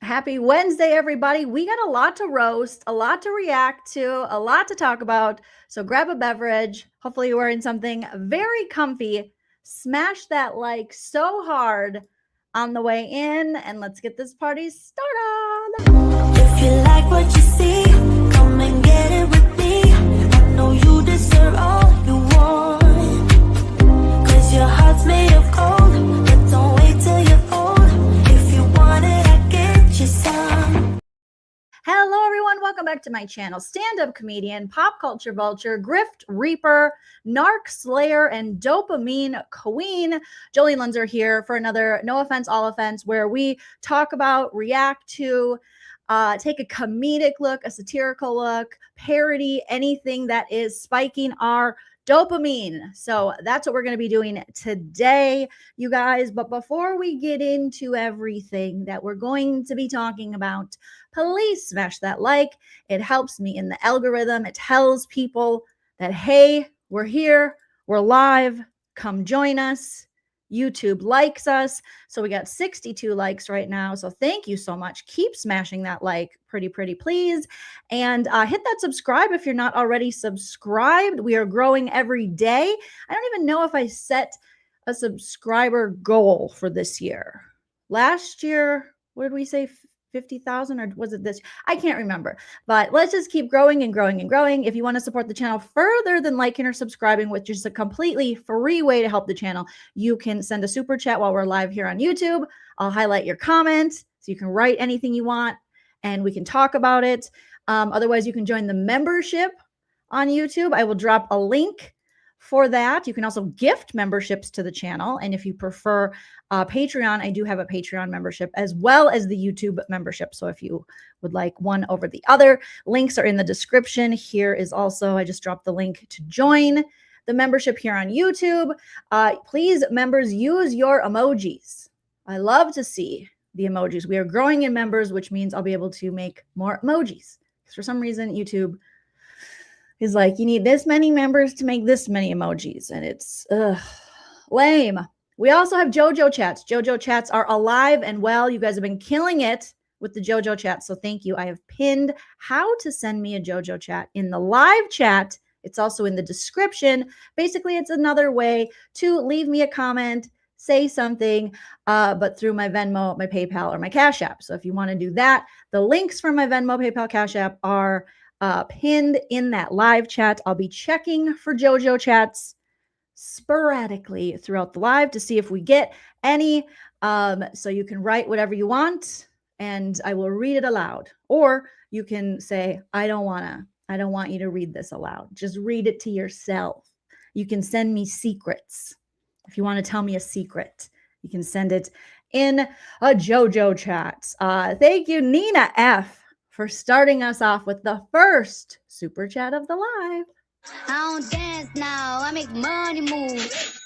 Happy Wednesday, everybody. We got a lot to roast, a lot to react to, a lot to talk about. So grab a beverage. Hopefully you're wearing something very comfy. Smash that like so hard on the way in, and let's get this party started. If you like what you see, come and get it with me. I know you deserve all you want, 'cause your heart's made of gold. But don't wait till you're old. If you want it, I get you some. Hello, everyone. Welcome back to my channel. Stand-up comedian, pop culture vulture, grift reaper, narc slayer, and dopamine queen. Joleen Lunzer here for another No Offense, All Offense, where we talk about, react to, take a comedic look, a satirical look, parody, anything that is spiking our dopamine. So that's what we're going to be doing today, you guys. But before we get into everything that we're going to be talking about, please smash that like. It helps me in the algorithm. It tells people that, hey, we're here, we're live, come join us. YouTube likes us. So we got 62 likes right now. So thank you so much. Keep smashing that like pretty, please. And hit that subscribe if you're not already subscribed. We are growing every day. I don't even know if I set a subscriber goal for this year. Last year, what did we say? 50,000, or was it this? I can't remember, but let's just keep growing and growing and growing. If you want to support the channel further than liking or subscribing, which is a completely free way to help the channel, you can send a super chat while we're live here on YouTube. I'll highlight your comment, so you can write anything you want and we can talk about it. Otherwise, you can join the membership on YouTube. I will drop a link for that. You can also gift memberships to the channel. And if you prefer Patreon, I do have a Patreon membership as well as the YouTube membership. So if you would like one over the other, links are in the description. Here is also, I just dropped the link to join the membership here on YouTube. Please, members, use your emojis. I love to see the emojis. We are growing in members, which means I'll be able to make more emojis. Because for some reason, YouTube is like, you need this many members to make this many emojis. And it's lame. We also have JOJO chats. JOJO chats are alive and well. You guys have been killing it with the JOJO chats. So thank you. I have pinned how to send me a JOJO chat in the live chat. It's also in the description. Basically, it's another way to leave me a comment, say something, but through my Venmo, my PayPal, or my Cash App. So if you want to do that, the links for my Venmo, PayPal, Cash App are pinned in that live chat. I'll be checking for JOJO chats sporadically throughout the live to see if we get any. So you can write whatever you want and I will read it aloud. Or you can say, I don't want you to read this aloud. Just read it to yourself. You can send me secrets. If you want to tell me a secret, you can send it in a JOJO chat. Thank you, Nina F, for starting us off with the first super chat of the live. I don't dance now, I make money move.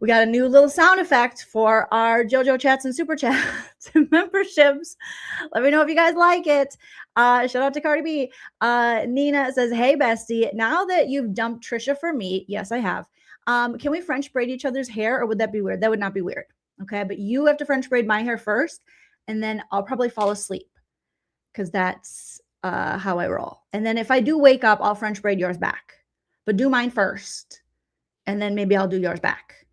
We got a new little sound effect for our JOJO chats and super chats and memberships. Let me know if you guys like it. Shout out to Cardi B. Nina says, hey, bestie, now that you've dumped Trisha for me, yes, I have. Can we French braid each other's hair, or would that be weird? That would not be weird. Okay, but you have to French braid my hair first, and then I'll probably fall asleep because that's how I roll. And then if I do wake up, I'll French braid yours back. But do mine first, and then maybe I'll do yours back.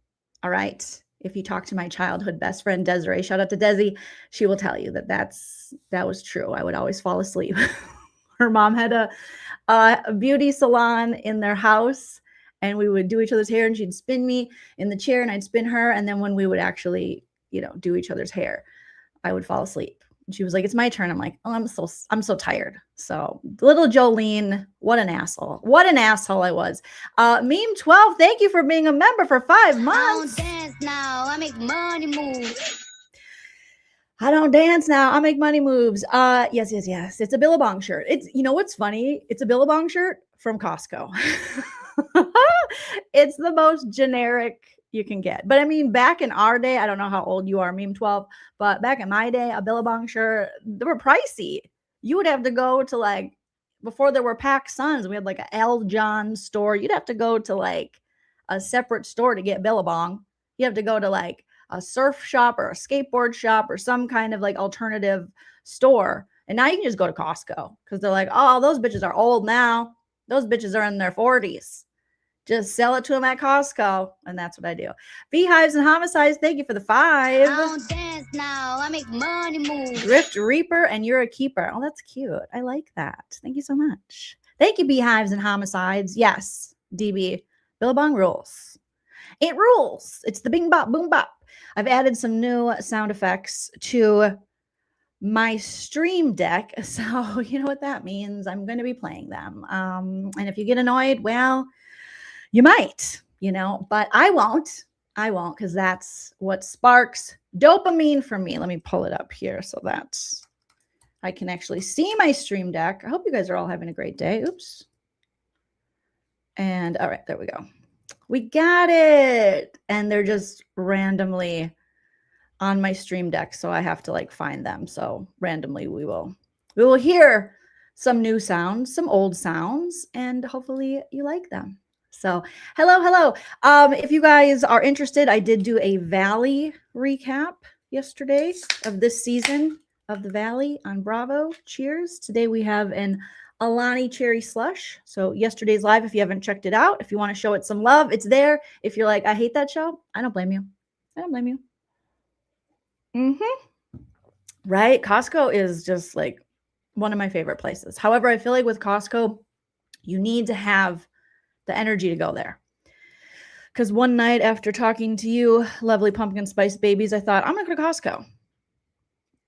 All right? If you talk to my childhood best friend, Desiree, shout out to Desi, she will tell you that that was true. I would always fall asleep. Her mom had a beauty salon in their house, and we would do each other's hair, and she'd spin me in the chair, and I'd spin her. And then when we would actually, do each other's hair, I would fall asleep. And she was like, it's my turn. I'm like, oh, I'm so tired. So little Jolene, what an asshole. What an asshole I was. Meme 12, thank you for being a member for 5 months. I don't dance now, I make money move. I don't dance now, I make money moves. Yes. It's a Billabong shirt. It's, what's funny? It's a Billabong shirt from Costco. It's the most generic you can get. But I mean, back in our day, I don't know how old you are, Meme 12, but back in my day, a Billabong shirt, they were pricey. You would have to go to before there were PacSuns, we had a L. John store. You'd have to go to a separate store to get Billabong. You have to go to a surf shop or a skateboard shop or some kind of like alternative store. And now you can just go to Costco because they're like, oh, those bitches are old now. Those bitches are in their 40s. Just sell it to them at Costco. And that's what I do. Beehives and Homicides, thank you for the 5. I don't dance now. I make money move. Grift Reaper and You're a Keeper. Oh, that's cute. I like that. Thank you so much. Thank you, Beehives and Homicides. Yes, DB. Billabong rules. It rules. It's the bing bop boom bop. I've added some new sound effects to my stream deck. So you know what that means. I'm going to be playing them. And if you get annoyed, well, you might, but I won't because that's what sparks dopamine for me. Let me pull it up here so that I can actually see my stream deck. I hope you guys are all having a great day. Oops. And all right, there we go. We got it. And they're just randomly on my stream deck. So I have to like find them. So randomly we will hear some new sounds, some old sounds, and hopefully you like them. So hello. If you guys are interested, I did do a Valley recap yesterday of this season of the Valley on Bravo. Cheers. Today we have an Alani Cherry Slush. So yesterday's live, if you haven't checked it out, if you want to show it some love, it's there. If you're like, I hate that show, I don't blame you. Right? Costco is just like one of my favorite places. However, I feel like with Costco, you need to have the energy to go there. Because one night after talking to you, lovely pumpkin spice babies, I thought, I'm going to go to Costco.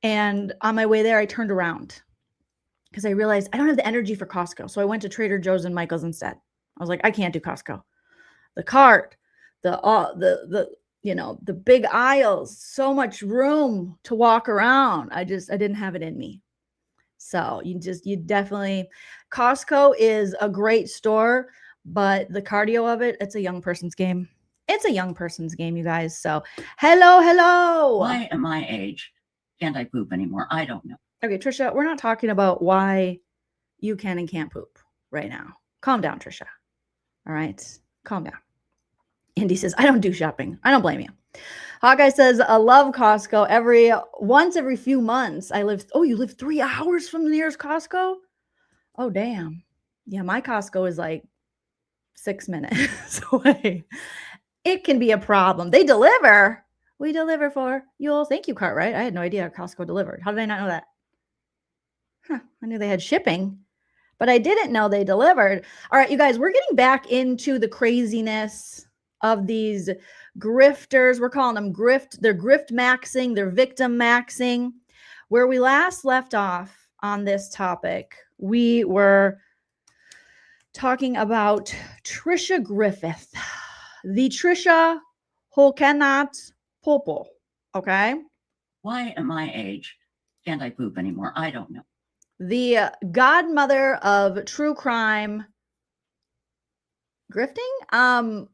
And on my way there, I turned around because I realized I don't have the energy for Costco. So I went to Trader Joe's and Michael's instead. I was like, I can't do Costco. The cart, the big aisles, so much room to walk around. I didn't have it in me. So you definitely, Costco is a great store, but the cardio of it, it's a young person's game. It's a young person's game, you guys. So hello. Why at my age can't I poop anymore? I don't know. Okay, Trisha, we're not talking about why you can and can't poop right now. Calm down, Trisha. All right, calm down. Indy says, I don't do shopping. I don't blame you. Hawkeye says, I love Costco. Once every few months, you live 3 hours from the nearest Costco? Oh, damn. Yeah, my Costco is like 6 minutes away. It can be a problem. They deliver. We deliver for you. Thank you, Cartwright. I had no idea Costco delivered. How did I not know that? I knew they had shipping, but I didn't know they delivered. All right, you guys, we're getting back into the craziness of these grifters. We're calling them they're grift maxing, they're victim maxing. Where we last left off on this topic, we were talking about Tricia Griffith, the Tricia who cannot poop. Okay. Why at my age can't I poop anymore? I don't know. The godmother of true crime grifting.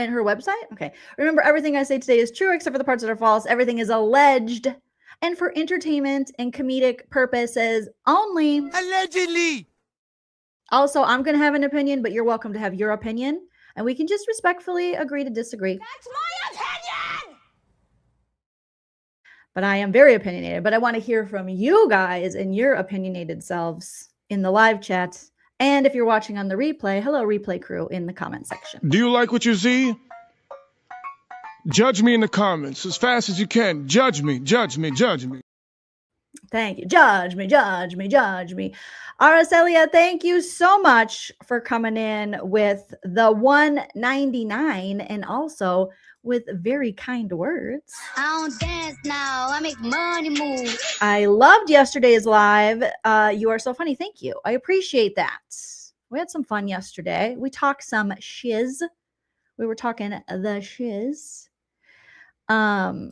And her website. Okay. Remember, everything I say today is true except for the parts that are false. Everything is alleged and for entertainment and comedic purposes only. Allegedly. Also, I'm going to have an opinion, but you're welcome to have your opinion. And we can just respectfully agree to disagree. That's my opinion! But I am very opinionated. But I want to hear from you guys and your opinionated selves in the live chat. And if you're watching on the replay, hello, replay crew in the comment section. Do you like what you see? Judge me in the comments as fast as you can. Judge me. Thank you. Judge me. Aracelia, thank you so much for coming in with the $1.99 and also with very kind words. I don't dance now. I make money move. I loved yesterday's live. You are so funny. Thank you. I appreciate that. We had some fun yesterday. We talked some shiz. We were talking the shiz. I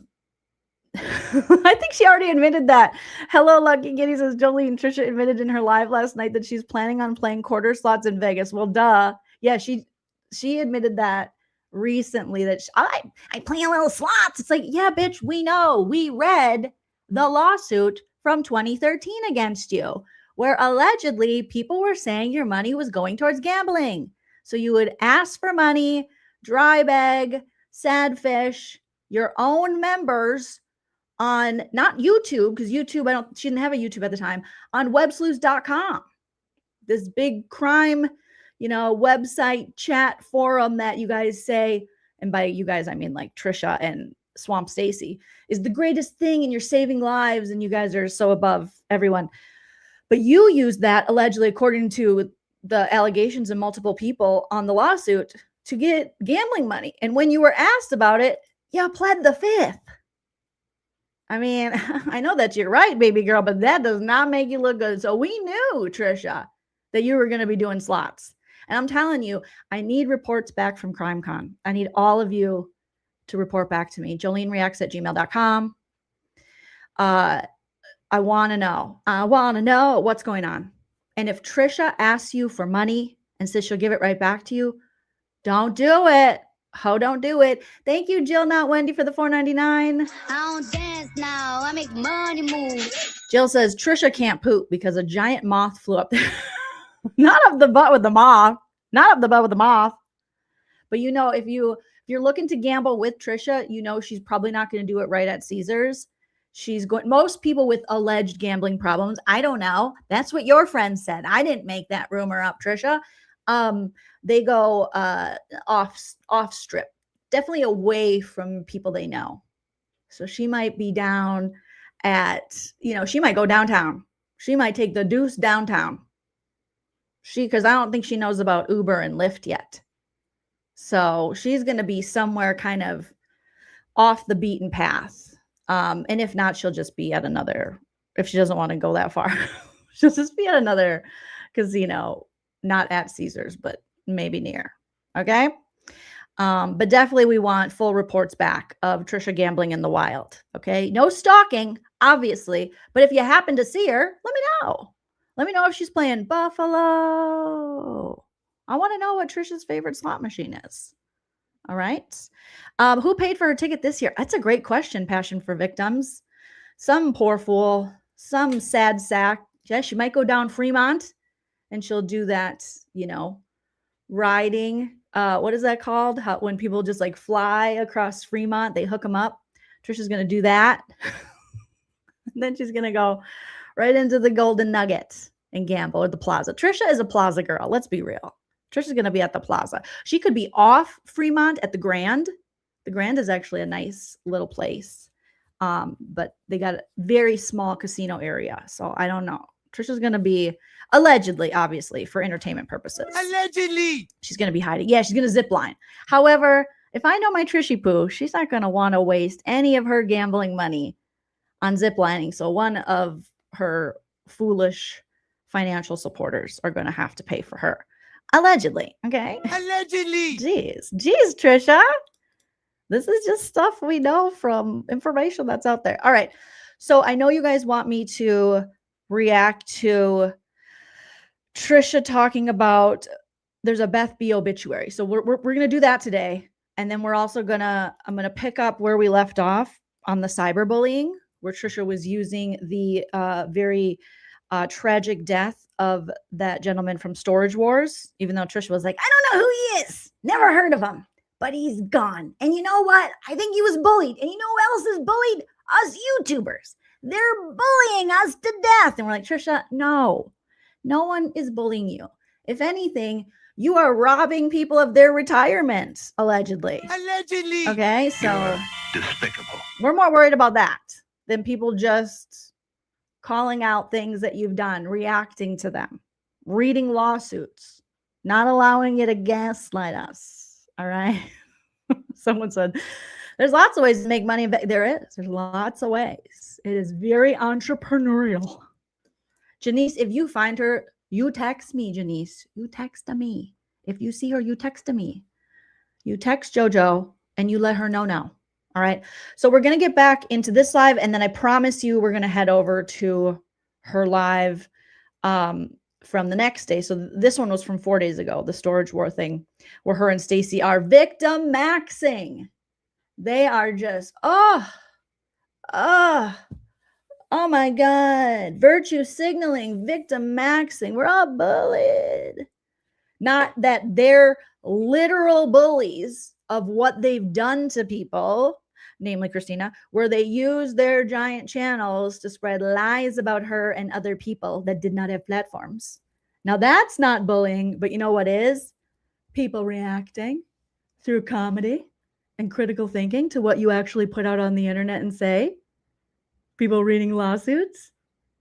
think she already admitted that. Hello, Lucky Giddy says Jolene. Trisha admitted in her live last night that she's planning on playing quarter slots in Vegas. Well, duh. Yeah, she admitted that recently that I play a little slots. It's like, yeah, bitch, we know. We read the lawsuit from 2013 against you, where allegedly people were saying your money was going towards gambling. So you would ask for money, dry bag, sad fish, your own members on not YouTube, because YouTube, she didn't have a YouTube at the time, on Websleuths.com. This big crime, website chat forum that you guys say, and by you guys, I mean like Tricia and Swamp Stacey, is the greatest thing and you're saving lives and you guys are so above everyone. But you used that allegedly, according to the allegations and multiple people on the lawsuit, to get gambling money. And when you were asked about it, you pled the fifth. I mean, I know that you're right, baby girl, but that does not make you look good. So we knew, Tricia, that you were going to be doing slots. And I'm telling you, I need reports back from CrimeCon. I need all of you to report back to me. joleenreacts@gmail.com. I want to know. I want to know what's going on. And if Tricia asks you for money and says she'll give it right back to you, don't do it. Don't do it. Thank you, Jill, not Wendy, for the $4.99. I don't dance now. I make money move. Jill says Tricia can't poop because a giant moth flew up there. Not up the butt with the moth. Not up the butt with the moth. But if you're looking to gamble with Tricia, she's probably not going to do it right at Caesars. Most people with alleged gambling problems, I don't know. That's what your friend said. I didn't make that rumor up, Tricia. They go off strip, definitely away from people they know. So she might be down at, she might go downtown. She might take the deuce downtown. Because I don't think she knows about Uber and Lyft yet. So she's going to be somewhere kind of off the beaten path. And if not, she'll just be at another, if she doesn't want to go that far, she'll just be at another casino, not at Caesars, but maybe near. Okay. But definitely we want full reports back of Tricia gambling in the wild. Okay. No stalking, obviously. But if you happen to see her, let me know. Let me know if she's playing Buffalo. I want to know what Tricia's favorite slot machine is. All right. Who paid for her ticket this year? That's a great question, Passion for Victims. Some poor fool, some sad sack. Yeah, she might go down Fremont and she'll do that, riding. What is that called? When people just like fly across Fremont, they hook them up. Tricia's going to do that. And then she's going to go right into the Golden Nugget and gamble at the Plaza. Tricia is a Plaza girl. Let's be real. Tricia's going to be at the Plaza. She could be off Fremont at the Grand. The Grand is actually a nice little place. But they got a very small casino area. So I don't know. Tricia's going to be allegedly, obviously, for entertainment purposes. Allegedly. She's going to be hiding. Yeah, she's going to zip line. However, if I know my Trishy Poo, she's not going to want to waste any of her gambling money on zip lining. So one of her foolish financial supporters are going to have to pay for her. Allegedly. Okay. Allegedly. Jeez, Tricia. This is just stuff we know from information that's out there. All right. So I know you guys want me to react to Tricia talking about there's a Beth B obituary. So we're going to do that today. And then we're also I'm going to pick up where we left off on the cyberbullying, where Tricia was using the very tragic death of that gentleman from Storage Wars, even though Tricia was like, I don't know who he is. Never heard of him, but he's gone. And you know what? I think he was bullied. And you know who else is bullied? Us YouTubers. They're bullying us to death. And we're like, Tricia, no one is bullying you. If anything, you are robbing people of their retirement, allegedly. Allegedly. Okay, so Despicable. we're more worried about that than people just calling out things that you've done, reacting to them, reading lawsuits, not allowing you to gaslight us. All right. Someone said, there's lots of ways to make money. There is. There's lots of ways. It is very entrepreneurial. Janice, if you find her, you text me, Janice. You text me. If you see her, you text me. You text JoJo and you let her know now. All right. So we're going to get back into this live. And then I promise you, we're going to head over to her live from the next day. So this one was from 4 days ago, the Storage War thing, where her and Stacey are victim maxing. They are just, oh my God. Virtue signaling, victim maxing. We're all bullied. Not that they're literal bullies of what they've done to people. namely Christina, where they use their giant channels to spread lies about her and other people that did not have platforms. Now that's not bullying, but you know what is? People reacting through comedy and critical thinking to what you actually put out on the internet and say. People reading lawsuits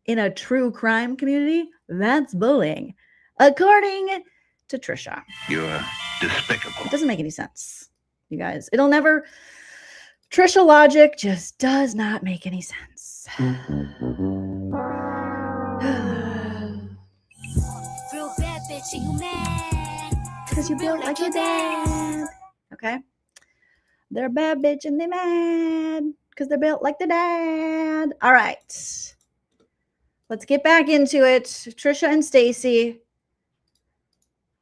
in a true crime community, that's bullying, according to Tricia. You're despicable. It doesn't make any sense, you guys. It'll never. Tricia logic just does not make any sense. Real bad bitch, and you mad? Because you built like your dad. Okay. They're a bad bitch and they mad because they're built like the dad. All right. Let's get back into it. Tricia and Stacey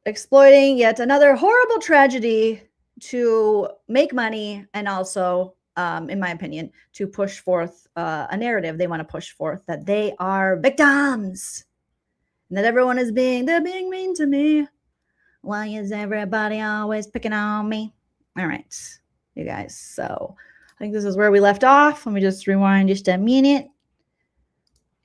exploiting yet another horrible tragedy to make money and also, in my opinion, to push forth a narrative. They want to push forth that they are victims and that everyone is they're being mean to me. Why is everybody always picking on me? All right, you guys. So I think this is where we left off. Let me just rewind just a minute.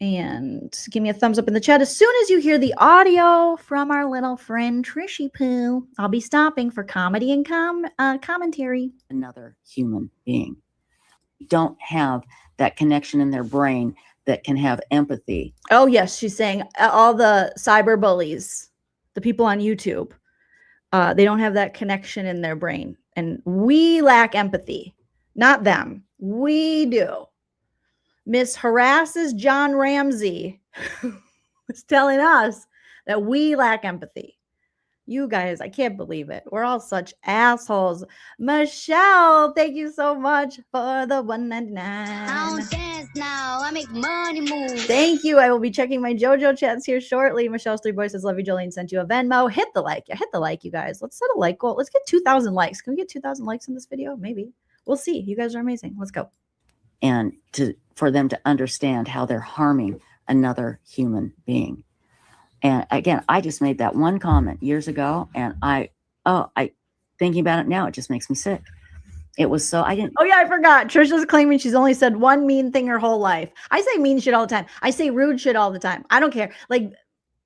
And give me a thumbs up in the chat as soon as you hear the audio from our little friend Trishy Poo. I'll be stopping for comedy and commentary. Another human being. Don't have that connection in their brain that can have empathy. Oh, yes. She's saying all the cyber bullies, the people on YouTube, they don't have that connection in their brain. And we lack empathy, not them. We do. Miss Harasses John Ramsey was telling us that we lack empathy. You guys, I can't believe it. We're all such assholes. Michelle, thank you so much for the $1.99. I don't dance now. I make money move. Thank you. I will be checking my JoJo chats here shortly. Michelle's 3 Voices Love You. Jolene sent you a Venmo. Hit the like. Yeah, hit the like, you guys. Let's set a like goal. Let's get 2,000 likes. Can we get 2,000 likes in this video? Maybe. We'll see. You guys are amazing. Let's go. And for them to understand how they're harming another human being. And again, I just made that one comment years ago, and I thinking about it now, it just makes me sick. It was so, I didn't. Oh yeah, I forgot. Trisha's claiming she's only said one mean thing her whole life. I say mean shit all the time. I say rude shit all the time. I don't care. Like,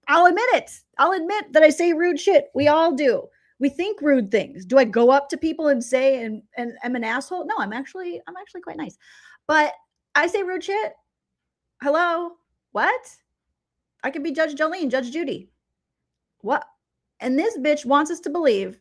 I'll admit it. I'll admit that I say rude shit. We all do. We think rude things. Do I go up to people and say and I'm an asshole? No, I'm actually quite nice. But I say rude shit. Hello? What? I could be Judge Jolene, Judge Judy. What? And this bitch wants us to believe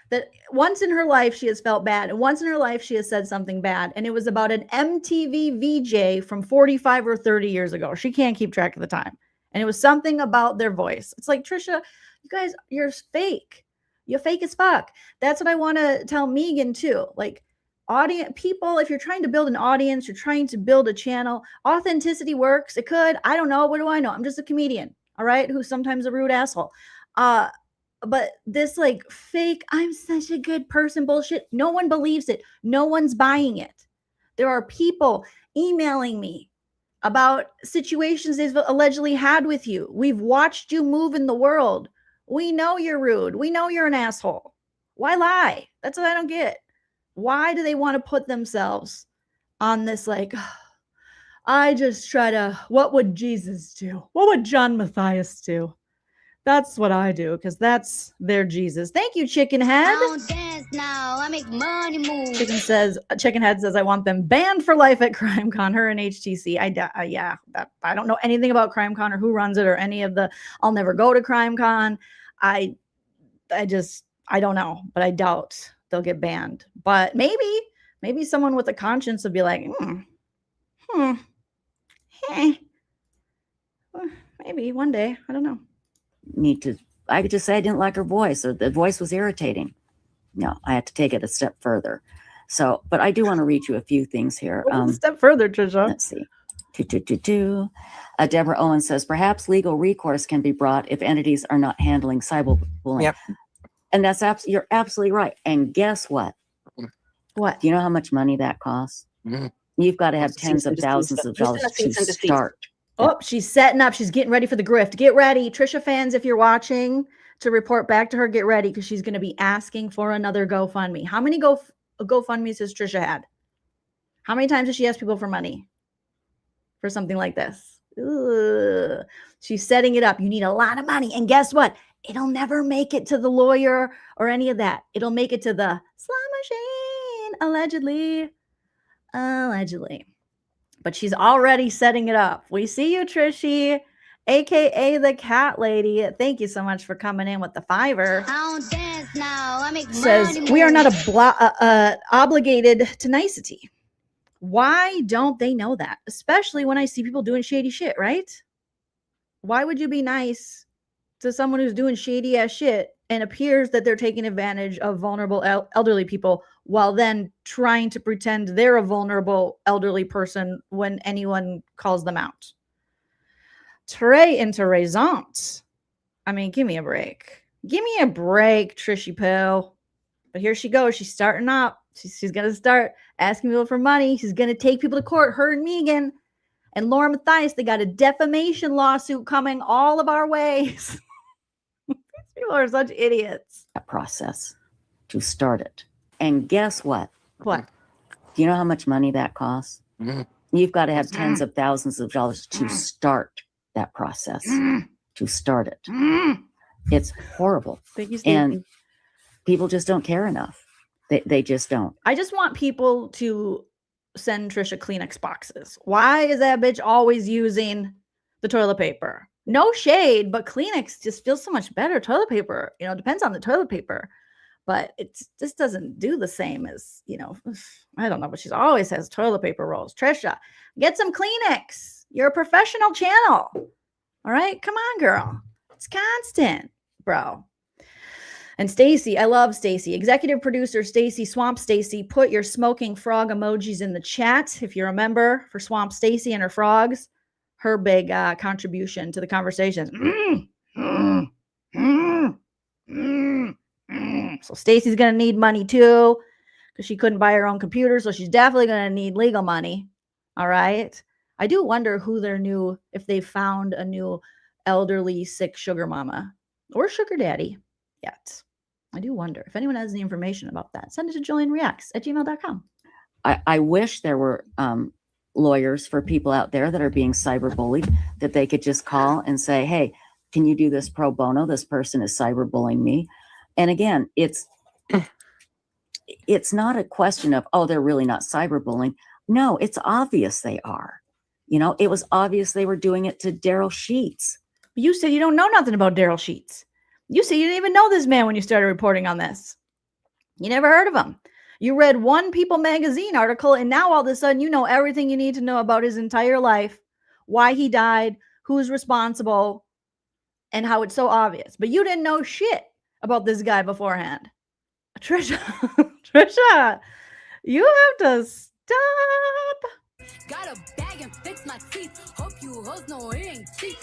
that once in her life she has felt bad, and once in her life she has said something bad, and it was about an MTV VJ from 45 or 30 years ago. She can't keep track of the time. And it was something about their voice. It's like, Trisha, you guys, you're fake. You're fake as fuck. That's what I want to tell Megan too. Like, audience people, if you're trying to build an audience, you're trying to build a channel, authenticity works. It could. I don't know. What do I know? I'm just a comedian, all right, who's sometimes a rude asshole. But this like fake, I'm such a good person bullshit, no one believes it. No one's buying it. There are people emailing me about situations they've allegedly had with you. We've watched you move in the world. We know you're rude. We know you're an asshole. Why lie? That's what I don't get. Why do they want to put themselves on this, like, I just try to, what would Jesus do? What would John Matthias do? That's what I do, because that's their Jesus. Thank you, Chicken Head. I don't dance now. I make money move. Chicken Head says, I want them banned for life at CrimeCon, her and HTC. I don't know anything about CrimeCon or who runs it or any of the, I'll never go to CrimeCon. I don't know, but I doubt they'll get banned. But maybe someone with a conscience would be like, maybe one day. I don't know. I could just say I didn't like her voice, or the voice was irritating. No, I had to take it a step further. So, but I do want to read you a few things here. A step further, Trisha. Let's see. Deborah Owen says, perhaps legal recourse can be brought if entities are not handling cyberbullying. Yep. And that's you're absolutely right. And guess what? What? Do you know how much money that costs? Mm-hmm. You've got to have tens of thousands of dollars to start. Oh, she's setting up. She's getting ready for the grift. Get ready. Trisha fans, if you're watching, to report back to her, get ready, because she's going to be asking for another GoFundMe. How many GoFundMes has Trisha had? How many times does she ask people for money for something like this? Ugh. She's setting it up. You need a lot of money. And guess what? It'll never make it to the lawyer or any of that. It'll make it to the slot machine, allegedly. Allegedly. But she's already setting it up. We see you, Tricia, aka the cat lady. Thank you so much for coming in with the $5. I don't dance now. I make Says money we are not moves. obligated to nicety. Why don't they know that? Especially when I see people doing shady shit, right? Why would you be nice to someone who's doing shady ass shit and appears that they're taking advantage of vulnerable elderly people while then trying to pretend they're a vulnerable elderly person when anyone calls them out? Très intéressant. I mean, give me a break. Give me a break, Trishy Poo. But here she goes. She's starting up. She's going to start asking people for money. She's going to take people to court, her and Megan. And Laura Matthias, they got a defamation lawsuit coming all of our ways. These people are such idiots. That process to start it. And guess what? What? Do you know how much money that costs? You've got to have tens of thousands of dollars to start that process, to start it. It's horrible. Thank you, Stacey. And people just don't care enough. They just don't. I just want people to send Trisha Kleenex boxes. Why is that bitch always using the toilet paper? No shade, but Kleenex just feels so much better. Toilet paper, you know, depends on the toilet paper, but it just doesn't do the same as, you know, I don't know, but she always has toilet paper rolls. Trisha, get some Kleenex. You're a professional channel. All right, come on, girl. It's constant, bro. And Stacey, I love Stacey. Executive producer Stacey, Swamp Stacey, put your smoking frog emojis in the chat. If you remember, for Swamp Stacey and her frogs, her big contribution to the conversations. So Stacey's going to need money too, because she couldn't buy her own computer. So she's definitely going to need legal money. All right. I do wonder who their new, if they found a new elderly sick sugar mama or sugar daddy yet. I do wonder if anyone has any information about that. Send it to joleenreacts@gmail.com. I wish there were lawyers for people out there that are being cyberbullied, that they could just call and say, hey, can you do this pro bono? This person is cyberbullying me. And again, it's not a question of, oh, they're really not cyberbullying. No, it's obvious they are. You know, it was obvious they were doing it to Daryl Sheets. You said you don't know nothing about Daryl Sheets. You said you didn't even know this man when you started reporting on this. You never heard of him. You read one People magazine article, and now all of a sudden you know everything you need to know about his entire life, why he died, who's responsible, and how it's so obvious. But you didn't know shit about this guy beforehand. Trisha, Trisha, you have to stop. Got a bag and fix my teeth. Hope you hoes know it ain't cheap.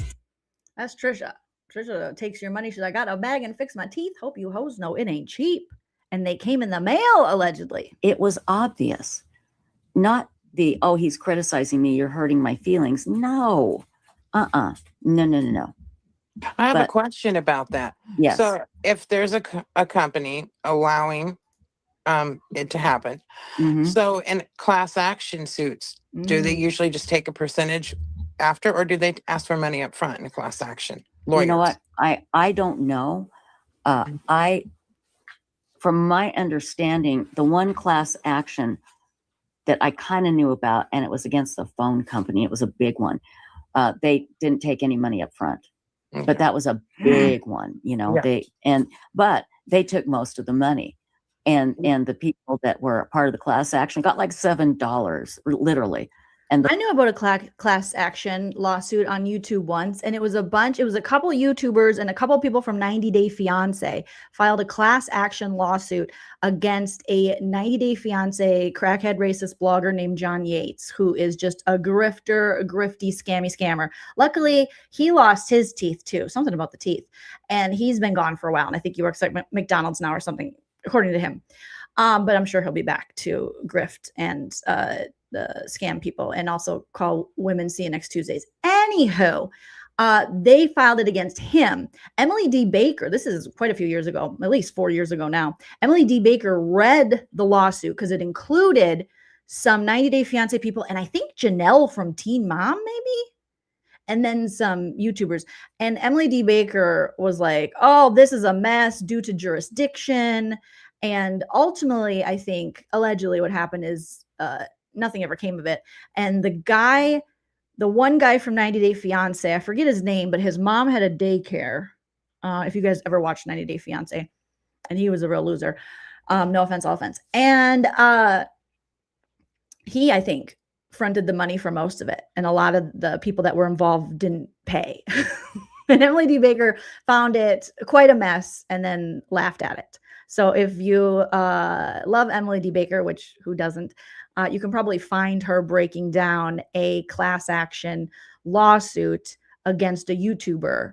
That's Trisha. Trisha takes your money. She's like, I got a bag and fix my teeth. Hope you hoes know it ain't cheap. And they came in the mail, allegedly. It was obvious. Not the, oh, he's criticizing me, you're hurting my feelings. No. No. I have a But- question about that. Yes. So if there's a company allowing it to happen, Mhm. so in class action suits, do they usually just take a percentage after, or do they ask for money up front in a class action? Lawyers. You know what? I don't know. From my understanding, the one class action that I kind of knew about, and it was against the phone company. It was a big one. They didn't take any money up front, Okay. but that was a big one, you know, Yeah. but they took most of the money, and the people that were a part of the class action got like $7, literally. And I knew about a class action lawsuit on YouTube once, and it was a couple YouTubers and a couple people from 90 Day Fiance filed a class action lawsuit against a 90 Day Fiance crackhead racist blogger named John Yates, who is just a grifter, a grifty, scammer. Luckily, he lost his teeth too, something about the teeth, and he's been gone for a while, and I think he works at McDonald's now or something, according to him. But I'm sure he'll be back to grift and scam people, and also call women see you next Tuesdays. Anywho, they filed it against him. Emily D. Baker, this is quite a few years ago, at least 4 years ago now. Emily D. Baker read the lawsuit because it included some 90 Day Fiance people, and I think Janelle from Teen Mom, maybe, and then some YouTubers. And Emily D. Baker was like, oh, this is a mess due to jurisdiction. And ultimately, I think allegedly what happened is nothing ever came of it. And the one guy from 90 Day Fiance, I forget his name, but his mom had a daycare. If you guys ever watched 90 Day Fiance, and he was a real loser. No offense, all offense. And he, I think, fronted the money for most of it. And a lot of the people that were involved didn't pay. And Emily D. Baker found it quite a mess and then laughed at it. So if you love Emily D. Baker, which who doesn't, you can probably find her breaking down a class action lawsuit against a YouTuber.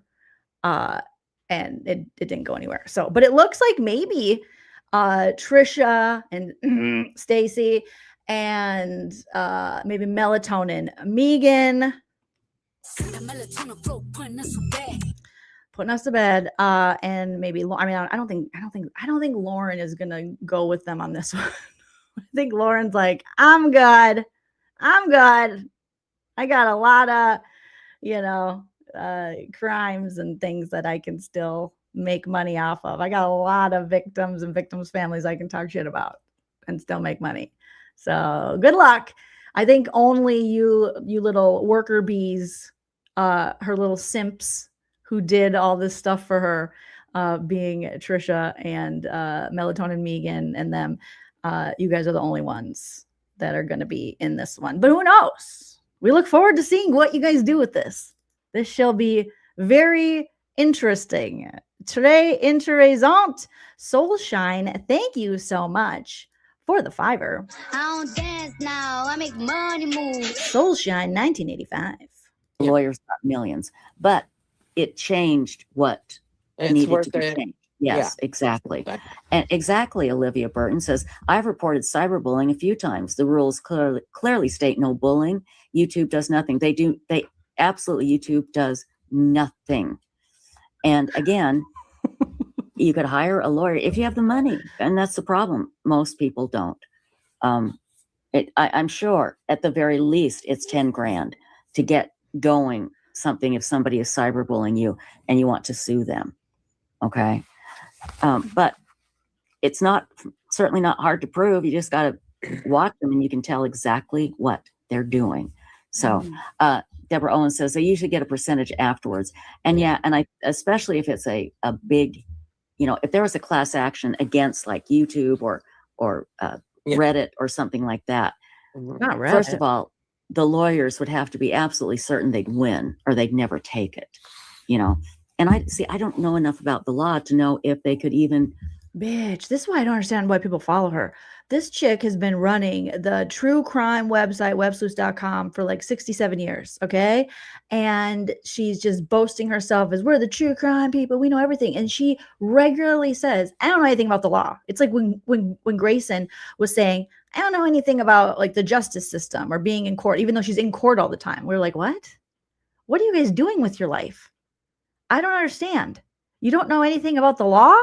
And it didn't go anywhere. So, but it looks like maybe Tricia and Stacey and maybe Melatonin Megan putting us to bed, and maybe I mean I don't think Lauren is gonna go with them on this one. I think Lauren's like, I'm good. I got a lot of crimes and things that I can still make money off of. I got a lot of victims and victims' families I can talk shit about and still make money. So good luck. I think only you little worker bees, her little simps who did all this stuff for her, being Trisha and Melatonin Megan and them, you guys are the only ones that are going to be in this one. But who knows? We look forward to seeing what you guys do with this. This shall be very interesting. Très interessant. Soulshine, thank you so much for the $5. I don't dance now. I make money move. Soulshine, 1985. Lawyers got millions, but it changed what It's needed worth to be it. changed. Yes, exactly. And exactly, Olivia Burton says, I've reported cyberbullying a few times. The rules clearly state no bullying. YouTube does nothing. They absolutely, YouTube does nothing. And again, you could hire a lawyer if you have the money. And that's the problem. Most people don't. I'm sure at the very least, it's 10 grand to get going something if somebody is cyberbullying you and you want to sue them. Okay. But it's certainly not hard to prove. You just got to watch them and you can tell exactly what they're doing. So, Deborah Owen says they usually get a percentage afterwards. And and especially if it's a big, if there was a class action against like YouTube or Reddit or something like that. Not Reddit. First of all, the lawyers would have to be absolutely certain they'd win or they'd never take it, And I don't know enough about the law to know if they could even. Bitch, this is why I don't understand why people follow her. This chick has been running the true crime website, Websleuths.com, for like 67 years, okay? And she's just boasting herself as, we're the true crime people, we know everything. And she regularly says, I don't know anything about the law. It's like when Grayson was saying, I don't know anything about like the justice system or being in court, even though she's in court all the time. We're like, what? What are you guys doing with your life? I don't understand. You don't know anything about the law,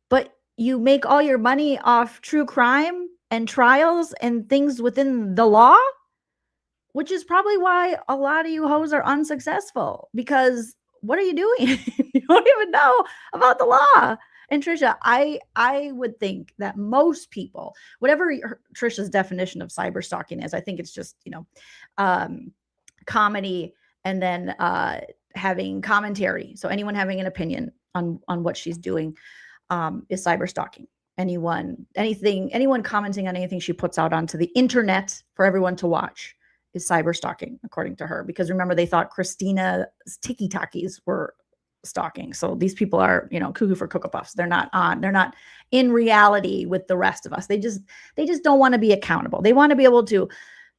but you make all your money off true crime and trials and things within the law, which is probably why a lot of you hoes are unsuccessful, because what are you doing? You don't even know about the law. And Trisha, I would think that most people, whatever Trisha's definition of cyber stalking is, I think it's just, comedy and then having commentary. So anyone having an opinion on what she's doing is cyber stalking. Anyone commenting on anything she puts out onto the internet for everyone to watch is cyber stalking, according to her. Because remember, they thought Christina's tiki-takis were stalking. So these people are, cuckoo for Cocoa Puffs. They're not in reality with the rest of us. They just don't want to be accountable. They want to be able to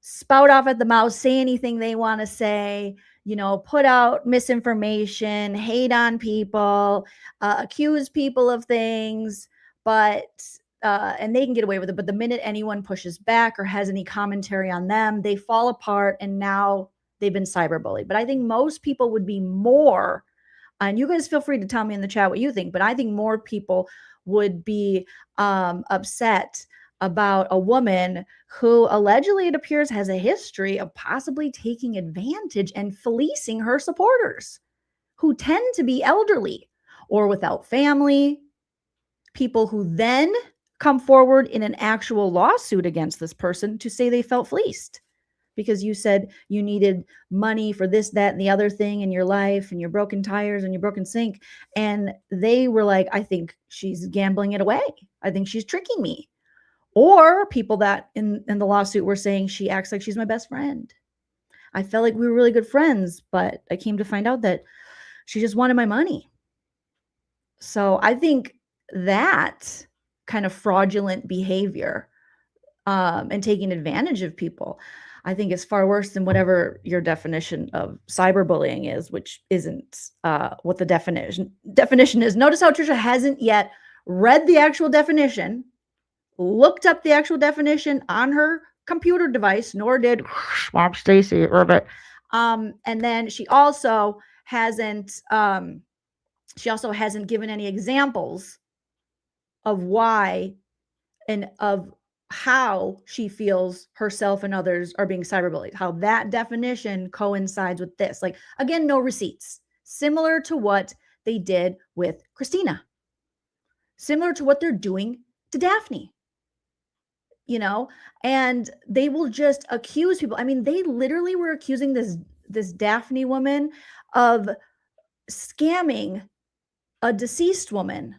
spout off at the mouth, say anything they want to say, put out misinformation, hate on people, accuse people of things, but and they can get away with it. But the minute anyone pushes back or has any commentary on them, they fall apart, and now they've been cyberbullied. But I think most people would be more, and you guys feel free to tell me in the chat what you think, but I think more people would be upset about a woman who allegedly, it appears, has a history of possibly taking advantage and fleecing her supporters, who tend to be elderly or without family, people who then come forward in an actual lawsuit against this person to say they felt fleeced because you said you needed money for this, that, and the other thing in your life and your broken tires and your broken sink. And they were like, I think she's gambling it away. I think she's tricking me. Or people that in the lawsuit were saying she acts like she's my best friend. I felt like we were really good friends, but I came to find out that she just wanted my money. So I think that kind of fraudulent behavior and taking advantage of people, I think is far worse than whatever your definition of cyberbullying is, which isn't what the definition is. Notice how Trisha hasn't yet read the actual definition, looked up the actual definition on her computer device, nor did Mom Stacey or bit. And then she also hasn't given any examples of why and of how she feels herself and others are being cyberbullied, how that definition coincides with this. Like, again, no receipts, similar to what they did with Christina, similar to what they're doing to Daphne, you know, and they will just accuse people. I mean, they literally were accusing this Daphne woman of scamming a deceased woman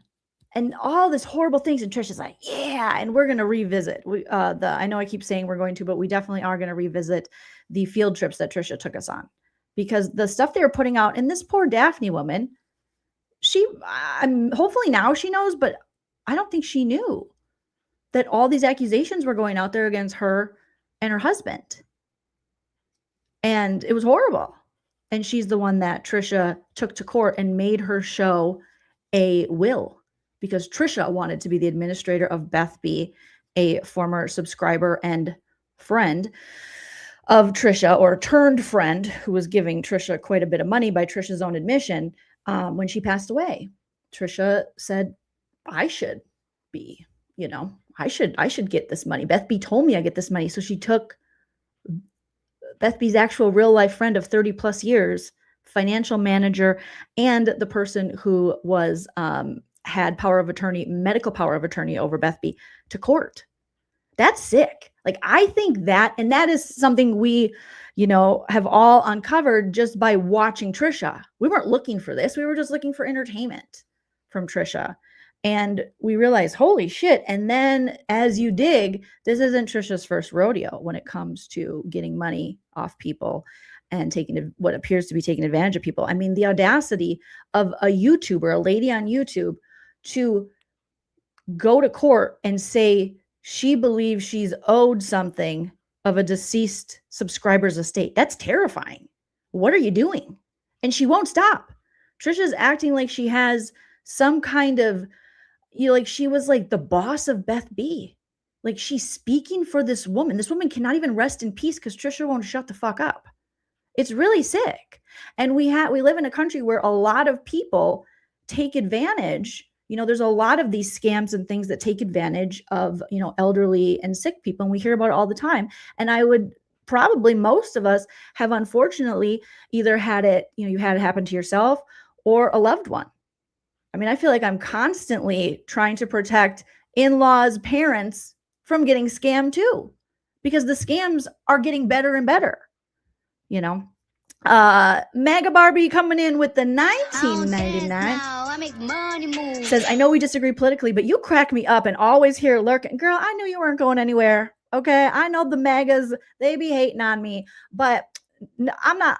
and all this horrible things. And Trisha's like, yeah, and we're going to revisit. I know I keep saying we're going to, but we definitely are going to revisit the field trips that Trisha took us on, because the stuff they were putting out, and this poor Daphne woman, hopefully now she knows, but I don't think she knew that all these accusations were going out there against her and her husband. And it was horrible. And she's the one that Trisha took to court and made her show a will, because Trisha wanted to be the administrator of Beth B, a former subscriber and friend of Trisha, or turned friend, who was giving Trisha quite a bit of money by Trisha's own admission. When she passed away, Trisha said, I should be, you know, I should get this money. Beth B told me I get this money. So she took Beth B's actual real life friend of 30 plus years, financial manager, and the person who was, had power of attorney, medical power of attorney over Beth B, to court. That's sick. Like, I think that, and that is something we, you know, have all uncovered just by watching Trisha. We weren't looking for this. We were just looking for entertainment from Trisha. And we realized, holy shit. And then as you dig, this isn't Trisha's first rodeo when it comes to getting money off people and taking what appears to be taking advantage of people. I mean, the audacity of a YouTuber, a lady on YouTube, to go to court and say she believes she's owed something of a deceased subscriber's estate. That's terrifying. What are you doing? And she won't stop. Trisha's acting like she has some kind of, you know, like she was like the boss of Beth B. Like, she's speaking for this woman. This woman cannot even rest in peace because Trisha won't shut the fuck up. It's really sick. And we live in a country where a lot of people take advantage. You know, there's a lot of these scams and things that take advantage of, you know, elderly and sick people. And we hear about it all the time. And I would probably, most of us have unfortunately either had it, you know, you had it happen to yourself or a loved one. I mean, I feel like I'm constantly trying to protect in-laws, parents from getting scammed too, because the scams are getting better and better. You know, Mega Barbie coming in with the $19.99 says, I know we disagree politically, but you crack me up and always here lurking. Girl, I knew you weren't going anywhere. Okay. I know the MAGAs, they be hating on me, but I'm not.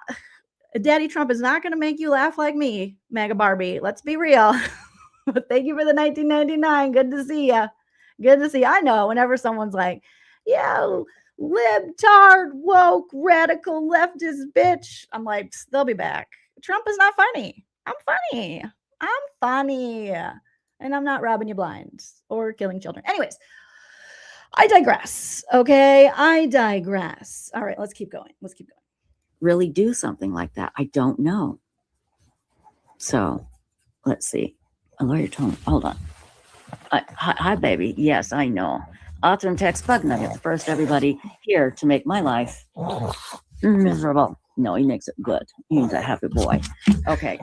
Daddy Trump is not going to make you laugh like me, Mega Barbie. Let's be real. But thank you for the $19.99. Good to see you. Good to see you. I know whenever someone's like, yeah, libtard, woke, radical, leftist bitch, I'm like, they'll be back. Trump is not funny. I'm funny. I'm funny. And I'm not robbing you blind or killing children. Anyways, I digress. Okay. I digress. All right. Let's keep going. Really do something like that? I don't know. So let's see. A lawyer told me, hold on. Hi, baby. Yes, I know. Author and text bug nuggets. First, everybody here to make my life miserable. No, he makes it good. He's a happy boy. Okay.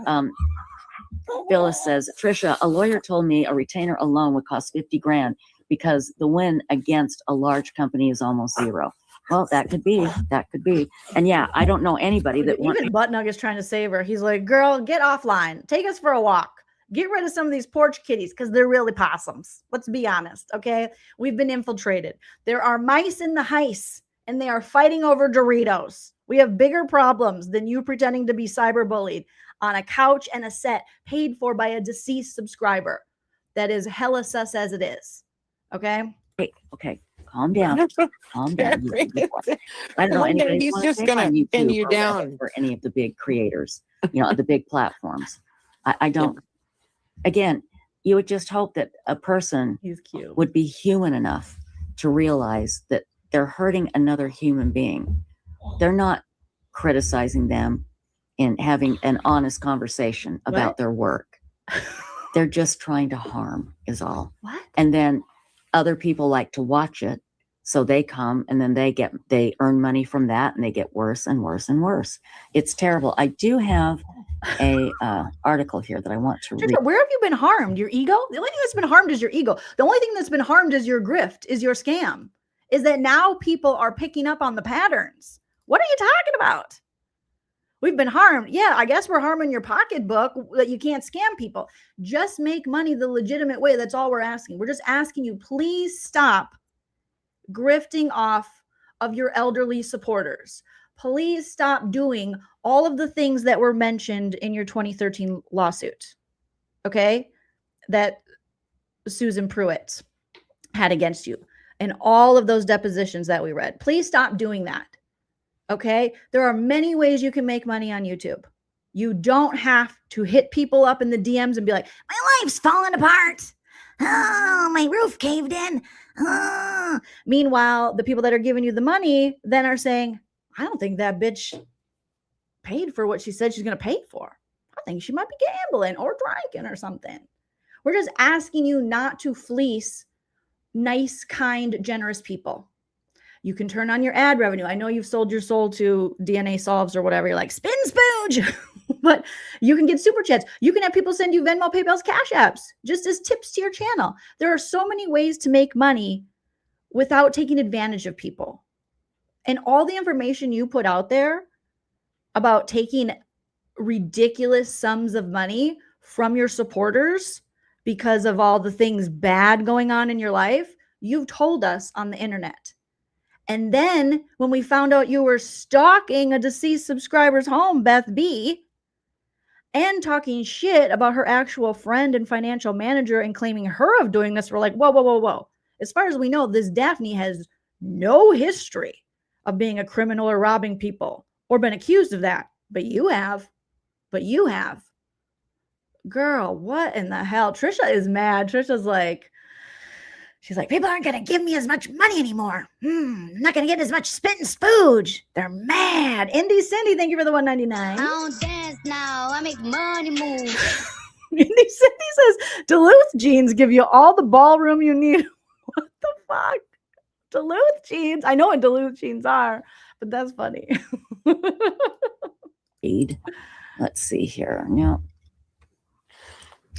Phyllis says, Tricia, a lawyer told me a retainer alone would cost 50 grand because the win against a large company is almost zero. Well, that could be. That could be. And yeah, I don't know anybody that wants. Even Butt Nugget's trying to save her. He's like, girl, get offline. Take us for a walk. Get rid of some of these porch kitties because they're really possums. Let's be honest, okay? We've been infiltrated. There are mice in the heist, and they are fighting over Doritos. We have bigger problems than you pretending to be cyberbullied on a couch and a set paid for by a deceased subscriber. That is hella sus as it is, okay? Okay. Calm down. Calm down. I don't know One day anybody he's wants to just take gonna on YouTube pin you or down. for any of the big creators, the big platforms. I don't. Again, you would just hope that a person He's cute. would be human enough to realize that they're hurting another human being. They're not criticizing them and having an honest conversation about their work. They're just trying to harm is all. What? And then other people like to watch it. So they come and then they earn money from that and they get worse and worse and worse. It's terrible. I do have a article here that I want to read. Where have you been harmed? Your ego? The only thing that's been harmed is your ego. The only thing that's been harmed is your grift, is your scam. Is that now people are picking up on the patterns. What are you talking about? We've been harmed. Yeah, I guess we're harming your pocketbook that you can't scam people. Just make money the legitimate way. That's all we're asking. We're just asking you, please stop grifting off of your elderly supporters. Please stop doing all of the things that were mentioned in your 2013 lawsuit, okay, that Susan Pruitt had against you and all of those depositions that we read. Please stop doing that, okay? There are many ways you can make money on YouTube. You don't have to hit people up in the DMs and be like, my life's falling apart. Oh, my roof caved in. Oh. Meanwhile, the people that are giving you the money then are saying, I don't think that bitch paid for what she said she's going to pay for. I think she might be gambling or drinking or something. We're just asking you not to fleece nice, kind, generous people. You can turn on your ad revenue. I know you've sold your soul to DNA Solves or whatever. You're like, spin spooge. But you can get super chats. You can have people send you Venmo, PayPal's, Cash Apps just as tips to your channel. There are so many ways to make money without taking advantage of people. And all the information you put out there about taking ridiculous sums of money from your supporters because of all the things bad going on in your life, you've told us on the internet. And then when we found out you were stalking a deceased subscriber's home, Beth B, and talking shit about her actual friend and financial manager and claiming her of doing this, we're like, whoa, whoa, whoa, whoa. As far as we know, this Daphne has no history of being a criminal or robbing people or been accused of that. But you have. Girl, what in the hell? Trisha is mad. Trisha's like, she's like, people aren't going to give me as much money anymore. I'm not going to get as much spit and spooge. They're mad. Indy Cindy, thank you for the $1.99. I don't dance now. I make money move. Indy Cindy says, Duluth jeans give you all the ballroom you need. What the fuck? Duluth jeans. I know what Duluth jeans are, but that's funny. Let's see here. Yeah.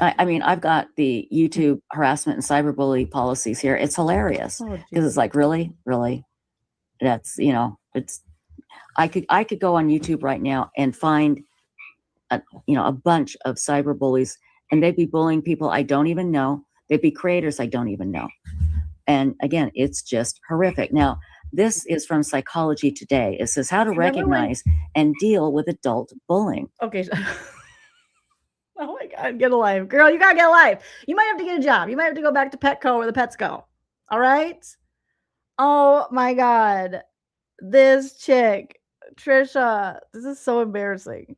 I mean, I've got the YouTube harassment and cyberbully policies here. It's hilarious because it's like, really? That's, I could go on YouTube right now and find a bunch of cyberbullies, and they'd be bullying people I don't even know. They'd be creators I don't even know. And again, it's just horrific. Now, this is from Psychology Today. It says how to recognize and deal with adult bullying. Okay. Oh my God, get a life. Girl, you gotta get a life. You might have to get a job. You might have to go back to Petco where the pets go. All right? Oh my God. This chick, Trisha, this is so embarrassing.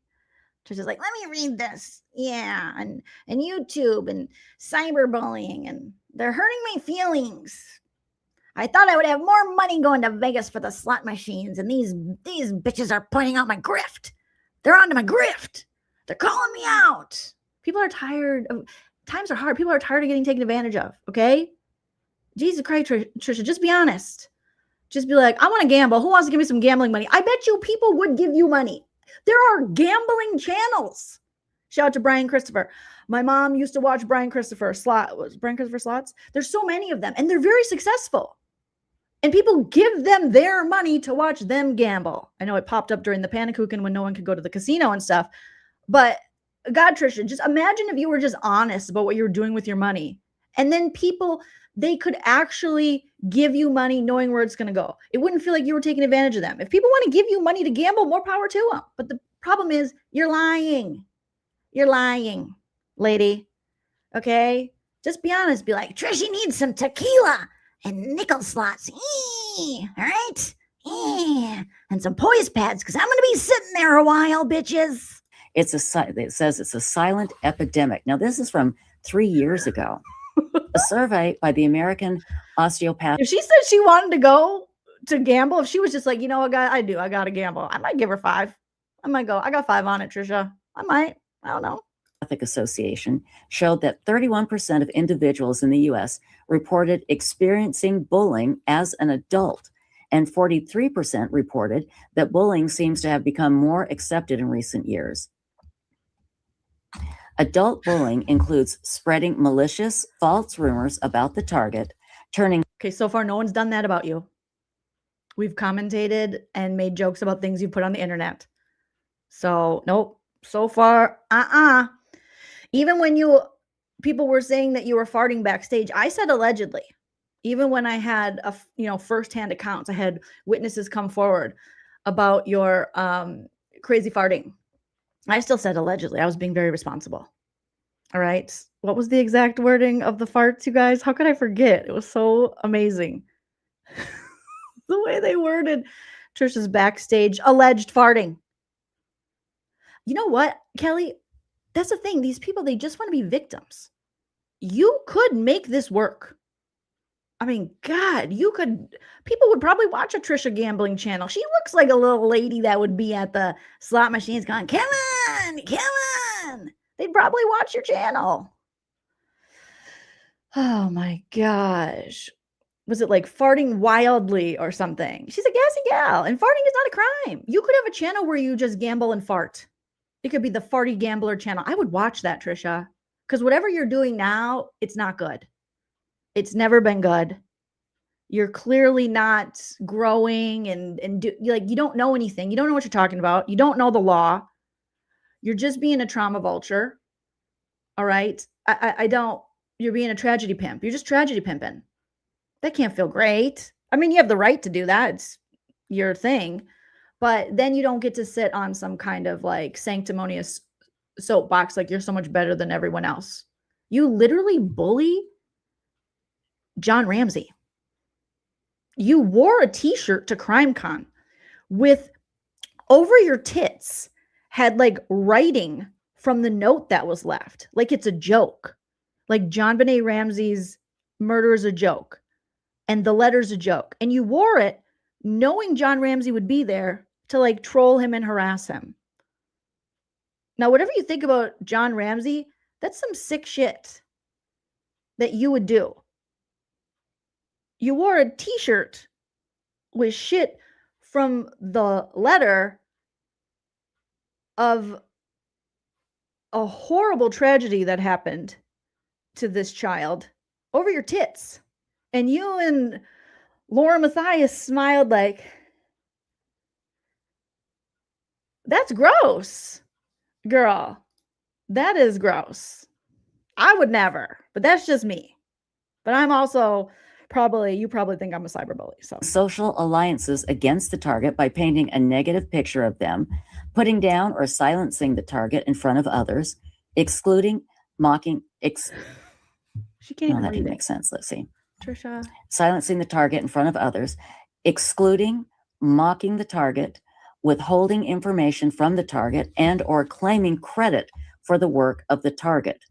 Trisha's like, let me read this. Yeah, and YouTube and cyberbullying, and they're hurting my feelings. I thought I would have more money going to Vegas for the slot machines, and these bitches are pointing out my grift. They're onto my grift. They're calling me out. People are tired of, times are hard. People are tired of getting taken advantage of, okay? Jesus Christ, Trisha, just be honest. Just be like, I want to gamble. Who wants to give me some gambling money? I bet you people would give you money. There are gambling channels. Shout out to Brian Christopher. My mom used to watch Brian Christopher Slots. There's so many of them, and they're very successful. And people give them their money to watch them gamble. I know it popped up during the Panakuchen when no one could go to the casino and stuff. But God, Tricia, just imagine if you were just honest about what you were doing with your money. And then people, they could actually give you money knowing where it's going to go. It wouldn't feel like you were taking advantage of them. If people want to give you money to gamble, more power to them. But the problem is you're lying. You're lying, lady. Okay? Just be honest. Be like, Tricia needs some tequila and nickel slots. All right? And some poise pads because I'm going to be sitting there a while, bitches. It says it's a silent epidemic. Now, this is from 3 years ago. A survey by the American Osteopath. If she said she wanted to go to gamble, if she was just like, you know what, I got to gamble. I might give her 5. I might go, I got 5 on it, Tricia. I might. I don't know. Association showed that 31% of individuals in the U.S. reported experiencing bullying as an adult, and 43% reported that bullying seems to have become more accepted in recent years. Adult bullying includes spreading malicious, false rumors about the target, turning. Okay, so far no one's done that about you. We've commentated and made jokes about things you put on the internet. So, nope. So far, Even when people were saying that you were farting backstage, I said allegedly. Even when I had firsthand accounts, I had witnesses come forward about your crazy farting. I still said allegedly. I was being very responsible. All right. What was the exact wording of the farts, you guys? How could I forget? It was so amazing. The way they worded Trisha's backstage alleged farting. You know what, Kelly? That's the thing. These people, they just want to be victims. You could make this work. I mean, God, people would probably watch a Tricia gambling channel. She looks like a little lady that would be at the slot machines going, come on. They'd probably watch your channel. Oh my gosh. Was it like farting wildly or something? She's a gassy gal, and farting is not a crime. You could have a channel where you just gamble and fart. It could be the Farty Gambler channel. I would watch that, Tricia, because whatever you're doing now, it's not good. It's never been good. You're clearly not growing you don't know anything. You don't know what you're talking about. You don't know the law. You're just being a trauma vulture. All right. You're being a tragedy pimp. You're just tragedy pimping. That can't feel great. I mean, you have the right to do that. It's your thing. But then you don't get to sit on some kind of like sanctimonious soapbox like you're so much better than everyone else. You literally bully John Ramsey. You wore a t-shirt to CrimeCon with over your tits had like writing from the note that was left. Like it's a joke. Like John Benet Ramsey's murder is a joke. And the letter's a joke. And you wore it knowing John Ramsey would be there to like troll him and harass him. Now, whatever you think about John Ramsey, that's some sick shit that you would do. You wore a t-shirt with shit from the letter of a horrible tragedy that happened to this child over your tits. And you and Laura Matthias smiled like, that's gross, girl. That is gross. I would never, but that's just me. But I'm also you probably think I'm a cyberbully. So social alliances against the target by painting a negative picture of them, putting down or silencing the target in front of others, excluding, mocking. She can't even that read didn't it. make sense. Let's see. Trisha. Silencing the target in front of others, excluding, mocking the target, withholding information from the target, and or claiming credit for the work of the target.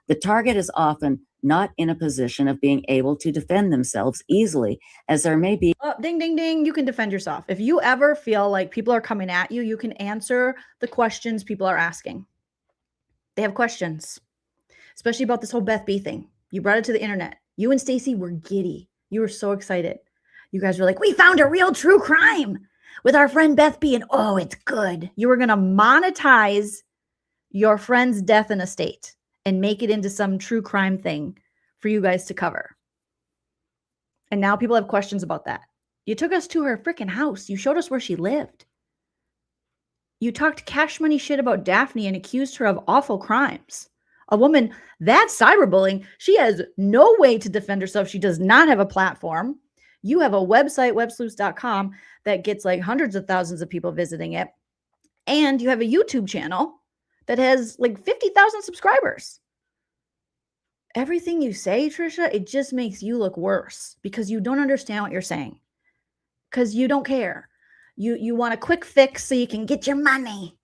The target is often not in a position of being able to defend themselves easily, as there may be. Oh, ding, ding, ding. You can defend yourself. If you ever feel like people are coming at you, you can answer the questions people are asking. They have questions, especially about this whole Beth B thing. You brought it to the internet. You and Stacey were giddy. You were so excited. You guys were like, we found a real true crime with our friend Beth B. And oh, it's good. You were going to monetize your friend's death and estate and make it into some true crime thing for you guys to cover. And now people have questions about that. You took us to her freaking house. You showed us where she lived. You talked cash money shit about Daphne and accused her of awful crimes. A woman, that's cyberbullying. She has no way to defend herself. She does not have a platform. You have a website, websleuths.com, that gets like hundreds of thousands of people visiting it. And you have a YouTube channel that has like 50,000 subscribers. Everything you say, Trisha, it just makes you look worse because you don't understand what you're saying. Because you don't care. You want a quick fix so you can get your money.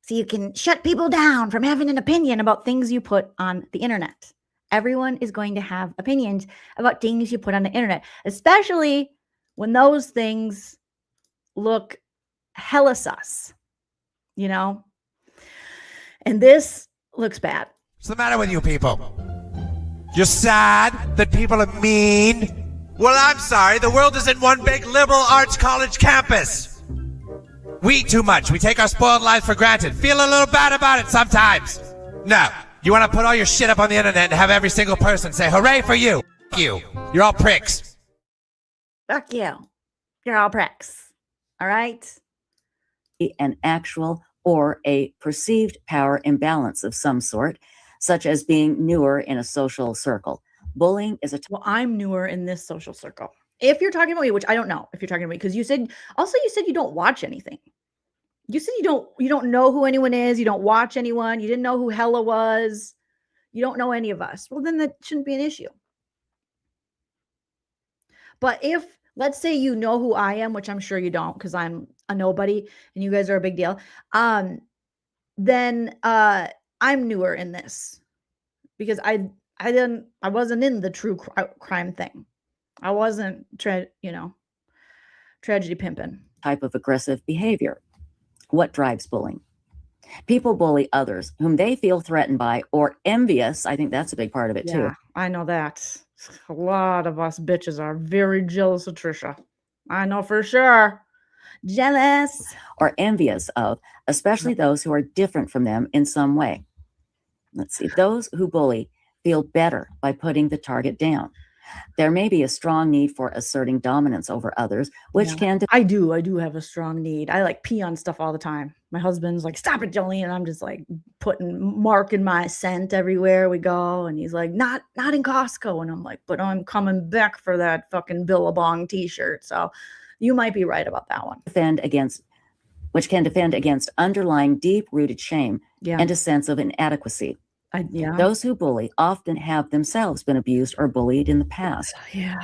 So you can shut people down from having an opinion about things you put on the internet. Everyone is going to have opinions about things you put on the internet, especially when those things look hella sus, you know? And this looks bad. What's the matter with you people? You're sad that people are mean? Well, I'm sorry. The world isn't one big liberal arts college campus. We eat too much. We take our spoiled lives for granted. Feel a little bad about it sometimes. No. You want to put all your shit up on the internet and have every single person say, hooray for you. F you. You're all pricks. Fuck you. You're all pricks. All right? An actual or a perceived power imbalance of some sort, such as being newer in a social circle. Bullying is a well, I'm newer in this social circle. If you're talking about me, which I don't know if you're talking about me, because you said you don't watch anything. You said you don't know who anyone is. You don't watch anyone. You didn't know who Hella was. You don't know any of us. Well, then that shouldn't be an issue. But if, let's say you know who I am, which I'm sure you don't, because I'm a nobody and you guys are a big deal. Then I'm newer in this because I wasn't in the true crime thing. I wasn't, tragedy pimping. type of aggressive behavior. What drives bullying? People bully others whom they feel threatened by or envious. I think that's a big part of it too. I know that. A lot of us bitches are very jealous of Trisha. I know for sure. Jealous. Or envious of, especially those who are different from them in some way. Let's see. Those who bully feel better by putting the target down. There may be a strong need for asserting dominance over others, which can... I do have a strong need. I like pee on stuff all the time. My husband's like, stop it, Joleen. And I'm just like marking my scent everywhere we go. And he's like, not in Costco. And I'm like, but I'm coming back for that fucking Billabong t-shirt. So you might be right about that one. Which can defend against underlying deep-rooted shame and a sense of inadequacy. Those who bully often have themselves been abused or bullied in the past.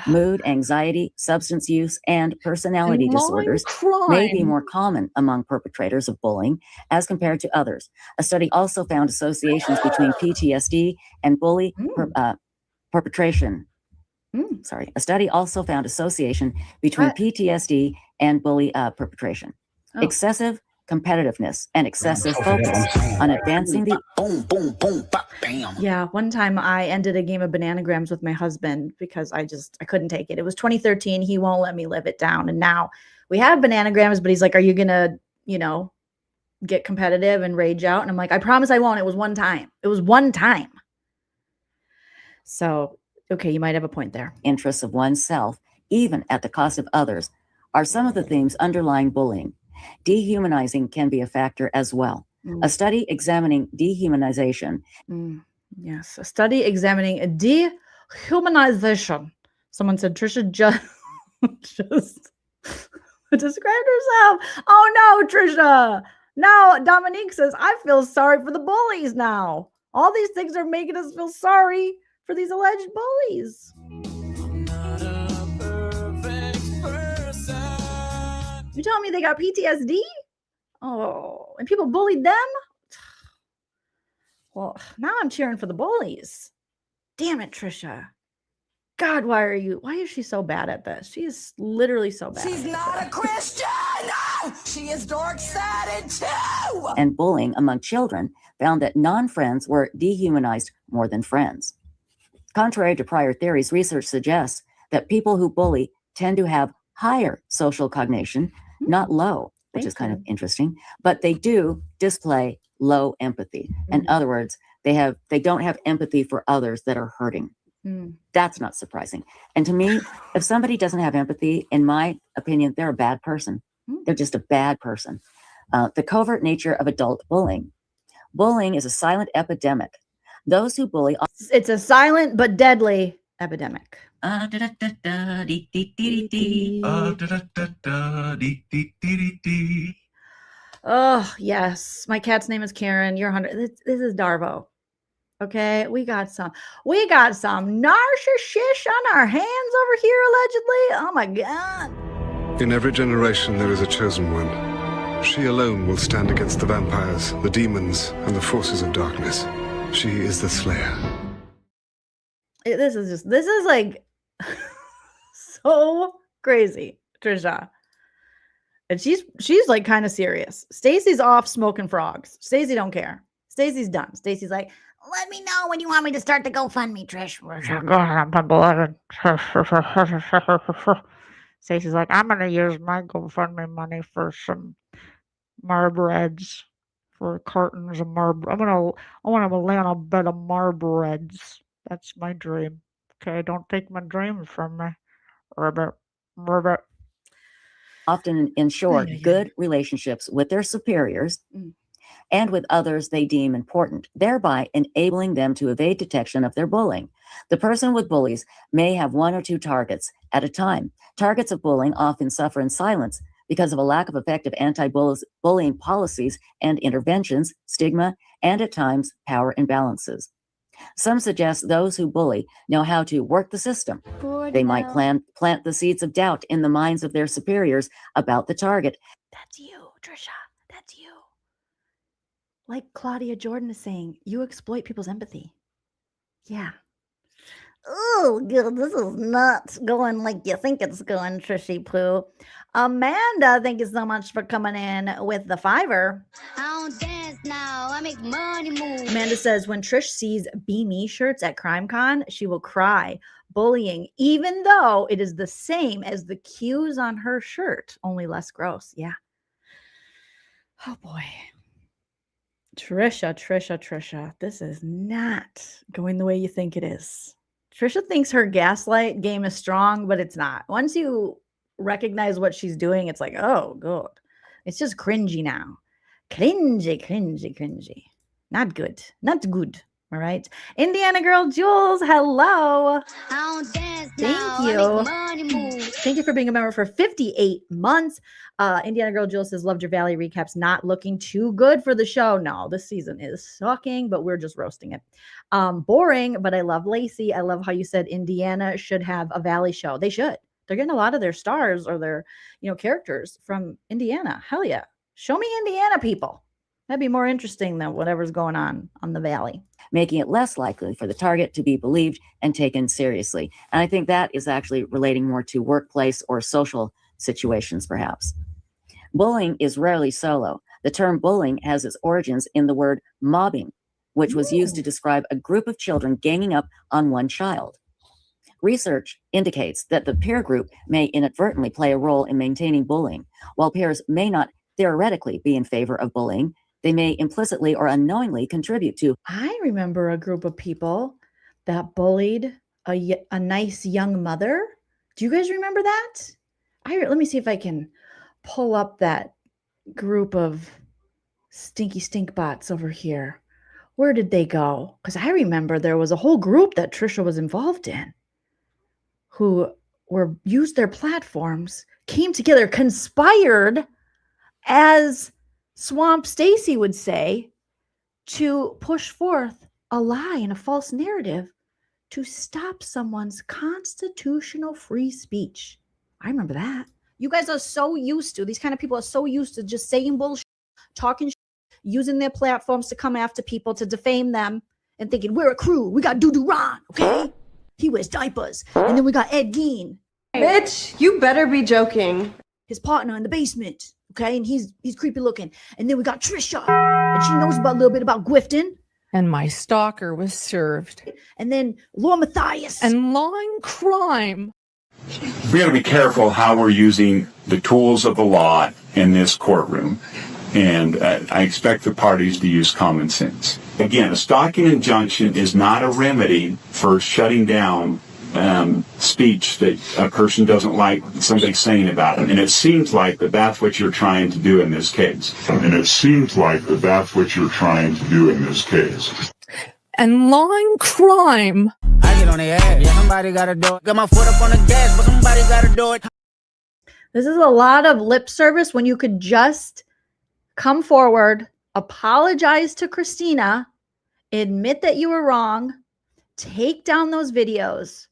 Mood, anxiety, substance use, and personality disorders may be more common among perpetrators of bullying as compared to others. A study also found associations between PTSD and bully perpetration. A study also found association between PTSD and bully perpetration. Excessive competitiveness and excessive focus on advancing the one time I ended a game of bananagrams with my husband because I couldn't take it. It was 2013. He won't let me live it down. And now we have bananagrams, but he's like, are you gonna, get competitive and rage out? And I'm like, I promise I won't. It was one time. So, okay, you might have a point there. Interests of oneself, even at the cost of others, are some of the themes underlying bullying. Dehumanizing can be a factor as well. A study examining dehumanization. Yes, a study examining dehumanization. Someone said Trisha just described herself. Oh no, Trisha. Now Dominique says, I feel sorry for the bullies now. All these things are making us feel sorry for these alleged bullies. You telling me they got PTSD? Oh, and people bullied them? Well, now I'm cheering for the bullies. Damn it, Trisha. God, why is she so bad at this? She is literally so bad. She's not a Christian. No, she is dark-sided too. And bullying among children found that non-friends were dehumanized more than friends. Contrary to prior theories, research suggests that people who bully tend to have higher social cognition, not low, which is kind of interesting, but they do display low empathy. In other words, they don't have empathy for others that are hurting. That's not surprising. And to me, if somebody doesn't have empathy, in my opinion, they're a bad person. They're just a bad person. The covert nature of adult bullying. Bullying is a silent epidemic. Those who bully. It's a silent but deadly epidemic. Oh, yes. My cat's name is Karen. You're 100. This is Darvo. Okay, we got some narcissist on our hands over here, allegedly. Oh my God. In every generation, there is a chosen one. She alone will stand against the vampires, the demons, and the forces of darkness. She is the Slayer. This is like so crazy, Trisha. And she's like kind of serious. Stacey's off smoking frogs. Stacey don't care. Stacey's done. Stacey's like, let me know when you want me to start the GoFundMe, Trish. Stacey's like, I'm gonna use my GoFundMe money for some Marbreds, for cartons of Marb. I want to lay on a bed of Marbreds. That's my dream. Okay, don't take my dreams from me. Ribbit. Often ensure good relationships with their superiors and with others they deem important, thereby enabling them to evade detection of their bullying. The person with bullies may have one or two targets at a time. Targets of bullying often suffer in silence because of a lack of effective anti-bullying policies and interventions, stigma, and at times power imbalances. Some suggest those who bully know how to work the system. They might plant the seeds of doubt in the minds of their superiors about the target. That's you, Trisha. That's you. Like Claudia Jordan is saying, you exploit people's empathy. Yeah. Oh, God, this is not going like you think it's going, Trishy Poo. Amanda, thank you so much for coming in with the $5. I don't dance now. I make money move. Amanda says, when Trish sees Be Me shirts at CrimeCon, she will cry. Bullying, even though it is the same as the cues on her shirt, only less gross. Yeah. Oh, boy. Trisha, this is not going the way you think it is. Trisha thinks her gaslight game is strong, but it's not. Once you recognize what she's doing, it's like, oh, good. It's just cringy now. Cringy. Not good. All right. Indiana girl Jules, hello. Thank you. Thank you for being a member for 58 months. Indiana girl Jules says, loved your Valley recaps. Not looking too good for the show. No, this season is sucking, but we're just roasting it. Boring, but I love Lacey. I love how you said Indiana should have a Valley show. They should. They're getting a lot of their stars or their, characters from Indiana. Hell yeah. Show me Indiana people. That'd be more interesting than whatever's going on the Valley. Making it less likely for the target to be believed and taken seriously. And I think that is actually relating more to workplace or social situations, perhaps. Bullying is rarely solo. The term bullying has its origins in the word mobbing, which was used to describe a group of children ganging up on one child. Research indicates that the peer group may inadvertently play a role in maintaining bullying. While peers may not theoretically be in favor of bullying, they may implicitly or unknowingly contribute to. I remember a group of people that bullied a nice young mother. Do you guys remember that? Let me see if I can pull up that group of stinky stink bots over here. Where did they go? Because I remember there was a whole group that Trisha was involved in who used their platforms, came together, conspired, as Swamp Stacey would say, to push forth a lie and a false narrative to stop someone's constitutional free speech. I remember that. You guys are so used to, these kind of people are so used to just saying bullshit, talking shit, using their platforms to come after people, to defame them, and thinking, we're a crew. We got Doo-Doo Ron, okay? He wears diapers. And then we got Ed Gein. Bitch, you better be joking. His partner in the basement. Okay, and he's creepy looking. And then we got Tricia, and she knows a little bit about grifting. And my stalker was served. And then Matthias. And law and crime. we got to be careful how we're using the tools of the law in this courtroom. And I expect the parties to use common sense. Again, a stalking injunction is not a remedy for shutting down speech that a person doesn't like somebody saying about them. And it seems like that's what you're trying to do in this case. And line crime. I get on the ass. Yeah, somebody gotta do it. Got my foot up on the gas, but somebody gotta do it. This is a lot of lip service when you could just come forward, apologize to Christina, admit that you were wrong, take down those videos,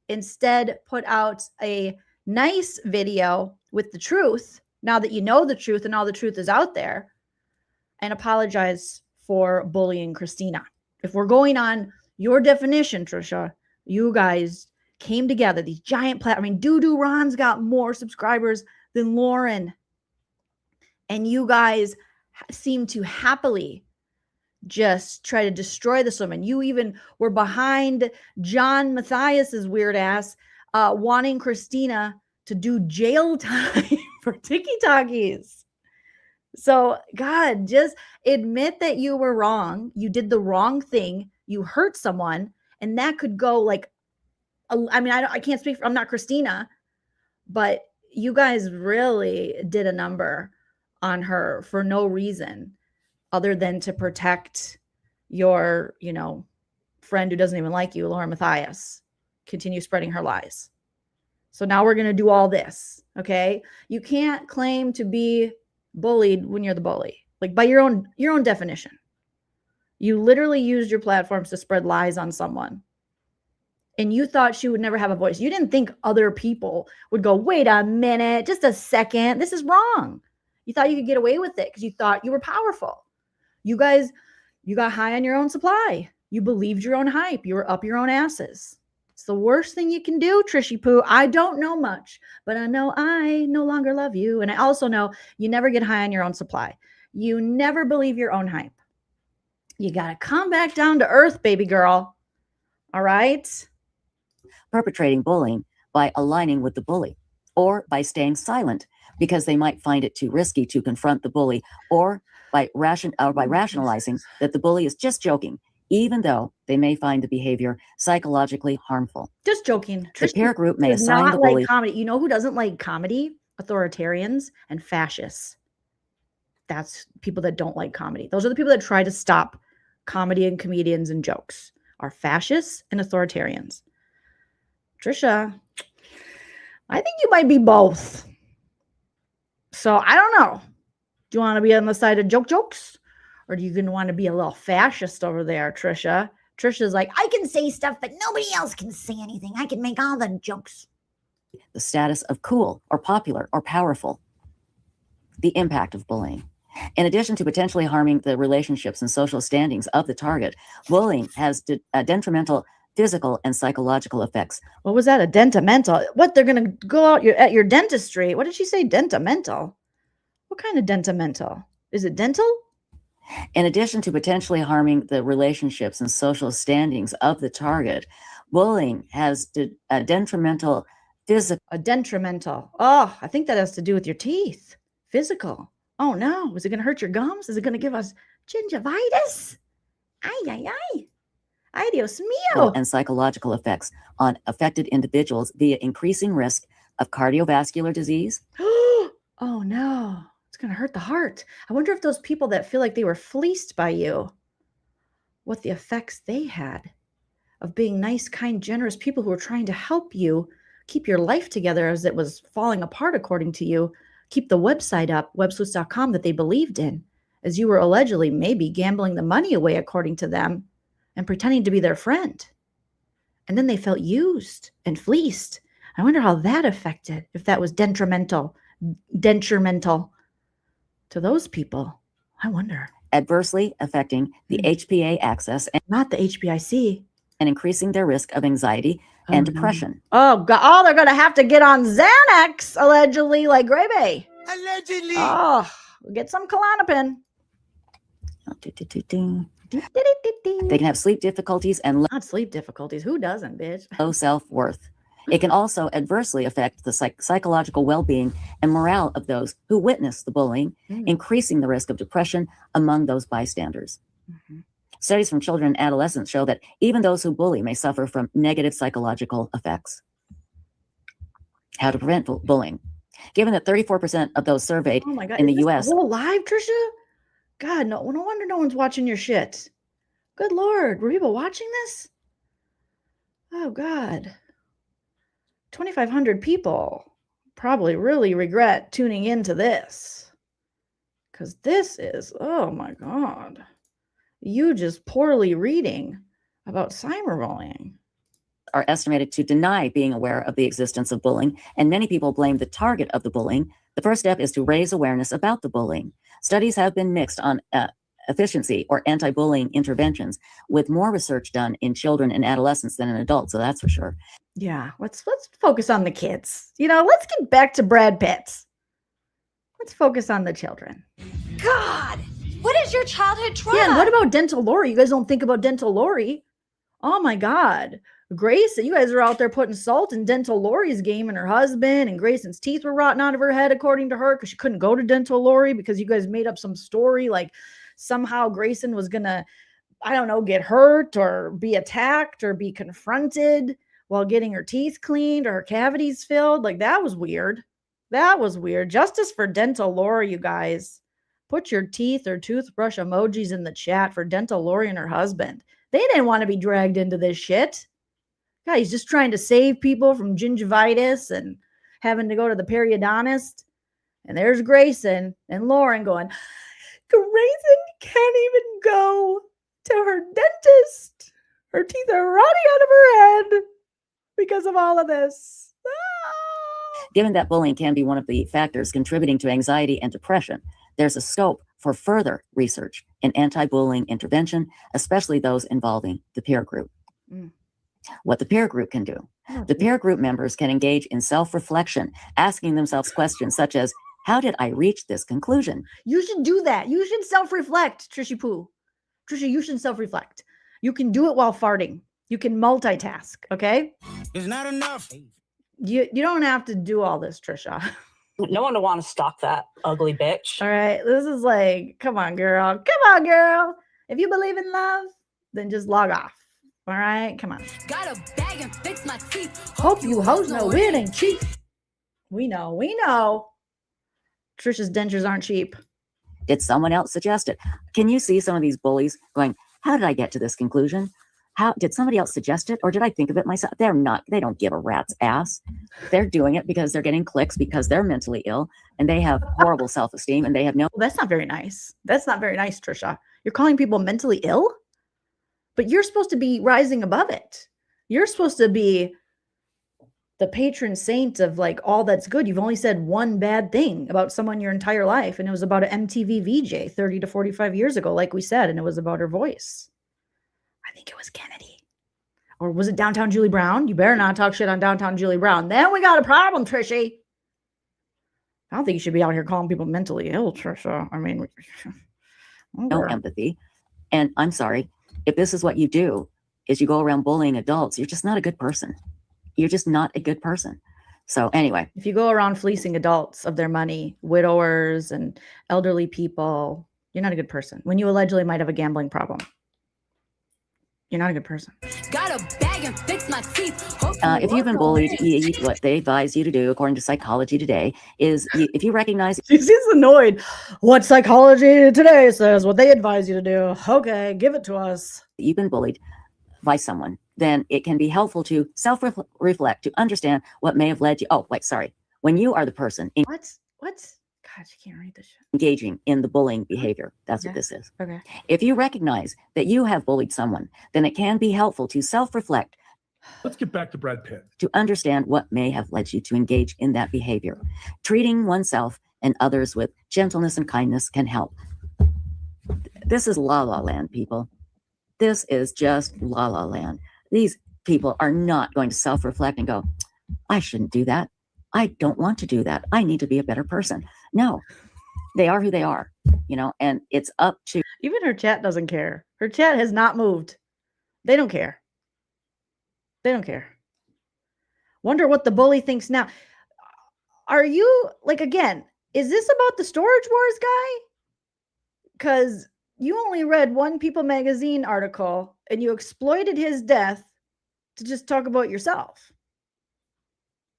instead put out a nice video with the truth, now that you know the truth and all the truth is out there, and apologize for bullying Christina. If we're going on your definition, Trisha, you guys came together, these giant platforms. I mean, Doo-Doo Ron's got more subscribers than Lauren. And you guys seem to happily just try to destroy this woman. You even were behind John Matthias's weird ass, wanting Christina to do jail time for tiki-talkies. So, God, just admit that you were wrong. You did the wrong thing. You hurt someone, and that could go like, I mean, I can't speak. I'm not Christina, but you guys really did a number on her for no reason other than to protect your, friend who doesn't even like you, Lauren Matthias. Continue spreading her lies. So now we're going to do all this. Okay. You can't claim to be bullied when you're the bully, like by your own definition. You literally used your platforms to spread lies on someone. And you thought she would never have a voice. You didn't think other people would go, wait a minute, just a second. This is wrong. You thought you could get away with it because you thought you were powerful. You guys, you got high on your own supply. You believed your own hype. You were up your own asses. It's the worst thing you can do, Trishy Poo. I don't know much, but I know I no longer love you. And I also know you never get high on your own supply. You never believe your own hype. You got to come back down to earth, baby girl. All right? Perpetrating bullying by aligning with the bully, or by staying silent because they might find it too risky to confront the bully, or by rationalizing that the bully is just joking, even though they may find the behavior psychologically harmful. Just joking. The peer group may does assign not the bully. like comedy. You know who doesn't like comedy? Authoritarians and fascists. That's people that don't like comedy. Those are the people that try to stop comedy and comedians and jokes, are fascists and authoritarians. Trisha, I think you might be both. So I don't know. Do you want to be on the side of jokes? Or do you gonna want to be a little fascist over there, Trisha? Trisha's like, I can say stuff, but nobody else can say anything. I can make all the jokes. The status of cool or popular or powerful. The impact of bullying. In addition to potentially harming the relationships and social standings of the target, bullying has detrimental physical and psychological effects. What was that? A dentimental? What, they're going to go out at your dentistry? What did she say? Dentimental? What kind of dentimental? Is it dental? In addition to potentially harming the relationships and social standings of the target, bullying has a detrimental physical. A detrimental. Oh, I think that has to do with your teeth. Physical. Oh no. Is it going to hurt your gums? Is it going to give us gingivitis? Ay, ay, ay. Ay, Dios mío. And psychological effects on affected individuals via increasing risk of cardiovascular disease. Oh no. It's going to hurt the heart. I wonder if those people that feel like they were fleeced by you, what the effects they had of being nice, kind, generous people who were trying to help you keep your life together as it was falling apart, according to you, keep the website up, websleuths.com, that they believed in, as you were allegedly maybe gambling the money away, according to them, and pretending to be their friend. And then they felt used and fleeced. I wonder how that affected, if that was detrimental to those people. I wonder. Adversely affecting the HPA axis and not the HBIC, and increasing their risk of anxiety and depression. Oh God! Oh, they're gonna have to get on Xanax, allegedly, like Gravy. Allegedly. Oh, get some Klonopin. They can have sleep difficulties and not sleep difficulties. Who doesn't, bitch? low self-worth. It can also adversely affect the psychological well-being and morale of those who witness the bullying, increasing the risk of depression among those bystanders. Studies from children and adolescents show that even those who bully may suffer from negative psychological effects. How to prevent bullying. Given that 34% of those surveyed in the U.S. whole live, Trisha? God, no wonder no one's watching your shit. Good Lord, were people watching this? Oh God. 2,500 people probably really regret tuning into this. Because this is, oh my God. You just poorly reading about cyberbullying. Are estimated to deny being aware of the existence of bullying, and many people blame the target of the bullying. The first step is to raise awareness about the bullying. Studies have been mixed on efficiency or anti-bullying interventions, with more research done in children and adolescents than in adults, so that's for sure. Yeah, let's focus on the kids. Let's get back to Brad Pitt. Let's focus on the children. God, what is your childhood trauma? Yeah, and what about Dental Lori? You guys don't think about Dental Lori. Oh my God. Grayson, you guys are out there putting salt in Dental Lori's game and her husband, and Grayson's teeth were rotten out of her head, according to her, because she couldn't go to Dental Lori because you guys made up some story like somehow Grayson was gonna, I don't know, get hurt or be attacked or be confronted while getting her teeth cleaned or her cavities filled. Like, that was weird. That was weird. Justice for Dental Lori, you guys. Put your teeth or toothbrush emojis in the chat for Dental Lori and her husband. They didn't want to be dragged into this shit. God, he's just trying to save people from gingivitis and having to go to the periodontist. And there's Grayson and Lauren going, Grayson can't even go to her dentist. Her teeth are rotting out of her head because of all of this. Given that bullying can be one of the factors contributing to anxiety and depression, there's a scope for further research in anti-bullying intervention, especially those involving the peer group. What the peer group can do. The peer group members can engage in self-reflection, asking themselves questions such as, how did I reach this conclusion? You should do that. You should self-reflect, Trisha Poo. Trisha, you should self-reflect. You can do it while farting. You can multitask, okay? It's not enough. You don't have to do all this, Trisha. No one will want to stalk that ugly bitch. All right, this is like, come on, girl. Come on, girl. If you believe in love, then just log off. All right, come on. Got a bag and fix my teeth. Hope you hoes know it ain't cheap. We know. Trisha's dentures aren't cheap. Did someone else suggest it? Can you see some of these bullies going, how did I get to this conclusion? How did somebody else suggest it, or did I think of it myself? They don't give a rat's ass. They're doing it because they're getting clicks, because they're mentally ill and they have horrible self-esteem and they have no. Well, that's not very nice. That's not very nice, Trisha. You're calling people mentally ill, but you're supposed to be rising above it. You're supposed to be the patron saint of like all that's good. You've only said one bad thing about someone your entire life, and it was about an MTV VJ 30 to 45 years ago, like we said, and it was about her voice. I think it was Kennedy. Or was it Downtown Julie Brown? You better not talk shit on Downtown Julie Brown. Then we got a problem, Trishy. I don't think you should be out here calling people mentally ill, Trisha. I mean, no empathy. And I'm sorry, if this is what you do, is you go around bullying adults, you're just not a good person. You're just not a good person. So anyway. If you go around fleecing adults of their money, widowers and elderly people, you're not a good person. When you allegedly might have a gambling problem. You're not a good person. Got a bag and fix my teeth. If you've been bullied, what they advise you to do, according to Psychology Today, is if you recognize. She's annoyed. What Psychology Today says, what they advise you to do. Okay, give it to us. You've been bullied by someone, then it can be helpful to self-reflect, to understand what may have led you. Oh, wait, sorry. When you are the person. What? God, you can't read this shit. Engaging in the bullying behavior. That's what this is. Okay. If you recognize that you have bullied someone, then it can be helpful to self-reflect. Let's get back to Brad Pitt. To understand what may have led you to engage in that behavior. Treating oneself and others with gentleness and kindness can help. This is La La Land, people. This is just La La Land. These people are not going to self-reflect and go, I shouldn't do that. I don't want to do that. I need to be a better person. No, they are who they are, and it's up to. Even her chat doesn't care. Her chat has not moved. They don't care. They don't care. Wonder what the bully thinks now. Are you like, again, is this about the Storage Wars guy? Because you only read one People magazine article and you exploited his death to just talk about yourself.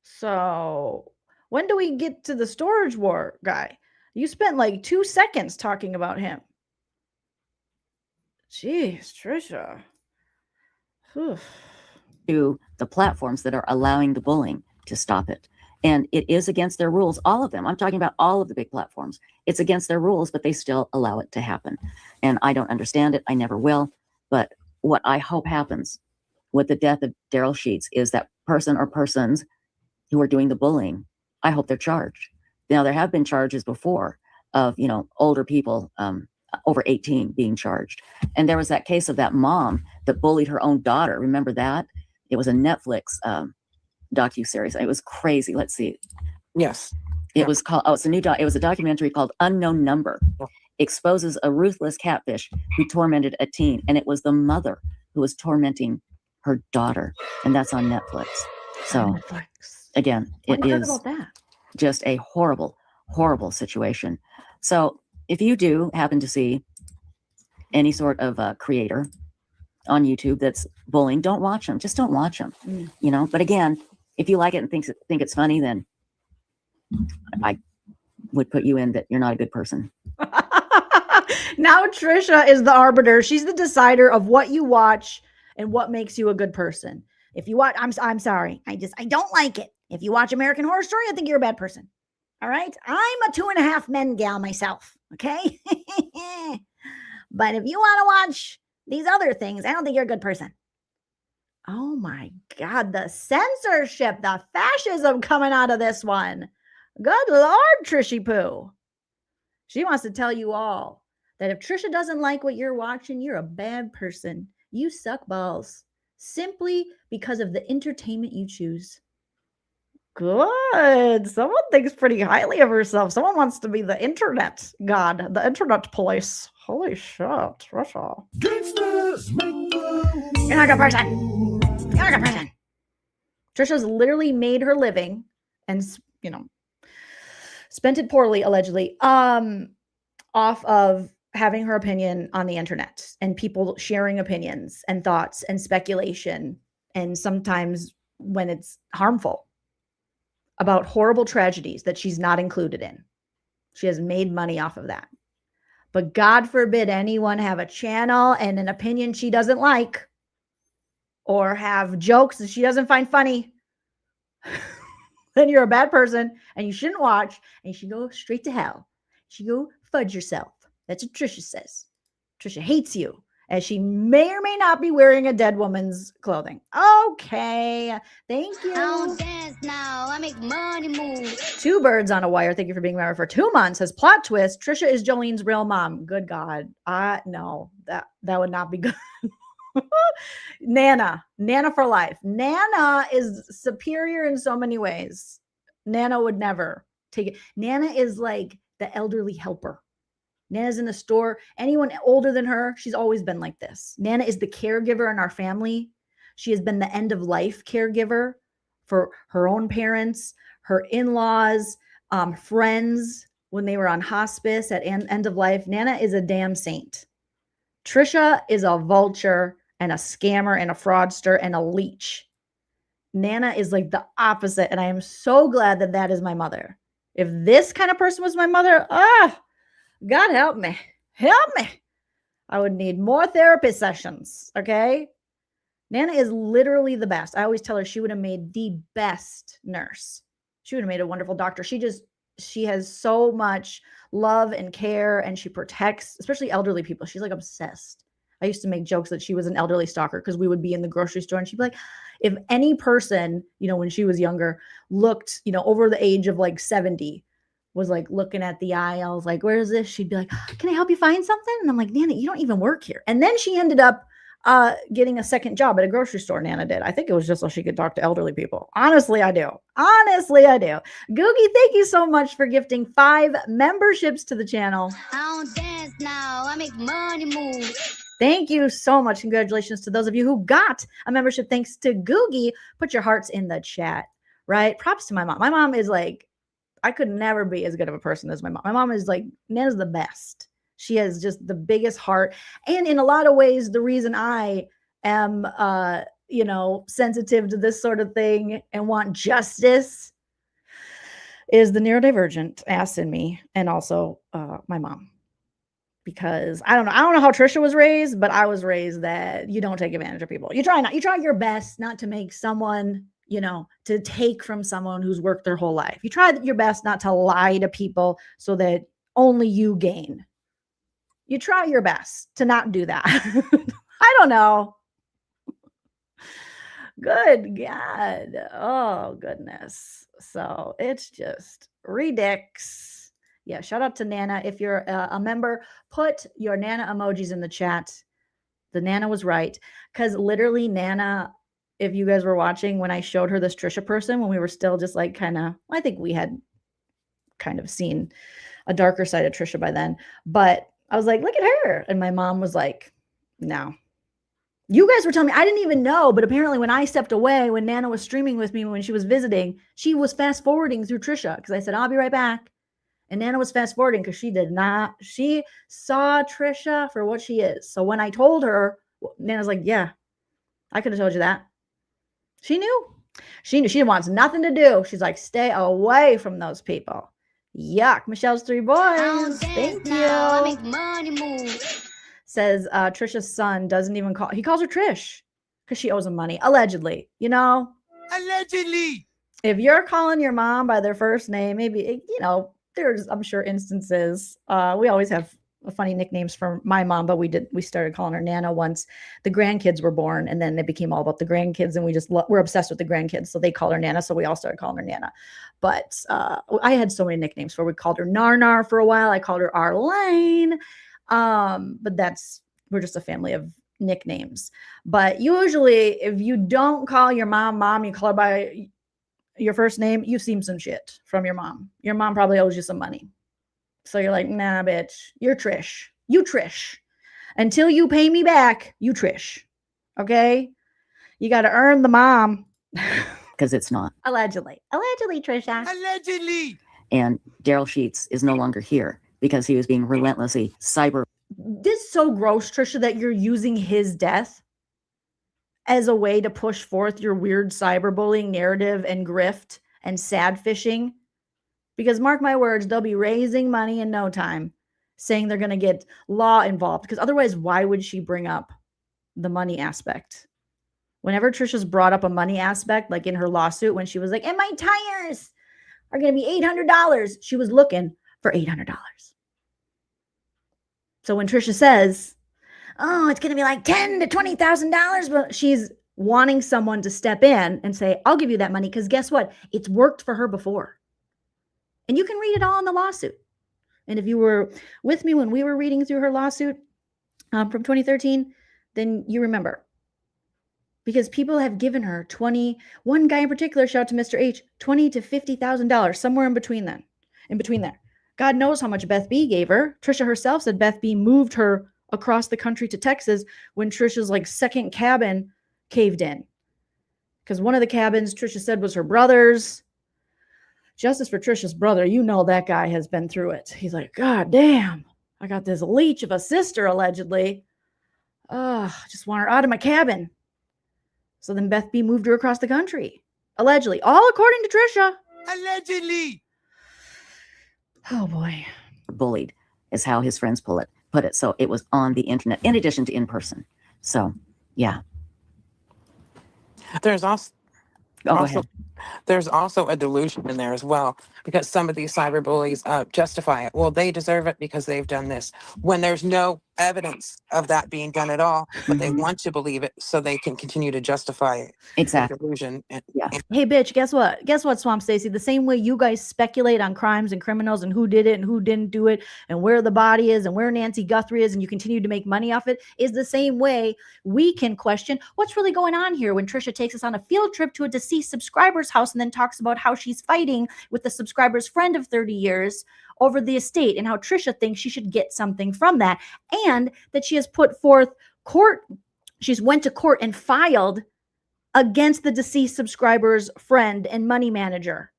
So when do we get to the Storage War guy? You spent like 2 seconds talking about him. Jeez, Trisha. Whew. To the platforms that are allowing the bullying to stop it. And it is against their rules, all of them. I'm talking about all of the big platforms. It's against their rules, but they still allow it to happen. And I don't understand it. I never will. But what I hope happens with the death of Daryl Sheets is that person or persons who are doing the bullying, I hope they're charged. Now, there have been charges before of, older people over 18 being charged. And there was that case of that mom that bullied her own daughter. Remember that? It was a Netflix docuseries. It was crazy. Let's see. Yes. It was called, it was a documentary called Unknown Number. Exposes a ruthless catfish who tormented a teen. And it was the mother who was tormenting her daughter. And that's on Netflix. So again, it is just a horrible, horrible situation. So if you do happen to see any sort of creator on YouTube that's bullying, don't watch them. Just don't watch them. But again, if you like it and think it's funny, then I would put you in that you're not a good person. Now Trisha is the arbiter. She's the decider of what you watch and what makes you a good person. If you watch, I'm sorry. I don't like it. If you watch American Horror Story, I think you're a bad person. All right. I'm a 2.5 Men gal myself. Okay. But if you want to watch these other things, I don't think you're a good person. Oh my God. The censorship, the fascism coming out of this one. Good Lord, Trishy Poo. She wants to tell you all that if Trisha doesn't like what you're watching, you're a bad person. You suck balls simply because of the entertainment you choose. Good. Someone thinks pretty highly of herself. Someone wants to be the internet god, the internet police. Holy shit, Trisha. You're not a good person. You're not a good person. Trisha's literally made her living and, spent it poorly, allegedly, off of having her opinion on the internet and people sharing opinions and thoughts and speculation, and sometimes when it's harmful, about horrible tragedies that she's not included in. She has made money off of that. But God forbid anyone have a channel and an opinion she doesn't like, or have jokes that she doesn't find funny. Then you're a bad person and you shouldn't watch, and you should go straight to hell. You should go fudge yourself. That's what Trisha says. Trisha hates you, as she may or may not be wearing a dead woman's clothing. Okay. Thank you. I'll dance now. I make money move. Two Birds on a Wire. Thank you for being a member for 2 months. Says plot twist. Trisha is Jolene's real mom. Good God. No, that would not be good. Nana for life. Nana is superior in so many ways. Nana would never take it. Nana is like the elderly helper. Nana's in the store. Anyone older than her, she's always been like this. Nana is the caregiver in our family. She has been the end of life caregiver for her own parents, her in-laws, friends when they were on hospice at end of life. Nana is a damn saint. Trisha is a vulture and a scammer and a fraudster and a leech. Nana is like the opposite, and I am so glad that that is my mother. If this kind of person was my mother, God help me. Help me. I would need more therapy sessions, okay? Nana is literally the best. I always tell her she would have made the best nurse. She would have made a wonderful doctor. She has so much love and care, and she protects, especially elderly people. She's like obsessed. I used to make jokes that she was an elderly stalker because we would be in the grocery store and she'd be like, if any person, when she was younger, looked, over the age of like 70, was like looking at the aisles, like, where is this? She'd be like, can I help you find something? And I'm like, Nana, you don't even work here. And then she ended up getting a second job at a grocery store. Nana did. I think it was just so she could talk to elderly people. Honestly, I do. Googie, thank you so much for gifting 5 memberships to the channel. I don't dance now. I make money move. Thank you so much. Congratulations to those of you who got a membership thanks to Googie. Put your hearts in the chat, right? Props to my mom. My mom is like, I could never be as good of a person as my mom. My mom is like, Nana's the best. She has just the biggest heart. And in a lot of ways, the reason I am, sensitive to this sort of thing and want justice is the neurodivergent ass in me, and also my mom. Because I don't know how Trisha was raised, but I was raised that you don't take advantage of people. You try your best not to make someone, to take from someone who's worked their whole life. You try your best not to lie to people so that only you gain. You try your best to not do that. I don't know. Good God. Oh, goodness. So it's just ridiculous. Yeah, shout out to Nana. If you're a member, put your Nana emojis in the chat. The Nana was right. Because literally Nana, if you guys were watching when I showed her this Trisha person, when we were still just like I think we had kind of seen a darker side of Trisha by then. But I was like, look at her. And my mom was like, no. You guys were telling me, I didn't even know, but apparently when I stepped away, when Nana was streaming with me, when she was visiting, she was fast forwarding through Trisha because I said, I'll be right back. And Nana was fast forwarding because she saw Trisha for what she is. So when I told her, Nana's like, yeah, I could have told you that. She knew. She knew. She wants nothing to do. She's like, stay away from those people. Yuck. Michelle's 3 boys. Thank you. I make money move. Says Trisha's son doesn't even call. He calls her Trish because she owes him money. Allegedly. Allegedly. If you're calling your mom by their first name, maybe, there's, I'm sure, instances. We always have funny nicknames for my mom, but we started calling her Nana once the grandkids were born, and then it became all about the grandkids, and we're obsessed with the grandkids, so they call her Nana, so we all started calling her Nana. But I had so many nicknames for. We called her Nar for a while. I called her Arlene, but we're just a family of nicknames. But usually, if you don't call your mom, you call her by your first name, you've seen some shit from your mom. Your mom probably owes you some money. So you're like, nah, bitch, you're Trish. You Trish. Until you pay me back, you Trish. Okay? You got to earn the mom. Because it's not. Allegedly, Trisha. Allegedly. And Daryl Sheets is no longer here because he was being relentlessly cyber. This is so gross, Trisha, that you're using his death as a way to push forth your weird cyberbullying narrative and grift and sad fishing. Because mark my words, they'll be raising money in no time, saying they're going to get law involved. Because otherwise, why would she bring up the money aspect? Whenever Trisha's brought up a money aspect, like in her lawsuit, when she was like, and my tires are going to be $800, she was looking for $800. So when Trisha says, oh, it's going to be like $10,000 to $20,000, but she's wanting someone to step in and say, I'll give you that money. Because guess what? It's worked for her before. And you can read it all in the lawsuit. And if you were with me when we were reading through her lawsuit from 2013, then you remember. Because people have given her one guy in particular, shout out to Mr. H, $20,000 to $50,000, somewhere in between there. God knows how much Beth B gave her. Trisha herself said Beth B moved her across the country to Texas when Trisha's second cabin caved in. Because one of the cabins Trisha said was her brother's. Justice for Trisha's brother. That guy has been through it. He's like, God damn, I got this leech of a sister, allegedly. I just want her out of my cabin. So then Beth B moved her across the country. Allegedly. All according to Trisha. Allegedly. Oh, boy. Bullied is how his friends put it. So it was on the internet in addition to in person. So, yeah. There's also a delusion in there as well, because some of these cyberbullies justify it. Well, they deserve it because they've done this, when there's no evidence of that being done at all, but they want to believe it so they can continue to justify it. Exactly. Delusion. Hey, bitch, guess what, Swamp Stacey? The same way you guys speculate on crimes and criminals and who did it and who didn't do it and where the body is and where Nancy Guthrie is, and you continue to make money off it, is the same way we can question what's really going on here when Trisha takes us on a field trip to a deceased subscriber's house and then talks about how she's fighting with the subscriber's friend of 30 years over the estate and how Trisha thinks she should get something from that, and that she has put forth She's went to court and filed against the deceased subscriber's friend and money manager.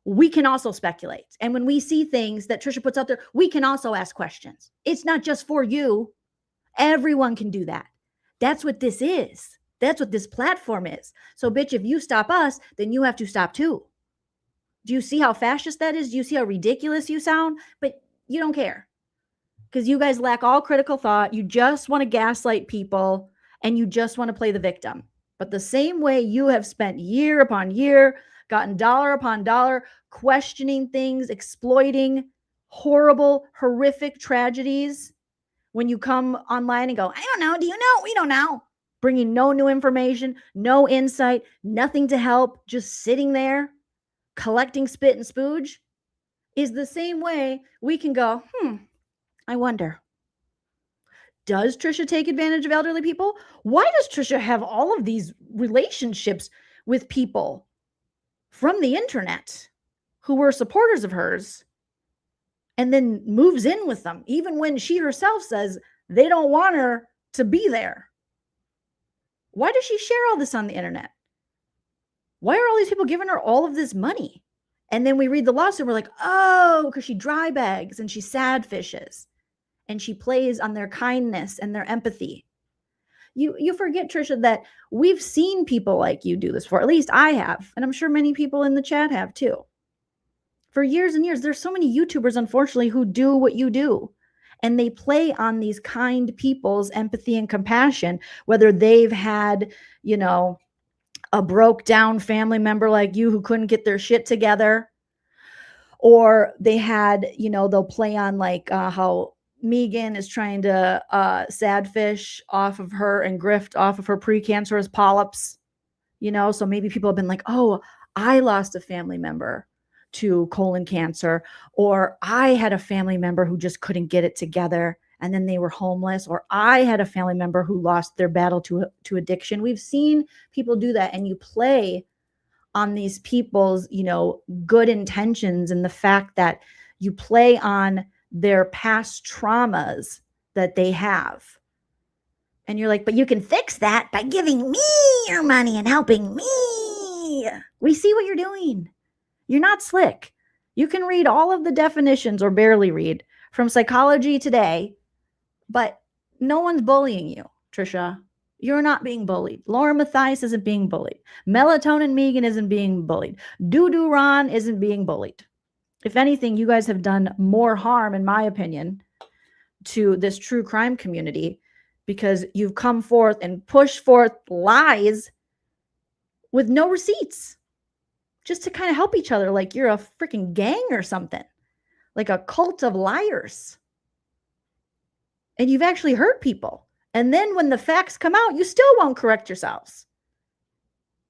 We can also speculate. And when we see things that Trisha puts out there, we can also ask questions. It's not just for you. Everyone can do that. That's what this is. That's what this platform is. So, bitch, if you stop us, then you have to stop too. Do you see how fascist that is? Do you see how ridiculous you sound? But you don't care because you guys lack all critical thought. You just want to gaslight people and you just want to play the victim. But the same way you have spent year upon year, gotten dollar upon dollar, questioning things, exploiting horrible, horrific tragedies. When you come online and go, I don't know, do you know? We don't know. Bringing no new information, no insight, nothing to help, just sitting there, collecting spit and spooge, is the same way we can go, I wonder. Does Trisha take advantage of elderly people? Why does Trisha have all of these relationships with people from the internet who were supporters of hers and then moves in with them, even when she herself says they don't want her to be there? Why does she share all this on the internet? Why are all these people giving her all of this money? And then we read the lawsuit and we're like, oh, because she dry bags and she sad fishes and she plays on their kindness and their empathy. You forget, Trisha, that we've seen people like you do this before. At least I have. And I'm sure many people in the chat have too. For years and years, there's so many YouTubers, unfortunately, who do what you do. And they play on these kind people's empathy and compassion, whether they've had, a broke down family member like you who couldn't get their shit together, or they had, they'll play on like how Megan is trying to sad fish off of her and grift off of her precancerous polyps, so maybe people have been like, oh, I lost a family member to colon cancer, or I had a family member who just couldn't get it together and then they were homeless, or I had a family member who lost their battle to addiction. We've seen people do that, and you play on these people's, good intentions and the fact that you play on their past traumas that they have. And you're like, but you can fix that by giving me your money and helping me. We see what you're doing. You're not slick. You can read all of the definitions or barely read from Psychology Today, but no one's bullying you, Trisha. You're not being bullied. Laura Matthias isn't being bullied. Melatonin Megan isn't being bullied. Doo-Doo Ron isn't being bullied. If anything, you guys have done more harm, in my opinion, to this true crime community because you've come forth and pushed forth lies with no receipts just to kind of help each other like you're a freaking gang or something, like a cult of liars. And you've actually hurt people. And then when the facts come out, you still won't correct yourselves.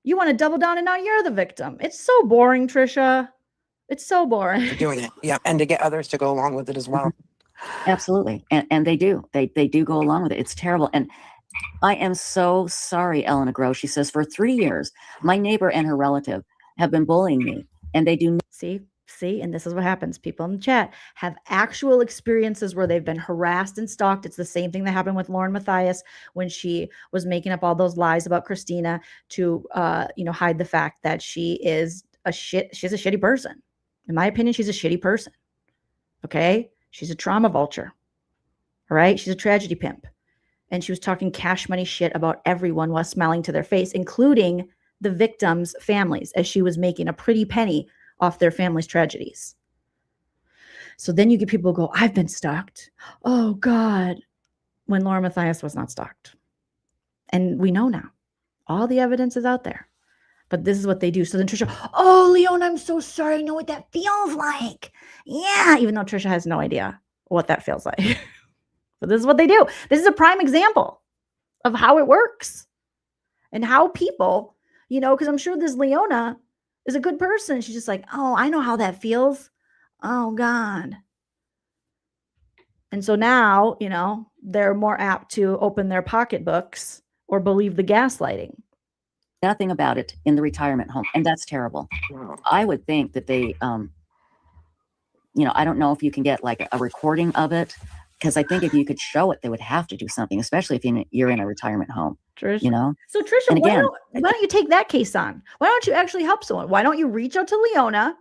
You want to double down and now you're the victim. It's so boring, Trisha. It's so boring. They're doing it. Yeah. And to get others to go along with it as well. Absolutely. And they do. They do go along with it. It's terrible. And I am so sorry, Elena Gross. She says, for 3 years, my neighbor and her relative have been bullying me. And they do. See, and this is what happens. People in the chat have actual experiences where they've been harassed and stalked. It's the same thing that happened with Lauren Matthias when she was making up all those lies about Christina to, hide the fact that she's a shitty person. In my opinion, she's a shitty person. Okay. She's a trauma vulture. All right. She's a tragedy pimp. And she was talking cash money shit about everyone while smiling to their face, including the victims' families, as she was making a pretty penny off their families' tragedies. So then you get people go, I've been stalked. Oh God. When Laura Matthias was not stalked. And we know now. All the evidence is out there. But this is what they do. So then Trisha, oh, Leon, I'm so sorry. I know what that feels like. Yeah. Even though Trisha has no idea what that feels like. But this is what they do. This is a prime example of how it works. And how people, because I'm sure this Leona is a good person. She's just like, oh, I know how that feels. Oh, God. And so now, they're more apt to open their pocketbooks or believe the gaslighting. Nothing about it in the retirement home. And that's terrible. I would think that they, I don't know if you can get like a recording of it because I think if you could show it, they would have to do something, especially if you're in a retirement home. Tricia. You know? So Trisha, And again, why don't you take that case on? Why don't you actually help someone? Why don't you reach out to Leona,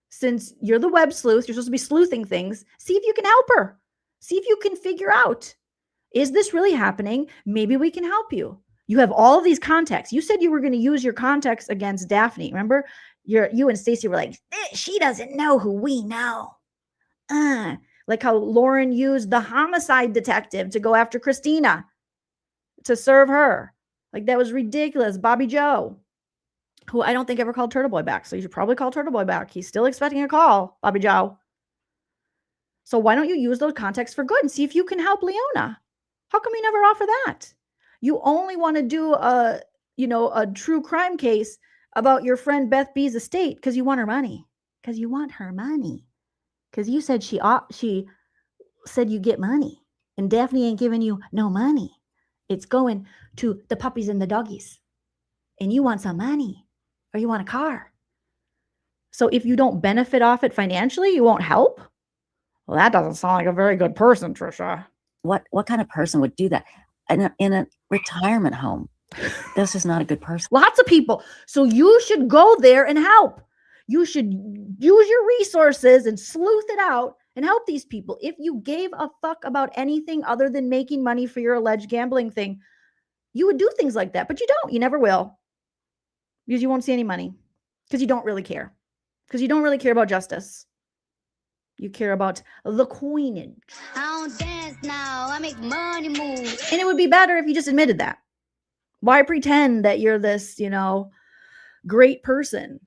since you're the web sleuth, you're supposed to be sleuthing things, see if you can help her. See if you can figure out, is this really happening? Maybe we can help you. You have all of these contacts. You said you were going to use your contacts against Daphne. Remember, you and Stacey were like, she doesn't know who we know. Like how Lauren used the homicide detective to go after Christina to serve her. Like that was ridiculous. Bobby Joe, who I don't think ever called Turtle Boy back. So you should probably call Turtle Boy back. He's still expecting a call, Bobby Joe. So why don't you use those contacts for good and see if you can help Leona? How come you never offer that? You only want to do a true crime case about your friend Beth B's estate because you want her money. Because you want her money. Because you said she said you get money. And Daphne ain't giving you no money. It's going to the puppies and the doggies. And you want some money. Or you want a car. So if you don't benefit off it financially, you won't help? Well, that doesn't sound like a very good person, Trisha. What kind of person would do that in a retirement home? This is not a good person. Lots of people. So you should go there and help. You should use your resources and sleuth it out and help these people. If you gave a fuck about anything other than making money for your alleged gambling thing, you would do things like that. But you don't. You never will. Because you won't see any money. Because you don't really care. Because you don't really care about justice. You care about the coinage. I don't dance now. I make money move. And it would be better if you just admitted that. Why pretend that you're this, great person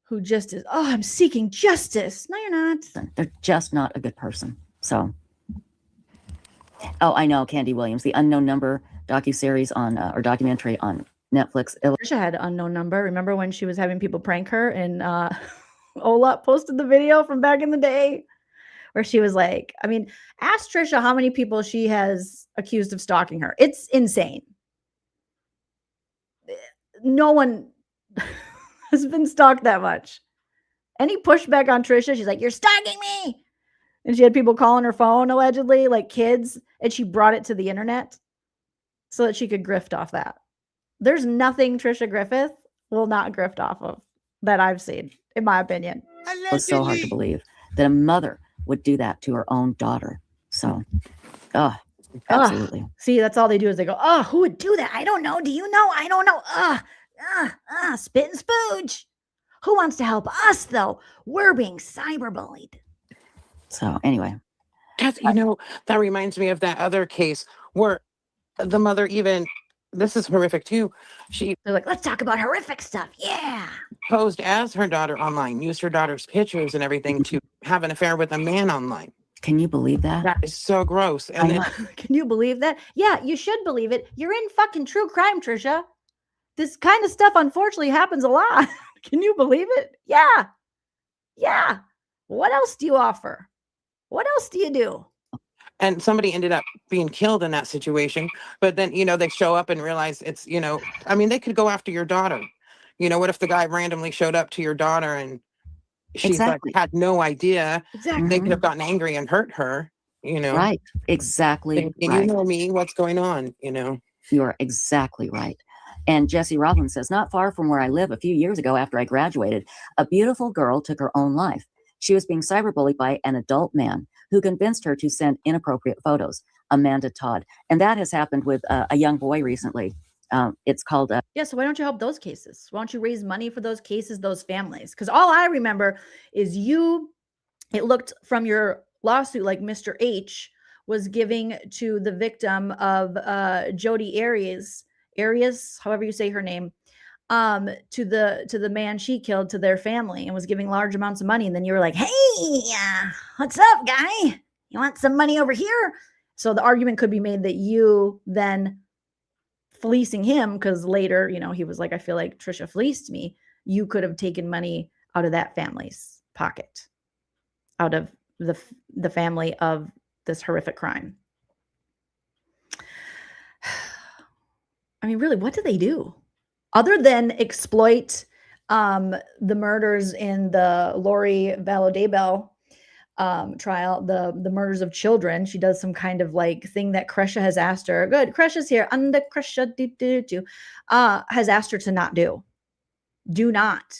who just is, I'm seeking justice. No, you're not. They're just not a good person. So, I know, Candy Williams, the Unknown Number docuseries on, or documentary on Netflix. Trisha had an unknown number. Remember when she was having people prank her and Ola posted the video from back in the day where she was like, ask Trisha how many people she has accused of stalking her. It's insane. No one has been stalked that much. Any pushback on Trisha, she's like, you're stalking me. And she had people calling her phone, allegedly, like kids, and she brought it to the internet so that she could grift off that. There's nothing Trisha Griffith will not grift off of that I've seen, in my opinion. It was so hard to believe that a mother would do that to her own daughter. So, absolutely. See, that's all they do is they go, who would do that? I don't know. Do you know? I don't know. Spit and spooge. Who wants to help us, though? We're being cyberbullied. So, anyway. That reminds me of that other case where the mother this is horrific too. They're like, let's talk about horrific stuff. Yeah. Posed as her daughter online, used her daughter's pictures and everything to have an affair with a man online. Can you believe that? That is so gross. And can you believe that? Yeah, you should believe it. You're in fucking true crime, Trisha. This kind of stuff, unfortunately, happens a lot. Can you believe it? Yeah. Yeah. What else do you offer? What else do you do? And somebody ended up being killed in that situation. But then, they show up and realize it's, they could go after your daughter. What if the guy randomly showed up to your daughter and she had no idea? Exactly. They could have gotten angry and hurt her, Right. Exactly. Right. You know me, what's going on, You are exactly right. And Jesse Robbins says, not far from where I live, a few years ago after I graduated, a beautiful girl took her own life. She was being cyberbullied by an adult man who convinced her to send inappropriate photos, Amanda Todd. And that has happened with a young boy recently. It's called... So why don't you help those cases? Why don't you raise money for those cases, those families? Because all I remember is it looked from your lawsuit like Mr. H was giving to the victim of Jodi Arias, however you say her name, to the man she killed, to their family, and was giving large amounts of money. And then you were like, hey, what's up, guy? You want some money over here? So the argument could be made that you then fleecing him, because later, he was like, I feel like Trisha fleeced me. You could have taken money out of that family's pocket, out of the family of this horrific crime. Really, what do they do? Other than exploit the murders in the Lori Valladabel trial, the murders of children. She does some kind of like thing that Trisha has asked her. Good, Trisha's here. Under Trisha, has asked her to not do. Do not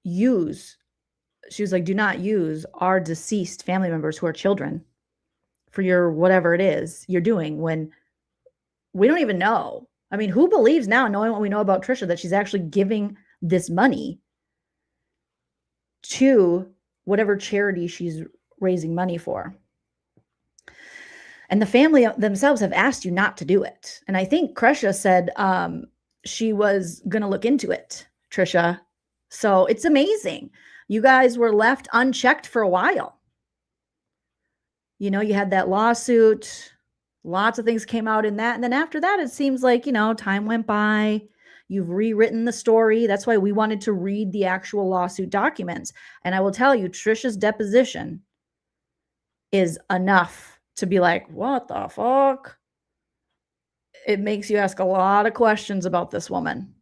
use. She was like, do not use our deceased family members who are children for your whatever it is you're doing when we don't even know. I mean, who believes now, knowing what we know about Trisha, that she's actually giving this money to whatever charity she's raising money for? And the family themselves have asked you not to do it. And I think Trisha said she was going to look into it, Trisha. So it's amazing. You guys were left unchecked for a while. You know, you had that lawsuit. Lots of things came out in that. And then after that, it seems like, you know, time went by. You've rewritten the story. That's why we wanted to read the actual lawsuit documents. And I will tell you, Trisha's deposition is enough to be like, what the fuck? It makes you ask a lot of questions about this woman.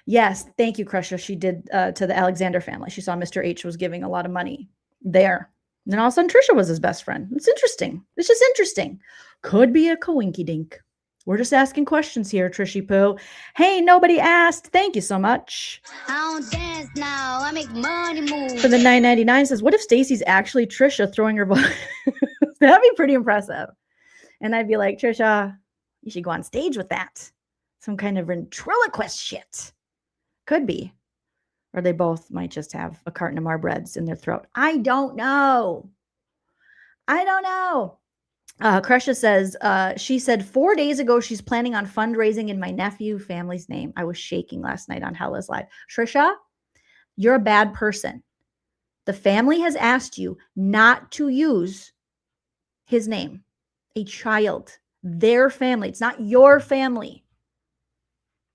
Yes, thank you, Trisha. She did to the Alexander family. She saw Mr. H was giving a lot of money there. And then all of a sudden, Trisha was his best friend. It's interesting. It's just interesting. Could be a coinky dink. We're just asking questions here, Trishy Poo. Hey, nobody asked. Thank you so much. I don't dance now. I make money move. For the $9.99 says, what if Stacey's actually Trisha throwing her voice? That'd be pretty impressive. And I'd be like, Trisha, you should go on stage with that. Some kind of ventriloquist shit. Could be. Or they both might just have a carton of Marbreds in their throat. I don't know. Cresha says, she said 4 days ago she's planning on fundraising in my nephew family's name. I was shaking last night on Hella's Live. Trisha, you're a bad person. The family has asked you not to use his name. A child. Their family. It's not your family.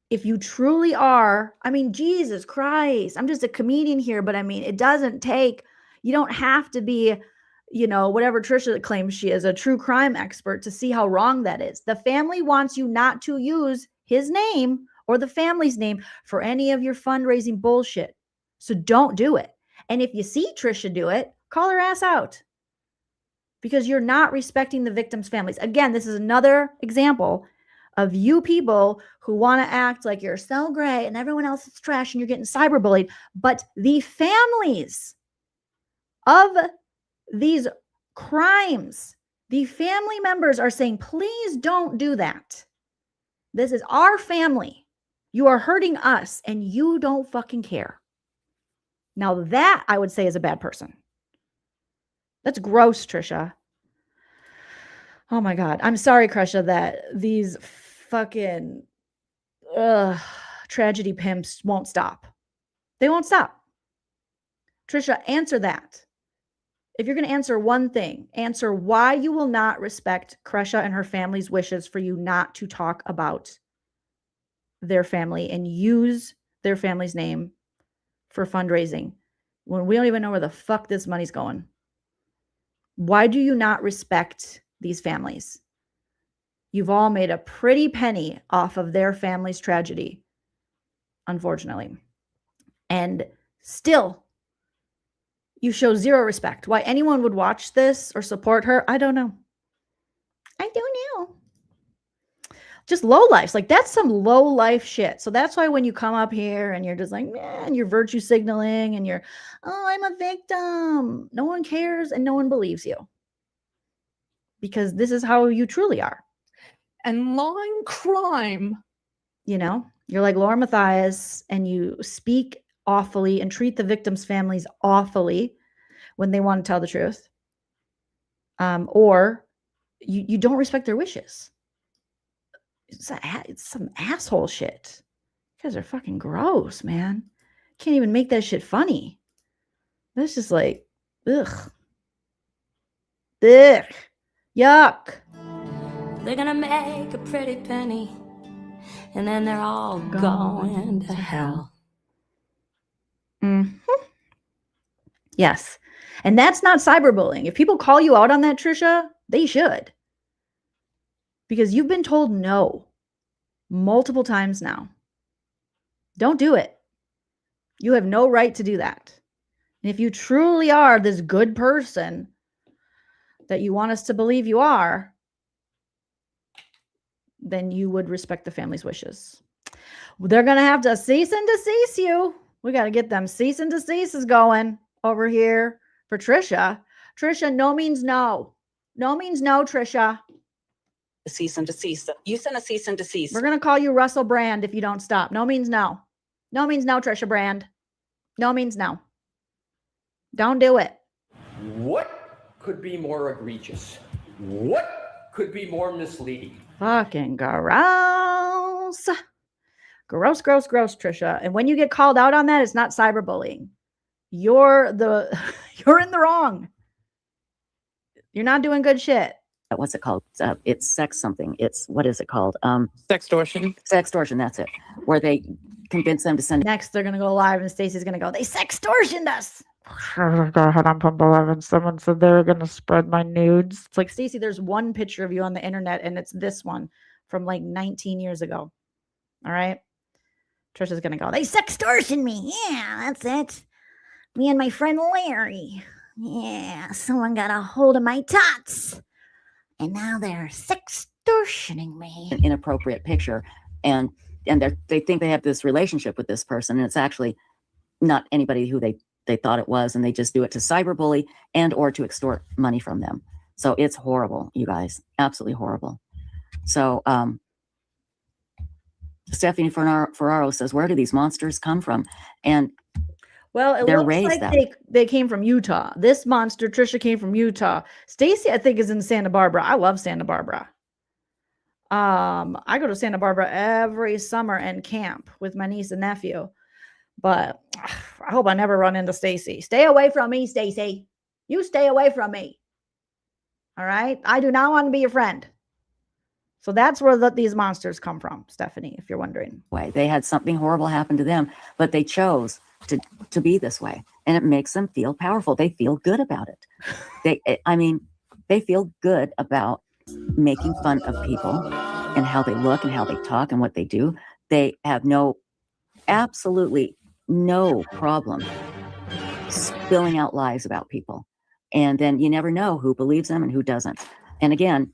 If you truly are, I mean, Jesus Christ, I'm just a comedian here, but I mean, it doesn't take, you don't have to be, you know, whatever Trisha claims she is, a true crime expert to see how wrong that is. The family wants you not to use his name or the family's name for any of your fundraising bullshit. So don't do it. And if you see Trisha do it, call her ass out because you're not respecting the victims' families. Again, this is another example of you people who want to act like you're so great and everyone else is trash and you're getting cyberbullied. But the families of these crimes, the family members are saying, please don't do that. This is our family. You are hurting us and you don't fucking care. Now that I would say is a bad person. That's gross, Trisha. Oh my God. I'm sorry, Trisha, that these fucking tragedy pimps won't stop. They won't stop. Trisha, answer that. If you're going to answer one thing, answer why you will not respect Trisha and her family's wishes for you not to talk about their family and use their family's name for fundraising when we don't even know where the fuck this money's going. Why do you not respect these families? You've all made a pretty penny off of their family's tragedy, unfortunately. And still, you show zero respect. Why anyone would watch this or support her, I don't know. I don't know. Just low lives. Like, that's some low life shit. So that's why when you come up here and you're just like, man, you're virtue signaling and you're, oh, I'm a victim. No one cares and no one believes you. Because this is how you truly are. And lying crime. You know, you're like Laura Matthias and you speak awfully and treat the victims' families awfully when they want to tell the truth. Or you don't respect their wishes. It's some asshole shit. You guys are fucking gross, man. Can't even make that shit funny. That's just like, ugh. Ugh. Yuck. They're gonna make a pretty penny, and then they're all going to hell. Mm-hmm. Yes. And that's not cyberbullying. If people call you out on that, Trisha, they should. Because you've been told no multiple times now. Don't do it. You have no right to do that. And if you truly are this good person that you want us to believe you are, then you would respect the family's wishes. They're going to have to cease and desist you. We got to get them cease and desists going over here for Trisha. Trisha, no means no. No means no, Trisha. Cease and desist. You send a cease and desist. We're going to call you Russell Brand if you don't stop. No means no. No means no, Trisha Brand. No means no. Don't do it. What could be more egregious? What could be more misleading? Fucking gross. Gross, gross, gross, Trisha. And when you get called out on that, it's not cyberbullying. You're in the wrong. You're not doing good shit. What's it called? It's sex something. It's, what is it called? Sextortion. Sextortion, that's it. Where they convince them to send. Next, they're going to go live and Stacey's going to go, they sextortioned us. Go ahead on Pump 11. Someone said they were going to spread my nudes. It's like, Stacey, there's one picture of you on the internet and it's this one from like 19 years ago. All right. Trisha's going to go, they sextortioned me. Yeah, that's it. Me and my friend Larry. Yeah, someone got a hold of my tots. And now they're sextortioning me. An inappropriate picture. And they think they have this relationship with this person. And it's actually not anybody who they thought it was. And they just do it to cyberbully and or to extort money from them. So it's horrible, you guys. Absolutely horrible. So Stephanie Ferraro says, where do these monsters come from? And well, it looks like they came from Utah. This monster, Trisha, came from Utah. Stacey, I think, is in Santa Barbara. I love Santa Barbara. I go to Santa Barbara every summer and camp with my niece and nephew. But I hope I never run into Stacey. Stay away from me, Stacey. You stay away from me. All right? I do not want to be your friend. So that's where these monsters come from, Stephanie, if you're wondering. They had something horrible happen to them, but they chose to be this way. And it makes them feel powerful. They feel good about it. They feel good about making fun of people and how they look and how they talk and what they do. They have absolutely no problem spilling out lies about people. And then you never know who believes them and who doesn't. And again,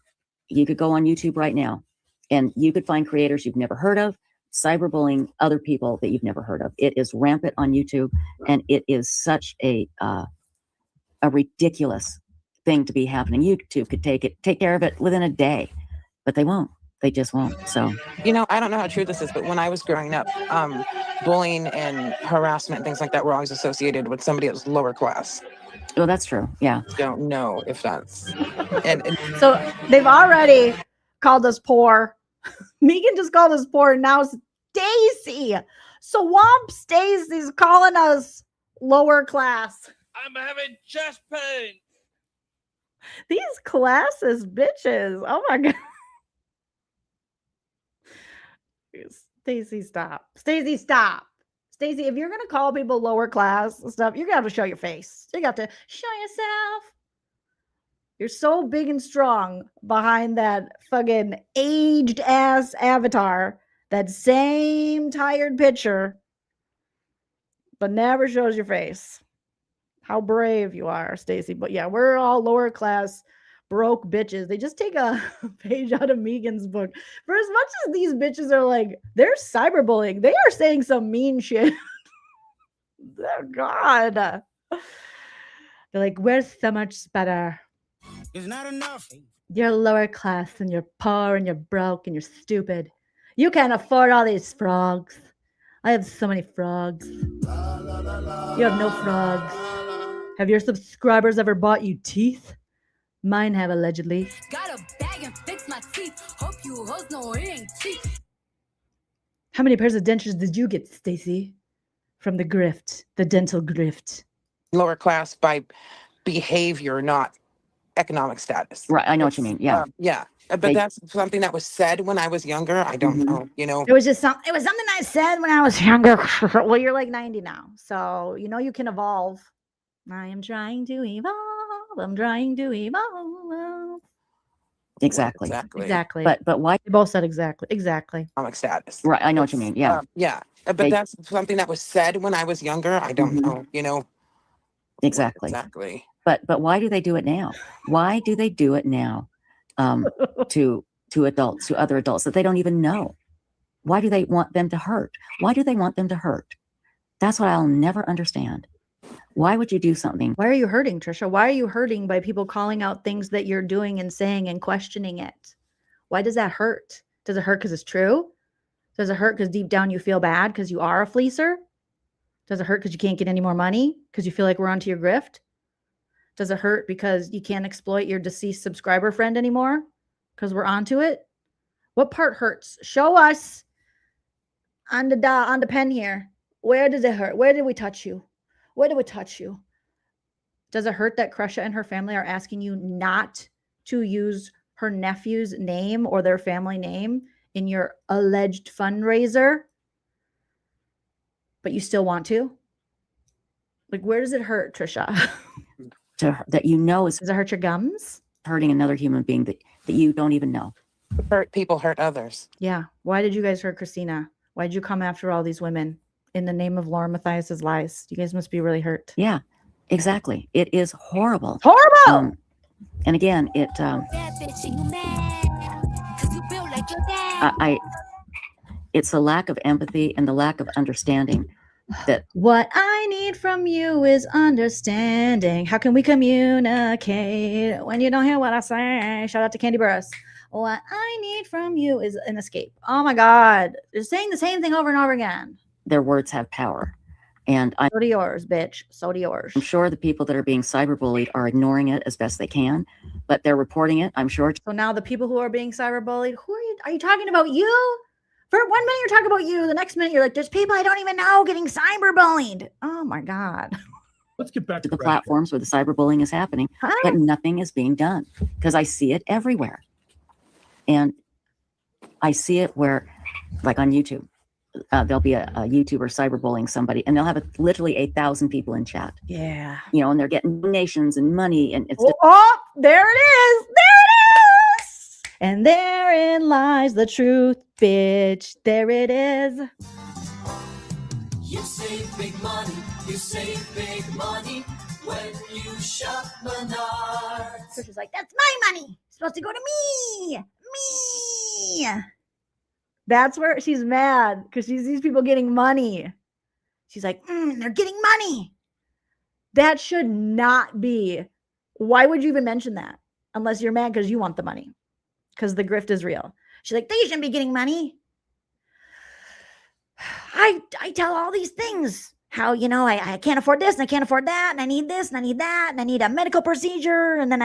you could go on YouTube right now and you could find creators you've never heard of, cyberbullying other people that you've never heard of. It is rampant on YouTube, and it is such a ridiculous thing to be happening. YouTube could take care of it within a day, but they won't. They just won't. So, I don't know how true this is, but when I was growing up, bullying and harassment and things like that were always associated with somebody that was lower class. Well, that's true. Yeah. Don't know if that's. and so they've already called us poor. Megan just called us poor, and now Stacey. Swamp Stacey's calling us lower class. I'm having chest pain. These classist bitches. Oh my God. Stacey, stop. Stacey, stop. Stacey, if you're going to call people lower class and stuff, you're going to have to show your face. You got to show yourself. You're so big and strong behind that fucking aged ass avatar, that same tired picture, but never shows your face. How brave you are, Stacey. But yeah, we're all lower class, broke bitches. They just take a page out of Megan's book. For as much as these bitches are like, they're cyberbullying, they are saying some mean shit. Oh God. They're like, we're so much better. It's not enough. You're lower class and you're poor and you're broke and you're stupid. You can't afford all these frogs. I have so many frogs. You have no frogs. Have your subscribers ever bought you teeth? Mine have, allegedly. Got a bag and fix my teeth. Hope you hoes know it ain't cheap. How many pairs of dentures did you get, Stacey? From the grift, the dental grift. Lower class by behavior, not economic status. Right. I know what you mean. Yeah. Yeah. But that's something that was said when I was younger. I don't know, It was just something I said when I was younger. Well, you're like 90 now. So, you can evolve. I am trying to evolve. I'm trying to evolve. Exactly. But why? They both said exactly. Economic status. Right. I know what you mean. Yeah. Yeah. But that's something that was said when I was younger. I don't know, Exactly. Exactly. But why do they do it now? Why do they do it now to adults, to other adults that they don't even know? Why do they want them to hurt? Why do they want them to hurt? That's what I'll never understand. Why would you do something? Why are you hurting, Trisha? Why are you hurting by people calling out things that you're doing and saying and questioning it? Why does that hurt? Does it hurt because it's true? Does it hurt because deep down you feel bad because you are a fleecer? Does it hurt because you can't get any more money because you feel like we're onto your grift? Does it hurt because you can't exploit your deceased subscriber friend anymore because we're onto it? What part hurts? Show us on the pen here. Where does it hurt? Where did we touch you? Where did we touch you? Does it hurt that Tricia and her family are asking you not to use her nephew's name or their family name in your alleged fundraiser? But you still want to? Like, where does it hurt, Tricia? That you know is does it hurt your gums? Hurting another human being that you don't even know. Hurt people hurt others. Yeah. Why did you guys hurt Christina? Why did you come after all these women in the name of Lauren Matthias's lies? You guys must be really hurt. Yeah, exactly. It is horrible. Horrible. And again, it it's a lack of empathy and the lack of understanding that what I need from you is understanding. How can we communicate when you don't hear what I say? Shout out to Candy Burris. What I need from you is an escape. Oh my God. They're saying the same thing over and over again. Their words have power. And so do yours, bitch. So do yours. I'm sure the people that are being cyberbullied are ignoring it as best they can, but they're reporting it, I'm sure. So now the people who are being cyberbullied, who are you talking about? You? For 1 minute you're talking about you, the next minute you're like, there's people I don't even know getting cyberbullied. Oh my God. Let's get back to the platforms where the cyberbullying is happening, but nothing is being done because I see it everywhere. And I see it where, like on YouTube, there'll be a YouTuber cyberbullying somebody and they'll have literally 8,000 people in chat. Yeah. You know, and they're getting donations and money and it's oh, there it is. There it is. And therein lies the truth, bitch. There it is. You save big money. You save big money when you shop Menards. So she's like, that's my money. It's supposed to go to me. Me. That's where she's mad because she sees people getting money. She's like, they're getting money. That should not be. Why would you even mention that? Unless you're mad because you want the money. Because the grift is real. She's like, they shouldn't be getting money. I tell all these things. How, you know, I can't afford this and I can't afford that and I need this and I need that and I need a medical procedure and then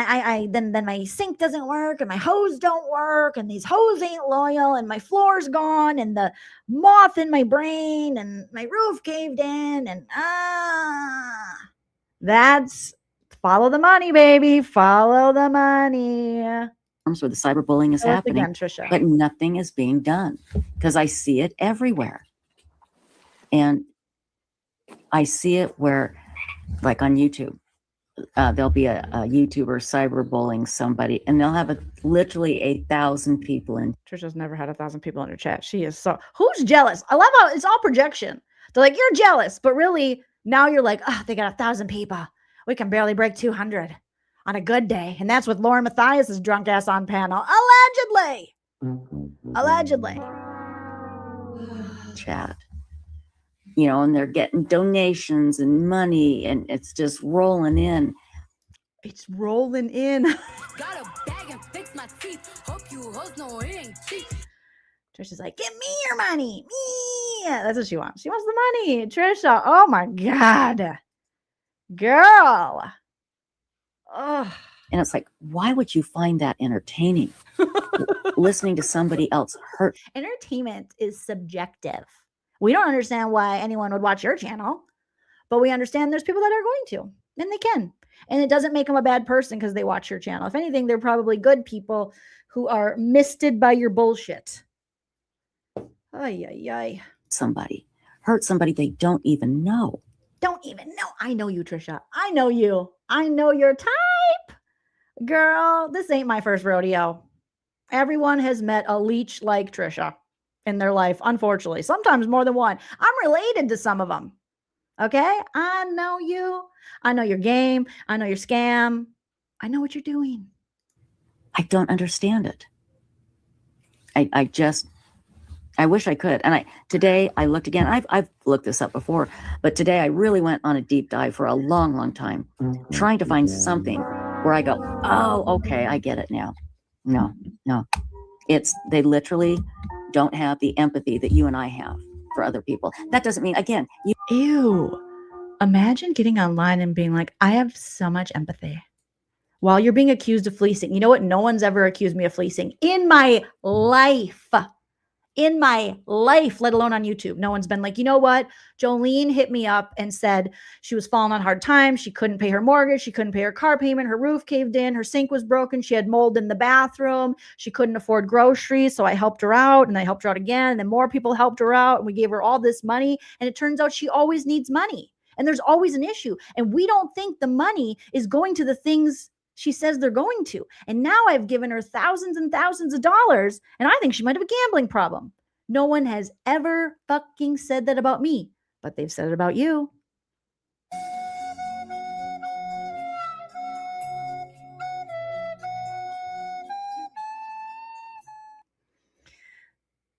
then my sink doesn't work and my hose don't work and these hose ain't loyal and my floor's gone and the moth in my brain and my roof caved in and that's follow the money, baby. Follow the money. Where the cyberbullying is happening, again, Trisha. But nothing is being done because I see it everywhere. And I see it where, like on YouTube, there'll be a YouTuber cyberbullying somebody and they'll have literally 8,000 people in. Trisha's never had 1,000 people in her chat. She is so, who's jealous? I love how it's all projection. They're like, you're jealous, but really now you're like, oh, they got 1,000 people. We can barely break 200 on a good day. And that's with Lauren Matthias's drunk ass on panel. Allegedly. Chat. You know, and they're getting donations and money and it's just rolling in. It's rolling in. Got a bag and fix my teeth. Hope you hoes know it ain't cheap. Trisha's like, give me your money. Me. That's what she wants. She wants the money. Trisha. Oh my God. Girl. Oh. And it's like, why would you find that entertaining? Listening to somebody else hurt. Entertainment is subjective. We don't understand why anyone would watch your channel, but we understand there's people that are going to, and they can. And it doesn't make them a bad person because they watch your channel. If anything, they're probably good people who are misted by your bullshit. Ay. Somebody hurt somebody they don't even know. Don't even know. I know you, Trisha. I know you. I know your type. Girl, this ain't my first rodeo. Everyone has met a leech like Trisha in their life, unfortunately. Sometimes more than one. I'm related to some of them. Okay? I know you. I know your game. I know your scam. I know what you're doing. I don't understand it. I wish I could. And today I looked again. I've looked this up before, but today I really went on a deep dive for a long, long time, trying to find something where I go, oh, okay, I get it now. No. They literally don't have the empathy that you and I have for other people. That doesn't mean, again, Ew. Imagine getting online and being like, I have so much empathy. While you're being accused of fleecing. You know what? No one's ever accused me of fleecing in my life. In my life, let alone on YouTube. No one's been like, you know what? Joleen hit me up and said she was falling on hard times. She couldn't pay her mortgage. She couldn't pay her car payment. Her roof caved in. Her sink was broken. She had mold in the bathroom. She couldn't afford groceries. So I helped her out, and I helped her out again. And then more people helped her out, and we gave her all this money. And it turns out she always needs money. And there's always an issue. And we don't think the money is going to the things she says they're going to. And now I've given her thousands and thousands of dollars, and I think she might have a gambling problem. No one has ever fucking said that about me, but they've said it about you.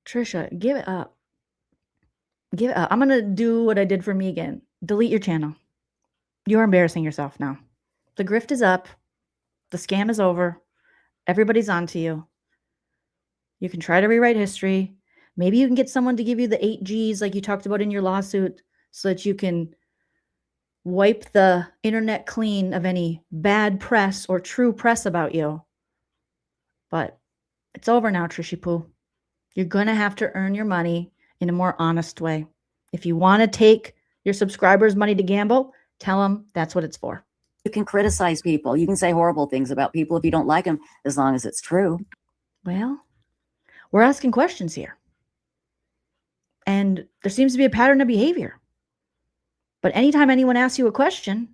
Trisha, give it up. Give it up. I'm going to do what I did for me again. Delete your channel. You're embarrassing yourself now. The grift is up. The scam is over. Everybody's on to you. You can try to rewrite history. Maybe you can get someone to give you the 8 Gs like you talked about in your lawsuit so that you can wipe the internet clean of any bad press or true press about you. But it's over now, Trishy Poo. You're going to have to earn your money in a more honest way. If you want to take your subscribers' money to gamble, tell them that's what it's for. You can criticize people. You can say horrible things about people if you don't like them, as long as it's true. Well, we're asking questions here. And there seems to be a pattern of behavior. But anytime anyone asks you a question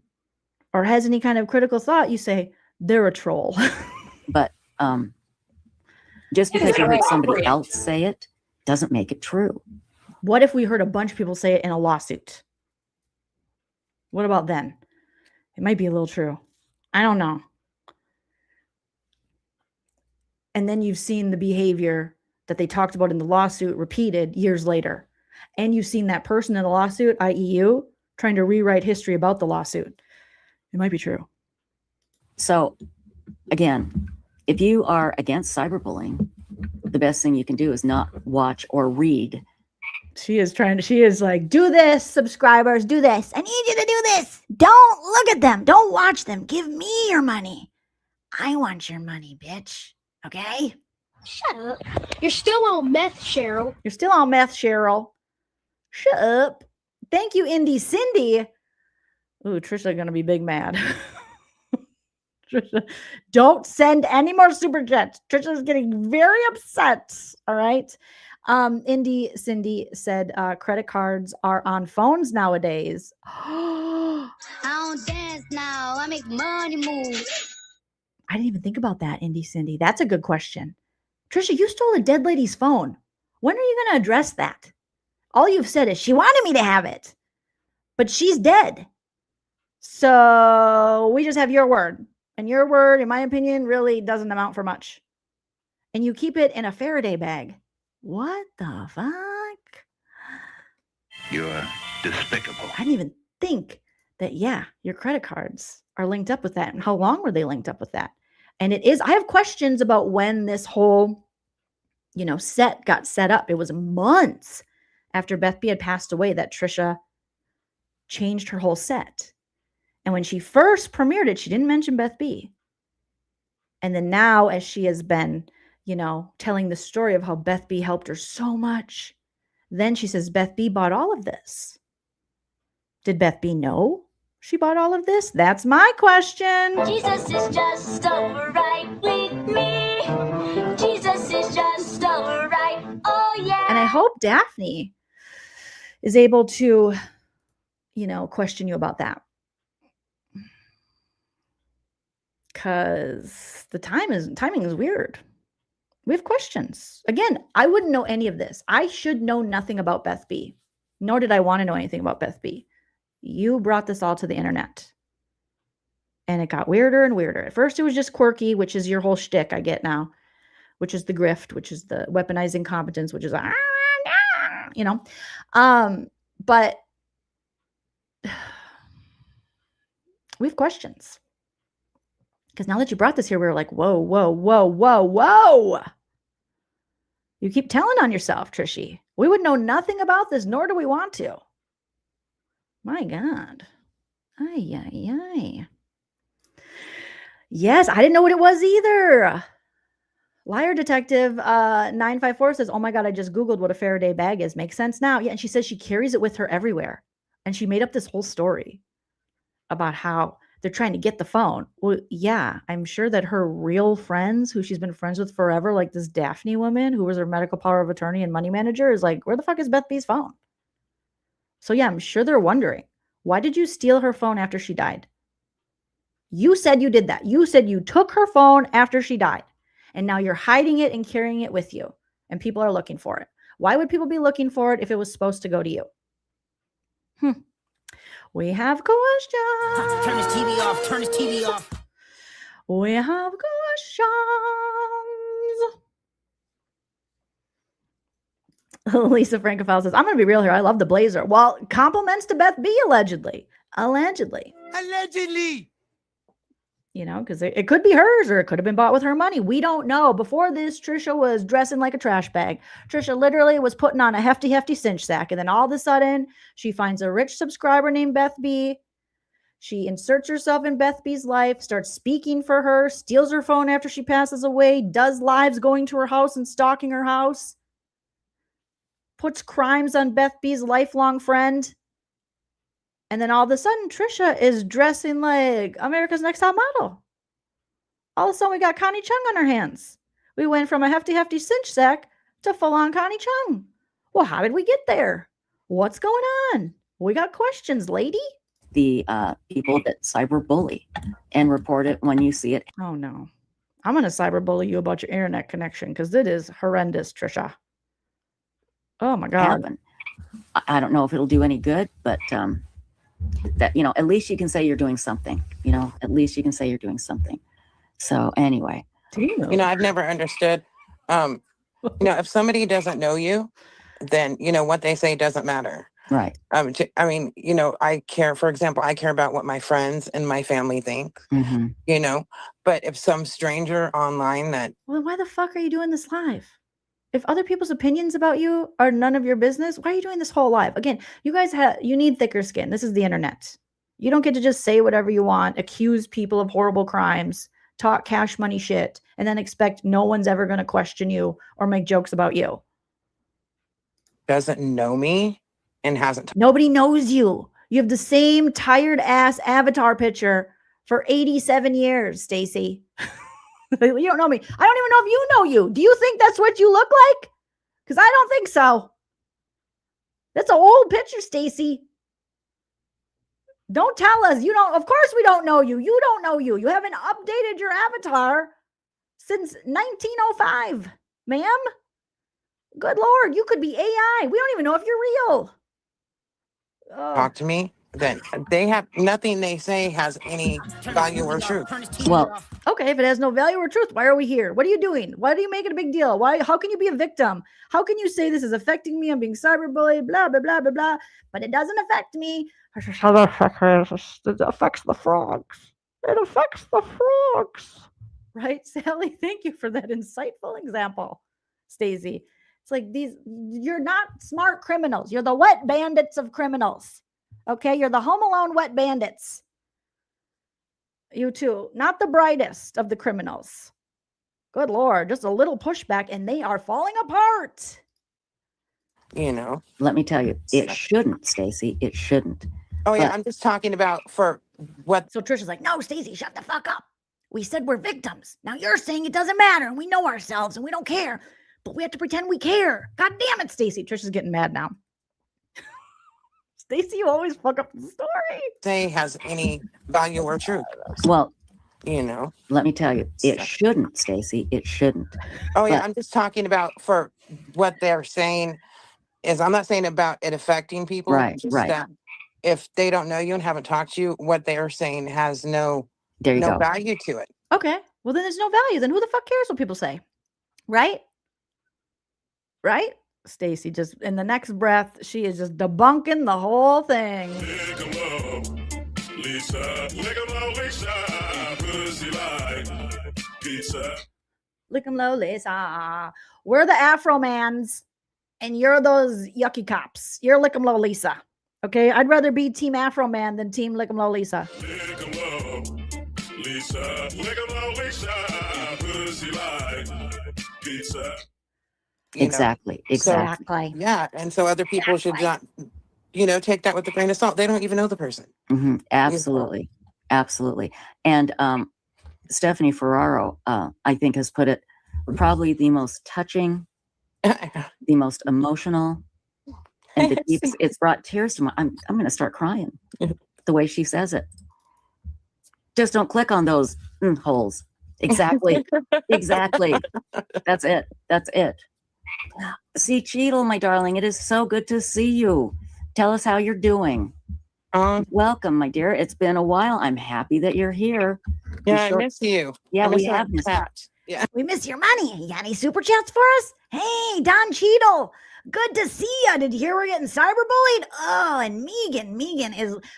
or has any kind of critical thought, you say, they're a troll. But just because you heard somebody else say it doesn't make it true. What if we heard a bunch of people say it in a lawsuit? What about then? It might be a little true. I don't know. And then you've seen the behavior that they talked about in the lawsuit repeated years later. And you've seen that person in the lawsuit, i.e. you, trying to rewrite history about the lawsuit. It might be true. So, again, if you are against cyberbullying, the best thing you can do is not watch or read. She is like, do this, subscribers, do this. I need you to do this. Don't look at them. Don't watch them. Give me your money. I want your money, bitch. Okay? Shut up. You're still on meth, Cheryl. You're still on meth, Cheryl. Shut up. Thank you, Indy Cindy. Ooh, Trisha going to be big mad. Trisha, don't send any more super chats. Trisha's getting very upset. All right. Indy Cindy said credit cards are on phones nowadays. I don't dance now. I make money move. I didn't even think about that, Indy Cindy. That's a good question. Trisha, you stole a dead lady's phone. When are you going to address that? All you've said is she wanted me to have it, but she's dead. So we just have your word. And your word, in my opinion, really doesn't amount for much. And you keep it in a Faraday bag. What the fuck? You're despicable. I didn't even think that, yeah, your credit cards are linked up with that. And how long were they linked up with that? And it is, I have questions about when this whole, set got set up. It was months after Beth B had passed away that Trisha changed her whole set. And when she first premiered it, she didn't mention Beth B. And then now, as she has been, telling the story of how Beth B helped her so much, then she says Beth B bought all of this. Did Beth B know she bought all of this? That's my question. Jesus is just alright with me. Jesus is just alright. Oh yeah. And I hope Daphne is able to, question you about that. Because the timing is weird. We have questions. Again, I wouldn't know any of this. I should know nothing about Beth B. Nor did I want to know anything about Beth B. You brought this all to the internet. And it got weirder and weirder. At first, it was just quirky, which is your whole shtick, I get now, which is the grift, which is the weaponizing competence, which is, you know. But we have questions. Because now that you brought this here, we were like, whoa, whoa, whoa, whoa, whoa. You keep telling on yourself, Trishy. We would know nothing about this, nor do we want to. My God. Ay, ay, ay. Yes, I didn't know what it was either. Liar Detective 954 says, oh my God, I just Googled what a Faraday bag is. Makes sense now. Yeah, and she says she carries it with her everywhere. And she made up this whole story about how they're trying to get the phone. Well, yeah, I'm sure that her real friends, who she's been friends with forever, like this Daphne woman, who was her medical power of attorney and money manager, is like, where the fuck is Beth B's phone? So yeah, I'm sure they're wondering, why did you steal her phone after she died? You said you did that. You said you took her phone after she died. And now you're hiding it and carrying it with you. And people are looking for it. Why would people be looking for it if it was supposed to go to you? We have questions. Turn his TV off. Turn his TV off. We have questions. Lisa Frankofel says, I'm going to be real here. I love the blazer. Well, compliments to Beth B, allegedly. Allegedly. You know, because it could be hers or it could have been bought with her money. We don't know. Before this, Trisha was dressing like a trash bag. Trisha literally was putting on a hefty cinch sack. And then all of a sudden, she finds a rich subscriber named Beth B. She inserts herself in Beth B's life, starts speaking for her, steals her phone after she passes away, does lives going to her house and stalking her house, puts crimes on Beth B's lifelong friend. And then all of a sudden, Trisha is dressing like America's Next Top Model. All of a sudden, we got Connie Chung on our hands. We went from a hefty cinch sack to full-on Connie Chung. Well, how did we get there? What's going on? We got questions, lady. The people that cyberbully and report it when you see it. Oh, no. I'm going to cyberbully you about your internet connection because it is horrendous, Trisha. Oh, my God. Happen. I don't know if it'll do any good, but... that, you know, at least you can say you're doing something, you know, at least you can say you're doing something. So anyway, you know, I've never understood, you know, if somebody doesn't know you, then, you know, what they say doesn't matter. Right. I mean, you know, for example, I care about what my friends and my family think, you know, but if some stranger online that. Well, why the fuck are you doing this live? If other people's opinions about you are none of your business, why are you doing this whole live? Again, you guys you need thicker skin. This is the internet. You don't get to just say whatever you want, accuse people of horrible crimes, talk cash money shit, and then expect no one's ever going to question you or make jokes about you. Doesn't know me and hasn't. Nobody knows you. You have the same tired ass avatar picture for 87 years, Stacey. You don't know me. I don't even know if you know you. Do you think that's what you look like? Because I don't think so. That's an old picture, Stacey. Don't tell us. You don't. Of course we don't know you. You don't know you. You haven't updated your avatar since 1905, ma'am. Good Lord. You could be AI. We don't even know if you're real. Talk to me. Then they have nothing they say has any value or truth. Well, okay, if it has no value or truth, why are we here? What are you doing? Why do you make it a big deal? How can you be a victim? How can you say this is affecting me? I'm being cyberbullied, blah, blah, blah, blah, blah. But it doesn't affect me. It affects the frogs. It affects the frogs. Right, Sally? Thank you for that insightful example, Stacey. It's like you're not smart criminals. You're the wet bandits of criminals. Okay, you're the Home Alone wet bandits. You too. Not the brightest of the criminals. Good Lord, just a little pushback and they are falling apart. You know. Let me tell you, it shouldn't, Stacey. It shouldn't. Oh, yeah, I'm just talking about for what. So Trisha's like, no, Stacey, shut the fuck up. We said we're victims. Now you're saying it doesn't matter and we know ourselves and we don't care. But we have to pretend we care. God damn it, Stacey. Trisha's getting mad now. Stacey, you always fuck up the story. Say has any value or truth. Well, you know. Let me tell you, it shouldn't, Stacey. It shouldn't. Oh, yeah, I'm just talking about for what they're saying is I'm not saying about it affecting people. Right, just right. That, if they don't know you and haven't talked to you, what they are saying has no There you go. value to it. Okay. Well, then there's no value. Then who the fuck cares what people say? Right? Right? Stacey just in the next breath, she is just debunking the whole thing. Lick 'em low, Lisa. We're the Afro mans, and you're those yucky cops. You're Lick 'em low, Lisa. Okay, I'd rather be Team Afro Man than Team Lick 'em low, Lisa. Exactly. So, yeah, and so other people should not, take that with a grain of salt. They don't even know the person. Absolutely. Absolutely. And Stephanie Ferraro, I think, has put it probably the most touching, the most emotional, and the deepest. It's brought tears to my. I'm going to start crying the way she says it. Just don't click on those holes. Exactly. Exactly. That's it. That's it. See, Cheadle, my darling, it is so good to see you. Tell us how you're doing. Welcome, my dear. It's been a while. I'm happy that you're here. Yeah, I miss you. Yeah, we have missed you. Yeah. We miss your money. You got any super chats for us? Hey, Don Cheadle. Good to see you. Did you hear we're getting cyberbullied? Oh, and Megan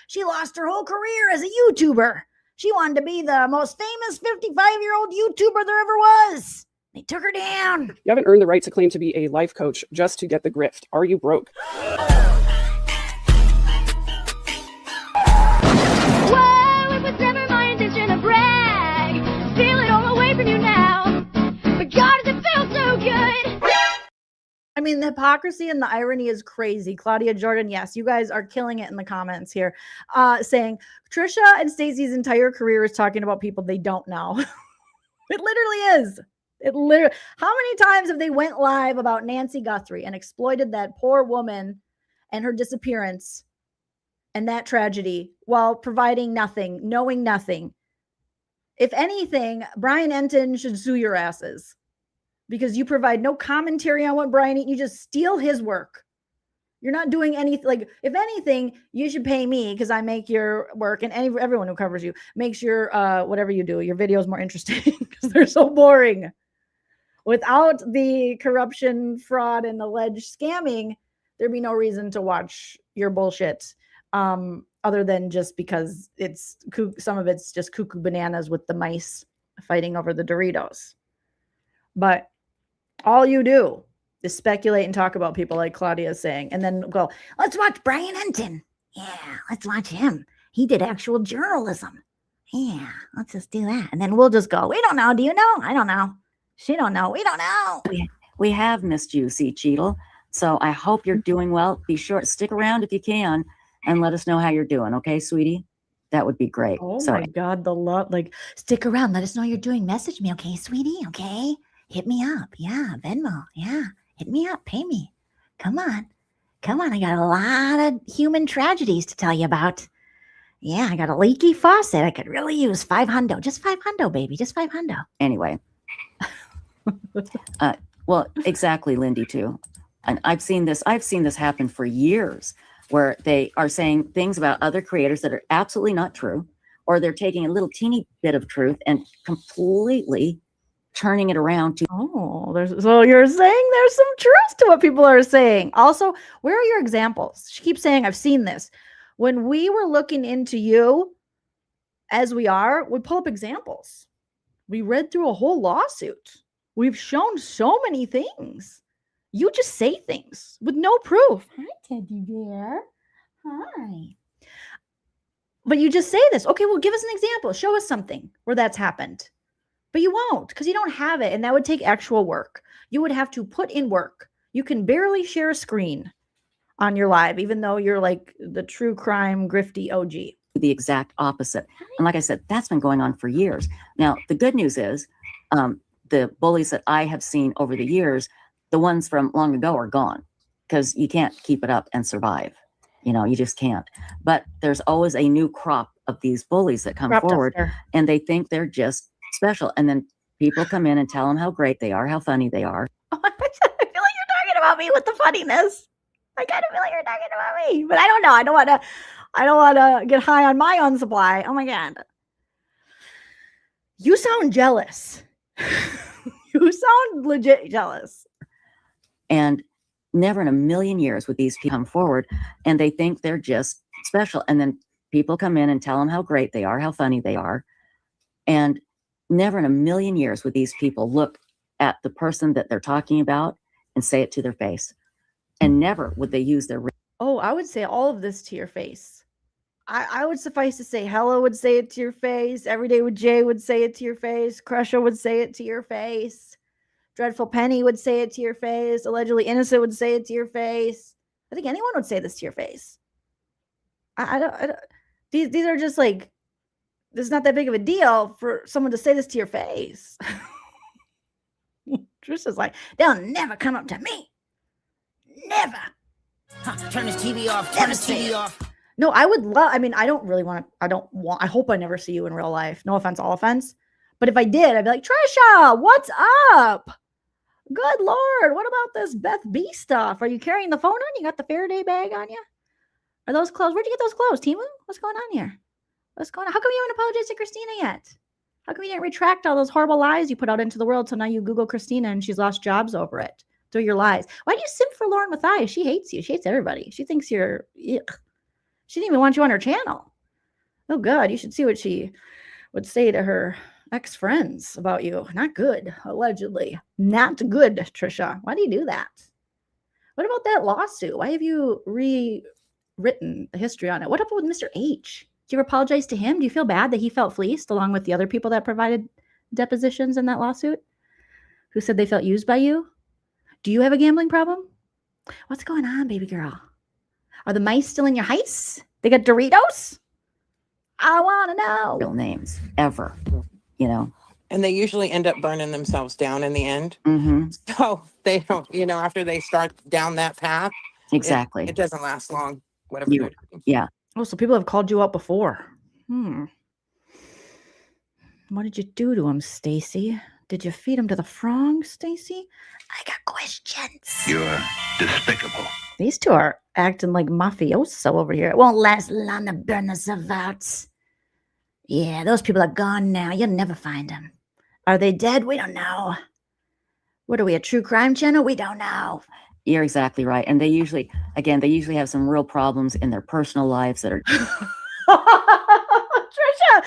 she lost her whole career as a YouTuber. She wanted to be the most famous 55-year-old YouTuber there ever was. They took her down. You haven't earned the right to claim to be a life coach just to get the grift. Are you broke? Whoa, it was never my intention to brag. Steal it all away from you now. But God, does it feel so good? I mean, the hypocrisy and the irony is crazy. Claudia Jordan, yes, you guys are killing it in the comments here, saying Trisha and Stacey's entire career is talking about people they don't know. It literally is. How many times have they went live about Nancy Guthrie and exploited that poor woman and her disappearance and that tragedy while providing nothing, knowing nothing? If anything, Brian Enton should sue your asses because you provide no commentary on what Brian, you just steal his work. You're not doing anything. Like, if anything, you should pay me because I make your work, and everyone who covers you makes your whatever you do, your videos more interesting because they're so boring. Without the corruption, fraud, and alleged scamming, there'd be no reason to watch your bullshit, other than just because some of it's just cuckoo bananas with the mice fighting over the Doritos. But all you do is speculate and talk about people like Claudia is saying, and then go, let's watch Brian Enton. Yeah, let's watch him. He did actual journalism. Yeah, let's just do that. And then we'll just go, we don't know. Do you know? I don't know. She don't know. We don't know. We have missed you, see, Cheadle. So I hope you're doing well. Be sure to stick around if you can and let us know how you're doing. Okay, sweetie? That would be great. Oh my God, the love. Like, stick around. Let us know you're doing. Message me, okay, sweetie? Okay? Hit me up. Yeah, Venmo. Yeah, hit me up. Pay me. Come on. I got a lot of human tragedies to tell you about. Yeah, I got a leaky faucet. I could really use $500. Just $500, baby. Just $500. Anyway. Well, exactly, Lindy, too. And I've seen this happen for years, where they are saying things about other creators that are absolutely not true, or they're taking a little teeny bit of truth and completely turning it around to. So you're saying there's some truth to what people are saying. Also, where are your examples? She keeps saying, I've seen this. When we were looking into you, as we are, we pull up examples. We read through a whole lawsuit. We've shown so many things. You just say things with no proof. Hi, teddy bear. Hi. But you just say this. Okay, well, give us an example. Show us something where that's happened. But you won't, because you don't have it. And that would take actual work. You would have to put in work. You can barely share a screen on your live, even though you're like the true crime grifty OG. The exact opposite. And like I said, that's been going on for years. Now, the good news is the bullies that I have seen over the years, the ones from long ago are gone, because you can't keep it up and survive. You just can't. But there's always a new crop of these bullies that come forward, and they think they're just special. And then people come in and tell them how great they are, how funny they are. Oh, I feel like you're talking about me with the funniness. I kind of feel like you're talking about me, but I don't know. I don't want to. I don't want to get high on my own supply. Oh my God. You sound jealous. You sound legit jealous. And never in a million years would these people come forward and they think they're just special. And then people come in and tell them how great they are, how funny they are. And never in a million years would these people look at the person that they're talking about and say it to their face. And never would they use their... Oh, I would say all of this to your face. I would suffice to say, Hello would say it to your face. Everyday with Jay would say it to your face. Crusher would say it to your face. Dreadful Penny would say it to your face. Allegedly Innocent would say it to your face. I think anyone would say this to your face. I don't these are just like, this is not that big of a deal for someone to say this to your face. Trisha's like, they'll never come up to me. Never. Turn this TV off. Turn this TV off. No, I would love, I mean, I hope I never see you in real life. No offense, all offense. But if I did, I'd be like, Tricia, what's up? Good Lord. What about this Beth B stuff? Are you carrying the phone on? You got the Faraday bag on you? Are those clothes? Where'd you get those clothes, Timu? What's going on here? What's going on? How come you haven't apologized to Christina yet? How come you didn't retract all those horrible lies you put out into the world? So now you Google Christina and she's lost jobs over it. Through your lies. Why do you simp for Lauren Matthias? She hates you. She hates everybody. She thinks you're... Ugh. She didn't even want you on her channel. Oh, God. You should see what she would say to her ex-friends about you. Not good, allegedly. Not good, Trisha. Why do you do that? What about that lawsuit? Why have you rewritten the history on it? What happened with Mr. H? Did you ever apologize to him? Do you feel bad that he felt fleeced along with the other people that provided depositions in that lawsuit? Who said they felt used by you? Do you have a gambling problem? What's going on, baby girl? Are the mice still in your house? They got Doritos? I want to know. Real names, ever, you know. And they usually end up burning themselves down in the end. Mm-hmm. So they don't, after they start down that path. Exactly. It doesn't last long, whatever you're doing. Yeah. Oh, so people have called you out before. What did you do to him, Stacey? Did you feed him to the frog, Stacey? I got questions. You're despicable. These two are acting like mafioso over here. It won't last long to burn themselves out. Yeah, those people are gone now. You'll never find them. Are they dead? We don't know. What are we, a true crime channel? We don't know. You're exactly right. And they usually have some real problems in their personal lives that are... Trisha,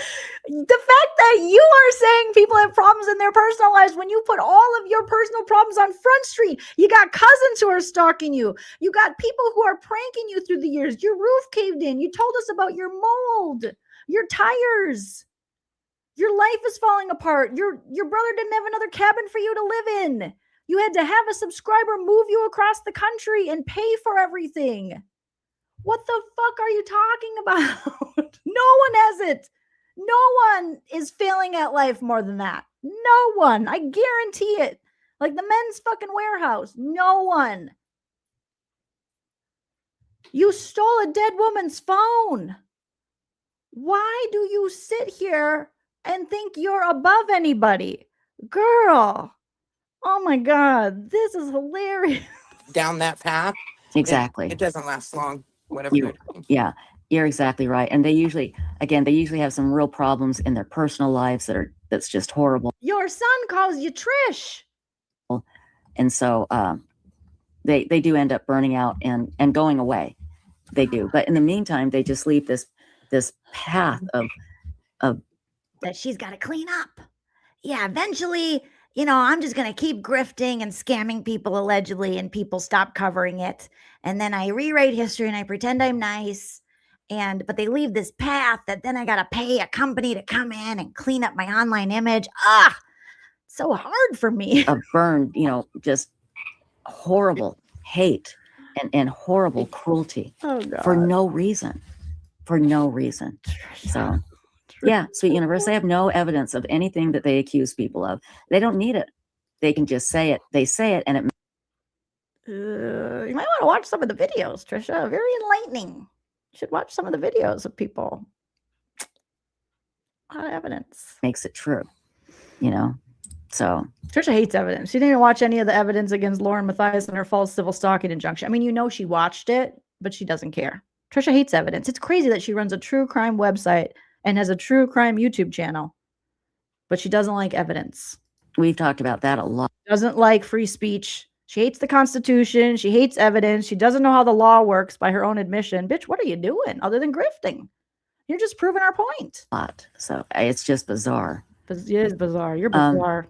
the fact that you are saying people have problems in their personal lives when you put all of your personal problems on Front Street. You got cousins who are stalking you. You got people who are pranking you through the years. Your roof caved in. You told us about your mold, your tires. Your life is falling apart. Your brother didn't have another cabin for you to live in. You had to have a subscriber move you across the country and pay for everything. What the fuck are you talking about? No one has it. No one is failing at life more than that. No one. I guarantee it. Like the Men's fucking Warehouse. No one. You stole a dead woman's phone. Why do you sit here and think you're above anybody? Girl. Oh my God. This is hilarious. Down that path. Exactly. It doesn't last long. Whatever you're doing. Yeah, you're exactly right. And they usually have some real problems in their personal lives that's just horrible. Your son calls you Trish. And so they do end up burning out and going away. They do. But in the meantime, they just leave this path of that she's got to clean up. Yeah, eventually, I'm just going to keep grifting and scamming people allegedly, and people stop covering it. And then I rewrite history and I pretend I'm nice. But they leave this path that then I got to pay a company to come in and clean up my online image. So hard for me. A burn, just horrible hate and horrible cruelty for no reason. So, yeah, sweet universe, they have no evidence of anything that they accuse people of. They don't need it. They can just say it. They say it, and it. You might want to watch some of the videos, Trisha. Very enlightening. You should watch some of the videos of people. A lot of evidence. Makes it true, So Trisha hates evidence. She didn't even watch any of the evidence against Lauren Matthias and her false civil stalking injunction. I mean, she watched it, but she doesn't care. Trisha hates evidence. It's crazy that she runs a true crime website and has a true crime YouTube channel, but she doesn't like evidence. We've talked about that a lot. Doesn't like free speech. She hates the Constitution. She hates evidence. She doesn't know how the law works by her own admission. Bitch, what are you doing other than grifting? You're just proving our point. So it's just bizarre. It is bizarre. You're bizarre.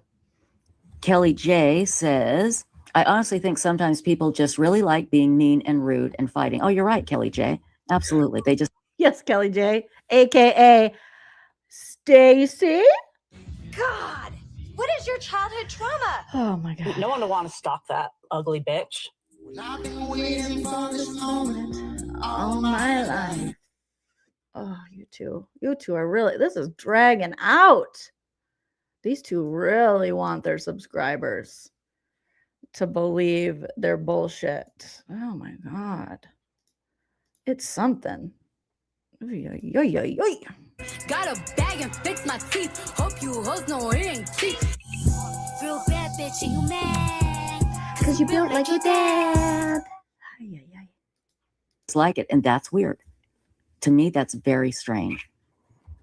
Kelly J says, I honestly think sometimes people just really like being mean and rude and fighting. Oh, you're right, Kelly J. Absolutely. They just. Yes, Kelly J, aka Stacey. God, what is your childhood trauma? Oh my God. No one will want to stop that ugly bitch. I've been waiting for this moment all my life. Oh, you two are really, this is dragging out. These two really want their subscribers to believe their bullshit. Oh my God. It's something. Got a bag and fix my teeth. Hope you hoes know it ain't cheap. Real bad bitch, and you mad? Because you built like your dad. It's like it, and that's weird. To me, that's very strange.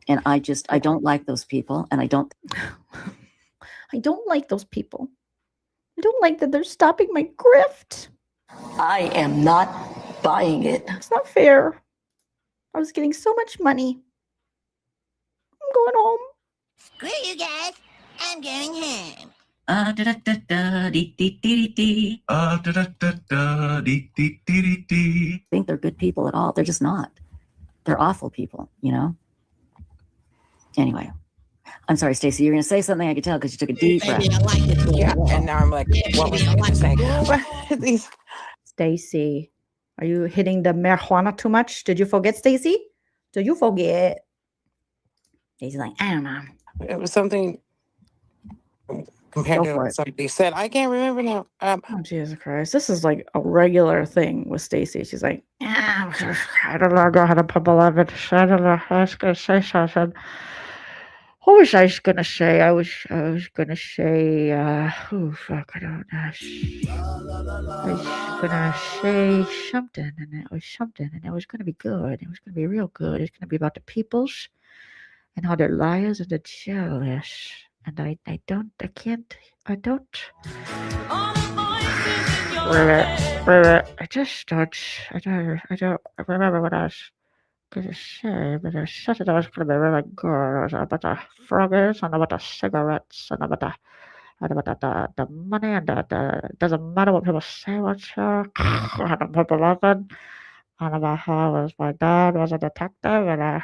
And I don't like those people, and I don't like those people. I don't like that they're stopping my grift. I am not buying it. It's not fair. I was getting so much money. I'm going home. Screw you guys. I'm going home. think they're good people at all. They're just not. They're awful people, you know? Anyway, I'm sorry, Stacey, you're going to say something. I could tell because you took a deep breath. Yeah, and now I'm like, what was I going to say? Stacey, are you hitting the marijuana too much? Did you forget, Stacey? Did you forget? Stacey's like, I don't know. It was something compared to what somebody said. I can't remember now. Oh, Jesus Christ. This is like a regular thing with Stacey. She's like, I don't know. Go ahead and put 11. I don't know. I was going to say something. What was I going to say? I was going to say, oh, fuck, I don't know. I was going to say something, and it was something, and it was going to be good. It was going to be real good. It's going to be about the peoples and how they're liars and they're jealous. And I don't remember what I was going to say, but I said it was going to be really good. It was about the froggies and about the cigarettes and about the money and the doesn't matter what people say about you. And about 11 and about how my dad was a detective and I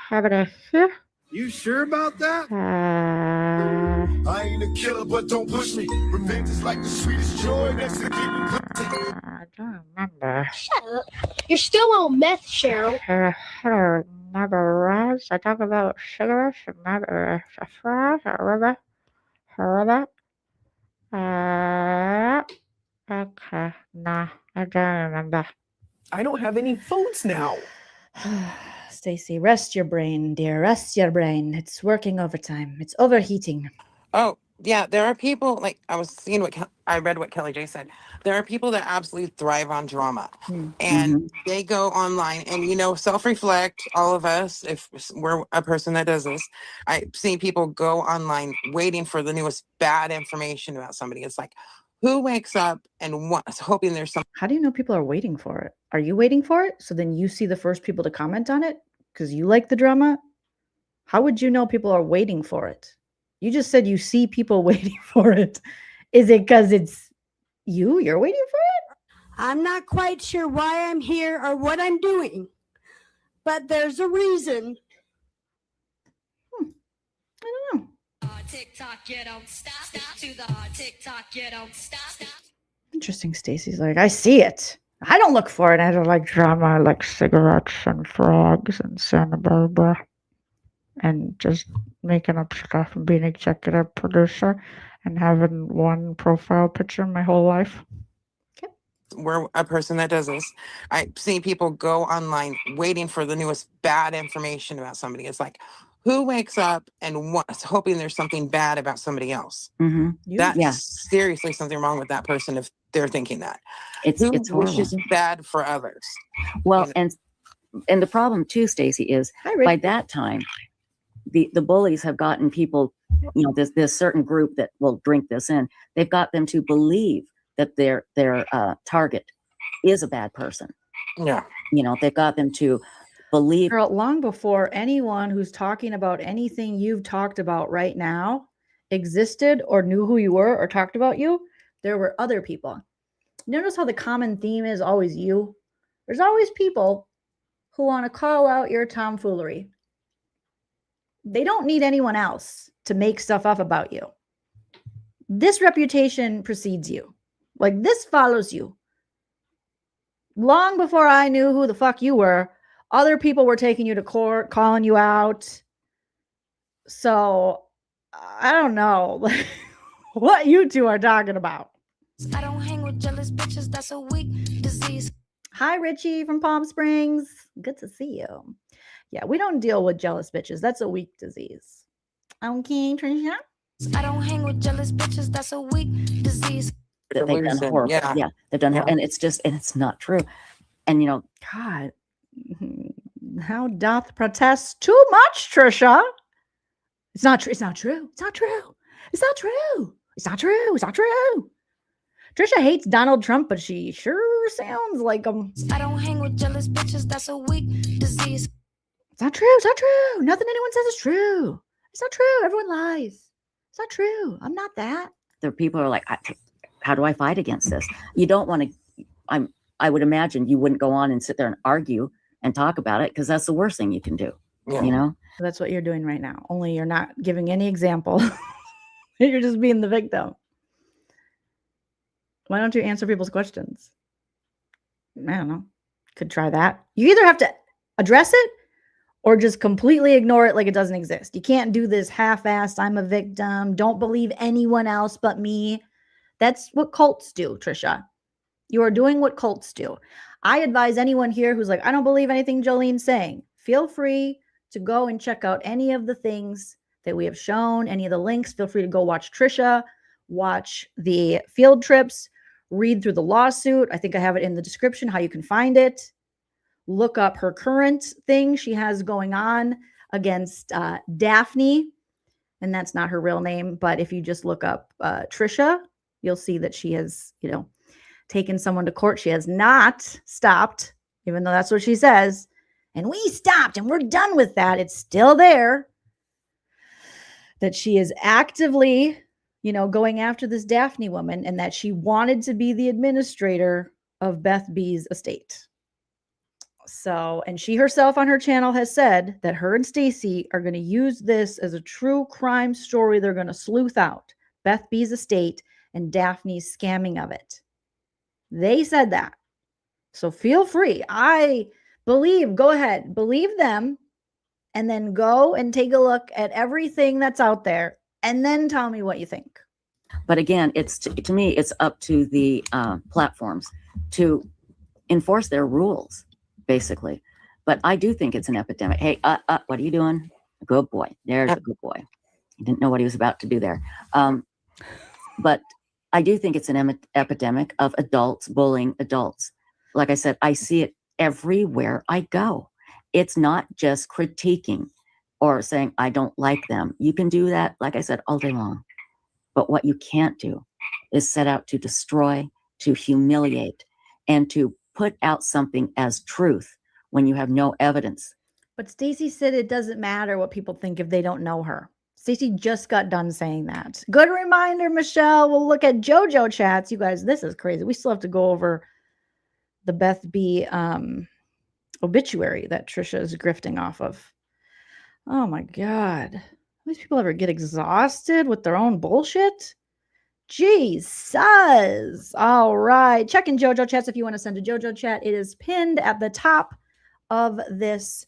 have it here. You sure about that? I ain't a killer, but don't push me. Revenge is like the sweetest joy next to I don't remember. Shut up. You're still on meth, Cheryl. I don't remember, Raz. I talk about cigarettes. Remember, okay, nah, I don't remember. I don't have any phones now. Stacey, rest your brain, dear. Rest your brain. It's working overtime. It's overheating. Oh, yeah. There are people, like, I was seeing I read what Kelly J said. There are people that absolutely thrive on drama. And they go online and, self-reflect, all of us, if we're a person that does this. I've seen people go online waiting for the newest bad information about somebody. It's like, who wakes up and hoping there's some. How do you know people are waiting for it? Are you waiting for it? So then you see the first people to comment on it because you like the drama? How would you know people are waiting for it? You just said you see people waiting for it. Is it because it's you're waiting for it? I'm not quite sure why I'm here or what I'm doing, but there's a reason. I don't know. TikTok, you don't stop. To the TikTok, you don't stop. Interesting. Stacey's like, I see it. I don't look for it. I don't like drama. I like cigarettes and frogs and Santa Barbara and just making up stuff and being executive producer and having one profile picture my whole life. We're a person that does this. I've seen people go online waiting for the newest bad information about somebody. It's like, who wakes up and hoping there's something bad about somebody else? That's seriously something wrong with that person if they're thinking that. It's Who horrible. wishes bad for others? Well, and the problem too, Stacey, is by that time, the bullies have gotten people, you know, this certain group that will drink this in. They've got them to believe that their target is a bad person. Yeah. You know, they've got them to believe. Girl, long before anyone who's talking about anything you've talked about right now existed or knew who you were or talked about you, there were other people. Notice how the common theme is always you. There's always people who want to call out your tomfoolery. They don't need anyone else to make stuff up about you. This reputation precedes you. Like, this follows you. Long before I knew who the fuck you were, other people were taking you to court, calling you out. So, I don't know what you two are talking about. I don't hang with jealous bitches, that's a weak disease. Hi, Richie from Palm Springs. Good to see you. Yeah, we don't deal with jealous bitches. That's a weak disease. Okay, Tricia? I don't hang with jealous bitches, that's a weak disease. That they've done horrible. Yeah, they've done horrible. And it's not true. And, you know, God, how doth protest too much, Trisha? It's not true. It's not true. It's not true. It's not true. It's not true. It's not true. Trisha hates Donald Trump, but she sure sounds like him. I don't hang with jealous bitches, that's a weak disease. It's not true. It's not true. Nothing anyone says is true. It's not true. Everyone lies. It's not true. I'm not that. There are people who are like, how do I fight against this? You don't want to, I would imagine you wouldn't go on and sit there and argue and talk about it, because that's the worst thing you can do. Yeah. You know? That's what you're doing right now. Only you're not giving any example. You're just being the victim. Why don't you answer people's questions? I don't know. Could try that. You either have to address it or just completely ignore it like it doesn't exist. You can't do this half-assed, I'm a victim, don't believe anyone else but me. That's what cults do, Trisha. You are doing what cults do. I advise anyone here who's like, I don't believe anything Jolene's saying. Feel free to go and check out any of the things that we have shown, any of the links. Feel free to go watch Trisha, watch the field trips, read through the lawsuit. I think I have it in the description, how you can find it. Look up her current thing she has going on against Daphne. And that's not her real name. But if you just look up Tricia, you'll see that she has, you know, taken someone to court. She has not stopped, even though that's what she says. And we stopped and we're done with that. It's still there. That she is actively, you know, going after this Daphne woman, and that she wanted to be the administrator of Beth B's estate. So, and she herself on her channel has said that her and Stacey are going to use this as a true crime story. They're going to sleuth out Beth B's estate and Daphne's scamming of it. They said that. So feel free. I believe, go ahead, believe them, and then go and take a look at everything that's out there, and then tell me what you think. But again, it's to me, it's up to the platforms to enforce their rules, basically. But I do think it's an epidemic. Hey, what are you doing? Good boy. There's a good boy. He didn't know what he was about to do there. But I do think it's an epidemic of adults bullying adults. Like I said, I see it everywhere I go. It's not just critiquing or saying, I don't like them. You can do that, like I said, all day long. But what you can't do is set out to destroy, to humiliate, and to put out something as truth when you have no evidence. But Stacey said it doesn't matter what people think if they don't know her. Stacey just got done saying that. Good reminder, Michelle. We'll look at JOJO chats. You guys, this is crazy. We still have to go over the Beth B obituary that Trisha is grifting off of. Oh my God. These people ever get exhausted with their own bullshit? Jesus. All right. Check in JOJO chats if you want to send a JOJO chat. It is pinned at the top of this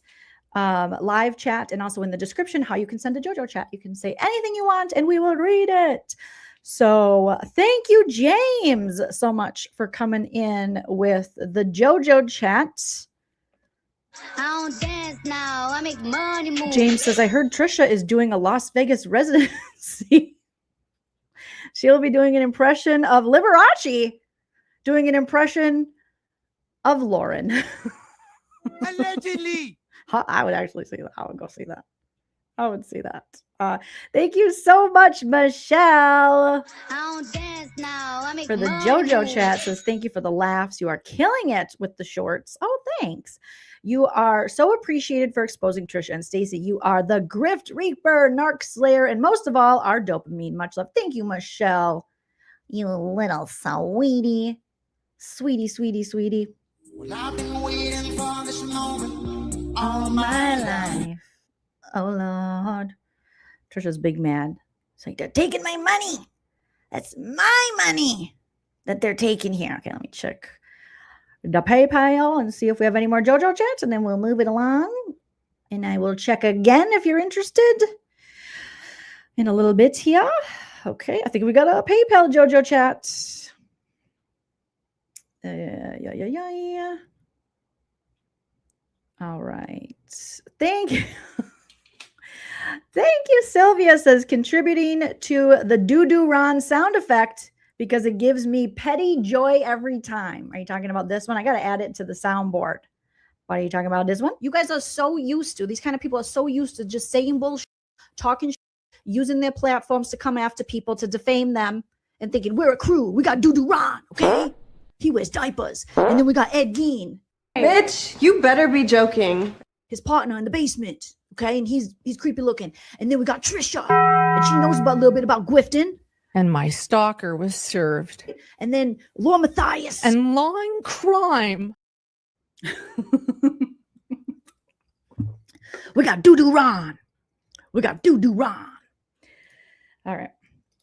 live chat, and also in the description how you can send a JOJO chat. You can say anything you want and we will read it. So thank you, James, so much for coming in with the JOJO chat. I don't dance now. I make money move. James says, I heard Trisha is doing a Las Vegas residency. She'll be doing an impression of Liberace. doing an impression of Lauren. Allegedly. I would actually see that. I would go see that. I would see that. Thank you so much, Michelle, for the JoJo chat. Says thank you for the laughs. You are killing it with the shorts. Oh, thanks. You are so appreciated for exposing Trisha and Stacey. You are the Grift Reaper, Narc Slayer, and most of all, our dopamine. Much love. Thank you, Michelle. You little sweetie. Sweetie, sweetie, sweetie. Well, I've been waiting for this moment All my life. Oh, Lord. Trisha's big mad. It's like, they're taking my money. That's my money that they're taking here. Okay, let me check the PayPal and see if we have any more JoJo chats, and then we'll move it along. And I will check again if you're interested in a little bit here. Okay, I think we got a PayPal JoJo chat. Yeah. All right. Thank you. Thank you, Sylvia says, contributing to the doo-doo Ron sound effect because it gives me petty joy every time. Are you talking about this one? I got to add it to the soundboard. What are you talking about? This one? You guys are so used to, these kind of people are so used to just saying bullshit, talking shit, using their platforms to come after people, to defame them, and thinking, we're a crew. We got doo-doo Ron, okay? He wears diapers. And then we got Ed Gein. Bitch, you better be joking. His partner in the basement. Okay, and he's creepy looking. And then we got Tricia, and she knows about a little bit about grifting. And my stalker was served. And then Lord Matthias. And law and crime. We got doo-doo Ron. We got doo-doo Ron. All right.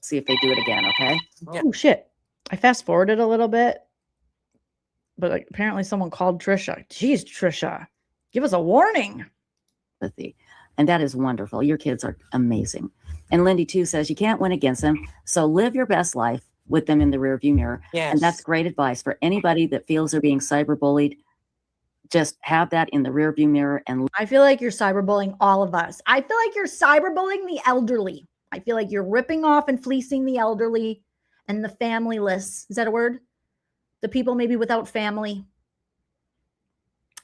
See if they do it again, okay? Oh, shit. I fast forwarded a little bit. But like, apparently someone called Trisha. Jeez, Trisha. Give us a warning. And that is wonderful. Your kids are amazing. And Lindy too says you can't win against them, so live your best life with them in the rearview mirror. Yes. And that's great advice for anybody that feels they're being cyberbullied. Just have that in the rearview mirror. And I feel like you're cyberbullying all of us. I feel like you're cyberbullying the elderly. I feel like you're ripping off and fleecing the elderly and the familyless. Is that a word? The people maybe without family.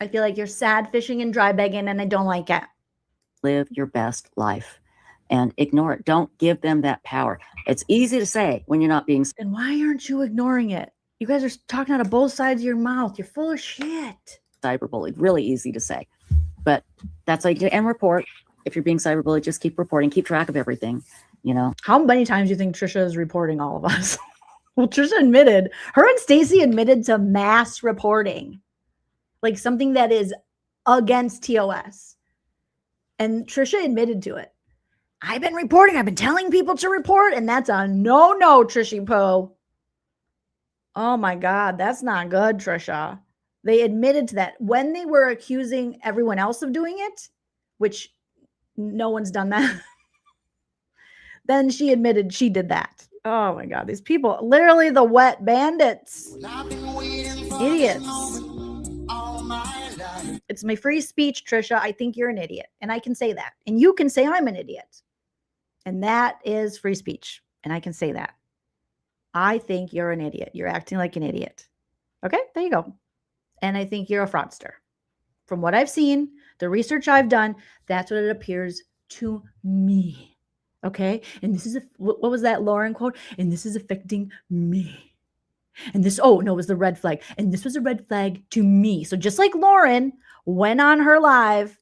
I feel like you're sad fishing and dry begging, and I don't like it. live your best life and ignore it. Don't give them that power. It's easy to say when you're not being. And why aren't you ignoring it? You guys are talking out of both sides of your mouth. You're full of shit. Cyberbullied, really easy to say, but that's like, and report. If you're being cyberbullied, just keep reporting, keep track of everything, you know. How many times do you think Trisha is reporting all of us? Well, Trisha admitted, her and Stacey admitted to mass reporting, like something that is against TOS. And Trisha admitted to it. I've been reporting. I've been telling people to report, and that's a no-no, Trishy Poe. Oh my God, that's not good, Trisha. They admitted to that when they were accusing everyone else of doing it, which no one's done that. Then she admitted she did that. Oh my God, these people, literally the wet bandits. Idiots. It's my free speech, Trisha. I think you're an idiot. And I can say that. And you can say I'm an idiot. And that is free speech. And I can say that. I think you're an idiot. You're acting like an idiot. Okay, there you go. And I think you're a fraudster. From what I've seen, the research I've done, that's what it appears to me. Okay, and this is, what was that Lauren quote? And this is affecting me. And this, oh no, it was the red flag. And this was a red flag to me. So just like Lauren went on her live,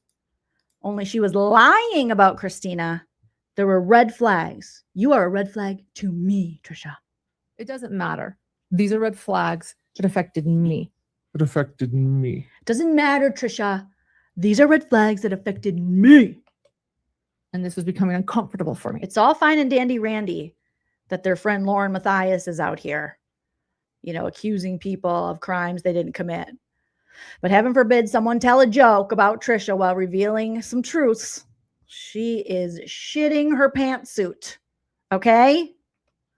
only she was lying about Christina, there were red flags. You are a red flag to me, Trisha. It doesn't matter. These are red flags that affected me. It affected me. Doesn't matter, Trisha. These are red flags that affected me. And this was becoming uncomfortable for me. It's all fine and dandy Randy that their friend Lauren Matthias is out here, you know, accusing people of crimes they didn't commit. But heaven forbid someone tell a joke about Trisha while revealing some truths. She is shitting her pantsuit. Okay?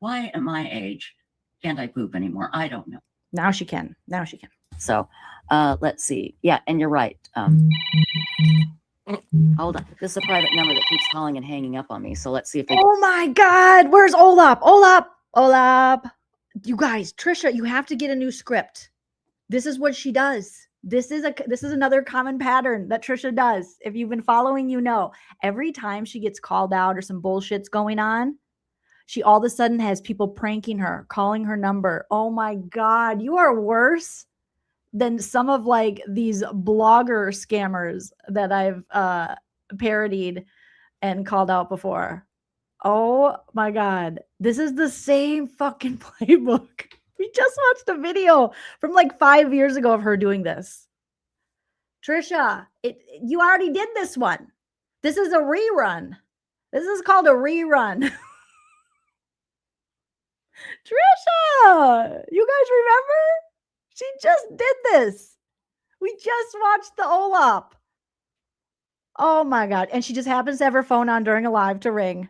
Why at my age can't I poop anymore? I don't know. Now she can. Now she can. So let's see. Yeah, and you're right. Hold on. This is a private number that keeps calling and hanging up on me. So let's see if they. Oh my God. Where's Olap? Olap. You guys, Trisha, you have to get a new script. This is what she does. This is another common pattern that Trisha does. If you've been following, you know, every time she gets called out or some bullshit's going on, she all of a sudden has people pranking her, calling her number. Oh my God, you are worse than some of like these blogger scammers that I've parodied and called out before. Oh my God. This is the same fucking playbook. We just watched a video from like 5 years ago of her doing this. Trisha, you already did this one. This is a rerun. This is called a rerun. Trisha, you guys remember? She just did this. We just watched the OLAP. Oh my God. And she just happens to have her phone on during a live to ring.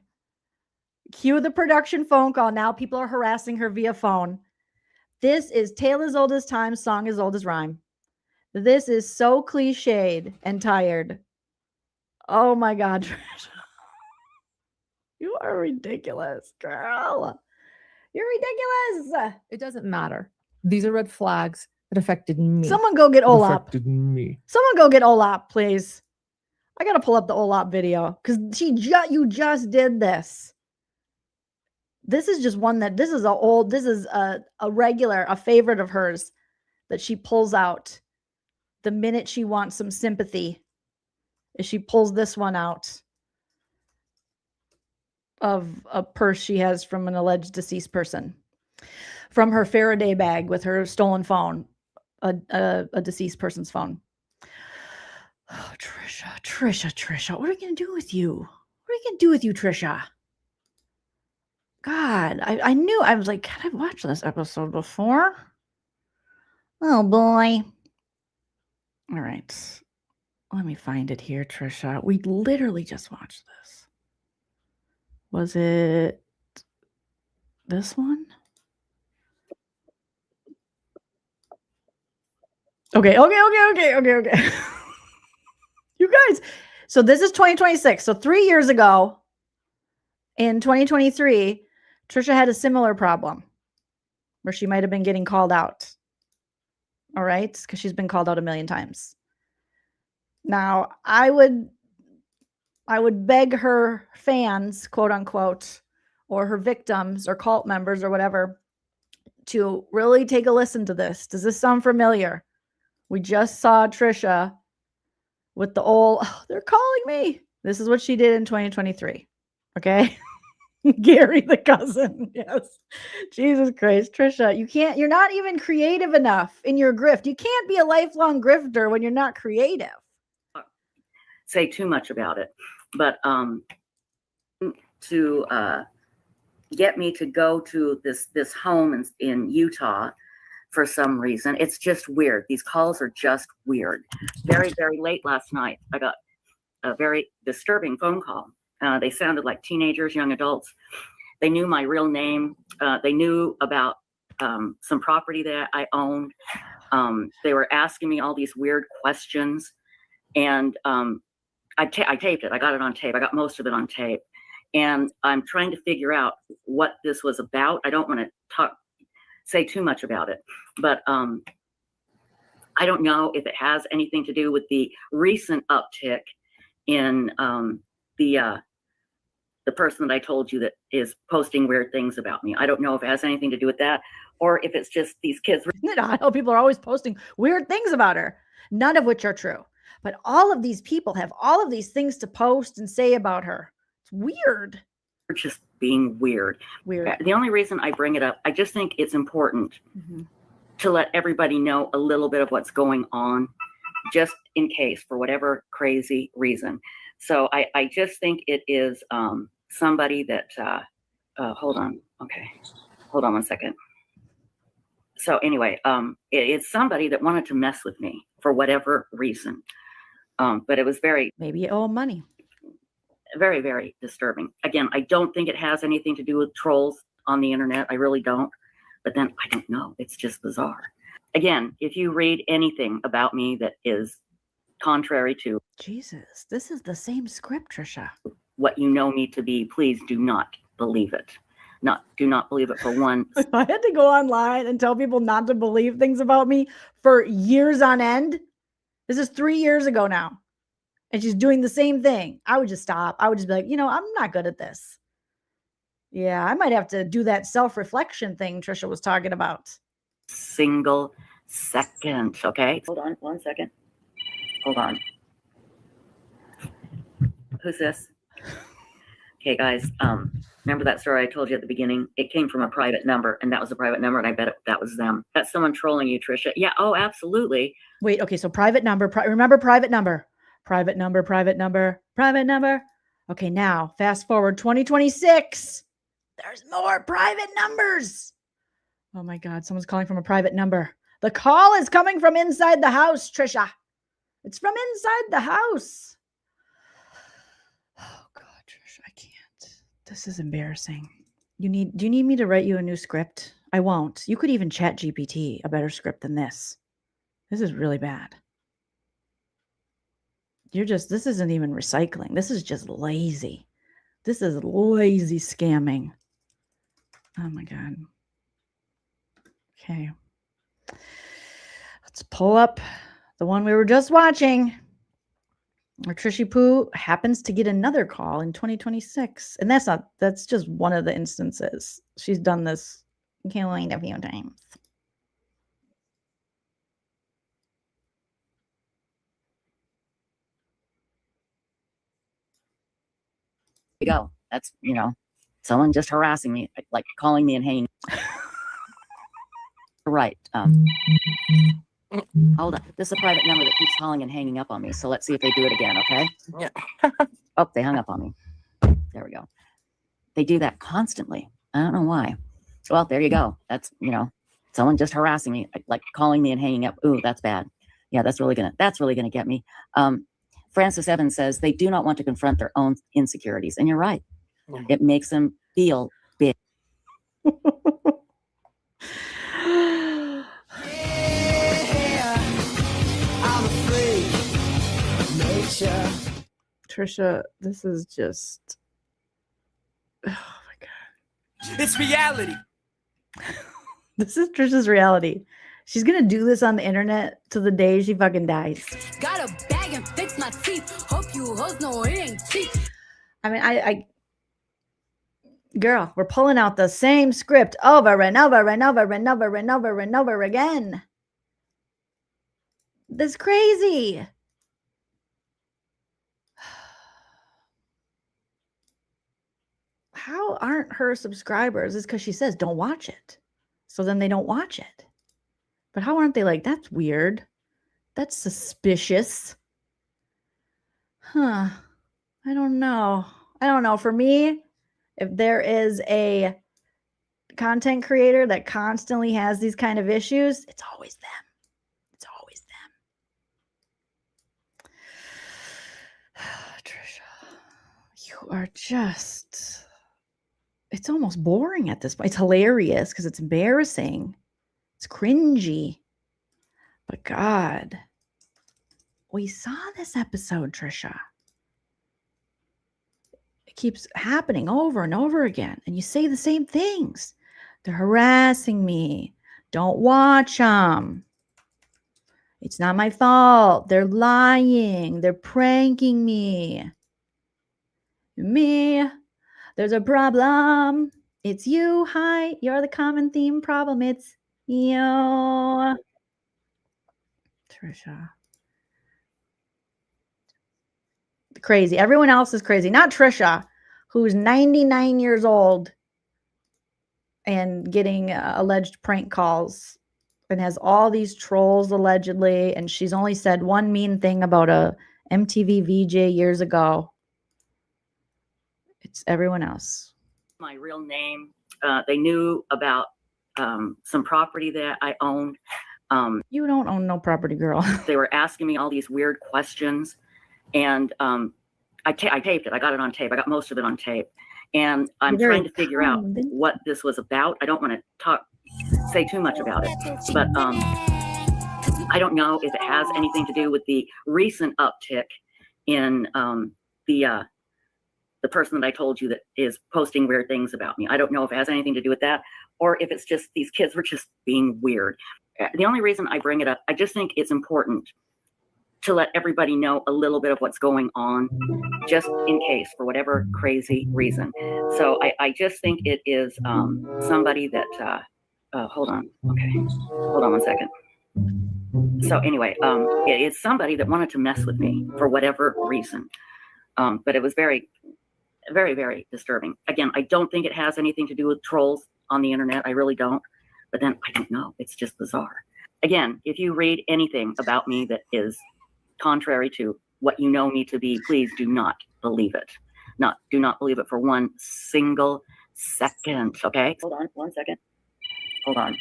Cue the production phone call. Now people are harassing her via phone. This is tale as old as time, song as old as rhyme. This is so cliched and tired. Oh my God, Trisha. You are ridiculous, girl. You're ridiculous. It doesn't matter. These are red flags that affected me. Someone go get OLAP. Affected me. Someone go get OLAP, please. I gotta pull up the OLAP video because you just did this. This is just one that this is a regular, a favorite of hers that she pulls out the minute she wants some sympathy. Is she pulls this one out of a purse she has from an alleged deceased person, from her Faraday bag with her stolen phone, a deceased person's phone. Oh, Trisha, what are we gonna do with you? What are we gonna do with you, Trisha? God, I knew. I was like, can I watch this episode before? Oh boy. All right. Let me find it here, Trisha. We literally just watched this. Was it this one? Okay. You guys, so this is 2026. So 3 years ago, in 2023, Trisha had a similar problem where she might have been getting called out. All right? Because she's been called out a million times. Now, I would beg her fans, quote unquote, or her victims or cult members or whatever, to really take a listen to this. Does this sound familiar? We just saw Trisha with the old, oh, they're calling me. This is what she did in 2023. Okay. Gary the cousin. Yes. Jesus Christ. Trisha, you're not even creative enough in your grift. You can't be a lifelong grifter when you're not creative. Say too much about it, but to get me to go to this home in Utah for some reason, it's just weird. These calls are just weird. Very, very late last night, I got a very disturbing phone call. They sounded like teenagers, young adults. They knew my real name. They knew about some property that I owned. They were asking me all these weird questions, and I taped it. I got it on tape. I got most of it on tape, and I'm trying to figure out what this was about. I don't want to say too much about it, but I don't know if it has anything to do with the recent uptick in the person that I told you that is posting weird things about me. I don't know if it has anything to do with that, or if it's just these kids. Isn't it odd how people are always posting weird things about her, none of which are true. But all of these people have all of these things to post and say about her. It's weird. They're just being weird. The only reason I bring it up, I just think it's important to let everybody know a little bit of what's going on, just in case, for whatever crazy reason. So I just think it is somebody that, hold on. Okay. Hold on one second. So anyway, it's somebody that wanted to mess with me for whatever reason. But it was maybe owe money. Very, very disturbing. Again, I don't think it has anything to do with trolls on the internet. I really don't. But then I don't know. It's just bizarre. Again, if you read anything about me that is contrary to Jesus, this is the same script, Trisha. What you know me to be, please do not believe it. Do not believe it for one. I had to go online and tell people not to believe things about me for years on end. This is 3 years ago now. And she's doing the same thing. I would just stop. I would just be like, I'm not good at this. Yeah, I might have to do that self-reflection thing Trisha was talking about. Single second. Okay. Hold on 1 second. Hold on. Who's this? Okay, guys. Remember that story I told you at the beginning? It came from a private number, and that was a private number, and I bet that was them. That's someone trolling you, Tricia. Yeah. Oh, absolutely. Wait. Okay. So private number. Remember private number. Private number. Private number. Private number. Okay. Now, fast forward 2026. There's more private numbers. Oh my God. Someone's calling from a private number. The call is coming from inside the house, Trisha. It's from inside the house. Oh God, Trisha, I can't. This is embarrassing. Do you need me to write you a new script? I won't. You could even chat GPT a better script than this. This is really bad. This isn't even recycling. This is just lazy. This is lazy scamming. Oh my God. Okay. Let's pull up the one we were just watching. Where Trishy Poo happens to get another call in 2026. And that's just one of the instances. She's done this a few times. You go. That's, someone just harassing me, like calling me and hanging. Right. Hold on. This is a private number that keeps calling and hanging up on me. So let's see if they do it again, okay? Yeah. Oh, they hung up on me. There we go. They do that constantly. I don't know why. Well, there you go. That's, someone just harassing me, like calling me and hanging up. Ooh, that's bad. Yeah, that's really gonna get me. Francis Evans says they do not want to confront their own insecurities. And you're right. Yeah. It makes them feel big. Trisha, this is just, oh my God. It's reality. This is Trisha's reality. She's going to do this on the internet to the day she fucking dies. Got a bag and fix my teeth. Hope you hoes know it ain't cheap. I mean, girl, we're pulling out the same script over and over and over and over and over and over again. That's crazy. How aren't her subscribers? It's because she says don't watch it. So then they don't watch it. But how aren't they like, that's weird. That's suspicious. Huh. I don't know. For me, if there is a content creator that constantly has these kind of issues, it's always them. It's always them. Trisha, you are just... It's almost boring at this point. It's hilarious because it's embarrassing. It's cringy. But God, we saw this episode, Trisha. It keeps happening over and over again. And you say the same things. They're harassing me. Don't watch them. It's not my fault. They're lying. They're pranking me. There's a problem. It's you. Hi. You're the common theme problem. It's you. Trisha. Crazy. Everyone else is crazy. Not Trisha, who's 99 years old and getting alleged prank calls and has all these trolls allegedly. And she's only said one mean thing about a MTV VJ years ago. It's everyone else. My real name. They knew about some property that I owned. You don't own no property, girl. They were asking me all these weird questions. And I taped it. I got it on tape. I got most of it on tape. And I'm trying to figure out what this was about. I don't want to say too much about it. But I don't know if it has anything to do with the recent uptick in the the person that I told you that is posting weird things about me. I don't know if it has anything to do with that or if it's just these kids were just being weird. The only reason I bring it up, I just think it's important to let everybody know a little bit of what's going on, just in case, for whatever crazy reason. So I just think it is somebody that, hold on. Okay, hold on one second. So anyway, it's somebody that wanted to mess with me for whatever reason. But it was very, very, very disturbing. Again, I don't think it has anything to do with trolls on the internet. I really don't. But then I don't know. It's just bizarre. Again, if you read anything about me that is contrary to what you know me to be, please do not believe it. Do not believe it for one single second. Okay? Hold on 1 second. Hold on.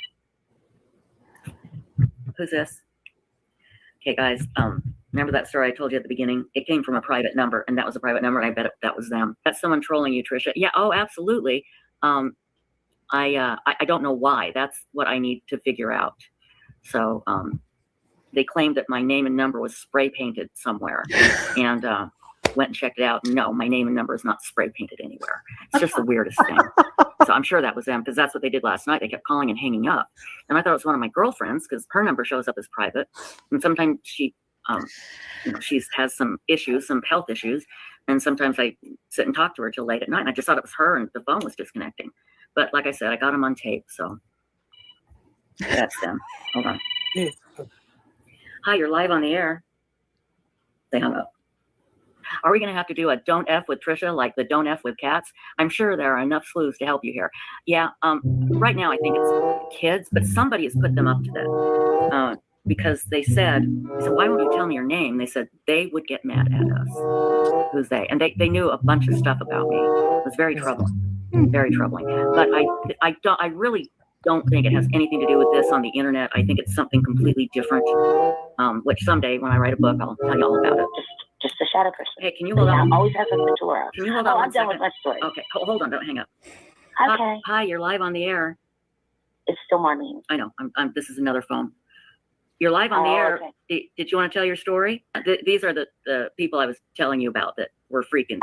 Who's this? Okay, guys. Remember that story I told you at the beginning? It came from a private number, and that was a private number, and I bet that was them. That's someone trolling you, Tricia. Yeah. Oh, absolutely. I don't know why. That's what I need to figure out. So they claimed that my name and number was spray painted somewhere, and went and checked it out. No, my name and number is not spray painted anywhere. It's just the weirdest thing. So I'm sure that was them, because that's what they did last night. They kept calling and hanging up, and I thought it was one of my girlfriends because her number shows up as private, and sometimes she, she has some issues, some health issues, and sometimes I sit and talk to her till late at night. And I just thought it was her, and the phone was disconnecting. But like I said, I got them on tape, so that's them. Hold on. Hi, you're live on the air. They hung up. Are we going to have to do a don't F with Tricia, like the don't F with cats? I'm sure there are enough sleuths to help you here. Yeah, right now I think it's kids, but somebody has put them up to that. Because they said, why won't you tell me your name? They said they would get mad at us. Who's they? And they knew a bunch of stuff about me. It was very troubling. Very troubling. But I really don't think it has anything to do with this on the internet. I think it's something completely different, which someday when I write a book, I'll tell you all about it. Just a shadow person. Hey, can you hold on? Always have something to wear. Can you hold on? I'm done with my story. Okay, hold on. Don't hang up. Okay. Hi, you're live on the air. It's still morning. I know. This is another phone. You're live on the air. Okay. Did you want to tell your story? These are the people I was telling you about that were freaking.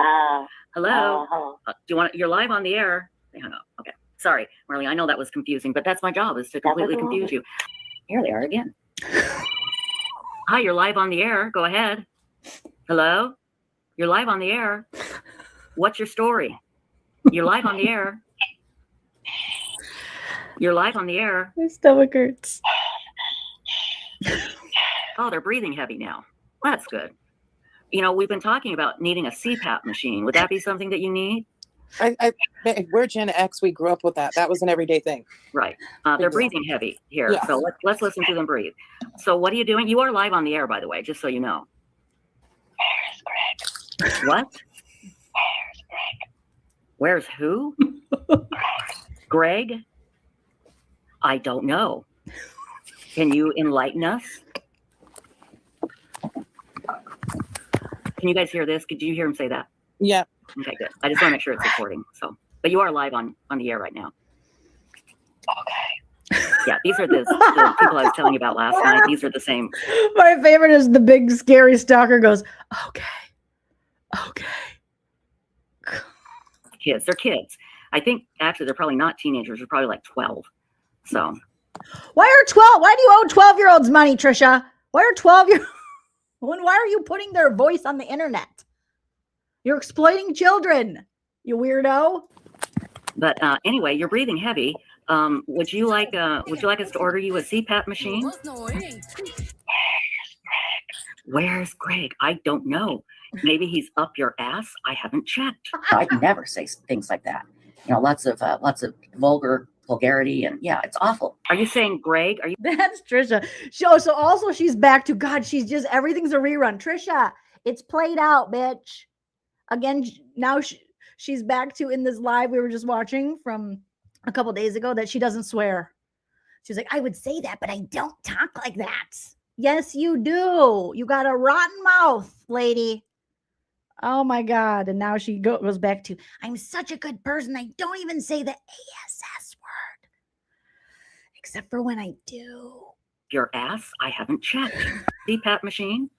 Hello. Hello. Do you want? You're live on the air. They hung up. Okay. Sorry, Marlene. I know that was confusing, but that's my job, is to completely confuse you. Here they are again. Hi, you're live on the air. Go ahead. Hello. You're live on the air. What's your story? You're live on the air. You're live on the air. My stomach hurts. Oh, they're breathing heavy now. That's good. We've been talking about needing a CPAP machine. Would that be something that you need? We're Gen X. We grew up with that. That was an everyday thing. Right. They're breathing heavy here. Yeah. So let's listen to them breathe. So what are you doing? You are live on the air, by the way, just so you know. Where's Greg? What? Where's Greg? Where's who? Greg? I don't know. Can you enlighten us? Can you guys hear this? Did you hear him say that? Yeah. Okay, good. I just want to make sure it's recording. So, but you are live on the air right now. Okay. Yeah, these are the people I was telling you about last night. These are the same. My favorite is the big scary stalker goes, okay. Kids. They're kids. I think actually they're probably not teenagers. They're probably like 12. So. Why do you owe 12-year-olds money, Tricia? Why are you putting their voice on the internet? You're exploiting children, you weirdo. But anyway, you're breathing heavy. Would you like us to order you a CPAP machine? Where's Greg? I don't know. Maybe he's up your ass. I haven't checked. I'd never say things like that. Lots of vulgarity, and yeah, it's awful. Are you saying Greg? Are you? That's Trisha. So also she's back to God. She's just everything's a rerun. Trisha, it's played out, bitch. Again, now she's back to in this live we were just watching from a couple days ago that she doesn't swear. She's like, I would say that, but I don't talk like that. Yes, you do. You got a rotten mouth, lady. Oh my God. And now she goes back to, I'm such a good person. I don't even say the ASS word. Except for when I do. Your ass? I haven't checked. CPAP machine?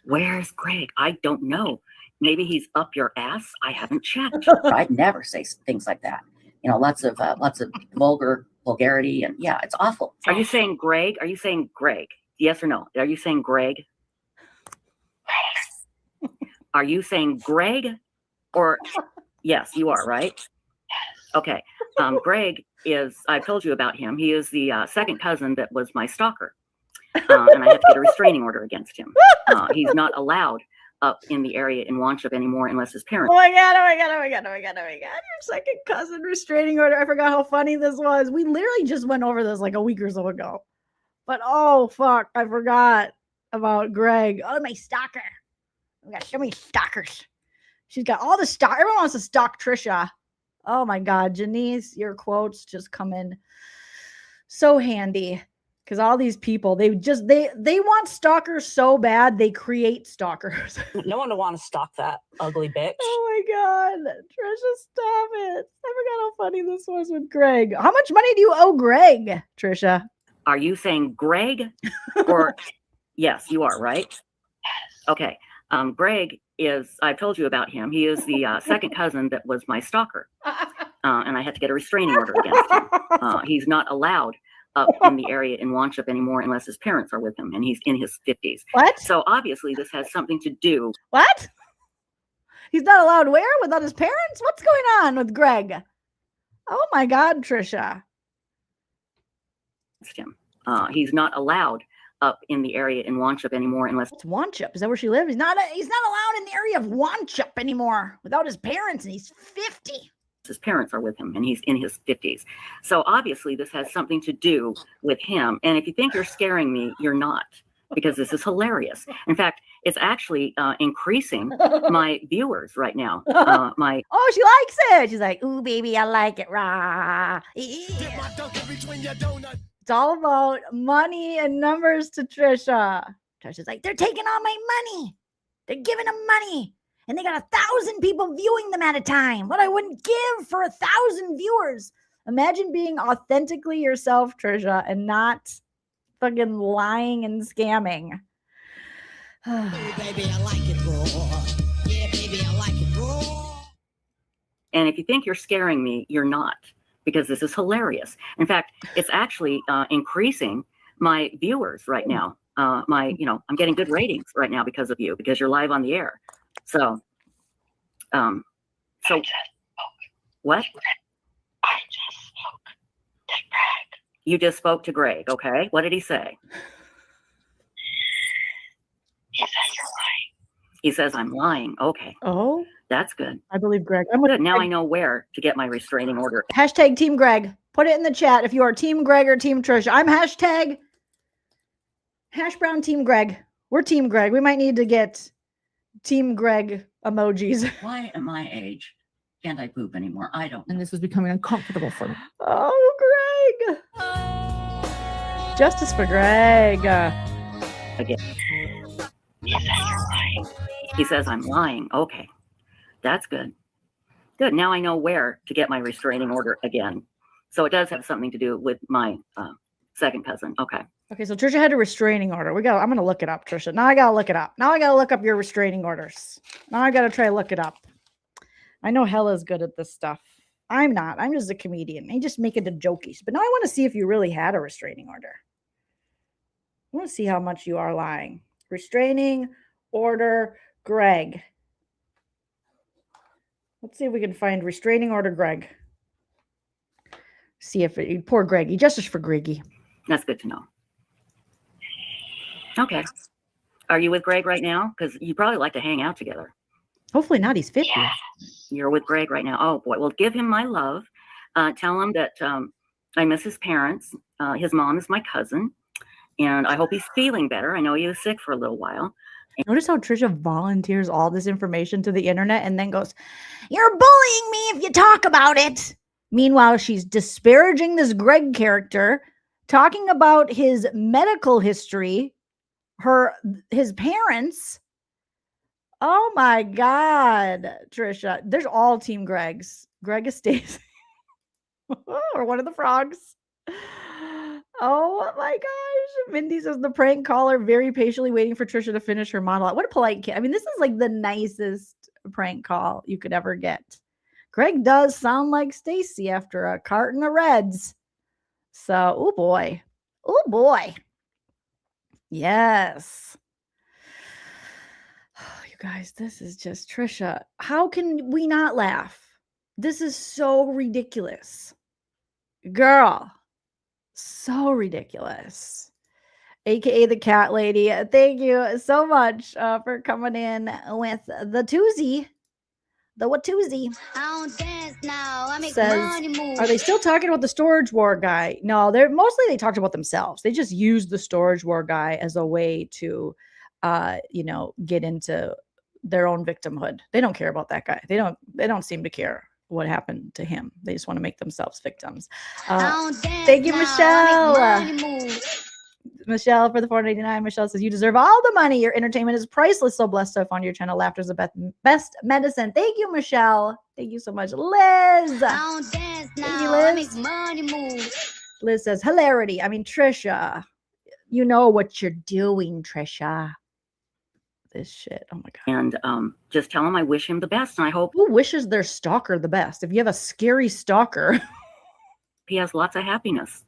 Where's Greg? I don't know. maybe he's up your ass. I haven't checked. I'd never say things like that. You know, lots of vulgarity, and yeah, it's awful. Are you saying Greg? Are you saying Greg? Yes or no? Are you saying Greg? Are you saying Greg? Or yes, you are, right? Okay. Greg is, I've told you about him. He is the second cousin that was my stalker. And I had to get a restraining order against him. He's not allowed up in the area in Wanchup anymore unless his parents. Oh my god, oh my god, oh my god, oh my god, oh my god. Your second cousin restraining order. I forgot how funny this was. We literally just went over this like a week or so ago. But oh fuck, I forgot about Greg. Oh, my stalker. We got so many stalkers. She's got all the stock. Everyone wants to stalk Trisha. Oh my god, Janice, your quotes just come in so handy. Because all these people, they want stalkers so bad, they create stalkers. No one would want to stalk that ugly bitch. Oh my god, Trisha, stop it. I forgot how funny this was with Greg. How much money do you owe Greg, Trisha? Are you saying Greg? Or yes, you are, right? Okay. Greg is, I've told you about him. He is the second cousin that was my stalker. And I had to get a restraining order against him. He's not allowed up in the area in Wanchup anymore unless his parents are with him, and he's in his 50s. What? So obviously this has something to do. What? He's not allowed where? Without his parents? What's going on with Greg? Oh my god, Trisha. Him. He's not allowed up in the area in Wanchup anymore unless it's Wanchup. Is that where she lives? He's not allowed in the area of Wanchup anymore without his parents, and he's 50. His parents are with him, and he's in his 50s. So obviously this has something to do with him. And if you think you're scaring me, you're not, because this is hilarious. In fact, it's actually increasing my viewers right now. Oh, she likes it. She's like, ooh, baby, I like it. Rah. It's all about money and numbers to Trisha. Trisha's like, they're taking all my money. They're giving them money. And they got 1,000 people viewing them at a time. What I wouldn't give for 1,000 viewers. Imagine being authentically yourself, Trisha, and not fucking lying and scamming. Hey, baby, I like it raw. Yeah, baby, I like it raw. And if you think you're scaring me, you're not, because this is hilarious. In fact, it's actually increasing my viewers right now. I'm getting good ratings right now because of you, because you're live on the air. So what? I just spoke to Greg. You just spoke to Greg, okay? What did he say? He says you're lying. He says I'm lying. Okay. Oh, that's good. I believe Greg. I'm good. Now I know where to get my restraining order. Hashtag Team Greg. Put it in the chat if you are Team Greg or Team Trisha. I'm hashtag Hash Brown Team Greg. We're Team Greg. We might need to get Team Greg emojis. Why at my age can't I poop anymore? I don't know. And this was becoming uncomfortable for me. Oh, Greg. Justice for Greg. Again. He says you're lying. He says I'm lying. Okay. That's good. Good. Now I know where to get my restraining order again. So it does have something to do with my second cousin. Okay. Okay, so Trisha had a restraining order. I'm going to look it up, Trisha. Now I got to look it up. Now I got to look up your restraining orders. Now I got to try to look it up. I know Hella's good at this stuff. I'm not. I'm just a comedian. I just make it a jokies. But now I want to see if you really had a restraining order. I want to see how much you are lying. Restraining order, Greg. Let's see if we can find restraining order, Greg. See if poor Greggy. Justice for Greggy. That's good to know. Okay. Are you with Greg right now? Because you probably like to hang out together. Hopefully not. He's 50. Yeah. You're with Greg right now. Oh, boy. Well, give him my love. Tell him that I miss his parents. His mom is my cousin. And I hope he's feeling better. I know he was sick for a little while. Notice how Trisha volunteers all this information to the internet and then goes, you're bullying me if you talk about it. Meanwhile, she's disparaging this Greg character, talking about his medical history, his parents. Oh my God, Trisha. There's all Team Gregs. Greg is Stacey. Or one of the frogs. Oh my gosh. Mindy says the prank caller very patiently waiting for Trisha to finish her monologue. What a polite kid. I mean, this is like the nicest prank call you could ever get. Greg does sound like Stacey after a carton of Reds. So, oh boy. Oh boy. Yes. You guys, this is just Trisha. How can we not laugh? This is so ridiculous. Girl, so ridiculous. AKA the cat lady. Thank you so much for coming in with the Tuesday. The Watusi says, are they still talking about the storage war guy? No, they talked about themselves. They just used the storage war guy as a way to, get into their own victimhood. They don't care about that guy. They don't seem to care what happened to him. They just want to make themselves victims. Thank you, Michelle. Michelle for the $4.99. Michelle says, you deserve all the money. Your entertainment is priceless. So blessed to have found your channel. Laughter is the best medicine. Thank you, Michelle. Thank you so much. Liz. Thank you, Liz. Liz says, hilarity. I mean, Trisha, you know what you're doing, Trisha. This shit. Oh my God. And just tell him I wish him the best. And I hope. Who wishes their stalker the best? If you have a scary stalker, he has lots of happiness.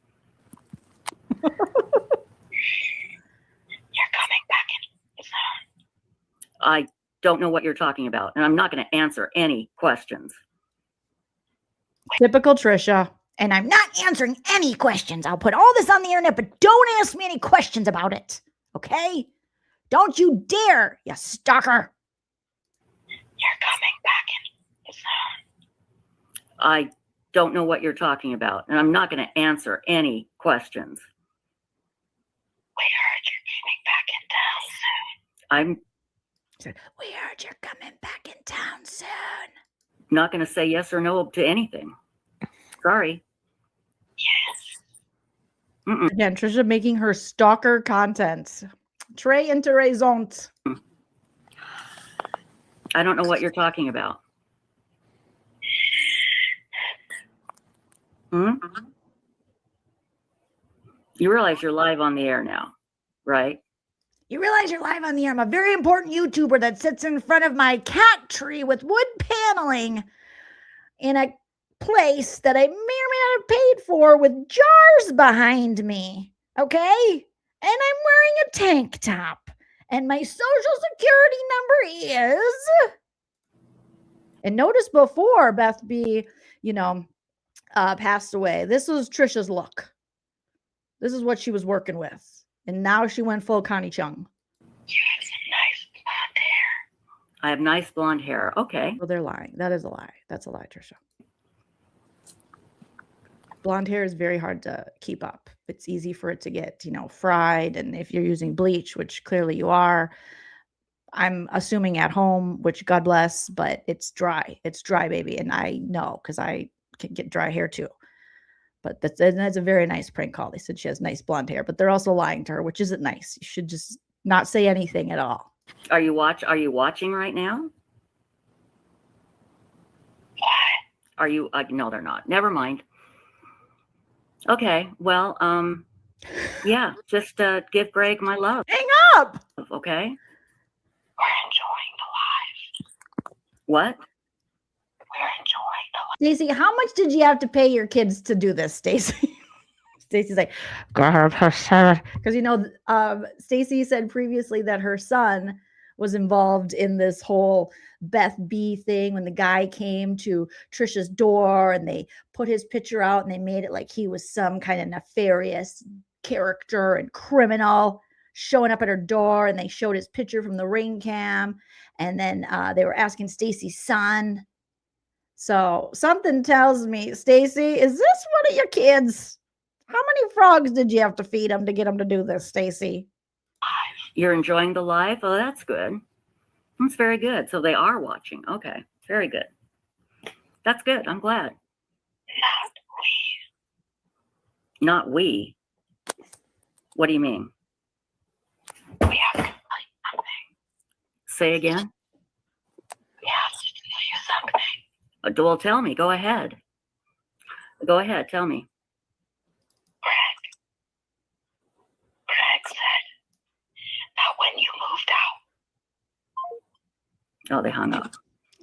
You're coming back in soon. I don't know what you're talking about, and I'm not going to answer any questions. Typical Trisha. And I'm not answering any questions. I'll put all this on the internet, but don't ask me any questions about it. Okay? Don't you dare, you stalker. You're coming back in soon. I don't know what you're talking about, and I'm not going to answer any questions. We heard you're coming back in town soon. We heard you're coming back in town soon. Not going to say yes or no to anything. Sorry. Yes. Mm-mm. Again, Trisha making her stalker content. Très intéressant. I don't know what you're talking about. You realize you're live on the air now, right? You realize you're live on the air. I'm a very important YouTuber that sits in front of my cat tree with wood paneling in a place that I may or may not have paid for with jars behind me. Okay? And I'm wearing a tank top. And my social security number is. And notice before Beth B, passed away, this was Trisha's look. This is what she was working with. And now she went full Connie Chung. You have some nice blonde hair. I have nice blonde hair. Okay. Well, they're lying. That is a lie. That's a lie, Trisha. Blonde hair is very hard to keep up. It's easy for it to get, fried. And if you're using bleach, which clearly you are, I'm assuming at home, which God bless, but it's dry. It's dry, baby. And I know because I can get dry hair too. But that's a very nice prank call. They said she has nice blonde hair, but they're also lying to her, which isn't nice. You should just not say anything at all. Are you watching right now? What? Are you? No, they're not. Never mind. Okay. Well, yeah. Just give Greg my love. Hang up. Okay. We're enjoying the live. What? We're enjoying the live. Stacey, how much did you have to pay your kids to do this, Stacey? Stacey's like, because Stacey said previously that her son was involved in this whole Beth B thing when the guy came to Trisha's door and they put his picture out and they made it like he was some kind of nefarious character and criminal showing up at her door, and they showed his picture from the ring cam, and then they were asking Stacey's son. So something tells me, Stacey, is this one of your kids? How many frogs did you have to feed him to get him to do this, Stacey? You're enjoying the live? Oh, that's good. That's very good. So they are watching. Okay. Very good. That's good. I'm glad. Not we. What do you mean? We have to tell you something. Say again? We have to tell you something. Well, tell me. Go ahead. Go ahead. Tell me. Greg said that when you moved out. Oh, they hung up.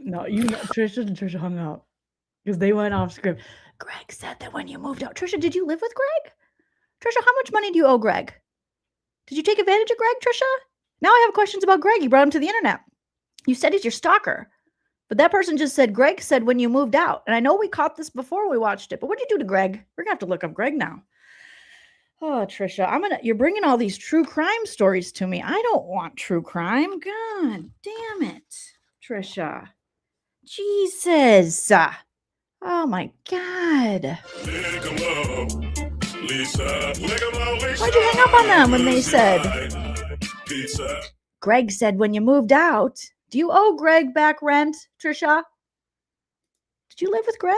No, Trisha and Trisha hung out because they went off script. Greg said that when you moved out. Trisha, did you live with Greg? Trisha, how much money do you owe Greg? Did you take advantage of Greg, Trisha? Now I have questions about Greg. You brought him to the internet. You said he's your stalker. But that person just said, Greg said when you moved out. And I know we caught this before we watched it. But what'd you do to Greg? We're going to have to look up Greg now. Oh, Trisha, you're bringing all these true crime stories to me. I don't want true crime. God damn it, Trisha. Jesus. Oh my God. Why'd you hang up on them when they said, Greg said when you moved out? Do you owe Greg back rent, Trisha? Did you live with Greg?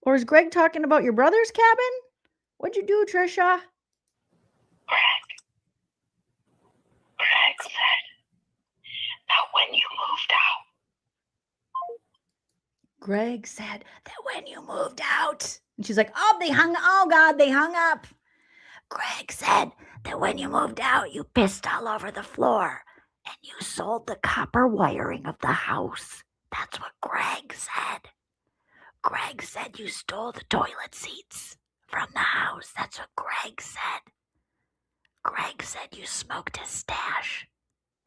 Or is Greg talking about your brother's cabin? What'd you do, Trisha? Greg said that when you moved out. Greg said that when you moved out. And she's like, oh God, they hung up. Greg said that when you moved out, you pissed all over the floor and you sold the copper wiring of the house. That's what Greg said. Greg said you stole the toilet seats from the house. That's what Greg said. Greg said you smoked his stash.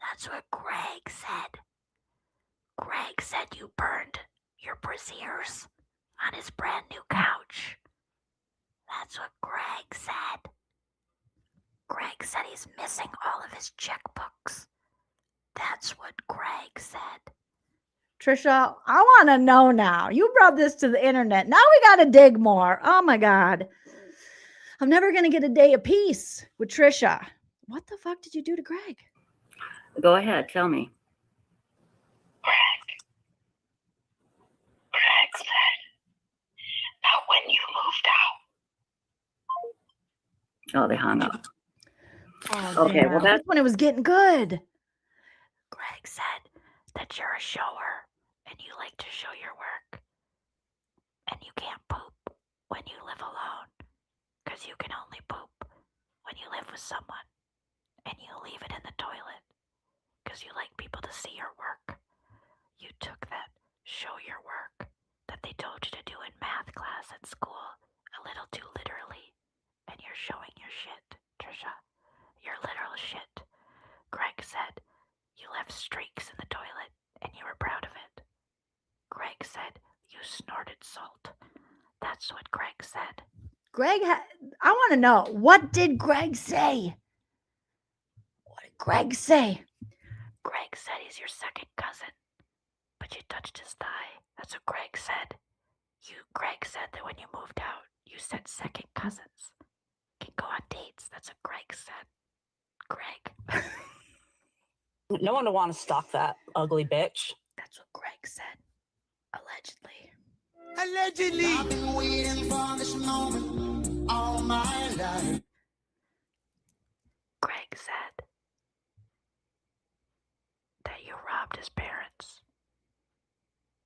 That's what Greg said. Greg said you burned your brassieres on his brand new couch. That's what Greg said. Greg said he's missing all of his checkbooks. That's what Greg said. Trisha, I want to know now. You brought this to the internet. Now we got to dig more. Oh my God. I'm never going to get a day of peace with Trisha. What the fuck did you do to Greg? Go ahead. Tell me. Greg said that when you moved out. Oh, they hung up. Oh, okay, damn. well, that's when it was getting good. Greg said that you're a shower and you like to show your work. And you can't poop when you live alone. Because you can only poop when you live with someone. And you leave it in the toilet. Because you like people to see your work. You took that show your work that they told you to do in math class at school a little too literally. And you're showing your shit, Trisha. Your literal shit. Greg said you left streaks in the toilet and you were proud of it. Greg said you snorted salt. That's what Greg said. I want to know, what did Greg say? What did Greg say? Greg said he's your second cousin, but you touched his thigh. That's what Greg said. Greg said that when you moved out, you said second cousins can go on dates. That's what Greg said. Greg. No one would want to stalk that ugly bitch. That's what Greg said. Allegedly. Allegedly. I've been waiting for this moment all my life. Greg said that you robbed his parents.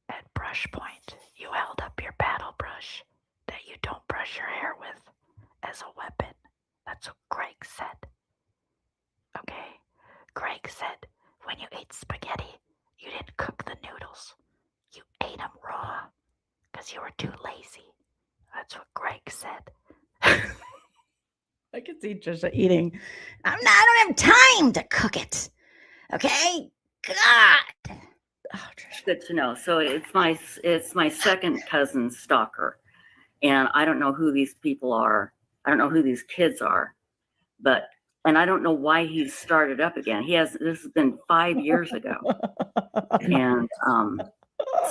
At brush point, you held up your paddle brush that you don't brush your hair with as a weapon. That's what Greg said. Okay? Greg said when you ate spaghetti, you didn't cook the noodles. You ate them raw because you were too lazy. That's what Greg said. I can see Trisha eating. I don't have time to cook it. Okay? God. Oh, Trisha. Good to know. So it's my second cousin stalker, and I don't know who these people are. I don't know who these kids are, and I don't know why he's started up again. This has been 5 years ago, and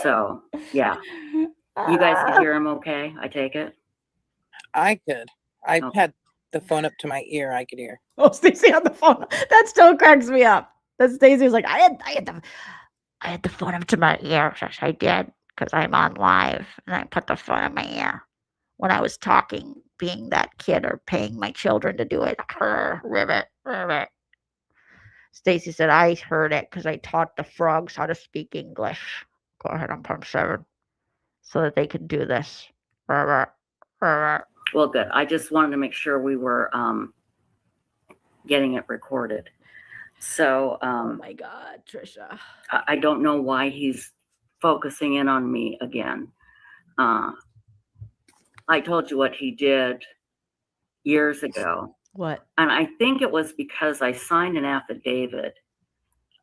so yeah, you guys can hear him okay? I take it. I could. I had the phone up to my ear. I could hear. Oh, Stacey on the phone. That still cracks me up. That Stacey was like, I had the phone up to my ear. Yes, I did, because I'm on live, and I put the phone in my ear when I was talking, being that kid or paying my children to do it. Ribbit. Stacey said, I heard it because I taught the frogs how to speak English. Go ahead on pump 7 so that they could do this. Well, good. I just wanted to make sure we were getting it recorded. So, oh my God, Trisha. I don't know why he's focusing in on me again. I told you what he did years ago. What? And I think it was because I signed an affidavit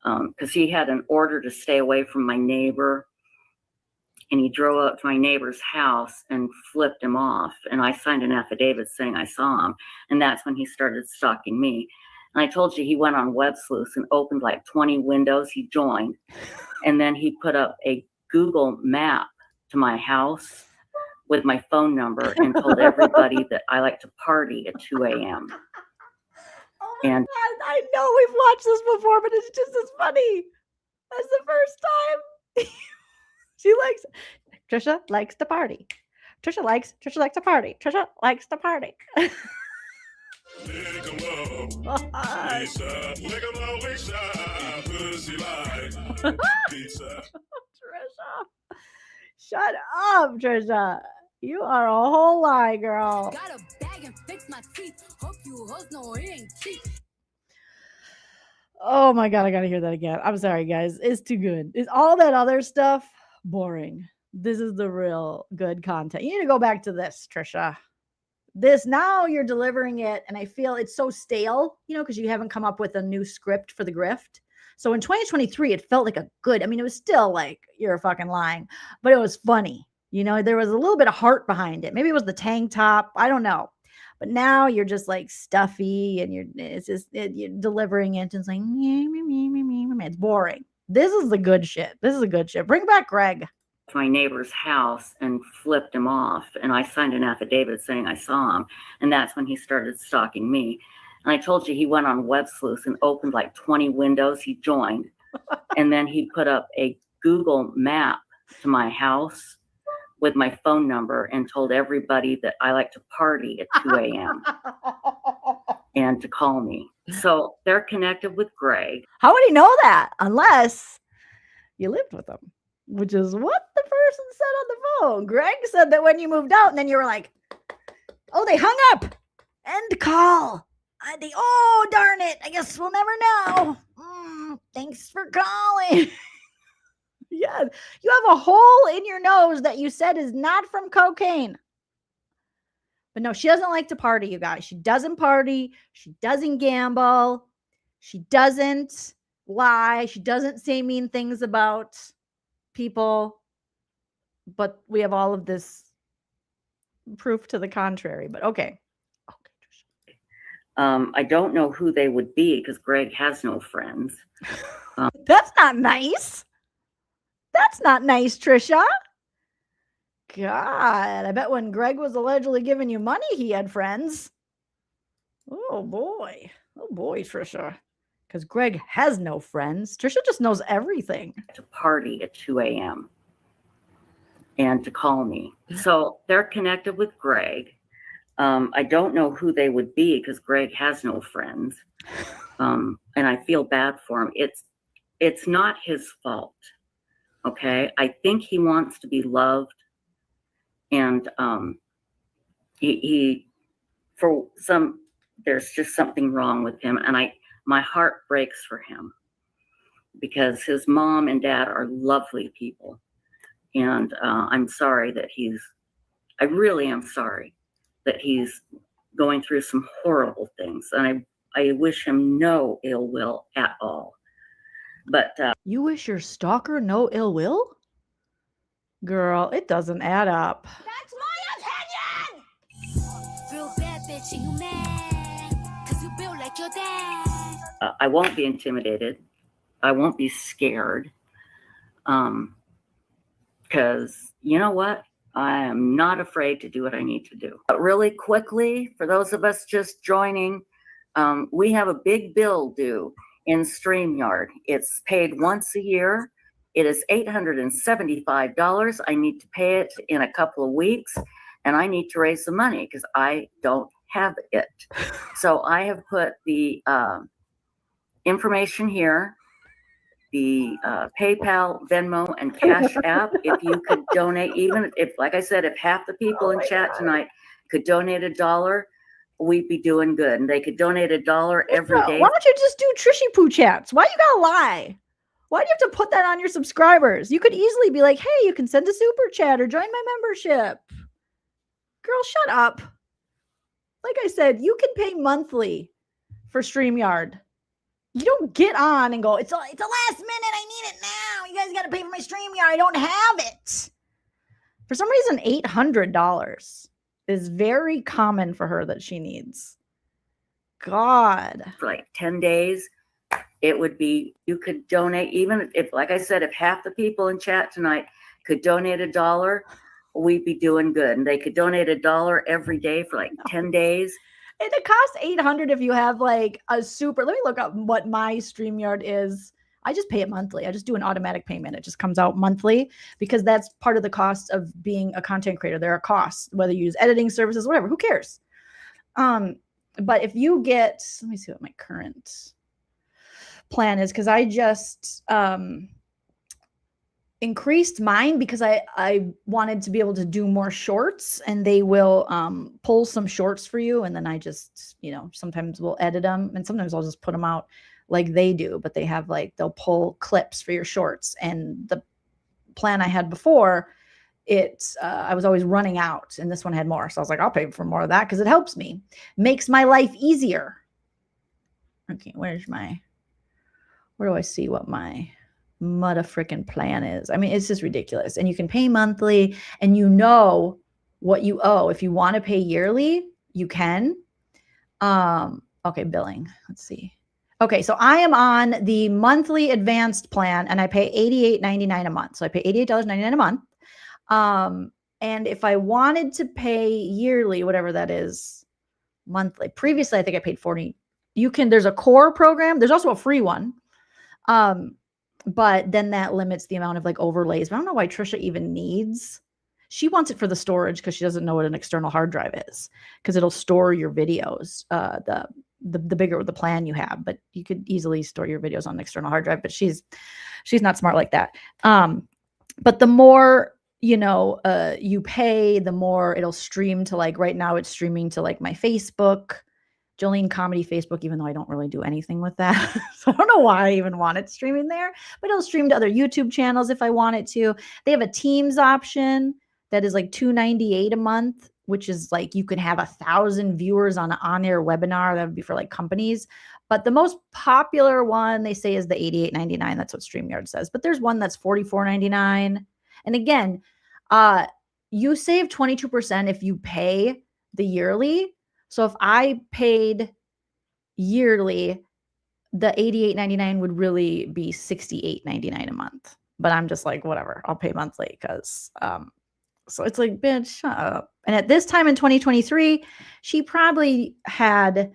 because he had an order to stay away from my neighbor. And he drove up to my neighbor's house and flipped him off. And I signed an affidavit saying I saw him. And that's when he started stalking me. And I told you he went on Websleuths and opened like 20 windows. He joined. And then he put up a Google map to my house with my phone number and told everybody that I like to party at 2 a.m. And I know we've watched this before, but it's just as funny as the first time. Trisha likes to party. Trisha likes to party. Trisha likes to party. Trisha, shut up, Trisha. You are a whole lie, girl. Got a bag and fix my teeth. Hope you hoes know it ain't cheap. Oh my God, I gotta hear that again. I'm sorry, guys. It's too good. Is all that other stuff boring? This is the real good content. You need to go back to this, Trisha. This, now you're delivering it, and I feel it's so stale, because you haven't come up with a new script for the grift. So in 2023, it felt like it was still like, you're fucking lying, but it was funny. There was a little bit of heart behind it. Maybe it was the tank top. I don't know. But now you're just like stuffy, and you're delivering it. And it's like, it's boring. This is the good shit. Bring back Greg. My neighbor's house and flipped him off. And I signed an affidavit saying I saw him. And that's when he started stalking me. And I told you he went on Websleuths and opened like 20 windows. He joined. And then he put up a Google map to my house with my phone number and told everybody that I like to party at 2 a.m. and to call me. So they're connected with Greg. How would he know that? Unless you lived with him, which is what the person said on the phone. Greg said that when you moved out, and then you were like, oh, they hung up. End call. Oh, darn it. I guess we'll never know. Thanks for calling. Yeah, you have a hole in your nose that you said is not from cocaine. But no, she doesn't like to party, you guys. She doesn't party. She doesn't gamble. She doesn't lie. She doesn't say mean things about people. But we have all of this proof to the contrary. But okay. I don't know who they would be because Greg has no friends. That's not nice. That's not nice, Trisha. God, I bet when Greg was allegedly giving you money, he had friends. Oh boy, Trisha. Because Greg has no friends. Trisha just knows everything. To party at 2 a.m. and to call me. So they're connected with Greg. I don't know who they would be because Greg has no friends. And I feel bad for him. It's not his fault. Okay. I think he wants to be loved. And there's just something wrong with him. And my heart breaks for him because his mom and dad are lovely people. And I'm sorry that I really am sorry that he's going through some horrible things. And I wish him no ill will at all. But you wish your stalker no ill will? Girl, it doesn't add up. That's my opinion! Real bad bitch, and you mad? Cause you built like your dad. I won't be intimidated. I won't be scared. Because you know what? I am not afraid to do what I need to do. But really quickly, for those of us just joining, we have a big bill due in StreamYard. It's paid once a year. It is $875. I need to pay it in a couple of weeks, and I need to raise the money because I don't have it. So I have put the information here, the PayPal, Venmo, and Cash App. If you could donate, even if, like I said, if half the people in chat tonight could donate $1, we'd be doing good. And they could donate $1 every day. Why don't you just do Trishy Poo chats? Why you gotta lie? Why do you have to put that on your subscribers? You could easily be like, hey, you can send a super chat or join my membership. Girl, shut up. Like I said, you can pay monthly for StreamYard. You don't get on and go, it's a last minute. I need it now. You guys got to pay for my StreamYard. I don't have it. For some reason, $800 is very common for her that she needs. God. For like 10 days, it would be, you could donate, even if, like I said, if half the people in chat tonight could donate $1, we'd be doing good. And they could donate $1 every day for like 10 days. And it costs $800 if you have like a super, let me look up what my StreamYard is. I just pay it monthly. I just do an automatic payment. It just comes out monthly because that's part of the cost of being a content creator. There are costs, whether you use editing services, whatever, who cares? But if you get, let me see what my current plan is, because I just increased mine because I wanted to be able to do more shorts, and they will pull some shorts for you, and then I just, you know, sometimes we'll edit them, and sometimes I'll just put them out like they do, but they have like, they'll pull clips for your shorts. And the plan I had before, I was always running out, and this one had more, so I was like, I'll pay for more of that because it helps me, makes my life easier. Okay, where do I see what my mudda frickin' plan is? I mean, it's just ridiculous. And you can pay monthly, and you know what you owe. If you want to pay yearly, you can. Okay, billing. Let's see. Okay, so I am on the monthly advanced plan, and I pay $88.99 a month. So I pay $88.99 a month. And if I wanted to pay yearly, whatever that is, monthly. Previously, I think I paid $40. There's a core program. There's also a free one. But then that limits the amount of like overlays. But I don't know why Trisha even needs. She wants it for the storage because she doesn't know what an external hard drive is, because it'll store your videos. The bigger the plan you have, but you could easily store your videos on an external hard drive. But she's not smart like that. But the more you pay, the more it'll stream to, like, right now it's streaming to like my Facebook, Joleen Comedy Facebook, even though I don't really do anything with that. So I don't know why I even want it streaming there, but it'll stream to other YouTube channels if I want it to. They have a Teams option that is like $2.98 a month, which is like, you can have 1,000 viewers on an on-air webinar. That would be for like companies. But the most popular one they say is the $88.99. That's what StreamYard says. But there's one that's $44.99. And again, you save 22% if you pay the yearly. So if I paid yearly, the $88.99 would really be $68.99 a month. But I'm just like, whatever, I'll pay monthly because so it's like, bitch, shut up. And at this time in 2023, she probably had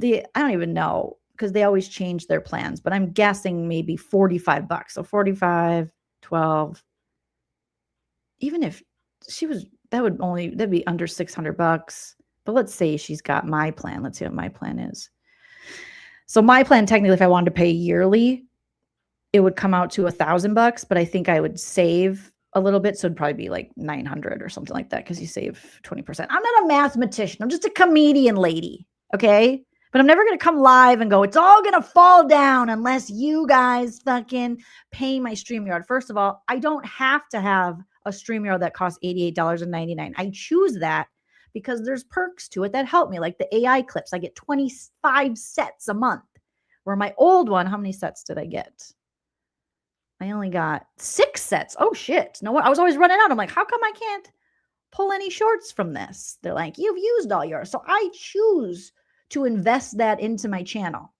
I don't even know, because they always change their plans, but I'm guessing maybe $45. So 45, 12. Even if she was, that'd be under $600. But let's say she's got my plan. Let's see what my plan is. So my plan, technically, if I wanted to pay yearly, it would come out to $1,000, but I think I would save a little bit. So it'd probably be like 900 or something like that, because you save 20%. I'm not a mathematician. I'm just a comedian lady. Okay. But I'm never going to come live and go, it's all going to fall down unless you guys fucking pay my StreamYard. First of all, I don't have to have a StreamYard that costs $88.99. I choose that because there's perks to it that help me, like the AI clips. I get 25 sets a month, where my old one, how many sets did I get? I only got 6 sets. Oh shit. No, I was always running out. I'm like, how come I can't pull any shorts from this? They're like, you've used all yours. So I choose to invest that into my channel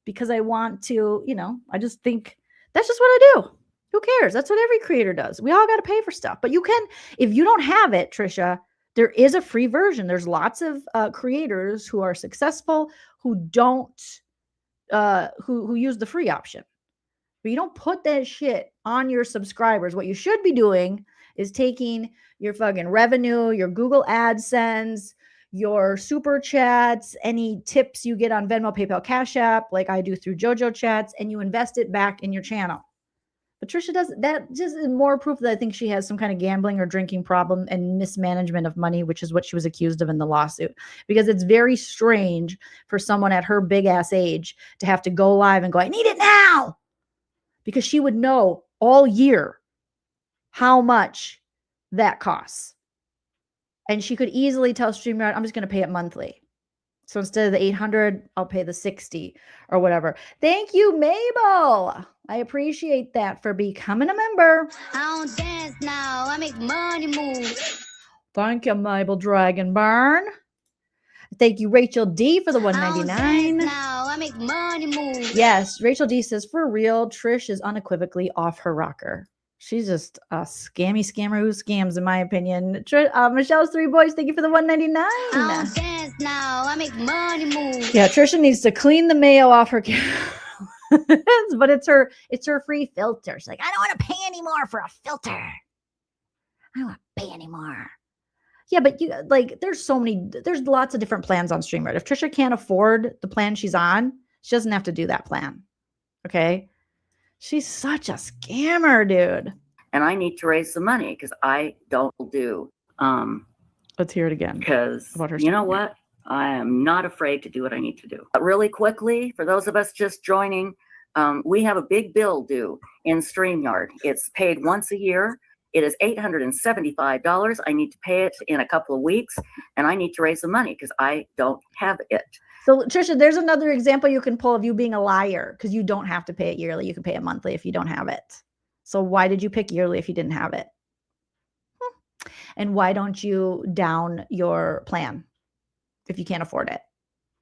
because I want to, I just think that's just what I do. Who cares? That's what every creator does. We all got to pay for stuff, but you can, if you don't have it, Tricia, there is a free version. There's lots of creators who are successful who don't, who use the free option. But you don't put that shit on your subscribers. What you should be doing is taking your fucking revenue, your Google AdSense, your super chats, any tips you get on Venmo, PayPal, Cash App, like I do through JOJO chats, and you invest it back in your channel. But Trisha doesn't. That just is more proof that I think she has some kind of gambling or drinking problem and mismanagement of money, which is what she was accused of in the lawsuit. Because it's very strange for someone at her big ass age to have to go live and go, I need it now. because she would know all year how much that costs. And she could easily tell StreamYard, I'm just going to pay it monthly. So instead of the 800, I'll pay the 60 or whatever. Thank you, Mabel. I appreciate that for becoming a member. I don't dance now, I make money move. Thank you, Mabel Dragonburn. Thank you, Rachel D, for the $1.99. Now I make money move. Yes, Rachel D says, for real, Trish is unequivocally off her rocker. She's just a scammer who scams, in my opinion. Michelle's 3 boys, thank you for the $1.99. I don't dance now, I make money move. Yeah, Trisha needs to clean the mayo off her but it's her free filter. She's like, I don't want to pay anymore for a filter. I don't want to pay anymore. Yeah, but you like there's lots of different plans on StreamYard. If Trisha can't afford the plan she's on, she doesn't have to do that plan. Okay? She's such a scammer, dude. And I need to raise some money because I don't do. Let's hear it again. Because you know what? I am not afraid to do what I need to do. But really quickly, for those of us just joining, we have a big bill due in StreamYard. It's paid once a year. It is $875. I need to pay it in a couple of weeks, and I need to raise some money because I don't have it. So, Trisha, there's another example you can pull of you being a liar because you don't have to pay it yearly. You can pay it monthly if you don't have it. So why did you pick yearly if you didn't have it? And why don't you down your plan if you can't afford it?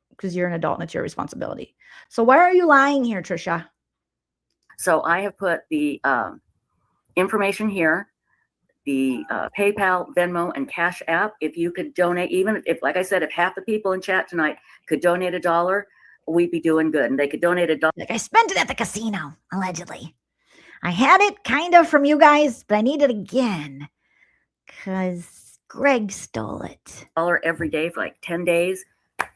Because you're an adult and it's your responsibility. So why are you lying here, Trisha? So I have put the information here, the PayPal, Venmo, and Cash App. If you could donate, even if, like I said, if half the people in chat tonight could donate $1, we'd be doing good. And they could donate $1. Like, I spent it at the casino, allegedly. I had it kind of from you guys, but I need it again because Greg stole it. Every day for like 10 days,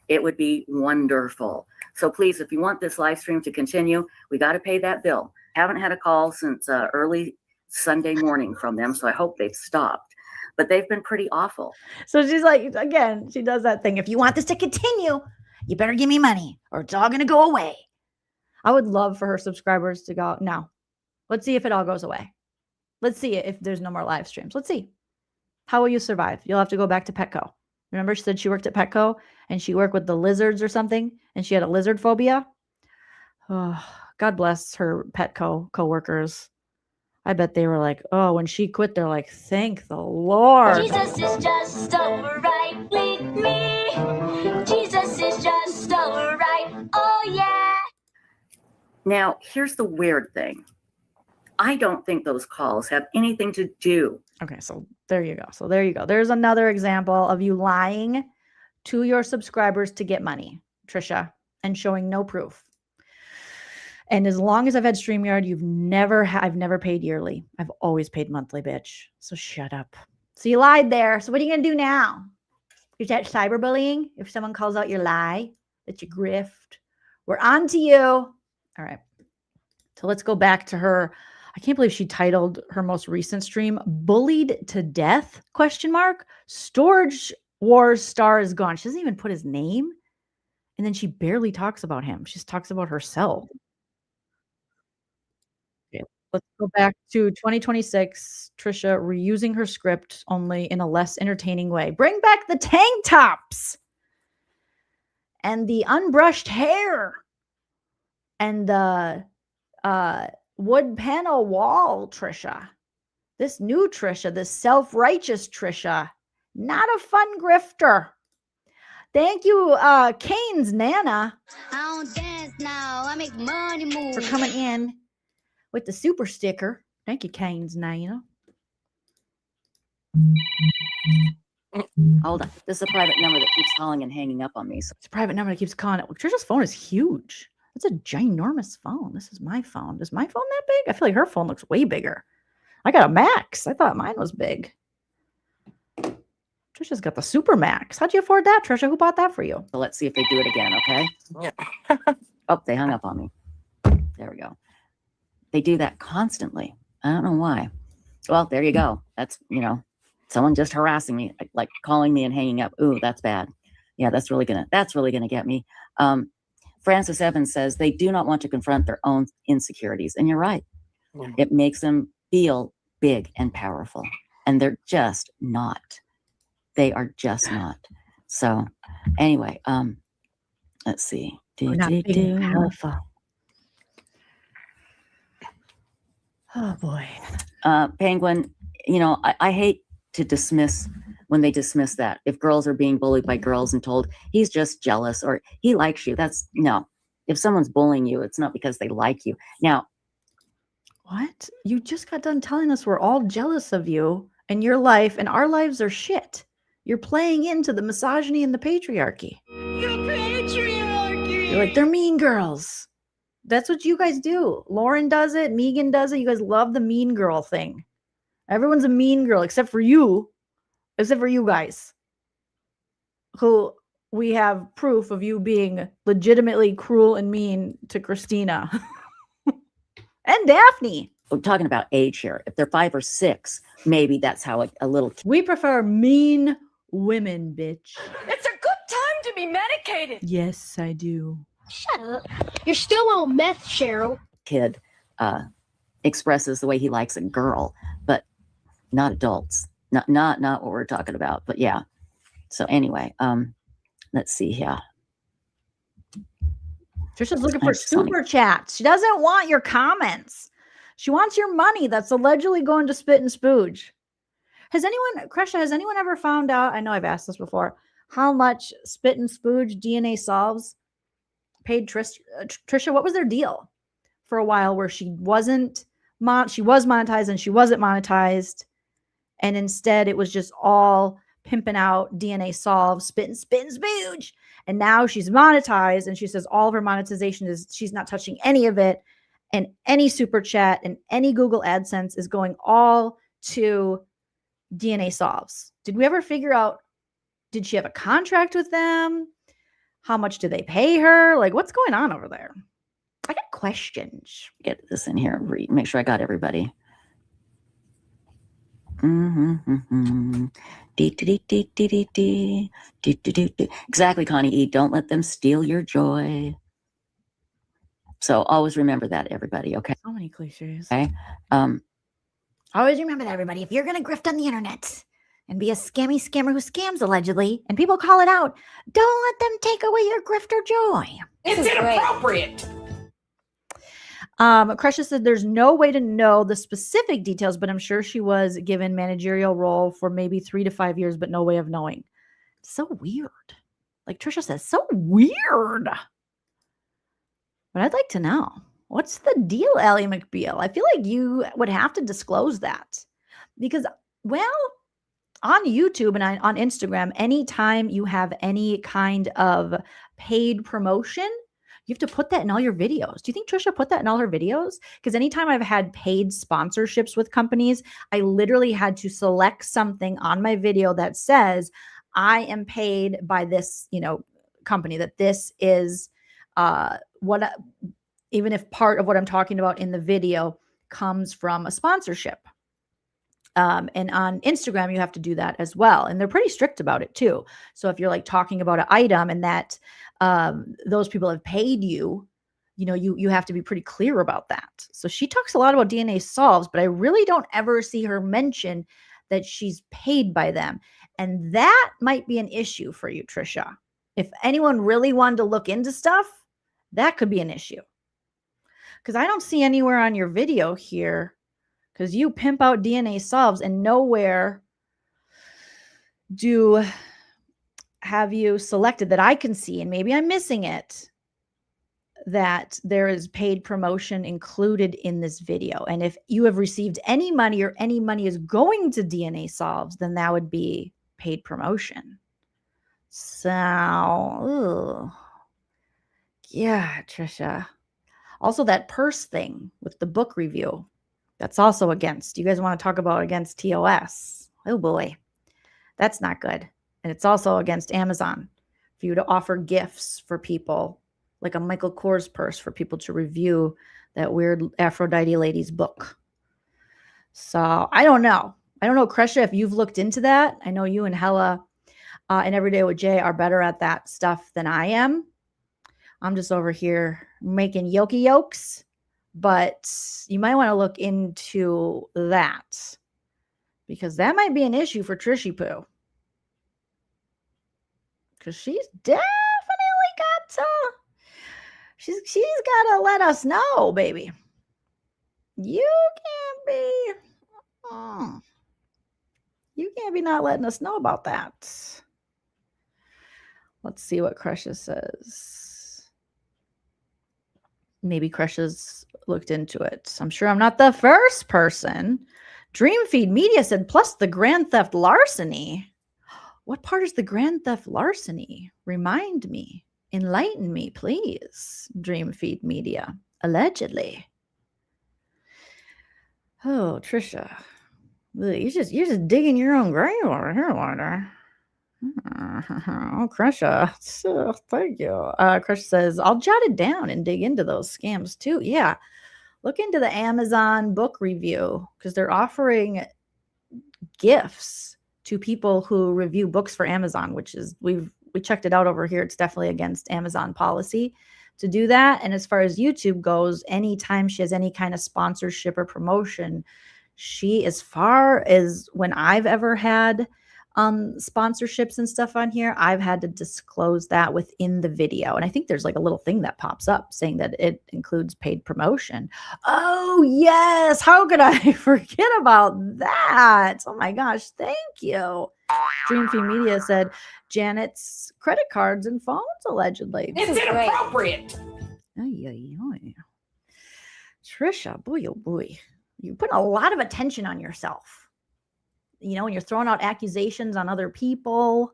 it would be wonderful. So please, if you want this live stream to continue, we got to pay that bill. Haven't had a call since early Sunday morning from them, so I hope they've stopped. But they've been pretty awful. So she's like, again, she does that thing. If you want this to continue, you better give me money or it's all going to go away. I would love for her subscribers to go, no, let's see if it all goes away. Let's see if there's no more live streams. Let's see. How will you survive? You'll have to go back to Petco. Remember she said she worked at Petco and she worked with the lizards or something and she had a lizard phobia? Oh, God bless her Petco coworkers. I bet they were like, oh, when she quit, they're like, thank the Lord. Jesus is just alright with me. Jesus is just alright. Oh, yeah. Now, here's the weird thing. I don't think those calls have anything to do. Okay, so there you go. So there you go. There's another example of you lying to your subscribers to get money, Trisha, and showing no proof. And as long as I've had StreamYard, I've never paid yearly. I've always paid monthly, bitch. So shut up. So you lied there. So what are you going to do now? Is that cyberbullying? If someone calls out your lie, that you grift, we're on to you. All right. So let's go back to her. I can't believe she titled her most recent stream, Bullied to Death, ? Storage Wars star is gone. She doesn't even put his name. And then she barely talks about him. She just talks about herself. Okay, let's go back to 2026. Trisha reusing her script only in a less entertaining way. Bring back the tank tops and the unbrushed hair and the wood panel wall, Trisha. This new Trisha, this self-righteous Trisha, not a fun grifter. Thank you, Kane's Nana, I don't dance now, I make money move. for coming in with the super sticker. Thank you, Kane's Nana. Hold on. This is a private number that keeps calling and hanging up on me. So It's a private number that keeps calling it. Trisha's phone is huge. That's a ginormous phone. This is my phone. Is my phone that big? I feel like her phone looks way bigger. I got a Max. I thought mine was big. Trisha's got the Super Max. How'd you afford that, Trisha? Who bought that for you? let's see if they do it again, okay? Yeah. Oh, they hung up on me. There we go. They do that constantly. I don't know why. Well, there you go. That's, someone just harassing me, like calling me and hanging up. Ooh, that's bad. Yeah, that's really gonna get me. Francis Evans says they do not want to confront their own insecurities. And you're right. Yeah. It makes them feel big and powerful, and they're just not. They are just not. So anyway, let's see. We're not big and powerful. Oh boy. Penguin, I hate to dismiss when they dismiss that. If girls are being bullied by girls and told he's just jealous or he likes you, that's no. If someone's bullying you, it's not because they like you. Now, what? You just got done telling us we're all jealous of you and your life, and our lives are shit. You're playing into the misogyny and the patriarchy. The patriarchy. You're like, they're mean girls. That's what you guys do. Lauren does it. Megan does it. You guys love the mean girl thing. Everyone's a mean girl except for you. Except for you guys. Who we have proof of you being legitimately cruel and mean to Christina. And Daphne. we're talking about age here. If they're 5 or 6, maybe that's how a little kid. We prefer mean women, bitch. It's a good time to be medicated. Yes, I do. Shut up. You're still on meth, Cheryl. Kid expresses the way he likes a girl, but not adults. Not what we're talking about. But yeah. So anyway, let's see here. Trisha's looking for super chats. She doesn't want your comments. She wants your money that's allegedly going to Spit and Spooge. Has anyone ever found out, I know I've asked this before, how much Spit and Spooge DNA Solves paid Trisha? What was their deal for a while where she was monetized and she wasn't monetized, and instead it was just all pimping out DNA Solves, Spit and Spooge. And now she's monetized, and she says all of her monetization is she's not touching any of it, and any super chat and any Google AdSense is going all to DNA Solves. Did we ever figure out, did she have a contract with them? How much do they pay her? Like, what's going on over there? I got questions. Get this in here. Make sure I got everybody. Exactly, Connie E. Don't let them steal your joy. So always remember that, everybody. Okay. So many cliches. Okay. Always remember that, everybody. If you're going to grift on the internet and be a scammer who scams allegedly, and people call it out, don't let them take away your grifter joy. It's inappropriate. Crescia said there's no way to know the specific details, but I'm sure she was given managerial role for maybe 3 to 5 years, but no way of knowing. So weird. Like Trisha says, so weird. But I'd like to know, what's the deal, Ally McBeal? I feel like you would have to disclose that because, well, on YouTube and on Instagram, anytime you have any kind of paid promotion, you have to put that in all your videos. Do you think Trisha put that in all her videos? Because anytime I've had paid sponsorships with companies, I literally had to select something on my video that says, I am paid by this, company, that this is even if part of what I'm talking about in the video comes from a sponsorship. And on Instagram, you have to do that as well. And they're pretty strict about it too. So if you're like talking about an item and that those people have paid you, you have to be pretty clear about that. So she talks a lot about DNA Solves, but I really don't ever see her mention that she's paid by them. And that might be an issue for you, Trisha. If anyone really wanted to look into stuff, that could be an issue. Because I don't see anywhere on your video here, because you pimp out DNA Solves and nowhere have you selected that I can see, and maybe I'm missing it, that there is paid promotion included in this video. And if you have received any money or any money is going to DNA Solves, then that would be paid promotion. So, yeah, Trisha. Also, that purse thing with the book review, that's also against. You guys want to talk about against TOS? Oh boy, that's not good. And it's also against Amazon for you to offer gifts for people, like a Michael Kors purse for people to review that weird Aphrodite lady's book. So I don't know. Crescia, if you've looked into that. I know you and Hella and Everyday with Jay are better at that stuff than I am. I'm just over here making yolky yolks But you might want to look into that because that might be an issue for Trishy Poo. Because she's definitely got to, she's got to let us know, baby. You can't be not letting us know about that. Let's see what Crush's says. Maybe Crush's looked into it. I'm sure I'm not the first person. Dreamfeed Media said, plus the grand theft larceny. What part is the grand theft larceny? Remind me. Enlighten me, please. Dreamfeed Media. Allegedly. Oh, Trisha. You're just digging your own grave over here, Warner. Oh, Crusha. Oh, thank you. Crush says, I'll jot it down and dig into those scams too. Yeah. Look into the Amazon book review because they're offering gifts to people who review books for Amazon, which is we checked it out over here. It's definitely against Amazon policy to do that. And as far as YouTube goes, anytime she has any kind of sponsorship or promotion, she, as far as when I've ever had sponsorships and stuff on here, I've had to disclose that within the video. And I think there's like a little thing that pops up saying that it includes paid promotion. Oh, yes. How could I forget about that? Oh, my gosh. Thank you. Dreamfeed Media said Janet's credit cards and phones, allegedly. It's inappropriate. Trisha, boy, oh boy. You're putting a lot of attention on yourself. You know, when you're throwing out accusations on other people,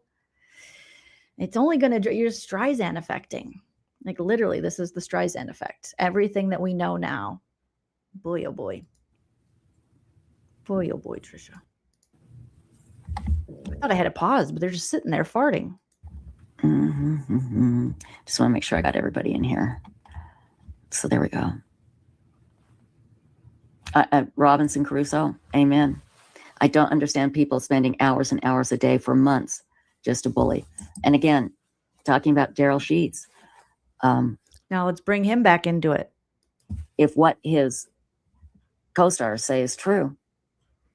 it's only going to, you're Streisand affecting. Like literally, this is the Streisand effect. Everything that we know now. Boy, oh boy. Boy, oh boy, Trisha. I thought I had a pause, but they're just sitting there farting. Just want to make sure I got everybody in here. So there we go. Robinson Crusoe, amen. I don't understand people spending hours and hours a day for months just to bully. And again, talking about Daryl Sheets. Now let's bring him back into it. If what his co-stars say is true,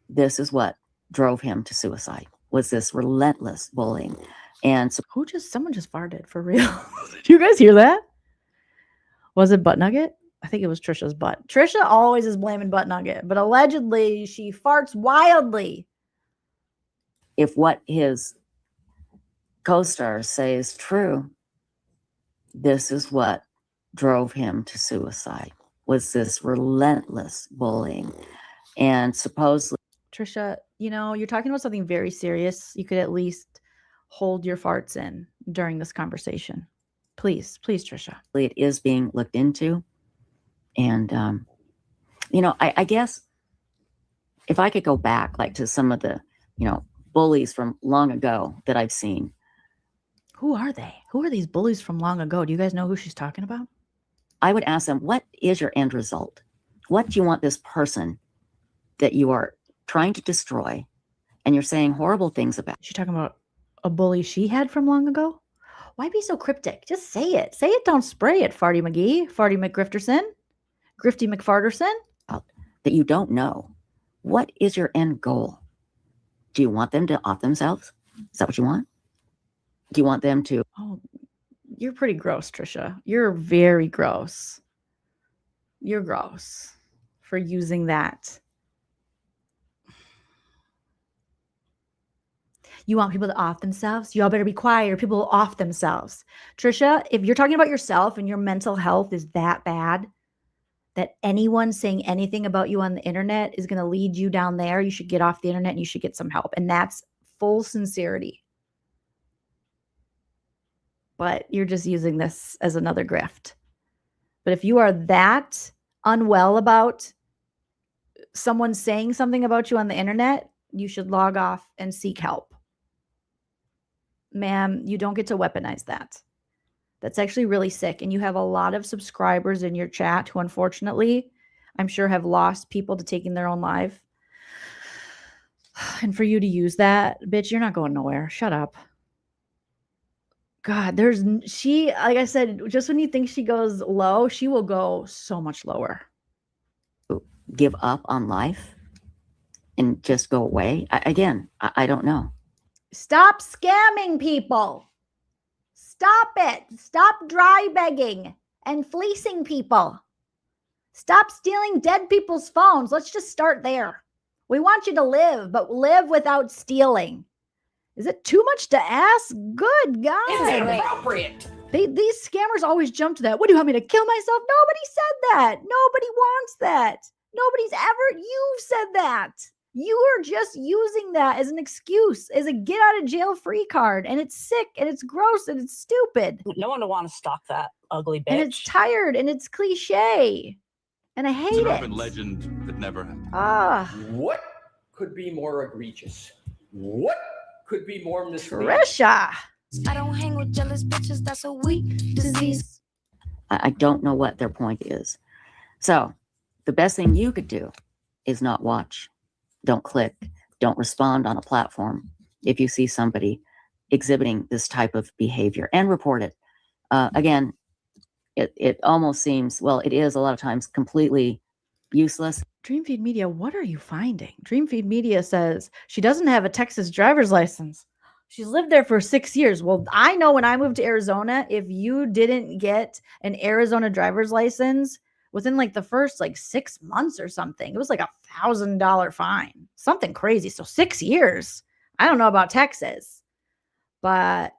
this is what drove him to suicide, was this relentless bullying. And so someone just farted for real. Did you guys hear that? Was it Butt Nugget? I think it was Trisha's butt. Trisha always is blaming Butt Nugget, but allegedly she farts wildly. If what his co-stars say is true, this is what drove him to suicide, was this relentless bullying. And supposedly... Trisha, you know, you're talking about something very serious. You could at least hold your farts in during this conversation. Please, Trisha. It is being looked into. And, you know, I guess if I could go back like to some of the, you know, bullies from long ago that I've seen. Who are they? Who are these bullies from long ago? Do you guys know who she's talking about? I would ask them, what is your end result? What do you want this person that you are trying to destroy and you're saying horrible things about? She's talking about a bully she had from long ago? Why be so cryptic? Just say it. Say it, don't spray it, Farty McGee, Farty McGrifterson. Grifty McFarterson? That you don't know. What is your end goal? Do you want them to off themselves? Is that what you want? Do you want them to? Oh, you're pretty gross, Trisha. You're very gross. You're gross for using that. You want people to off themselves? Y'all better be quiet or people will off themselves. Trisha, if you're talking about yourself and your mental health is that bad, that anyone saying anything about you on the internet is going to lead you down there, you should get off the internet and you should get some help. And that's full sincerity. But you're just using this as another grift. But if you are that unwell about someone saying something about you on the internet, you should log off and seek help. Ma'am, you don't get to weaponize that. That's actually really sick. And you have a lot of subscribers in your chat who, unfortunately, I'm sure have lost people to taking their own life. And for you to use that, bitch, you're not going nowhere. Shut up. God, like I said, just when you think she goes low, she will go so much lower. give up on life and just go away? I don't know. Stop scamming people. Stop it. Stop dry begging and fleecing people. Stop stealing dead people's phones. Let's just start there. We want you to live, but live without stealing. Is it too much to ask? Good God. It's inappropriate. These scammers always jump to that. What do you want me to kill myself? Nobody said that. Nobody wants that. You've said that. You are just using that as an excuse, as a get out of jail free card. And it's sick and it's gross and it's stupid. No one would want to stalk that ugly bitch. And it's tired and it's cliche. And I hate It's an it. urban legend that never happened. What could be more egregious? What could be more misleading? Trisha. I don't hang with jealous bitches. That's a weak disease. I don't know what their point is. So the best thing you could do is not watch. Don't click. Don't respond on a platform if you see somebody exhibiting this type of behavior, and report it. Again, it almost seems, well, it is a lot of times completely useless. Dreamfeed Media, what are you finding? Dreamfeed Media says she doesn't have a Texas driver's license. She's lived there for 6 years. Well, I know when I moved to Arizona, if you didn't get an Arizona driver's license within like the first 6 months or something, it was like $1,000 fine, something crazy. So 6 years. I don't know about Texas, but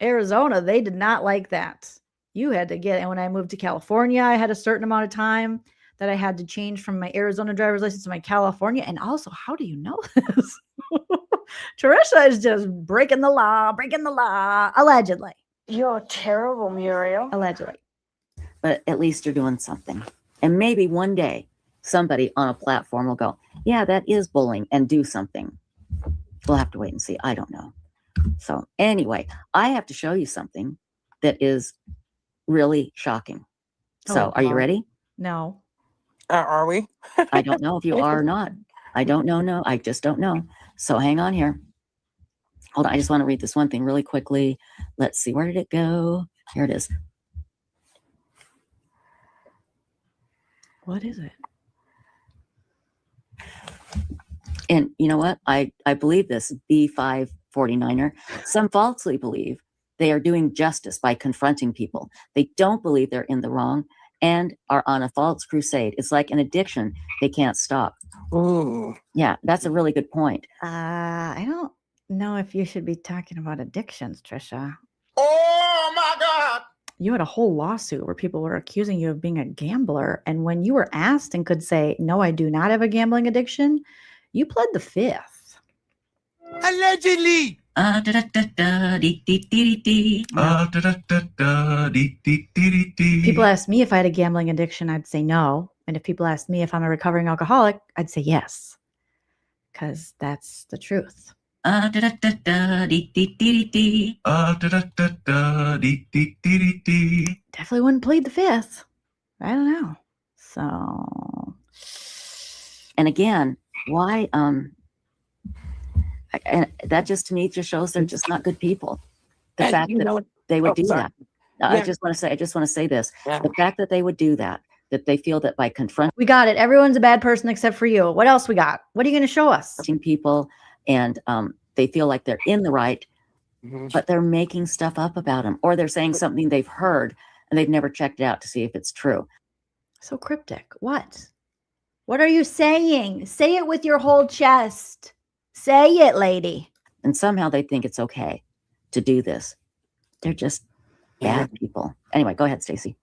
Arizona, they did not like that. You had to get, and when I moved to California, I had a certain amount of time that I had to change from my Arizona driver's license to my California. And also, how do you know this? Trisha is just breaking the law, allegedly. You're terrible, Muriel. Allegedly. But at least you're doing something. And maybe one day somebody on a platform will go, yeah, that is bullying, and do something. We'll have to wait and see. I don't know. So anyway, I have to show you something that is really shocking. So are you ready? No. Are we? I don't know if you are or not. I don't know. No, I just don't know. So hang on here. Hold on. I just want to read this one thing really quickly. Let's see. Where did it go? Here it is. What is it? And you know what? I believe this B549er. Some falsely believe they are doing justice by confronting people. They don't believe they're in the wrong and are on a false crusade. It's like an addiction they can't stop. Ooh. Yeah, that's a really good point. I don't know if you should be talking about addictions, Trisha. Oh my God! You had a whole lawsuit where people were accusing you of being a gambler. And when you were asked and could say, no, I do not have a gambling addiction, you pled the fifth. Allegedly. People ask me if I had a gambling addiction, I'd say no. And if people ask me if I'm a recovering alcoholic, I'd say yes. Because that's the truth. Definitely wouldn't plead the fifth. I don't know. So, and again, why and that just to me just shows they're just not good people. The And fact you that know- they would oh, do sorry. that. Yeah. I just want to say this. Yeah. The fact that they would do that they feel that by confronting we got it. Everyone's a bad person except for you. What else we got? What are you going to show us? people and they feel like they're in the right, Mm-hmm. but they're making stuff up about them, or they're saying something they've heard and they've never checked it out to see if it's true. So cryptic. What? What are you saying? Say it with your whole chest. Say it, lady. And somehow they think it's okay to do this. They're just bad people. Anyway, go ahead, Stacey.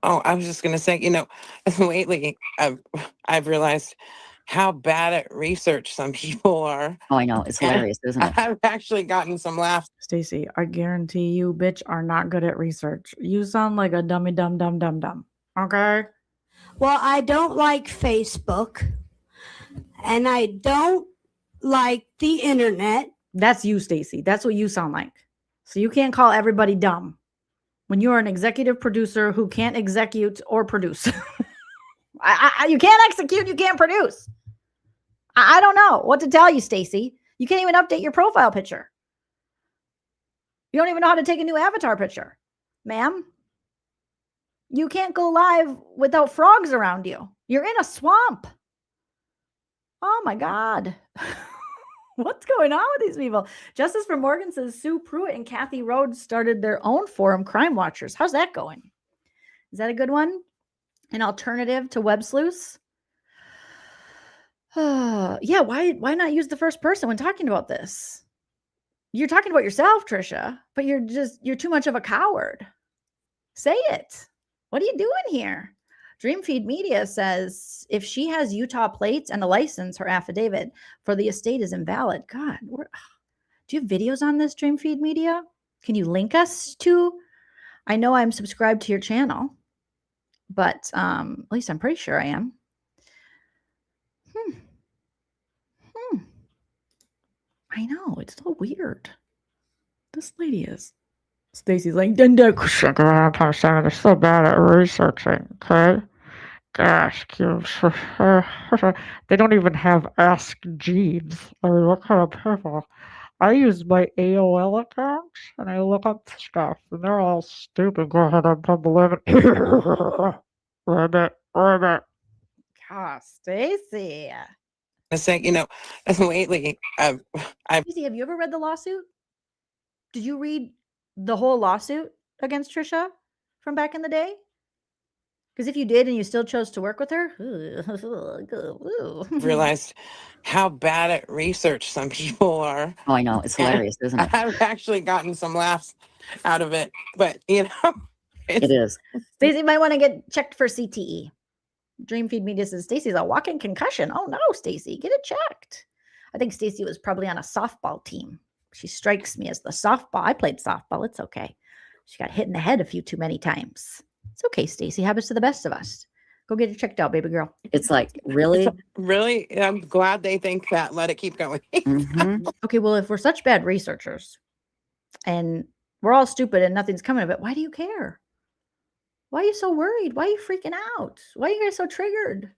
Oh, I was just gonna say, lately I've realized how bad at research some people are. Oh, I know. It's hilarious, isn't it? I've actually gotten some laughs. Stacey, I guarantee you, bitch, are not good at research. You sound like a dummy dumb. Okay? Well, I don't like Facebook, and I don't like the internet. That's you, Stacey. That's what you sound like. So you can't call everybody dumb when you are an executive producer who can't execute or produce. You can't execute, you can't produce. I don't know what to tell you, Stacey. You can't even update your profile picture. You don't even know how to take a new avatar picture. Ma'am, You can't go live without frogs around you. You're in a swamp. Oh my God. What's going on with these people? Justice for Morgan says Sue Pruitt and Kathy Rhodes started their own forum, Crime Watchers. How's that going? Is that a good one? An alternative to Websleuths? Yeah, why not use the first person when talking about this? You're talking about yourself, Tricia, but you're too much of a coward. Say it. What are you doing here? Dreamfeed Media says if she has Utah plates and a license, her affidavit for the estate is invalid. God, do you have videos on this, Dreamfeed Media? Can you link us to? I know I'm subscribed to your channel, but at least I'm pretty sure I am. I know, it's so weird. This lady is. Stacey's like, Dunda. They're so bad at researching, okay? Gosh, they don't even have Ask Jeeves. I mean, what kind of people? I use my AOL account and I look up stuff, and they're all stupid. Go ahead and believe it. Rabbit. God, Stacey. I say, lately, Stacey, have you ever read the lawsuit? Did you read the whole lawsuit against Trisha from back in the day? Because if you did and you still chose to work with her, realized how bad at research some people are. Oh, I know. It's hilarious, isn't it? I've actually gotten some laughs out of it, but it is. Stacey might want to get checked for CTE. Dreamfeed Media says Stacey's a walking concussion. Oh no, Stacey, get it checked. I think Stacey was probably on a softball team. She strikes me as the softball. I played softball. It's okay. She got hit in the head a few too many times. It's okay, Stacey. Happens to the best of us. Go get it checked out, baby girl. It's like, really? Really? I'm glad they think that. Let it keep going. Okay, well, if we're such bad researchers and we're all stupid and nothing's coming of it, why do you care? Why are you so worried? Why are you freaking out? Why are you guys so triggered?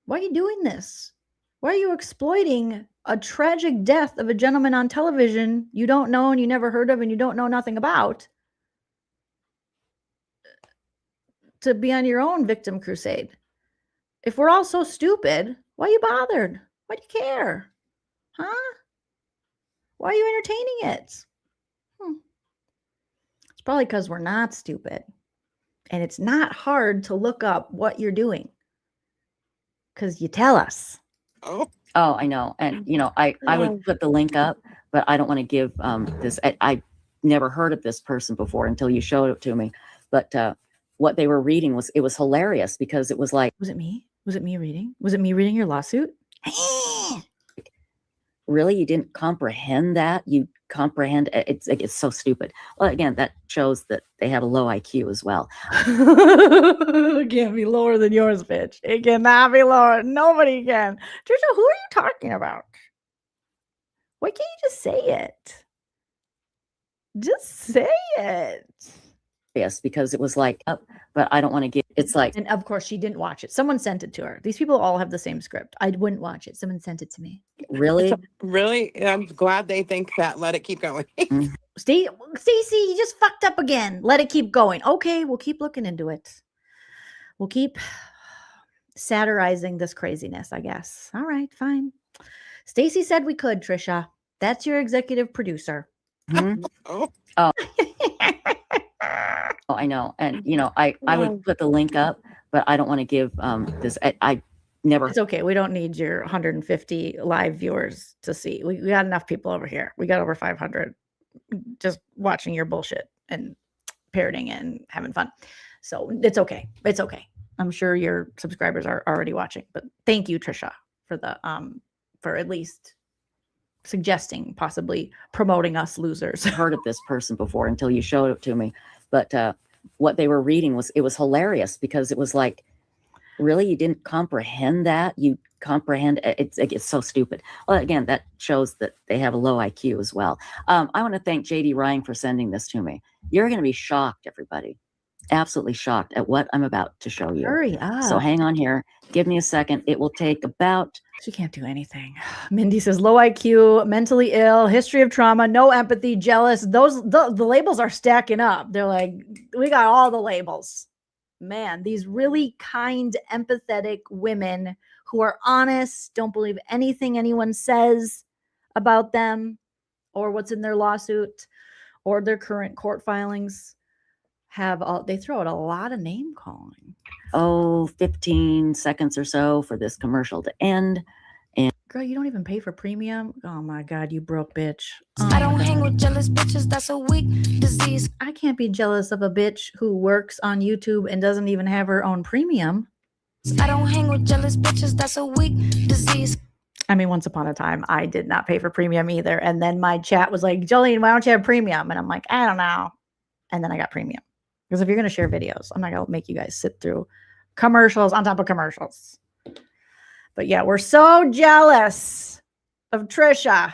Why are you doing this? Why are you exploiting a tragic death of a gentleman on television you don't know and you never heard of and you don't know nothing about to be on your own victim crusade? If we're all so stupid, why are you bothered? Why do you care? Huh? Why are you entertaining it? It's probably because we're not stupid. And it's not hard to look up what you're doing because you tell us. Oh, I know. And, I would put the link up, but I don't want to give this. I never heard of this person before until you showed it to me. But what they were reading was hilarious because it was like. Was it me? Was it me reading? Was it me reading your lawsuit? Really? You didn't comprehend that? You comprehend it's so stupid. Well, again, that shows that they have a low IQ as well. It can't be lower than yours, bitch. It cannot be lower. Nobody can. Trisha, who are you talking about? Why can't you just say it? Just say it. Yes, because it was like, but I don't want to get. It's like, and of course she didn't watch it. Someone sent it to her. These people all have the same script. I wouldn't watch it. Someone sent it to me. Really? Really? I'm glad they think that. Let it keep going. Stacey, you just fucked up again. Let it keep going. Okay, we'll keep looking into it. We'll keep satirizing this craziness, I guess. All right, fine. Stacey said we could, Trisha. That's your executive producer. Oh, I know. And, I would put the link up, but I don't want to give this. I never. It's okay. We don't need your 150 live viewers to see. We got enough people over here. We got over 500 just watching your bullshit and parroting and having fun. So it's okay. It's okay. I'm sure your subscribers are already watching, but thank you, Trisha, for the for at least suggesting, possibly promoting us losers. I've heard of this person before until you showed it to me. But what they were reading was hilarious because it was like, really, you didn't comprehend that? You comprehend it's so stupid. Well, again, that shows that they have a low IQ as well. I want to thank JD Ryan for sending this to me. You're going to be shocked, everybody. Absolutely shocked at what I'm about to show you. Hurry up. So hang on here. Give me a second. It will take about She can't do anything. Mindy says low IQ, mentally ill, history of trauma, no empathy, jealous. The labels are stacking up. They're like, we got all the labels. Man, these really kind, empathetic women who are honest, don't believe anything anyone says about them or what's in their lawsuit or their current court filings, they throw out a lot of name calling. 15 seconds or so for this commercial to end. And girl, you don't even pay for premium. Oh my God, you broke bitch. I don't hang with jealous bitches, that's a weak disease. I can't be jealous of a bitch who works on YouTube and doesn't even have her own premium. I don't hang with jealous bitches, that's a weak disease. I mean, once upon a time, I did not pay for premium either. And then my chat was like, Joleen, why don't you have premium? And I'm like, I don't know. And then I got premium. Because if you're going to share videos, I'm not going to make you guys sit through commercials on top of commercials. But yeah, we're so jealous of Trisha.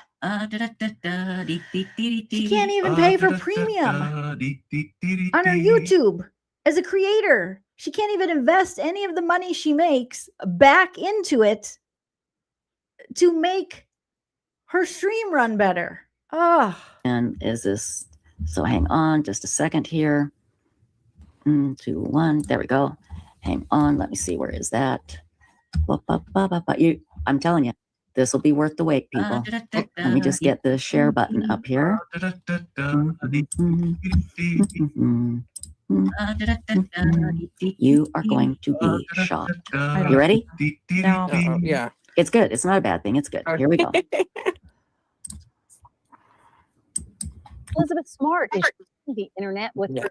She can't even pay for premium on her YouTube as a creator. She can't even invest any of the money she makes back into it to make her stream run better. Oh. And is this, so hang on just a second here. 2, 1, there we go. Hang on, let me see, where is that? I'm telling you, this will be worth the wait, people. Let me just get the share button up here. You are going to be shocked. You ready? No. Yeah. It's good. It's not a bad thing. It's good. Here we go. Elizabeth Smart is the internet with her.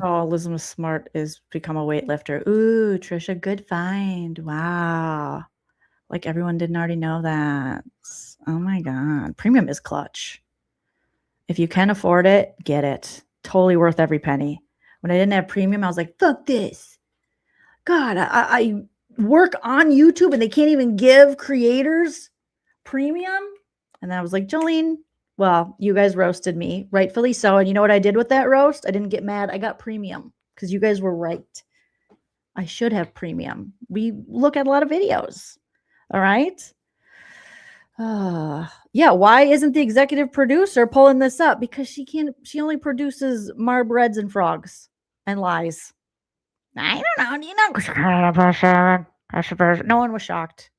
Oh, Elizabeth Smart is become a weightlifter. Ooh, Trisha, good find. Wow. Like everyone didn't already know that. Oh my God. Premium is clutch. If you can afford it, get it. Totally worth every penny. When I didn't have premium, I was like, fuck this. God, I work on YouTube and they can't even give creators premium. And then I was like, Joleen, well, you guys roasted me, rightfully so. And you know what I did with that roast? I didn't get mad. I got premium because you guys were right. I should have premium. We look at a lot of videos. All right. Yeah. Why isn't the executive producer pulling this up? Because she only produces marb reds and frogs and lies. I don't know. You know, no one was shocked.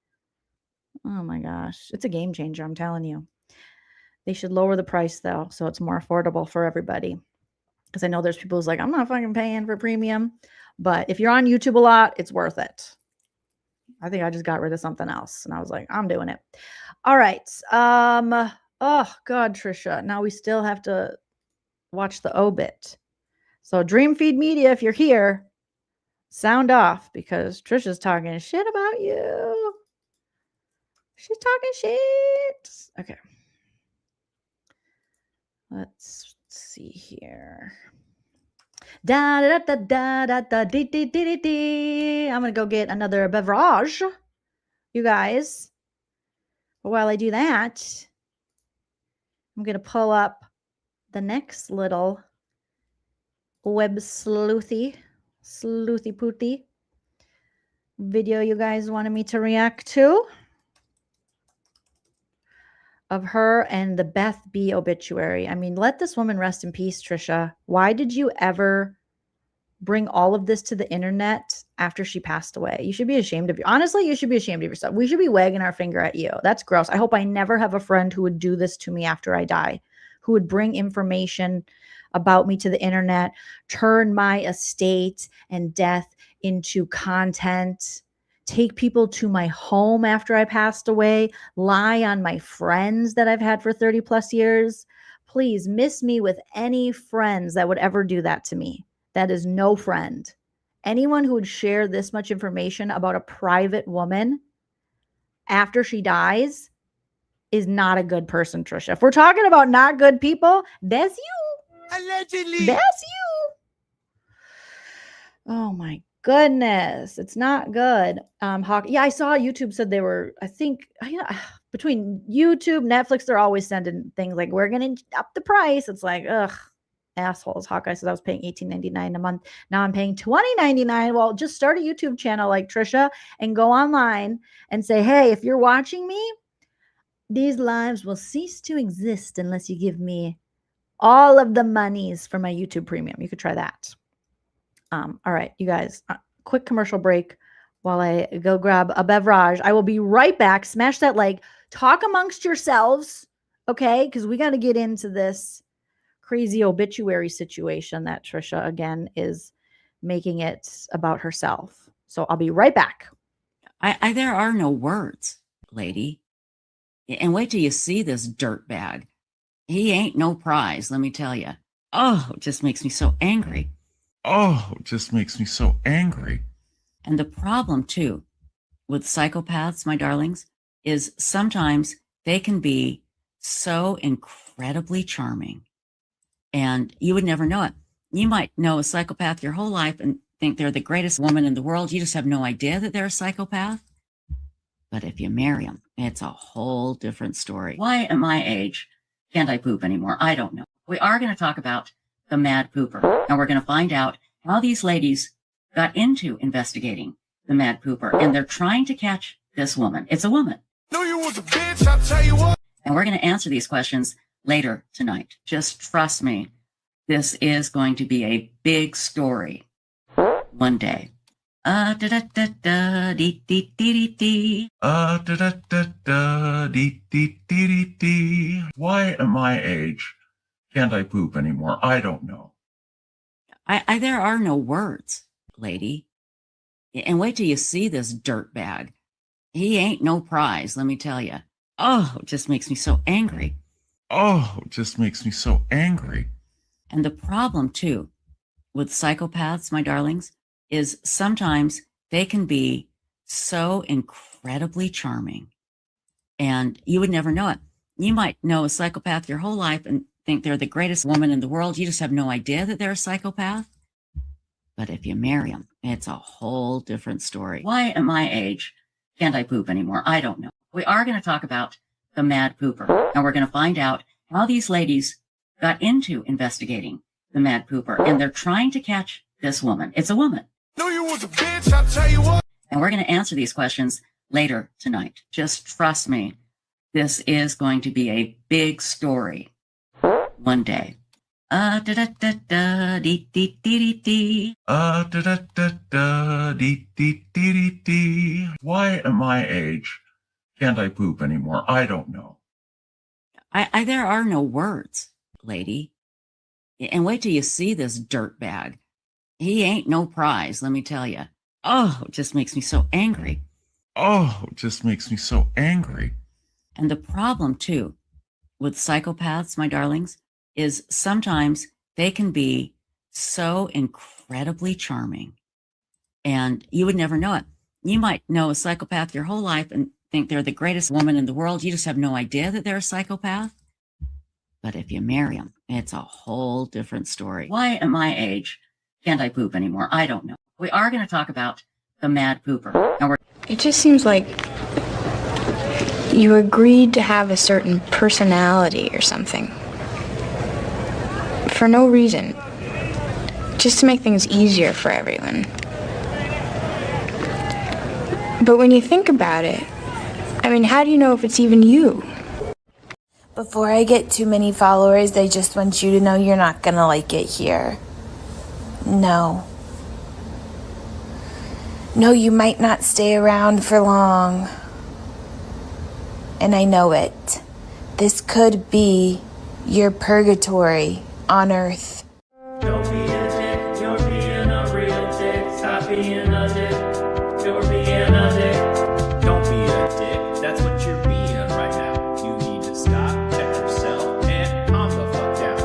Oh my gosh. It's a game changer. I'm telling you. They should lower the price though, so it's more affordable for everybody. Because I know there's people who's like, I'm not fucking paying for premium. But if you're on YouTube a lot, it's worth it. I think I just got rid of something else. And I was like, I'm doing it. All right. Oh God, Trisha. Now we still have to watch the obit. So Dream Feed Media, if you're here, sound off because Trisha's talking shit about you. She's talking shit. Okay. Let's see here. Da da da da da da dee dee dee dee dee. I'm gonna go get another beverage, you guys. But while I do that, I'm gonna pull up the next little sleuthy pooty video you guys wanted me to react to. Of her and the Beth B obituary. I mean, let this woman rest in peace, Trisha. Why did you ever bring all of this to the internet after she passed away? You should be ashamed of you. Honestly, you should be ashamed of yourself. We should be wagging our finger at you. That's gross. I hope I never have a friend who would do this to me after I die, who would bring information about me to the internet, turn my estate and death into content, take people to my home after I passed away, lie on my friends that I've had for 30 plus years. Please miss me with any friends that would ever do that to me. That is no friend. Anyone who would share this much information about a private woman after she dies is not a good person, Trisha. If we're talking about not good people, that's you. Allegedly. That's you. Oh my goodness, it's not good. Yeah, I saw YouTube said they were, I think, between YouTube, Netflix, they're always sending things like, we're going to up the price. It's like, ugh. assholes. Hawkeye says I was paying $18.99 a month. Now I'm paying $20.99. Well, just start a YouTube channel like Trisha and go online and say, hey, if you're watching me, these lives will cease to exist unless you give me all of the monies for my YouTube premium. You could try that. All right, you guys, quick commercial break while I go grab a beverage. I will be right back. Smash that like, talk amongst yourselves, okay? Because we got to get into this crazy obituary situation that Trisha, again, is making it about herself. So I'll be right back. There are no words, lady. And wait till you see this dirtbag. He ain't no prize, let me tell you. Oh, it just makes me so angry. Oh, it just makes me so angry. And the problem, too, with psychopaths, my darlings, is sometimes they can be so incredibly charming. And you would never know it. You might know a psychopath your whole life and think they're the greatest woman in the world. You just have no idea that they're a psychopath. But if you marry them, it's a whole different story. Why at my age can't I poop anymore? I don't know. We are going to talk about the mad pooper, and we're going to find out how these ladies got into investigating the mad pooper, and they're trying to catch this woman. It's a woman. No, you was a bitch, I'll tell you what. And we're going to answer these questions later tonight. Just trust me. This is going to be a big story one day. Why at my age can't I poop anymore? I don't know. There are no words, lady. And wait till you see this dirtbag. He ain't no prize, let me tell you. Oh, it just makes me so angry. Oh, it just makes me so angry. And the problem, too, with psychopaths, my darlings, is sometimes they can be so incredibly charming. And you would never know it. You might know a psychopath your whole life and think they're the greatest woman in the world. You just have no idea that they're a psychopath. But if you marry them, it's a whole different story. Why at my age can't I poop anymore? I don't know. We are going to talk about the mad pooper, and we're going to find out how these ladies got into investigating the mad pooper, and they're trying to catch this woman. It's a woman. No, you was a bitch, I'll tell you what. And we're going to answer these questions later tonight. Just trust me. This is going to be a big story one day. Why at my age can't I poop anymore? I don't know. There are no words, lady. And wait till you see this dirtbag. He ain't no prize, let me tell you. Oh, it just makes me so angry. Oh, it just makes me so angry. And the problem, too, with psychopaths, my darlings, is sometimes they can be so incredibly charming. And you would never know it. You might know a psychopath your whole life and think they're the greatest woman in the world. You just have no idea that they're a psychopath. But if you marry them, it's a whole different story. Why at my age can't I poop anymore? I don't know. We are going to talk about the mad pooper. And It just seems like you agreed to have a certain personality or something. For no reason. Just to make things easier for everyone. But when you think about it, I mean, how do you know if it's even you? Before I get too many followers, I just want you to know you're not gonna like it here. No. No, you might not stay around for long. And I know it. This could be your purgatory on Earth. Don't be a dick, you're being a real dick. Stop being a dick, you're being a dick. Don't be a dick, that's what you're being right now. You need to stop, check yourself, and calm the fuck down.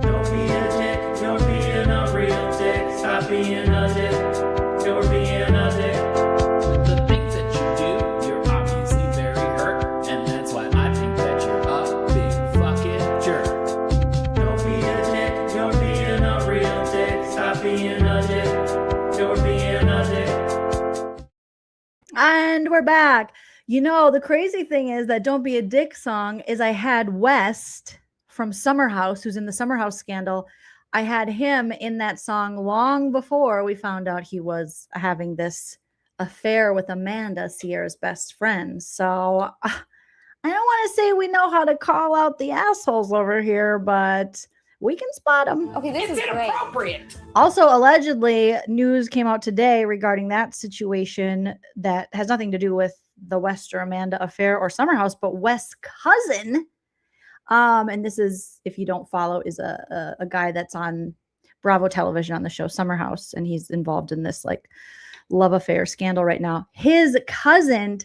Don't be a dick, you're being a real dick. Stop being a dick, you're being a dick. With the things that you do, you're obviously very hurt, and that's why I think that you're a big fucking jerk. Don't be a dick, you're being a real dick. Stop being a dick, you're being a dick. And we're back. You know, the crazy thing is that Don't Be a Dick song is I had West from Summer House, who's in the Summer House scandal. I had him in that song long before we found out he was having this affair with Amanda, Sierra's best friend. So I don't want to say we know how to call out the assholes over here, but we can spot them. Okay, this is inappropriate. Also, allegedly, news came out today regarding that situation that has nothing to do with the West or Amanda affair or Summer House, but West's cousin. And this is, if you don't follow, is a guy that's on Bravo television on the show Summer House, and he's involved in this like love affair scandal right now. His cousin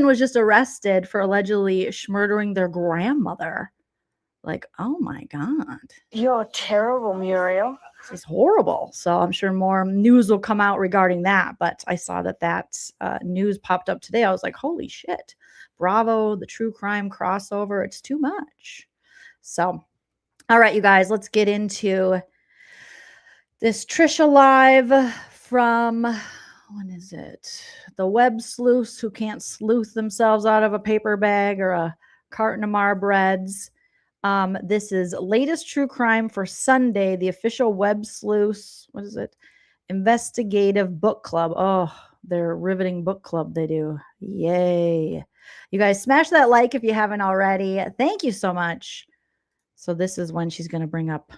was just arrested for allegedly murdering their grandmother. Like, oh my God. You're terrible, Muriel. This is horrible. So I'm sure more news will come out regarding that. But I saw that news popped up today. I was like, holy shit. Bravo, the true crime crossover. It's too much. So, all right, you guys, let's get into this Tricia live from, when is it? The Websleuths who can't sleuth themselves out of a paper bag or a carton of Marbreds. This is latest true crime for Sunday, the official Websleuths, what is it? Investigative book club. Oh, their riveting book club they do. Yay. You guys smash that like if you haven't already. Thank you so much. So this is when she's going to bring up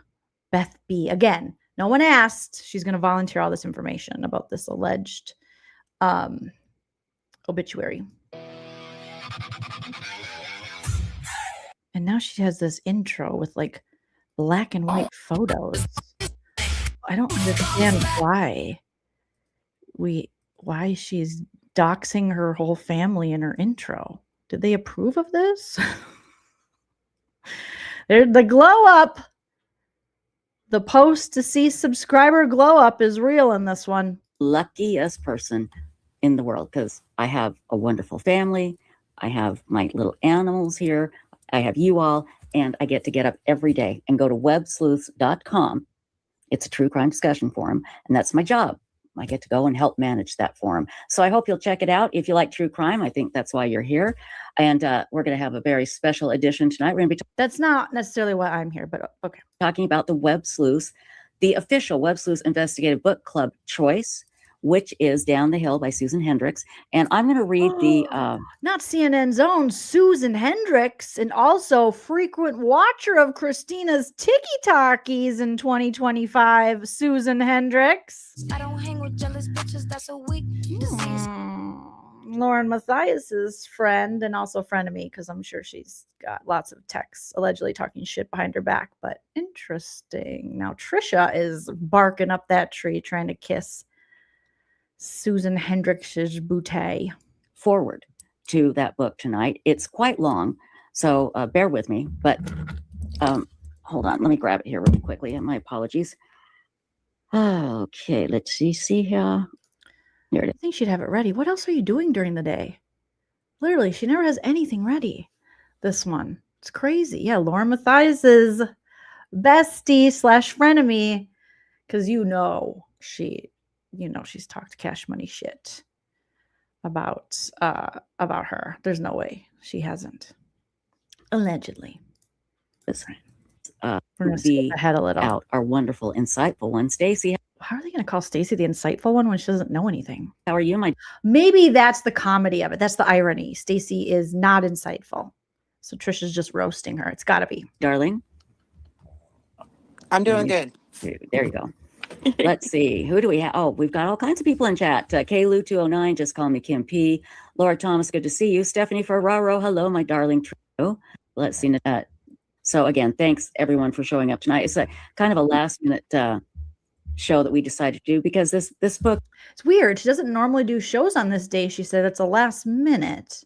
Beth B. Again, no one asked. She's going to volunteer all this information about this alleged obituary. And now she has this intro with like black and white photos. I don't understand why she's doxing her whole family in her intro. Did they approve of this? The glow up, the post-deceased subscriber glow up is real in this one. Luckiest person in the world, because I have a wonderful family. I have my little animals here. I have you all, and I get to get up every day and go to websleuths.com. It's a true crime discussion forum, and that's my job. I get to go and help manage that forum. So I hope you'll check it out. If you like true crime, I think that's why you're here. And we're going to have a very special edition tonight. We're going to be That's not necessarily why I'm here, but okay. talking about the Websleuths, the official Websleuths Investigative Book Club choice, which is Down the Hill by Susan Hendricks. And I'm going to read the... not CNN's own Susan Hendricks, and also frequent watcher of Christina's Tiki-Talkies in 2025, Susan Hendricks. I don't hang with jealous bitches, that's a weak disease. Lauren Matthias's friend, and also friend of me, because I'm sure she's got lots of texts allegedly talking shit behind her back. But interesting. Now Trisha is barking up that tree trying to kiss Susan Hendricks' bouquet. Forward to that book tonight. It's quite long, so bear with me. But hold on, let me grab it here really quickly. And my apologies. Okay, let's see here. Here it is. I think she'd have it ready. What else are you doing during the day? Literally, she never has anything ready. This one, it's crazy. Yeah, Lauren Matthias's bestie / frenemy, because she's talked cash money shit about her. There's no way she hasn't. Allegedly. This we're gonna skip ahead a little. Out our wonderful, insightful one, Stacey. How are they going to call Stacey the insightful one when she doesn't know anything? How are you, Maybe that's the comedy of it. That's the irony. Stacey is not insightful, so Trisha's just roasting her. It's got to be, darling. I'm doing good. There you go. Let's see. Who do we have? Oh, we've got all kinds of people in chat. Kaylu209, just call me Kim P. Laura Thomas, good to see you. Stephanie Ferraro, hello, my darling. Let's see. So again, thanks everyone for showing up tonight. It's a kind of a last minute show that we decided to do because this book. It's weird. She doesn't normally do shows on this day. She said it's a last minute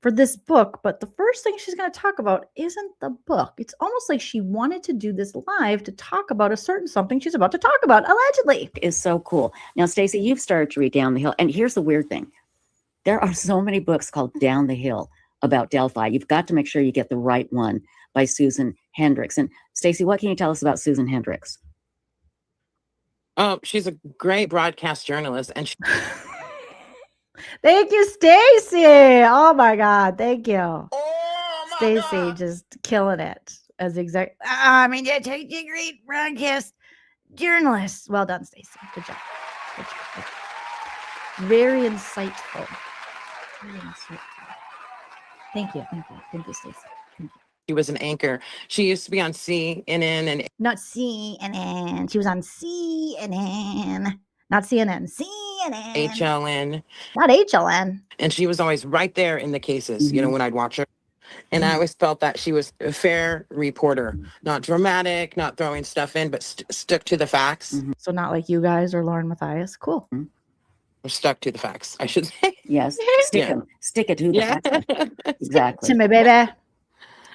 for this book, but the first thing she's going to talk about isn't the book. It's almost like she wanted to do this live to talk about a certain something she's about to talk about, allegedly. Is so cool. Now, Stacey, you've started to read Down the Hill, and here's the weird thing. There are so many books called Down the Hill about Delphi. You've got to make sure you get the right one by Susan Hendricks. And Stacey, what can you tell us about Susan Hendricks? Oh, she's a great broadcast journalist, and Thank you, Stacey. Oh my God, thank you. Oh Stacey just killing it as exec. I mean, yeah, take a great broadcast journalist. Well done, Stacey. Good job. Good job. Good job. Very insightful. Very insightful. Thank you. Thank you. Thank you, Stacey. Thank you. She was an anchor. She used to be on CNN and Not CNN. She was on CNN. Not CNN. CNN. HLN. Not HLN. And she was always right there in the cases, you know, when I'd watch her. And I always felt that she was a fair reporter, not dramatic, not throwing stuff in, but stuck to the facts. So not like you guys or Lauren Matthias. Cool. Or stuck to the facts, I should say. Yes. Stick it to the facts. Exactly. To me, baby.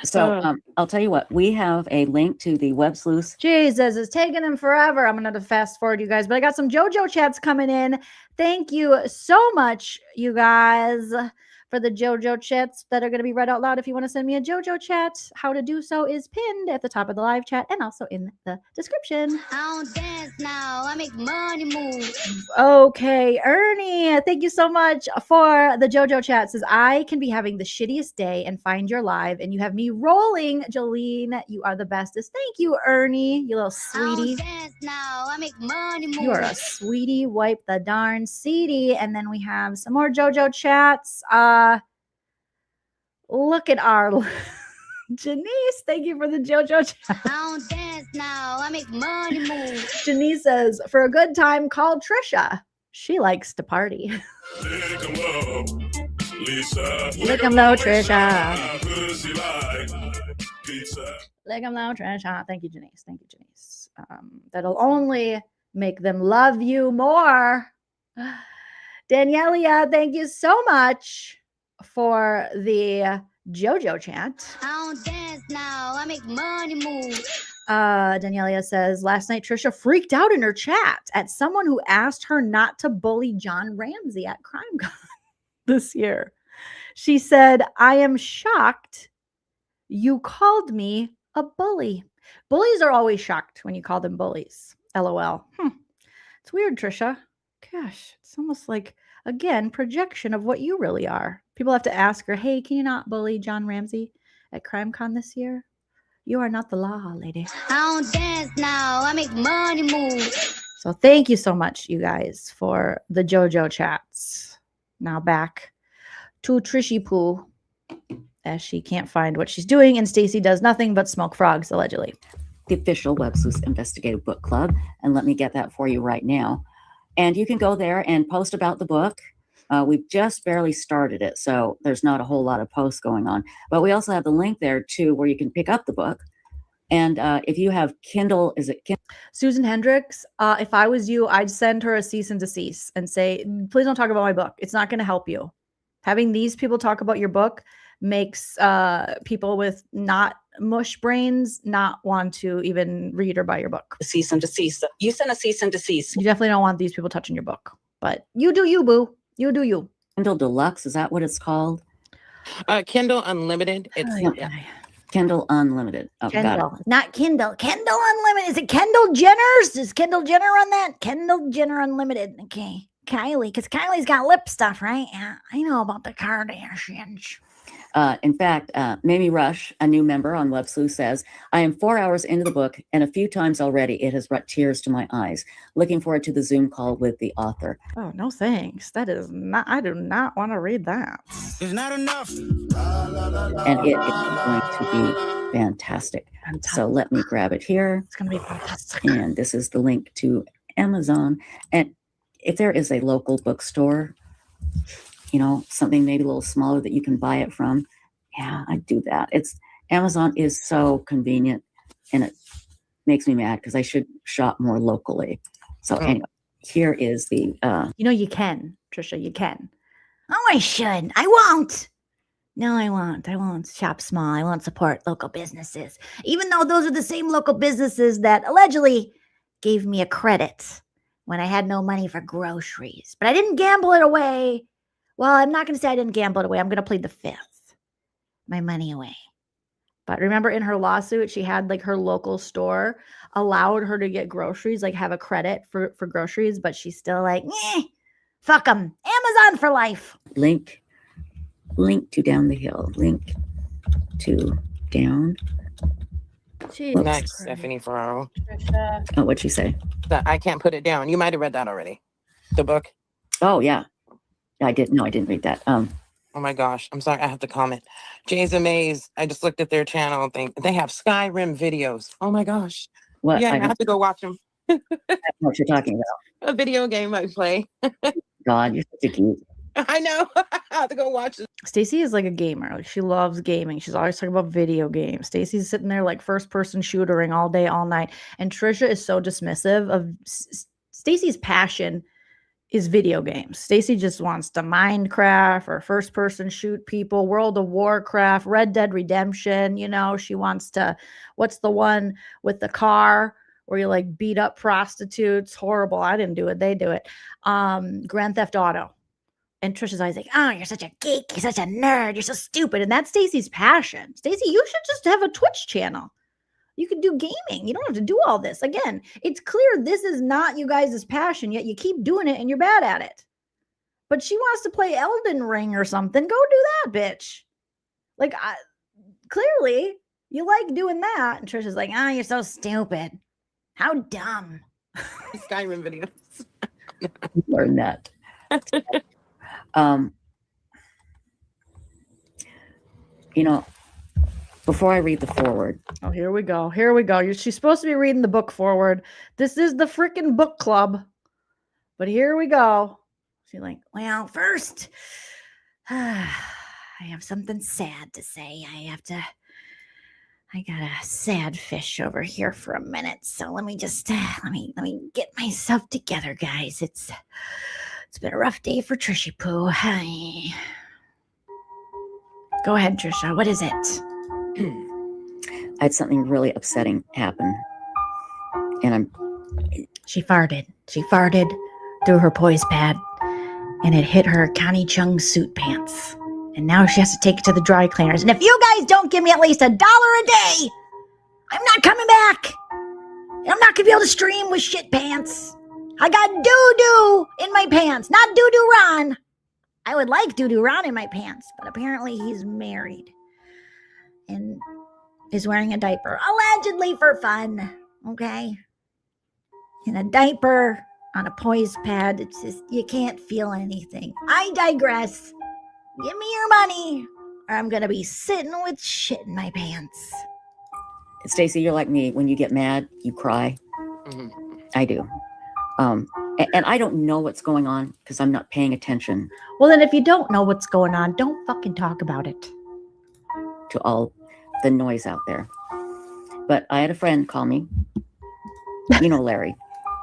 So I'll tell you what, we have a link to the Websleuths. Jesus, it's taking them forever. I'm going to fast forward you guys, but I got some JoJo chats coming in. Thank you so much, you guys, for the JoJo chats that are going to be read out loud. If you want to send me a JoJo chat, how to do so is pinned at the top of the live chat and also in the description. I don't dance now. I make money move. Okay, Ernie, thank you so much for the JoJo chat. Says, I can be having the shittiest day and find your live, and you have me rolling. Jolene, you are the bestest. Thank you, Ernie, you little sweetie. I don't dance now. I make money move. You are a sweetie. Wipe the darn seedy. And then we have some more JoJo chats. Look at our Janice. Thank you for the JoJo chat. I don't dance now. I make money move. Janice says, for a good time, call Trisha. She likes to party. Lick 'em low, Lisa. Lick 'em low, Trisha. Pussy like pizza. Lick 'em low, Trisha. Thank you, Janice. Thank you, Janice. That'll only make them love you more. Danielia, thank you so much for the JoJo chant. I don't dance now. I make money move. Danielia says, last night Trisha freaked out in her chat at someone who asked her not to bully John Ramsey at CrimeCon this year. She said, I am shocked you called me a bully. Bullies are always shocked when you call them bullies. LOL. It's weird, Trisha. Gosh, it's almost like, again, projection of what you really are. People have to ask her, hey, can you not bully John Ramsey at CrimeCon this year? You are not the law, lady. I don't dance now. I make money move. So thank you so much, you guys, for the JoJo chats. Now back to Trishy Poo, as she can't find what she's doing, and Stacey does nothing but smoke frogs, allegedly. The official Websleuths Investigative Book Club. And let me get that for you right now. And you can go there and post about the book. We've just barely started it, so there's not a whole lot of posts going on. But we also have the link there, too, where you can pick up the book. And if you have Kindle, is it Kindle? Susan Hendricks, if I was you, I'd send her a cease and desist and say, please don't talk about my book. It's not going to help you. Having these people talk about your book makes people with not mush brains not want to even read or buy your book. Cease and desist. You send a cease and desist. You definitely don't want these people touching your book. But you do you, boo. You do you. Kindle Deluxe, is that what it's called? Kindle Unlimited. It's Kindle Unlimited. Oh, Kindle, got it. not Kindle. Kindle Unlimited. Is it Kendall Jenner's? Does Kendall Jenner run that? Kendall Jenner Unlimited. Okay. Kylie, because Kylie's got lip stuff, right? Yeah, I know about the Kardashians. In fact, Mamie Rush, a new member on Websleuth, says, I am 4 hours into the book, and a few times already it has brought tears to my eyes. Looking forward to the Zoom call with the author. Oh, no thanks. That is not, I do not want to read that. It's not enough. And it is going to be fantastic. So let me grab it here. It's going to be fantastic. And this is the link to Amazon. And if there is a local bookstore, you know, something maybe a little smaller that you can buy it from, yeah, I'd do that. Amazon is so convenient, and it makes me mad because I should shop more locally. So anyway, here is the you know, you can, Trisha, you can. Oh, I should. I won't. No, I won't. I won't shop small. I won't support local businesses, even though those are the same local businesses that allegedly gave me a credit when I had no money for groceries. But I didn't gamble it away. Well, I'm not going to say I didn't gamble it away. I'm going to plead the fifth. My money away. But remember, in her lawsuit, she had like her local store allowed her to get groceries, like have a credit for groceries, but she's still like, fuck them. Amazon for life. link to down the hill. Link 2 down. Jesus Nice, Christ. Stephanie Ferraro. Trisha. Oh, what'd she say? That I can't put it down. You might have read that already. The book. Oh, yeah. I didn't. No, I didn't read that. Oh my gosh. I'm sorry. I have to comment. Jay's Amaze. I just looked at their channel thing. They have Skyrim videos. Oh my gosh. What? Yeah, I I don't have to go watch them. know what you're talking about. A video game I play. God, you're such a geek. I know. I have to go watch it. Stacey is like a gamer. Like she loves gaming. She's always talking about video games. Stacey's sitting there like first person shootering all day, all night. And Trisha is so dismissive of Stacey's passion is video games. Stacey just wants to Minecraft or first person shoot people, World of Warcraft, Red Dead Redemption. You know, she wants to, what's the one with the car where you like beat up prostitutes? Horrible. I didn't do it. They do it. Grand Theft Auto. And Trisha's always like, oh, you're such a geek. You're such a nerd. You're so stupid. And that's Stacey's passion. Stacey, you should just have a Twitch channel. You can do gaming. You don't have to do all this. Again, it's clear this is not you guys' passion, yet you keep doing it and you're bad at it. But she wants to play Elden Ring or something. Go do that, bitch. Like, clearly, you like doing that. And Trisha's like, oh, you're so stupid. How dumb. Skyrim videos. Learn that. You know, before I read the forward. Oh, here we go. Here we go. She's supposed to be reading the book forward. This is the freaking book club. But here we go. She's like, well, first, I have something sad to say. I got a sad fish over here for a minute. So let me just, let me get myself together, guys. It's been a rough day for Tricia Poo. Hi. Go ahead, Trisha. What is it? I had something really upsetting happen. And She farted. She farted through her poise pad. And it hit her Connie Chung suit pants. And now she has to take it to the dry cleaners. And if you guys don't give me at least $1 a day, I'm not coming back. And I'm not going to be able to stream with shit pants. I got doo-doo in my pants, not doo-doo Ron. I would like doo-doo Ron in my pants, but apparently he's married and is wearing a diaper, allegedly for fun, okay? In a diaper on a poise pad, it's just, you can't feel anything. I digress. Give me your money, or I'm going to be sitting with shit in my pants. Stacey, you're like me. When you get mad, you cry. Mm-hmm. I do. And I don't know what's going on because I'm not paying attention. Well, then if you don't know what's going on, don't fucking talk about it. To all the noise out there. But I had a friend call me. You know Larry,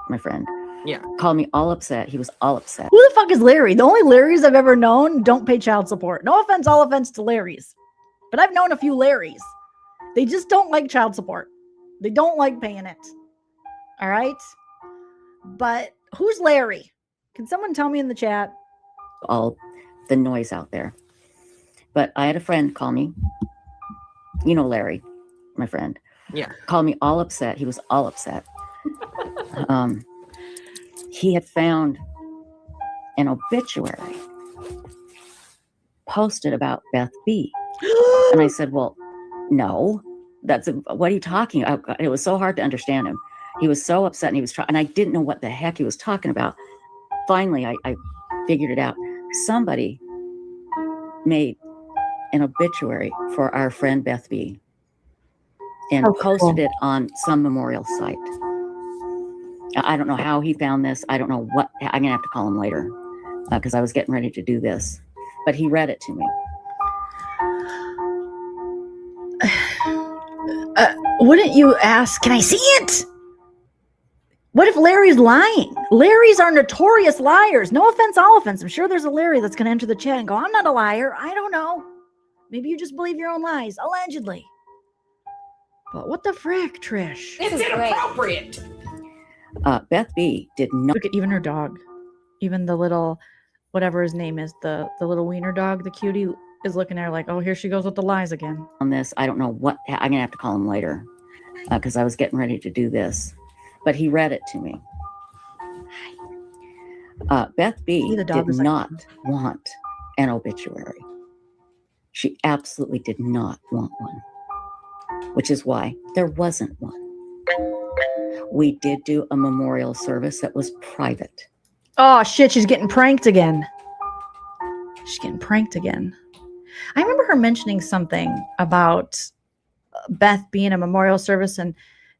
my friend. Yeah. Called me all upset. He was all upset. Who the fuck is Larry? The only Larrys I've ever known don't pay child support. No offense, all offense to Larrys. But I've known a few Larrys. They just don't like child support. They don't like paying it. All right? But who's Larry? Can someone tell me in the chat? All the noise out there. But I had a friend call me. You know Larry, my friend. Yeah. Called me all upset. He was all upset. He had found an obituary posted about Beth B. And I said, well, no, what are you talking about? It was so hard to understand him. He was so upset and he was trying, and I didn't know what the heck he was talking about. Finally, I figured it out. Somebody made an obituary for our friend Beth B. and posted it on some memorial site. I don't know how he found this. I don't know what, I'm going to have to call him later because I was getting ready to do this. But he read it to me. Wouldn't you ask, can I see it? What if Larry's lying? Larrys are notorious liars. No offense, all offense. I'm sure there's a Larry that's going to enter the chat and go, I'm not a liar. I don't know. Maybe you just believe your own lies, allegedly. But what the frick, Trish? It's inappropriate. Beth B did not. Look at even her dog. Even the little, whatever his name is, the little wiener dog, the cutie, is looking at her like, oh, here she goes with the lies again. On this, I don't know what, I'm going to have to call him later because I was getting ready to do this. But he read it to me. Beth B did not want an obituary. She absolutely did not want one, which is why there wasn't one. We did do a memorial service that was private. Oh, shit. She's getting pranked again. She's getting pranked again. I remember her mentioning something about Beth being a memorial service, and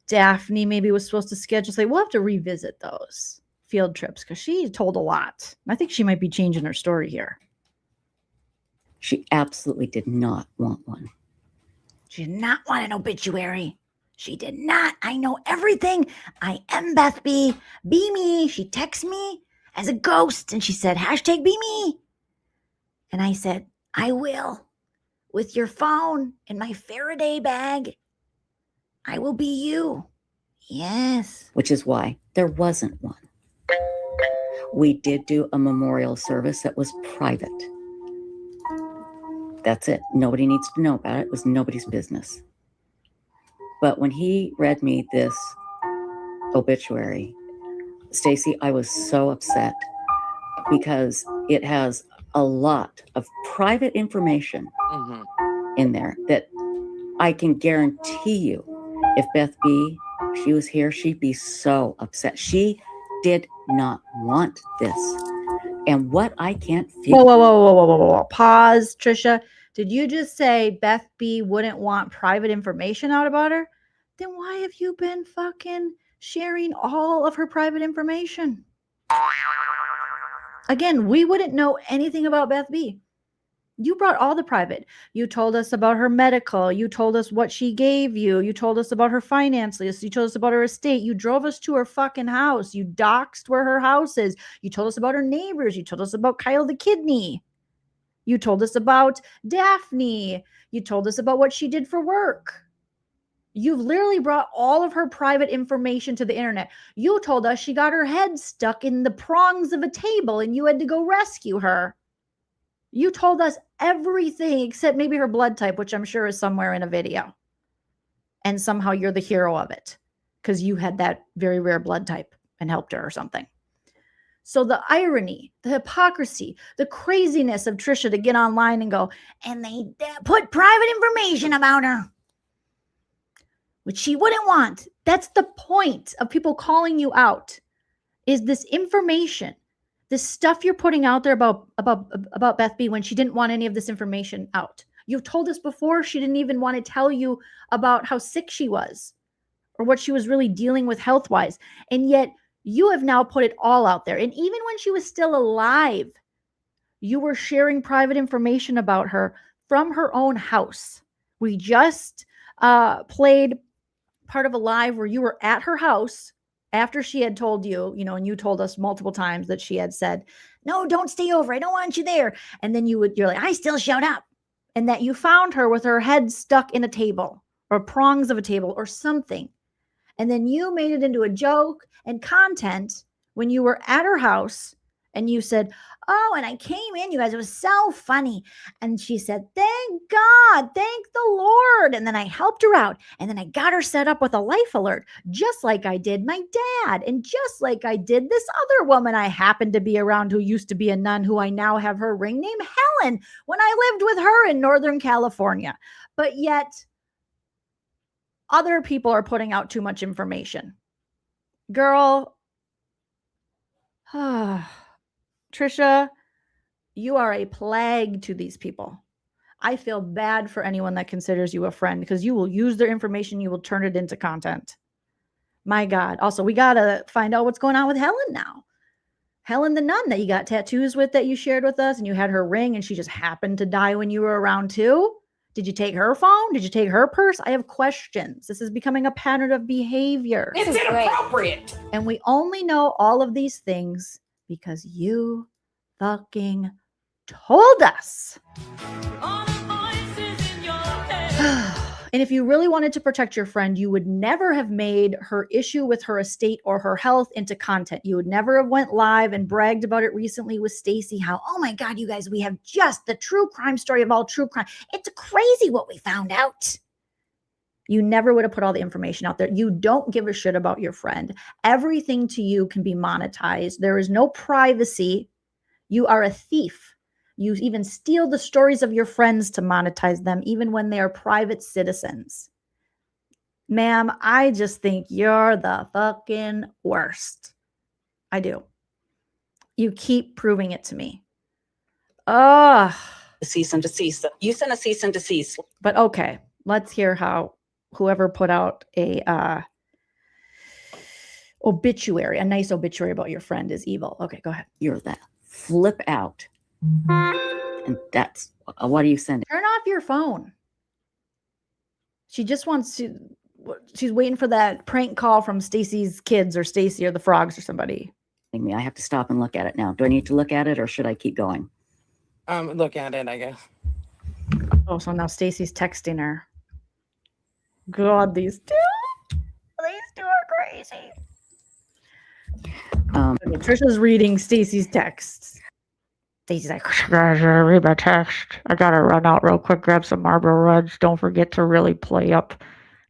Daphne maybe was supposed to schedule. Say, we'll have to revisit those field trips because she told a lot. I think she might be changing her story here. She absolutely did not want one. She did not want an obituary. She did not. I know everything. I am Beth B. Be me. She texted me as a ghost and she said, hashtag be me. And I said, I will. With your phone in my Faraday bag. I will be you. Yes. Which is why there wasn't one. We did do a memorial service that was private. That's it. Nobody needs to know about it. It was nobody's business. But when he read me this obituary, Stacey, I was so upset because it has a lot of private information in there that I can guarantee you, if Beth B, she was here, she'd be so upset. She did not want this. And what I can't feel. Whoa. Pause, Trisha. Did you just say Beth B wouldn't want private information out about her? Then why have you been fucking sharing all of her private information? Again, we wouldn't know anything about Beth B. You brought all the private. You told us about her medical. You told us what she gave you. You told us about her finances. You told us about her estate. You drove us to her fucking house. You doxed where her house is. You told us about her neighbors. You told us about Kyle the kidney. You told us about Daphne. You told us about what she did for work. You've literally brought all of her private information to the internet. You told us she got her head stuck in the prongs of a table and you had to go rescue her. You told us everything except maybe her blood type, which I'm sure is somewhere in a video. And somehow you're the hero of it because you had that very rare blood type and helped her or something. So the irony, the hypocrisy, the craziness of Trisha to get online and go, and they put private information about her, which she wouldn't want. That's the point of people calling you out, is this information. This stuff you're putting out there about Beth B when she didn't want any of this information out. You've told us before she didn't even want to tell you about how sick she was or what she was really dealing with health-wise. And yet you have now put it all out there. And even when she was still alive, you were sharing private information about her from her own house. We just played part of a live where you were at her house after she had told you, and you told us multiple times that she had said, no, don't stay over. I don't want you there. And then you're like, I still showed up. And that you found her with her head stuck in a table or prongs of a table or something. And then you made it into a joke and content when you were at her house and you said, oh, and I came in, you guys, it was so funny. And she said, thank God, thank the Lord. And then I helped her out. And then I got her set up with a life alert, just like I did my dad. And just like I did this other woman I happened to be around who used to be a nun, who I now have her ring, named Helen, when I lived with her in Northern California. But yet other people are putting out too much information. Girl, Trisha, you are a plague to these people. I feel bad for anyone that considers you a friend because you will use their information. You will turn it into content. My God. Also, we got to find out what's going on with Helen now. Helen, the nun that you got tattoos with that you shared with us and you had her ring and she just happened to die when you were around too. Did you take her phone? Did you take her purse? I have questions. This is becoming a pattern of behavior. It's inappropriate. And we only know all of these things because you fucking told us. And if you really wanted to protect your friend, you would never have made her issue with her estate or her health into content. You would never have went live and bragged about it recently with Stacey, how, oh my God, you guys, we have just the true crime story of all true crime. It's crazy what we found out. You never would have put all the information out there. You don't give a shit about your friend. Everything to you can be monetized. There is no privacy. You are a thief. You even steal the stories of your friends to monetize them, even when they are private citizens. Ma'am, I just think you're the fucking worst. I do. You keep proving it to me. Ugh. Cease and desist. You sent a cease and desist. But okay, let's hear how whoever put out a obituary, a nice obituary about your friend is evil. Okay, go ahead. You're that flip out. And that's what are you sending? Turn off your phone. She just wants to, she's waiting for that prank call from Stacey's kids or Stacey or the frogs or somebody. I have to stop and look at it now. Do I need to look at it or should I keep going? Look at it, I guess. Oh, so now Stacey's texting her. God, these two are crazy. Okay, Trisha's reading Stacey's texts. Stacey's like, Guys, read my text. I gotta run out real quick, grab some Marlboro Reds. Don't forget to really play up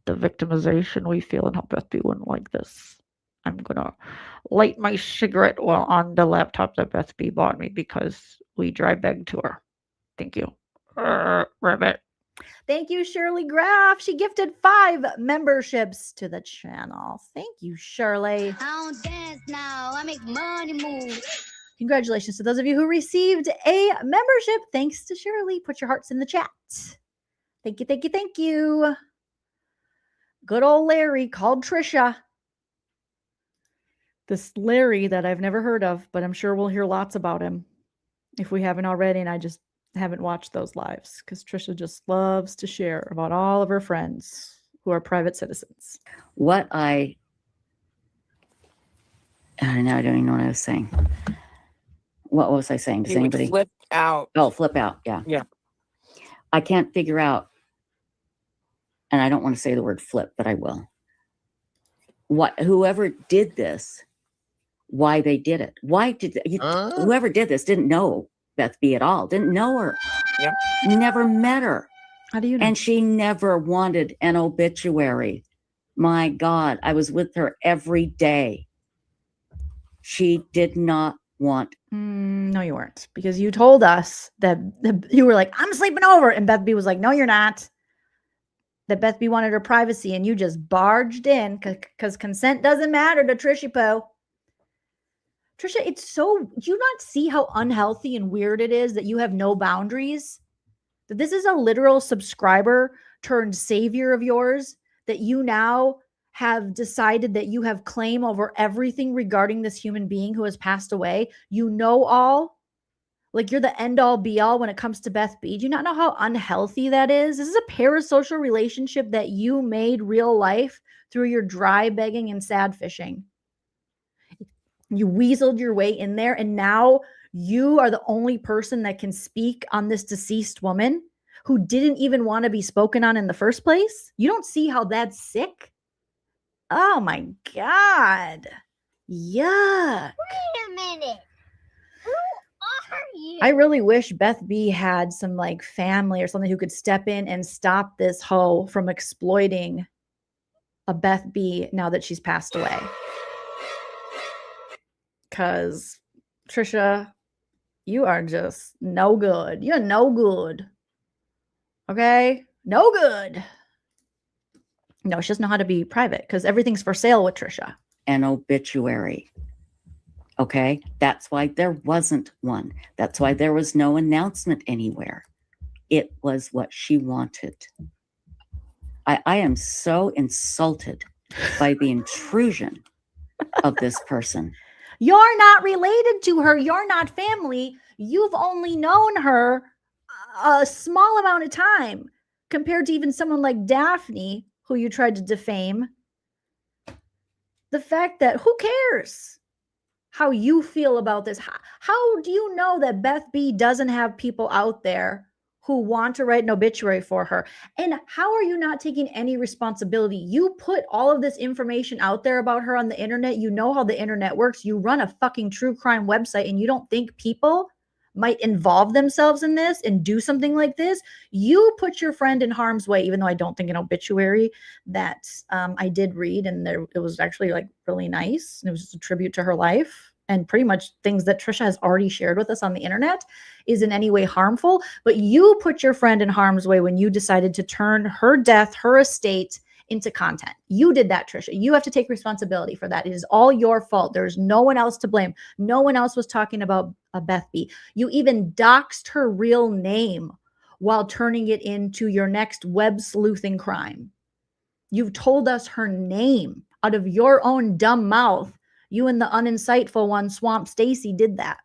the victimization we feel and how Beth B wouldn't like this. I'm gonna light my cigarette while on the laptop that Beth B bought me because we dry begged to her. Thank you. Rabbit. thank you, Shirley Graff. She gifted 5 memberships to the channel. Thank you, Shirley. I don't dance now. I make money move. Congratulations to those of you who received a membership. Thanks to Shirley. Put your hearts in the chat. Thank you, thank you, thank you. Good old Larry called Trisha. This Larry that I've never heard of, but I'm sure we'll hear lots about him if we haven't already, and I just haven't watched those lives because Trisha just loves to share about all of her friends who are private citizens. What I now I don't even know what I was saying. What was I saying? Does He would anybody flip out. Oh, flip out. Yeah. Yeah. I can't figure out, and I don't want to say the word flip, but I will. Whoever did this, why they did it. Why did whoever did this didn't know Beth B at all, didn't know her. Yep. Never met her. How do you know? And she never wanted an obituary. My God, I was with her every day. She did not want. No, you weren't, because you told us that you were like, I'm sleeping over. And Beth B was like, no, you're not. That Beth B wanted her privacy, and you just barged in because consent doesn't matter to Tricia Poe. Trisha, it's so, do you not see how unhealthy and weird it is that you have no boundaries? That this is a literal subscriber turned savior of yours, that you now have decided that you have claim over everything regarding this human being who has passed away. You know all. Like you're the end all be all when it comes to Beth B. Do you not know how unhealthy that is? This is a parasocial relationship that you made real life through your dry begging and sad fishing. You weaseled your way in there, and now you are the only person that can speak on this deceased woman who didn't even want to be spoken on in the first place. You don't see how that's sick? Oh my God. Yuck. Wait a minute. Who are you? I really wish Beth B had some like family or something who could step in and stop this hoe from exploiting a Beth B now that she's passed away. Because Trisha, you are just no good. You're no good. Okay? No good. No, she doesn't know how to be private because everything's for sale with Trisha. An obituary. Okay? That's why there wasn't one. That's why there was no announcement anywhere. It was what she wanted. I am so insulted by the intrusion of this person. You're not related to her. You're not family. You've only known her a small amount of time compared to even someone like Daphne, who you tried to defame. The fact that who cares how you feel about this? How do you know that Beth B doesn't have people out there who want to write an obituary for her? And how are you not taking any responsibility? You put all of this information out there about her on the internet. You know how the internet works. You run a fucking true crime website, and you don't think people might involve themselves in this and do something like this? You put your friend in harm's way, even though I don't think an obituary that I did read, and it was actually like really nice. It was just a tribute to her life and pretty much things that Trisha has already shared with us on the internet is in any way harmful. But you put your friend in harm's way when you decided to turn her death, her estate, into content. You did that, Trisha. You have to take responsibility for that. It is all your fault. There's no one else to blame. No one else was talking about Beth B. You even doxed her real name while turning it into your next web sleuthing crime. You've told us her name out of your own dumb mouth. You and the uninsightful one, Swamp Stacey, did that.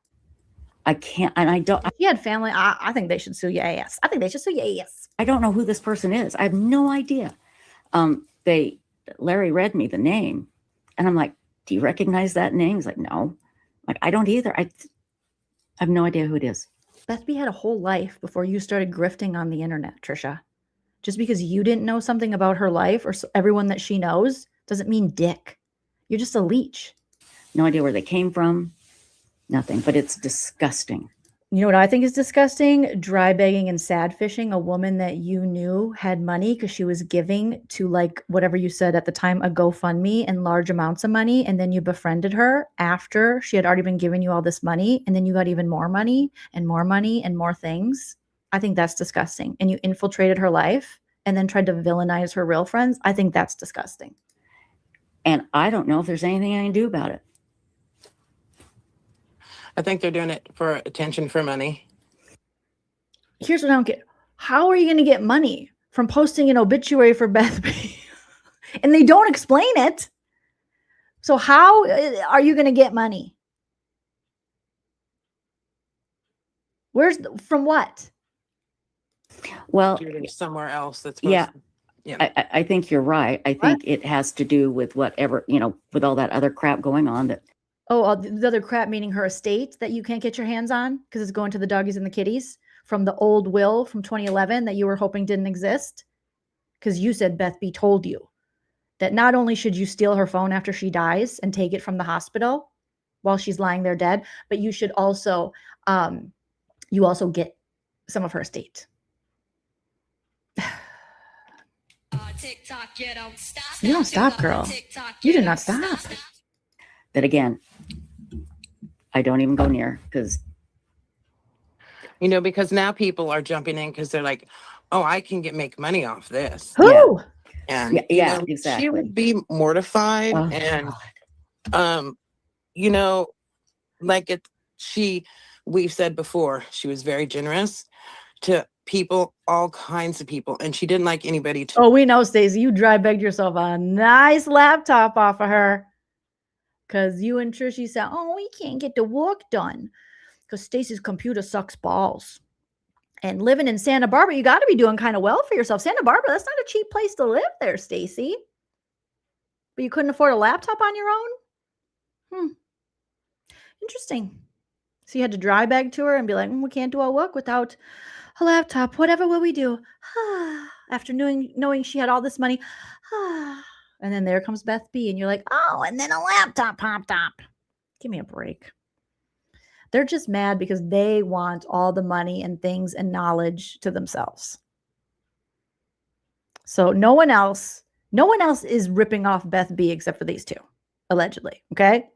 I can't, and I don't. She had family. I think they should sue your ass. I think they should sue your ass. I don't know who this person is. I have no idea. Larry read me the name, and I'm like, "Do you recognize that name?" He's like, "No." Like, I don't either. I have no idea who it is. Beth B had a whole life before you started grifting on the internet, Trisha. Just because you didn't know something about her life or everyone that she knows doesn't mean dick. You're just a leech. No idea where they came from. Nothing, but it's disgusting. You know what I think is disgusting? Dry begging and sad fishing a woman that you knew had money because she was giving to, like, whatever you said at the time, a GoFundMe and large amounts of money. And then you befriended her after she had already been giving you all this money. And then you got even more money and more things. I think that's disgusting. And you infiltrated her life and then tried to villainize her real friends. I think that's disgusting. And I don't know if there's anything I can do about it. I think they're doing it for attention, for money. Here's what I don't get. How are you going to get money from posting an obituary for Beth B? And they don't explain it. So how are you going to get money? From what? Well, somewhere else that's yeah. Yeah. I think you're right. I think it has to do with whatever, with all that other crap going on that. Oh, the other crap, meaning her estate that you can't get your hands on because it's going to the doggies and the kitties from the old will from 2011 that you were hoping didn't exist. Because you said Beth B told you that not only should you steal her phone after she dies and take it from the hospital while she's lying there dead, but you should also, get some of her estate. You don't stop, girl. You do not stop. That again, I don't even go near because because now people are jumping in because they're like, oh, I can make money off this. Who? And exactly. She would be mortified and we've said before, she was very generous to people, all kinds of people, and she didn't like anybody to. Oh, we know, Stacey, you dry begged yourself a nice laptop off of her. Because you and Tricia said, oh, we can't get the work done because Stacey's computer sucks balls. And living in Santa Barbara, you got to be doing kind of well for yourself. Santa Barbara, that's not a cheap place to live there, Stacey. But you couldn't afford a laptop on your own? Interesting. So you had to dry beg to her and be like, we can't do our work without a laptop. Whatever will we do? After knowing she had all this money. And then there comes Beth B. And you're like, oh, and then a laptop popped up. Give me a break. They're just mad because they want all the money and things and knowledge to themselves. So no one else is ripping off Beth B except for these two, allegedly. Okay.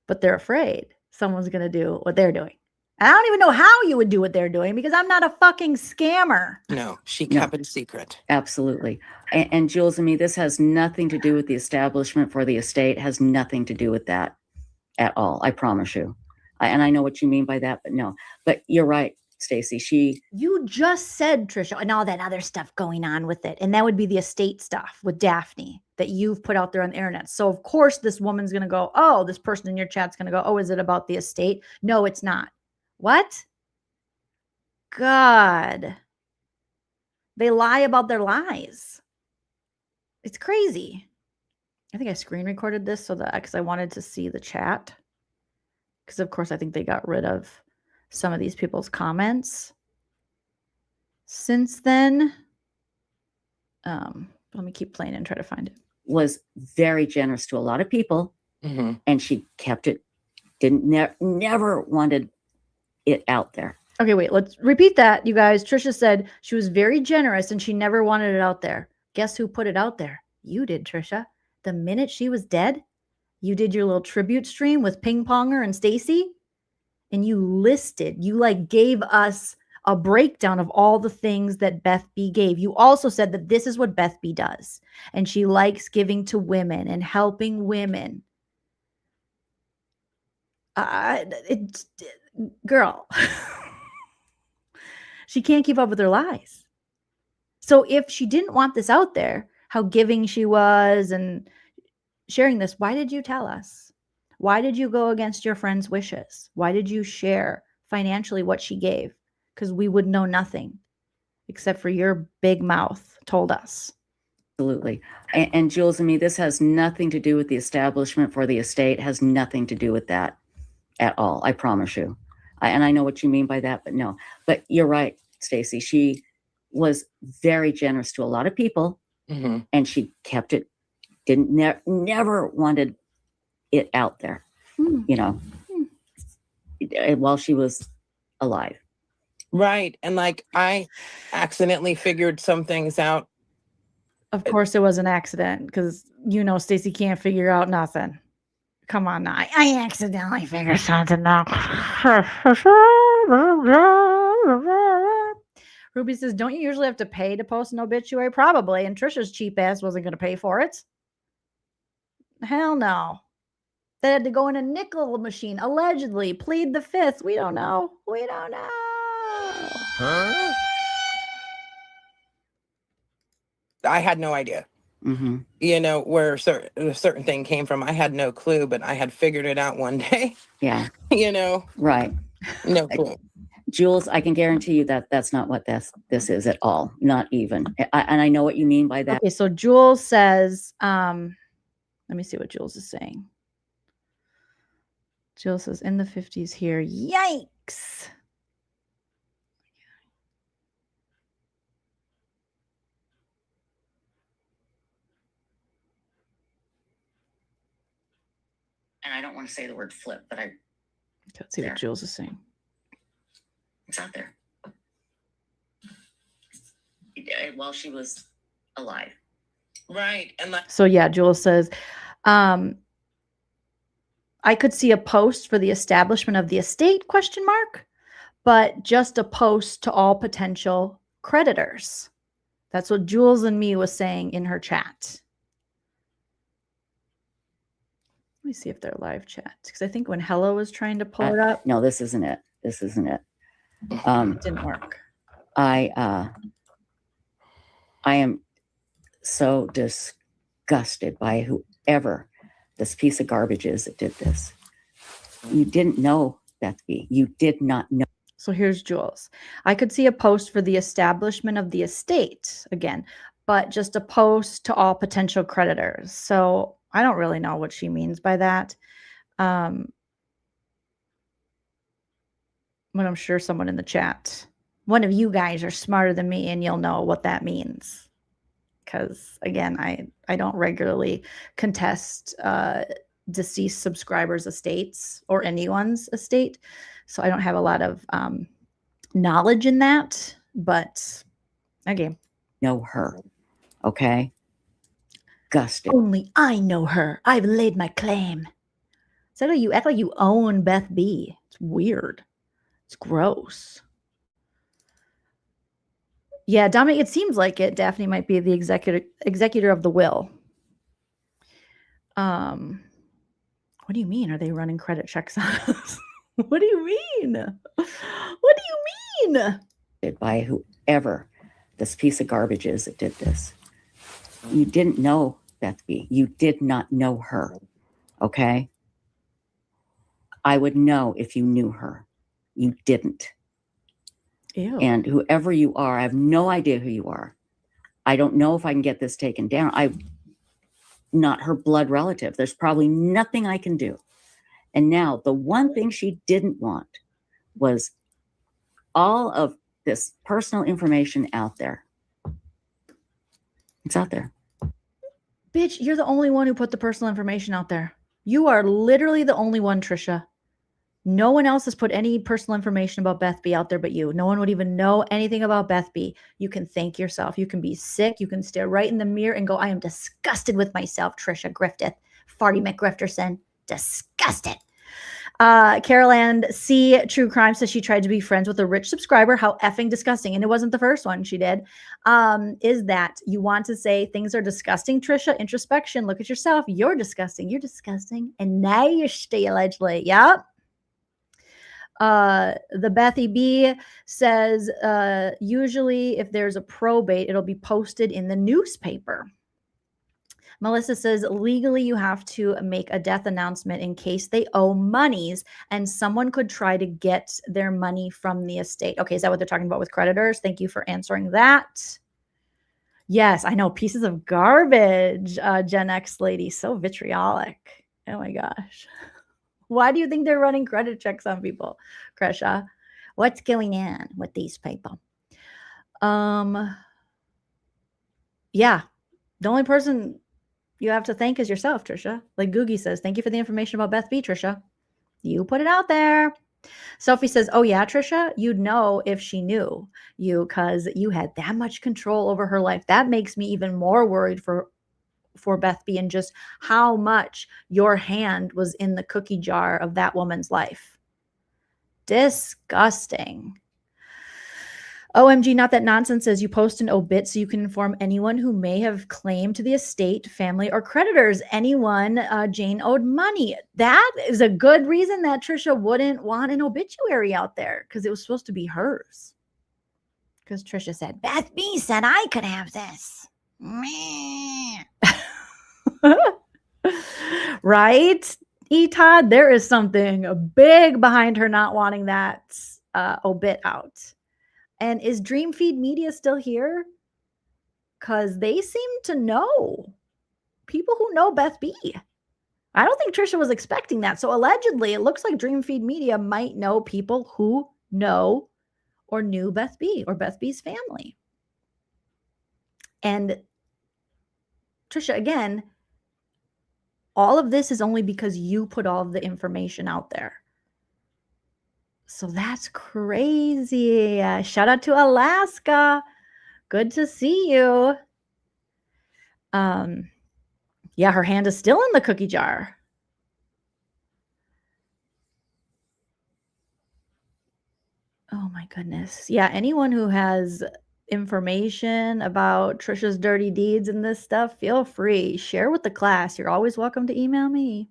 But they're afraid someone's going to do what they're doing. I don't even know how you would do what they're doing because I'm not a fucking scammer. No, she kept it a secret. Absolutely. And Jules and me, this has nothing to do with the establishment for the estate, has nothing to do with that at all. I promise you. And I know what you mean by that, but no. But you're right, Stacey. You just said, Trisha, and all that other stuff going on with it. And that would be the estate stuff with Daphne that you've put out there on the internet. So, of course, this woman's going to go, oh, this person in your chat's going to go, oh, is it about the estate? No, it's not. What? God. They lie about their lies. It's crazy. I think I screen recorded this because I wanted to see the chat. Because, of course, I think they got rid of some of these people's comments since then. Let me keep playing and try to find it. Was very generous to a lot of people, and she kept it. Never wanted it out there. Okay, wait, let's repeat that, you guys. Trisha said she was very generous and she never wanted it out there. Guess who put it out there? You did, Trisha. The minute she was dead, You did your little tribute stream with Ping Ponger and Stacey, and you like gave us a breakdown of all the things that Beth B gave. You also said that this is what Beth B does, and she likes giving to women and helping women. Girl, she can't keep up with her lies. So if she didn't want this out there, how giving she was and sharing this, why did you tell us? Why did you go against your friend's wishes? Why did you share financially what she gave? Because we would know nothing except for your big mouth told us. Absolutely. And Jules and me, this has nothing to do with the establishment for the estate, has nothing to do with that at all. I promise you. And I know what you mean by that, but no. But you're right, Stacey. She was very generous to a lot of people, and she kept it, never wanted it out there, you know, while she was alive. Right. And like, I accidentally figured some things out. Of course it was an accident, because you know Stacey can't figure out nothing. Come on now. I accidentally figured something out. Ruby says, don't you usually have to pay to post an obituary? Probably. And Trisha's cheap ass wasn't going to pay for it. Hell no. They had to go in a nickel machine, allegedly. Plead the fifth. We don't know. We don't know. Huh? I had no idea. You know, where a certain thing came from. I had no clue, but I had figured it out one day. Yeah. You know? Right. No clue. Jules, I can guarantee you that that's not what this is at all. Not even. And I know what you mean by that. Okay, so Jules says, let me see what Jules is saying. Jules says, in the 50s here. Yikes. And I don't want to say the word flip, but Let's see what Jules is saying. It's out there. While she was alive. Right. And So yeah, Jules says, I could see a post for the establishment of the estate, ? But just a post to all potential creditors. That's what Jules and me was saying in her chat. Let me see if they're live chat, because I think when Hello was trying to pull it up. No, this isn't it. This isn't it. It didn't work. I am so disgusted by whoever this piece of garbage is that did this. You didn't know, Beth B. You did not know. So here's Jules. I could see a post for the establishment of the estate again, but just a post to all potential creditors. So I don't really know what she means by that. But I'm sure someone in the chat, one of you guys are smarter than me, and you'll know what that means. Because again, I don't regularly contest deceased subscribers' estates or anyone's estate. So I don't have a lot of knowledge in that. But again, know her. Okay. Disgusted. Only I know her. I've laid my claim. So you act like you own Beth B. It's weird. It's gross. Yeah, Dominic, it seems like it. Daphne might be the executor of the will. What do you mean? Are they running credit checks on us? What do you mean? What do you mean? By whoever this piece of garbage is that did this. You didn't know Beth B. You did not know her. Okay? I would know if you knew her. You didn't. Ew. And whoever you are, I have no idea who you are. I don't know if I can get this taken down. I'm not her blood relative. There's probably nothing I can do. And now the one thing she didn't want was all of this personal information out there. It's out there. Bitch, you're the only one who put the personal information out there. You are literally the only one, Trisha. No one else has put any personal information about Beth B out there but you. No one would even know anything about Beth B. You can thank yourself. You can be sick. You can stare right in the mirror and go, I am disgusted with myself, Trisha Griffith. Farty McGrifterson. Disgusted. Carol Ann C. True Crime says she tried to be friends with a rich subscriber. How effing disgusting. And it wasn't the first one she did. Is that you want to say things are disgusting, Trisha? Introspection. Look at yourself. You're disgusting. You're disgusting. And now you're still allegedly. Yep. The Bethy B says, usually if there's a probate, it'll be posted in the newspaper. Melissa says, legally, you have to make a death announcement in case they owe monies and someone could try to get their money from the estate. Okay, is that what they're talking about with creditors? Thank you for answering that. Yes, I know, pieces of garbage, Gen X lady, so vitriolic. Oh my gosh. Why do you think they're running credit checks on people, Trisha? What's going on with these people? Yeah, the only person you have to thank is yourself, Trisha. Like Googie says, thank you for the information about Beth B, Trisha. You put it out there. Sophie says, oh yeah, Trisha, you'd know if she knew you because you had that much control over her life. That makes me even more worried for Beth B and just how much your hand was in the cookie jar of that woman's life. Disgusting. OMG, not that nonsense says you post an obit so you can inform anyone who may have claim to the estate, family, or creditors. Anyone Jane owed money. That is a good reason that Trisha wouldn't want an obituary out there because it was supposed to be hers. Because Trisha said, Beth B said I could have this. Right? E-Todd, there is something big behind her not wanting that obit out. And is Dreamfeed Media still here? Because they seem to know people who know Beth B. I don't think Trisha was expecting that. So allegedly, it looks like Dreamfeed Media might know people who know or knew Beth B or Beth B's family. And Trisha, again, all of this is only because you put all of the information out there. So that's crazy. Shout out to Alaska. Good to see you. Yeah, her hand is still in the cookie jar. Oh my goodness. Yeah, anyone who has information about Trisha's dirty deeds and this stuff, feel free. Share with the class. You're always welcome to email me.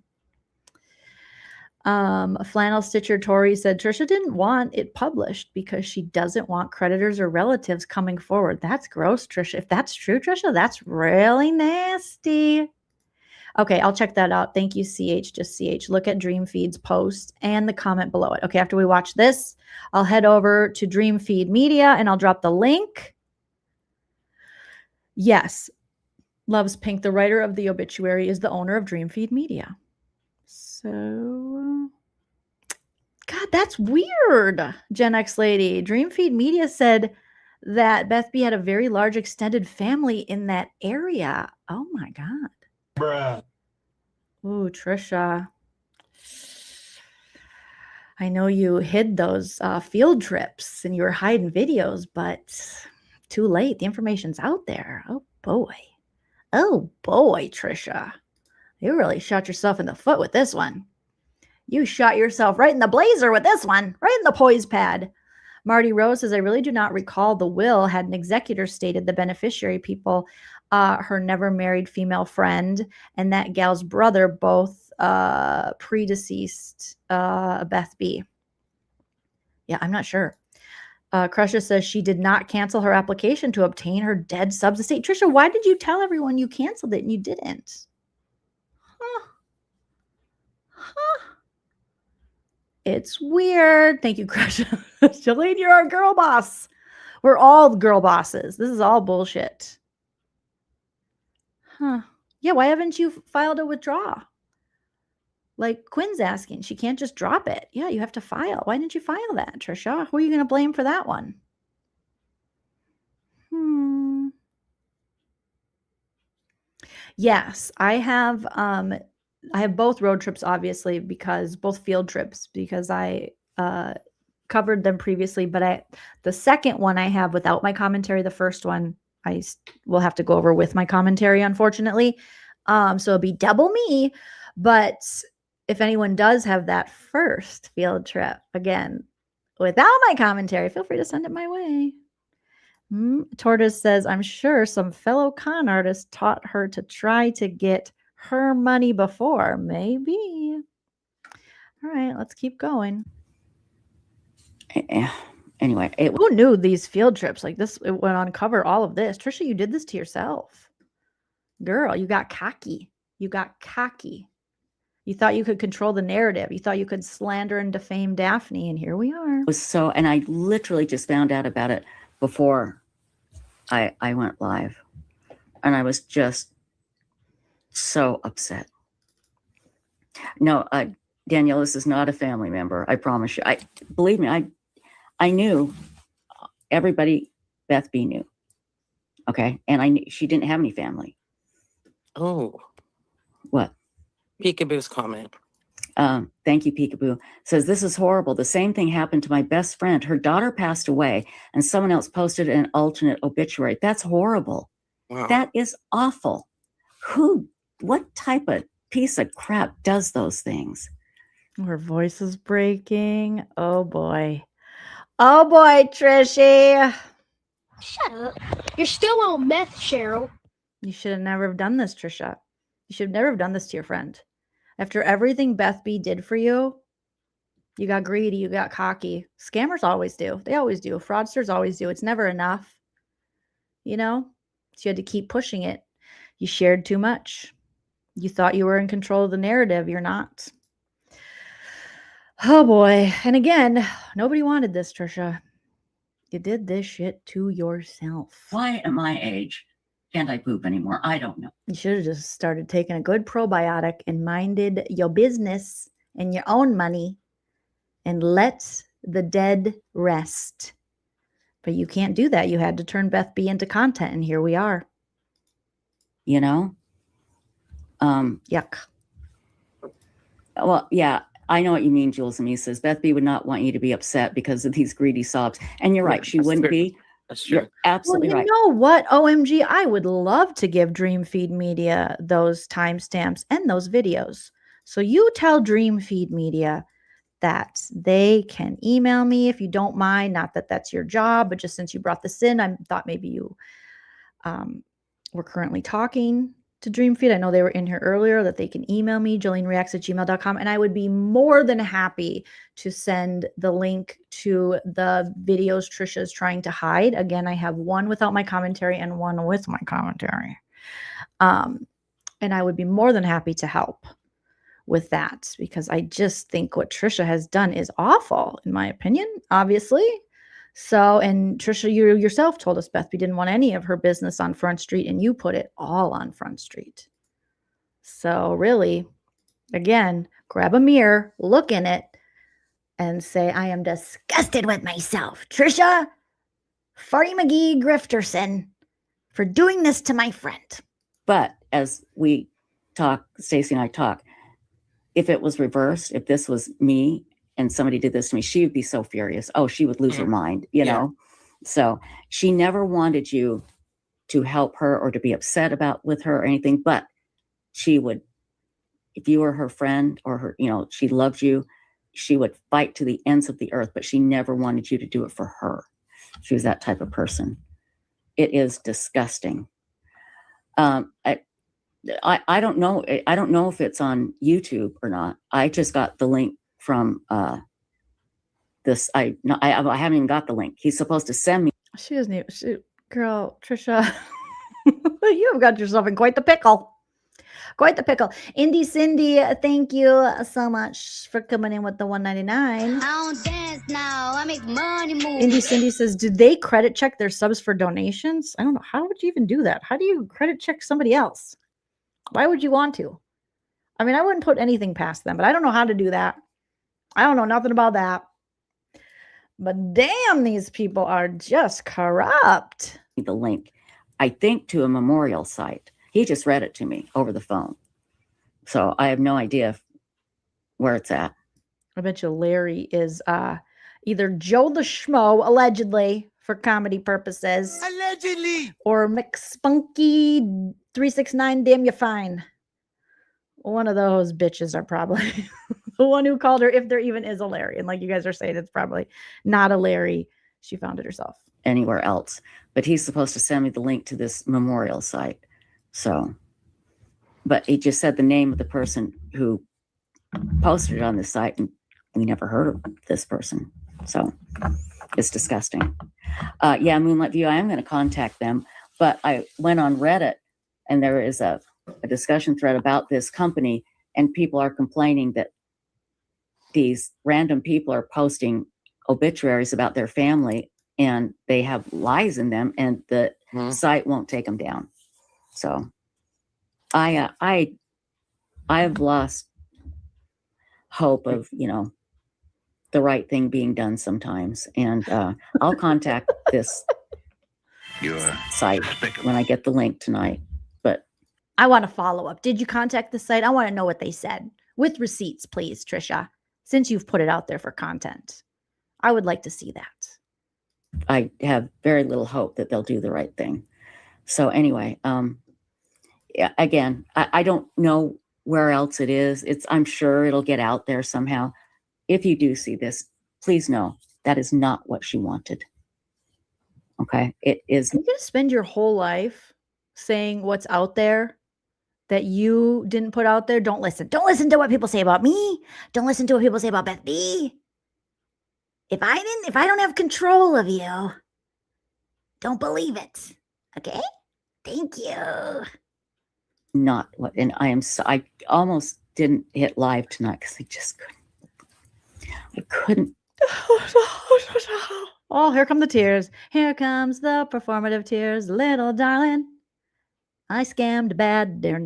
Flannel Stitcher Tori said Trisha didn't want it published because she doesn't want creditors or relatives coming forward. That's gross, Trisha. If that's true, Trisha, that's really nasty. Okay, I'll check that out. Thank you, CH, just CH. Look at Dreamfeed's post and the comment below it. Okay, after we watch this, I'll head over to Dreamfeed Media and I'll drop the link. Yes, Loves Pink, the writer of the obituary, is the owner of Dreamfeed Media. So, God, that's weird, Gen X lady. Dreamfeed Media said that Beth B had a very large extended family in that area. Oh my God. Bruh. Ooh, Trisha. I know you hid those field trips and you were hiding videos, but too late. The information's out there. Oh boy. Oh boy, Trisha. You really shot yourself in the foot with this one. You shot yourself right in the blazer with this one, right in the poise pad. Marty Rose says, I really do not recall the will had an executor stated the beneficiary people, her never married female friend, and that gal's brother, both predeceased Beth B. Yeah, I'm not sure. Crusher says she did not cancel her application to obtain her dead sub's estate. Trisha, why did you tell everyone you canceled it and you didn't? It's weird. Thank you, Crusher. Jolene, you're our girl boss. We're all girl bosses. This is all bullshit. Huh. Yeah, why haven't you filed a withdrawal? Like Quinn's asking. She can't just drop it. Yeah, you have to file. Why didn't you file that, Trisha? Who are you going to blame for that one? Yes, I have both road trips, obviously, because both field trips, because I covered them previously. But the second one I have without my commentary. The first one I will have to go over with my commentary, unfortunately. So it'll be double me. But if anyone does have that first field trip, again, without my commentary, feel free to send it my way. Tortoise says, I'm sure some fellow con artist taught her to try to get her money before. Maybe. All right, let's keep going. Anyway, who knew these field trips like this? It went uncover all of this. Trisha, you did this to yourself. Girl, you got cocky. You got cocky. You thought you could control the narrative. You thought you could slander and defame Daphne, and here we are. And I literally just found out about it before I went live, and I was just so upset. No, Danielle, this is not a family member. I promise you. Believe me, I knew everybody. Beth B knew. Okay, and I knew she didn't have any family. Oh, what? Peekaboo's comment. Thank you, Peekaboo. Says, this is horrible. The same thing happened to my best friend. Her daughter passed away and someone else posted an alternate obituary. That's horrible. Wow. That is awful. What type of piece of crap does those things? Her voice is breaking. Oh boy. Oh boy, Trishy. Shut up. You're still on meth, Cheryl. You should have never have done this, Trisha. You should never have done this to your friend. After everything Beth B did for you, you got greedy, you got cocky. Scammers always do. They always do. Fraudsters always do. It's never enough. You know? So you had to keep pushing it. You shared too much. You thought you were in control of the narrative. You're not. Oh boy. And again, nobody wanted this, Trisha. You did this shit to yourself. Why at my age can't I poop anymore? I don't know. You should have just started taking a good probiotic and minded your business and your own money and let the dead rest. But you can't do that. You had to turn Beth B into content, and here we are. You know? Yuck. Well, yeah, I know what you mean, Jules. And he says, Beth B would not want you to be upset because of these greedy sobs. And you're right. She wouldn't be. That's true. You're absolutely right. You know what? OMG, I would love to give Dream Feed Media those timestamps and those videos. So you tell Dream Feed Media that they can email me if you don't mind. Not that that's your job, but just since you brought this in, I thought maybe you were currently talking to Dream Feed. I know they were in here earlier, that they can email me, joleenreacts@gmail.com, and I would be more than happy to send the link to the videos Trisha is trying to hide. Again, I have one without my commentary and one with my commentary. And I would be more than happy to help with that, because I just think what Trisha has done is awful, in my opinion, obviously. So, and Trisha, you yourself told us Beth B didn't want any of her business on Front Street, and you put it all on Front Street. So really, again, grab a mirror, look in it, and say, I am disgusted with myself. Trisha, Farty McGee Grifterson, for doing this to my friend. But as we talk, Stacey and I talk, if it was reversed, if this was me and somebody did this to me, she would be so furious. Oh, she would lose her mind, you know? So she never wanted you to help her or to be upset with her or anything, but she would, if you were her friend or her, you know, she loved you, she would fight to the ends of the earth, but she never wanted you to do it for her. She was that type of person. It is disgusting. I don't know. I don't know if it's on YouTube or not. I just got the link from this. I haven't even got the link. He's supposed to send me. She doesn't even. Girl, Trisha, you have got yourself in quite the pickle. Quite the pickle. Indy Cindy, thank you so much for coming in with the $1.99. I don't dance now. I make money move. Indy Cindy says, do they credit check their subs for donations? I don't know. How would you even do that? How do you credit check somebody else? Why would you want to? I mean, I wouldn't put anything past them, but I don't know how to do that. I don't know nothing about that. But damn, these people are just corrupt. The link, I think, to a memorial site. He just read it to me over the phone. So I have no idea where it's at. I bet you Larry is either Joe the Schmo, allegedly, for comedy purposes. Allegedly. Or McSpunky369, damn you fine. one of those bitches are probably the one who called her, if there even is a Larry. And like you guys are saying, it's probably not a Larry. She found it herself. Anywhere else. But he's supposed to send me the link to this memorial site. So, but he just said the name of the person who posted it on the site, and we never heard of this person. So it's disgusting. Yeah, Moonlight View, I am going to contact them. But I went on Reddit, and there is a discussion thread about this company, and people are complaining that these random people are posting obituaries about their family, and they have lies in them, and the site won't take them down. So I've lost hope of, the right thing being done sometimes. And I'll contact this site when I get the link tonight. But I want to follow up. Did you contact the site? I want to know what they said with receipts, please, Tricia, since you've put it out there for content. I would like to see that. I have very little hope that they'll do the right thing. So anyway, yeah, again, I don't know where else it is. I'm sure it'll get out there somehow. If you do see this, please know that is not what she wanted. Okay. It is. You're going to spend your whole life saying what's out there that you didn't put out there. Don't listen. Don't listen to what people say about me. Don't listen to what people say about Beth B. If I don't have control of you, don't believe it. Okay? Thank you. Not what, and I almost didn't hit live tonight because I just couldn't. I couldn't. Oh, here come the tears. Here comes the performative tears, little darling. I scammed bad. Good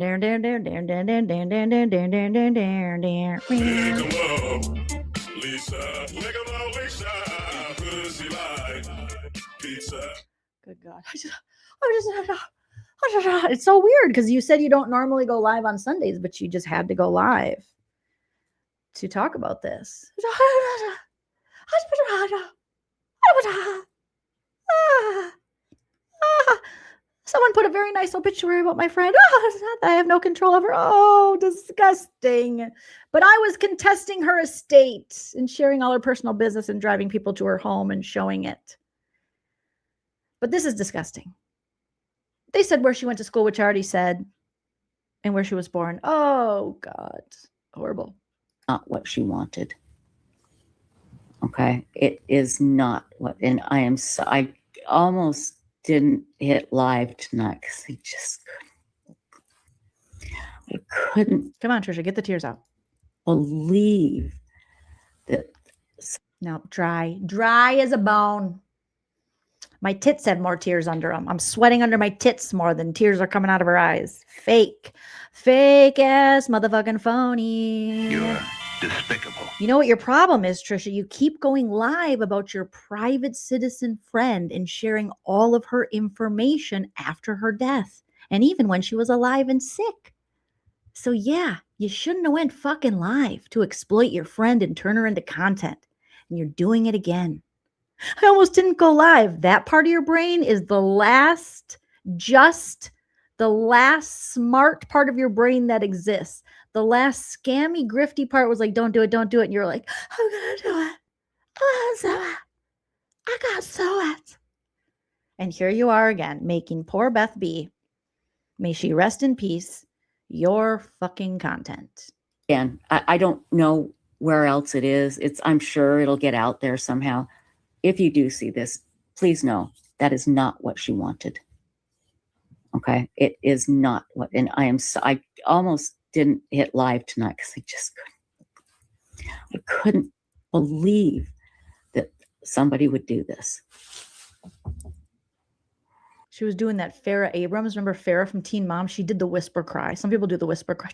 God. It's so weird because you said you don't normally go live on Sundays, but you just had to go live to talk about this. Someone put a very nice obituary about my friend. I have no control over. Oh, disgusting. But I was contesting her estate and sharing all her personal business and driving people to her home and showing it. But this is disgusting. They said where she went to school, which I already said, and where she was born. Oh, God. Horrible. Not what she wanted. Okay. It is not what, and I almost didn't hit live tonight because I couldn't. Come on, Trisha, get the tears out. Believe that. No, dry as a bone. My tits have more tears under them. I'm sweating under my tits more than tears are coming out of her eyes. Fake ass motherfucking phony. You're despicable. You know what your problem is, Trisha? You keep going live about your private citizen friend and sharing all of her information after her death, and even when she was alive and sick. So yeah, you shouldn't have went fucking live to exploit your friend and turn her into content. And you're doing it again. I almost didn't go live. That part of your brain is the last smart part of your brain that exists. The last scammy, grifty part was like, don't do it. And you're like, I'm going to do it. I got so it. And here you are again, making poor Beth B, may she rest in peace, your fucking content. And I don't know where else it is. I'm sure it'll get out there somehow. If you do see this, please know that is not what she wanted. Okay. It is not what, and I almost didn't hit live tonight because I couldn't believe that somebody would do this. She was doing that Farrah Abrams. Remember Farrah from Teen Mom? She did the whisper cry. Some people do the whisper cry.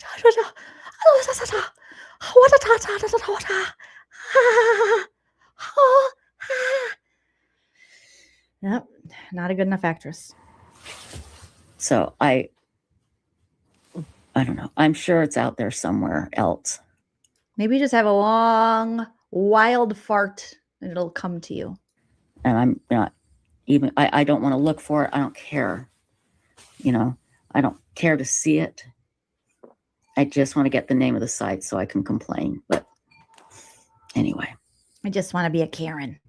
Yep, not a good enough actress. So I don't know. I'm sure it's out there somewhere else. Maybe just have a long, wild fart and it'll come to you. And I'm not even, I don't want to look for it. I don't care. I don't care to see it. I just want to get the name of the site so I can complain. But anyway. I just want to be a Karen.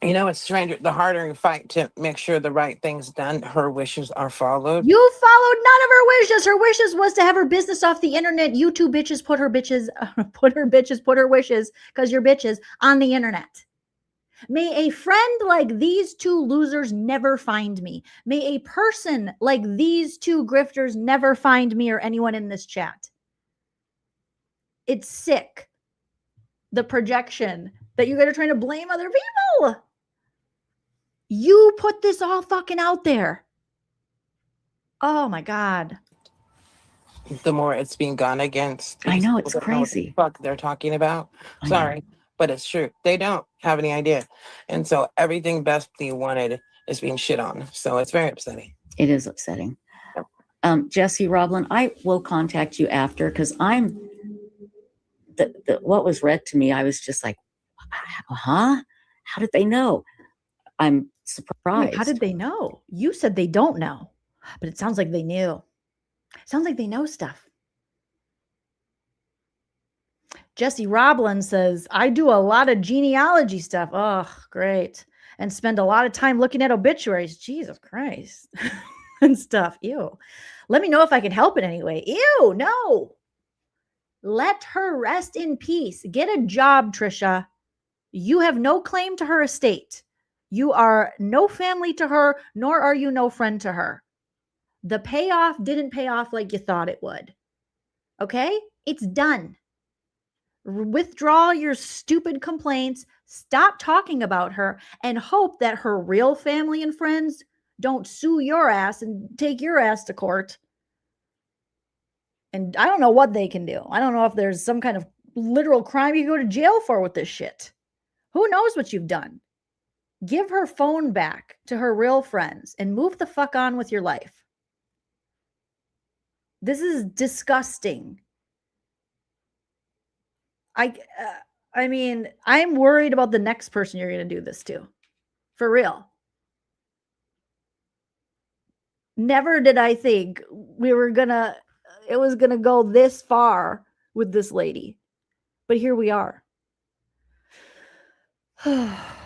You know, it's stranger. The harder you fight to make sure the right thing's done, her wishes are followed. You followed none of her wishes. Her wishes was to have her business off the internet. You two bitches put her wishes, because you're bitches, on the internet. May a friend like these two losers never find me. May a person like these two grifters never find me or anyone in this chat. It's sick. The projection that you guys are trying to blame other people. You put this all fucking out there. Oh my God. The more it's being gone against. I know, it's People don't know what the crazy. fuck they're talking about. I know. Sorry, but it's true. They don't have any idea. And so everything Beth B wanted is being shit on. So it's very upsetting. It is upsetting. Jesse Roblin, I will contact you after, because I'm what was read to me, I was just like, huh? How did they know? I'm surprised. Wait, how did they know? You said they don't know, but it sounds like they knew. Sounds like they know stuff. Jesse Roblin says, I do a lot of genealogy stuff. Oh, great. And spend a lot of time looking at obituaries. Jesus Christ. And stuff. Ew. Let me know if I can help in any way. Ew, no. Let her rest in peace. Get a job, Trisha. You have no claim to her estate. You are no family to her, nor are you no friend to her. The payoff didn't pay off like you thought it would. Okay? It's done. Withdraw your stupid complaints. Stop talking about her and hope that her real family and friends don't sue your ass and take your ass to court. And I don't know what they can do. I don't know if there's some kind of literal crime you go to jail for with this shit. Who knows what you've done? Give her phone back to her real friends and move the fuck on with your life. This is disgusting. I mean, I'm worried about the next person you're going to do this to. For real. Never did I think it was going to go this far with this lady. But here we are.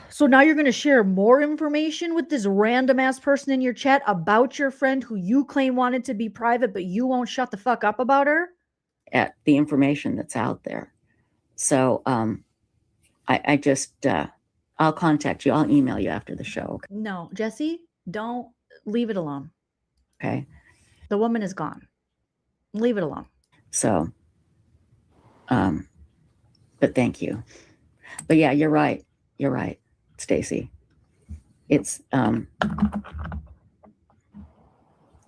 So now you're going to share more information with this random ass person in your chat about your friend who you claim wanted to be private, but you won't shut the fuck up about her? At the information that's out there. So I just, I'll contact you. I'll email you after the show. Okay? No, Jesse, don't leave it alone. Okay. The woman is gone. Leave it alone. So, but thank you. But yeah, you're right. You're right, Stacey. It's, oh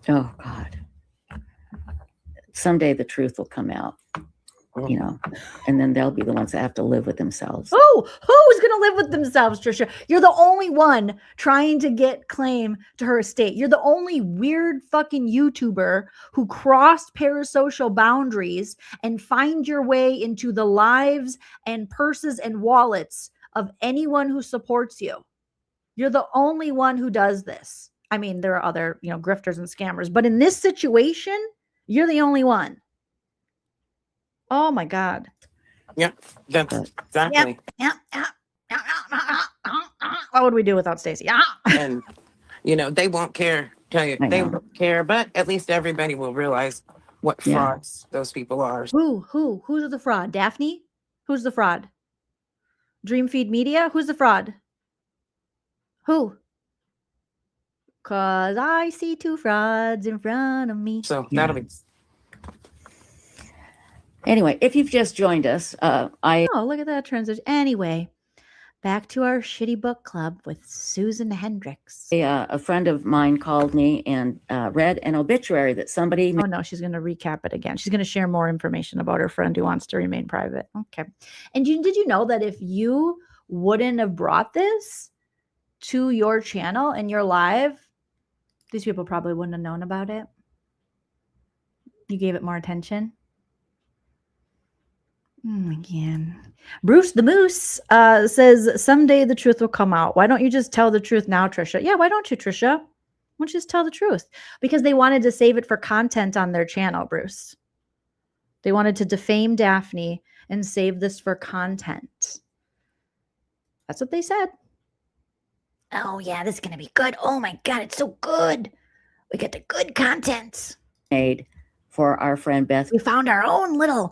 God. Someday the truth will come out. You know, and then they'll be the ones that have to live with themselves. Oh, who's going to live with themselves, Trisha? You're the only one trying to get claim to her estate. You're the only weird fucking YouTuber who crossed parasocial boundaries and find your way into the lives and purses and wallets of anyone who supports you. You're the only one who does this. I mean, there are other, grifters and scammers, but in this situation, you're the only one. Oh my God. Yeah, that's exactly. Yeah. What would we do without Stacey? And they won't care. Tell you, they won't care. But at least everybody will realize what frauds those people are. Who's the fraud? Daphne? Who's the fraud? Dreamfeed Media? Who's the fraud? Who? 'Cause I see two frauds in front of me. So that'll be. Anyway, if you've just joined us, Oh, look at that transition. Anyway, back to our shitty book club with Susan Hendricks. A friend of mine called me and read an obituary that somebody. Oh no, she's going to recap it again. She's going to share more information about her friend who wants to remain private. Okay. And did you know that if you wouldn't have brought this to your channel and your live, these people probably wouldn't have known about it? You gave it more attention. Again, Bruce the Moose says someday the truth will come out. Why don't you just tell the truth now, Trisha? Yeah, why don't you, Trisha? Why don't you just tell the truth? Because they wanted to save it for content on their channel, Bruce. They wanted to defame Daphne and save this for content. That's what they said. Oh, yeah, this is going to be good. Oh, my God, it's so good. We get the good content. Made for our friend Beth We found our own little,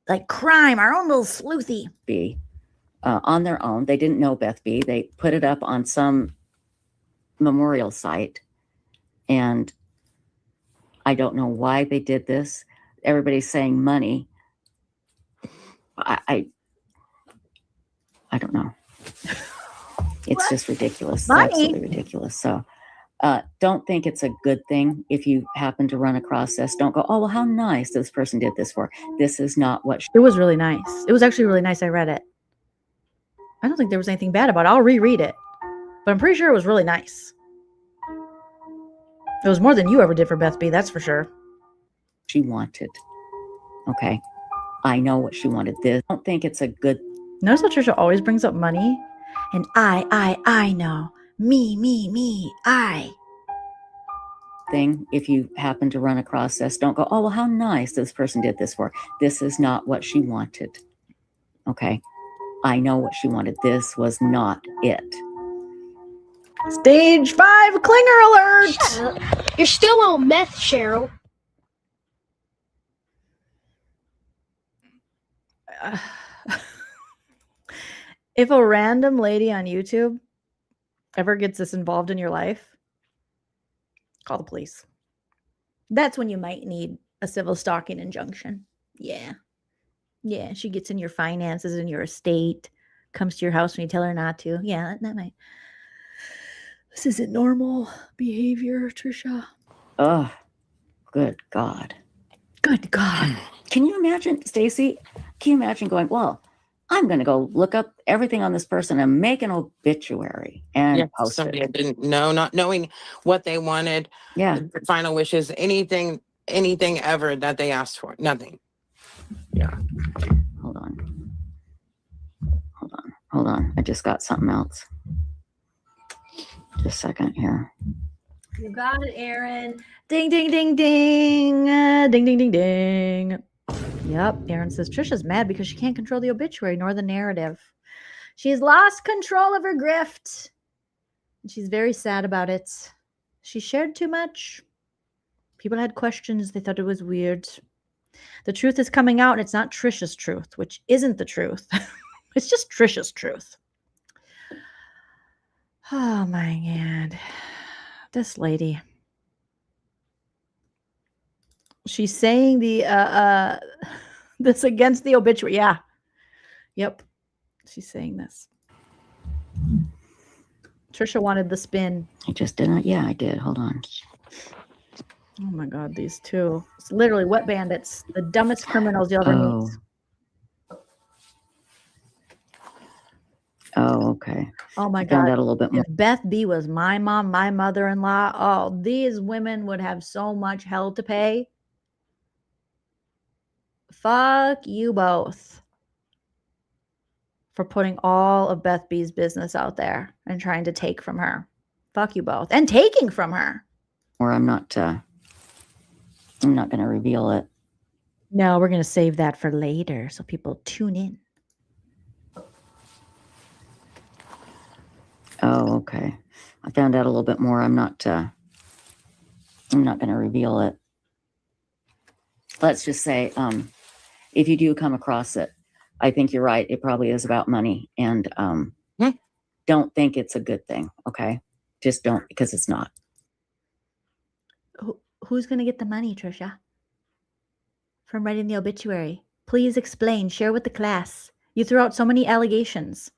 like, crime, our own little sleuthy. B on their own. They didn't know Beth B. They put it up on some memorial site. And I don't know why they did this. Everybody's saying money. I don't know. It's just ridiculous. Money? Absolutely ridiculous. So don't think it's a good thing if you happen to run across this. Don't go, oh, well, how nice this person did this for. This is not what It was really nice. It was actually really nice. I read it. I don't think there was anything bad about it. I'll reread it. But I'm pretty sure it was really nice. It was more than you ever did for Beth B, that's for sure. she wanted. Okay. I know what she wanted. This. I don't think it's a good. Notice how Trisha always brings up money? And I know. Me, I. Thing. If you happen to run across this, don't go, oh, well, how nice this person did this for. This is not what she wanted. Okay. I know what she wanted. This was not it. Stage 5 clinger alert! You're still on meth, Cheryl. If a random lady on YouTube ever gets this involved in your life, call the police. That's when you might need a civil stalking injunction. Yeah. Yeah, she gets in your finances and your estate, comes to your house when you tell her not to. Yeah, that might. This isn't normal behavior, Trisha. Oh, good God. Good God. Can you imagine, Stacey? Can you imagine going, well, I'm going to go look up everything on this person and make an obituary and post somebody it. I didn't know, not knowing what they wanted. Yeah. Their final wishes, anything ever that they asked for. Nothing. Yeah. Hold on. I just got something else. Just a second here. You got it, Aaron. Ding, ding, ding, ding. Ding, ding, ding, ding. Yep. Aaron says Trisha's mad because she can't control the obituary nor the narrative. She's lost control of her grift. And she's very sad about it. She shared too much. People had questions. They thought it was weird. The truth is coming out, and it's not Trisha's truth, which isn't the truth. It's just Trisha's truth. Oh, my God. This lady. She's saying the this against the obituary. Yeah. Yep. She's saying this. Trisha wanted the spin. I just didn't. Yeah, I did. Hold on. Oh my God, these two. It's literally wet bandits. The dumbest criminals you'll ever meet. Oh, okay. Oh my I God. found out a little bit more. If Beth B was my mom, my mother-in-law, oh, these women would have so much hell to pay. Fuck you both for putting all of Beth B's business out there and trying to take from her. Fuck you both. And taking from her. Or I'm not going to reveal it. No, we're going to save that for later so people tune in. Oh, okay. I found out a little bit more. I'm not going to reveal it. Let's just say, if you do come across it, I think you're right. It probably is about money, and don't think it's a good thing. Okay, just don't, because it's not. Who's going to get the money, Trisha? From writing the obituary? Please explain. Share with the class. You threw out so many allegations.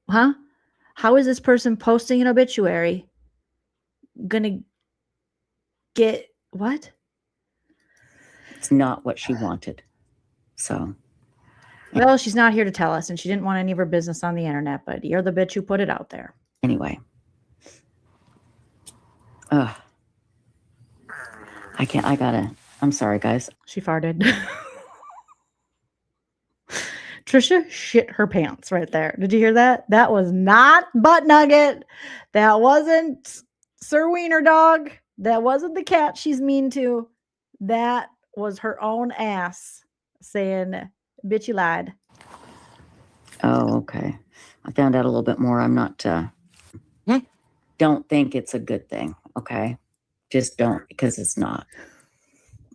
Huh? How is this person posting an obituary gonna get what? It's not what she wanted. So. Well, she's not here to tell us, and she didn't want any of her business on the internet, but you're the bitch who put it out there. Anyway. I'm sorry, guys. She farted. Trisha shit her pants right there. Did you hear that? That was not butt nugget. That wasn't Sir Wiener Dog. That wasn't the cat she's mean to. That was her own ass saying, bitch, you lied. Oh, okay. I found out a little bit more. I'm not, don't think it's a good thing. Okay. Just don't, because it's not.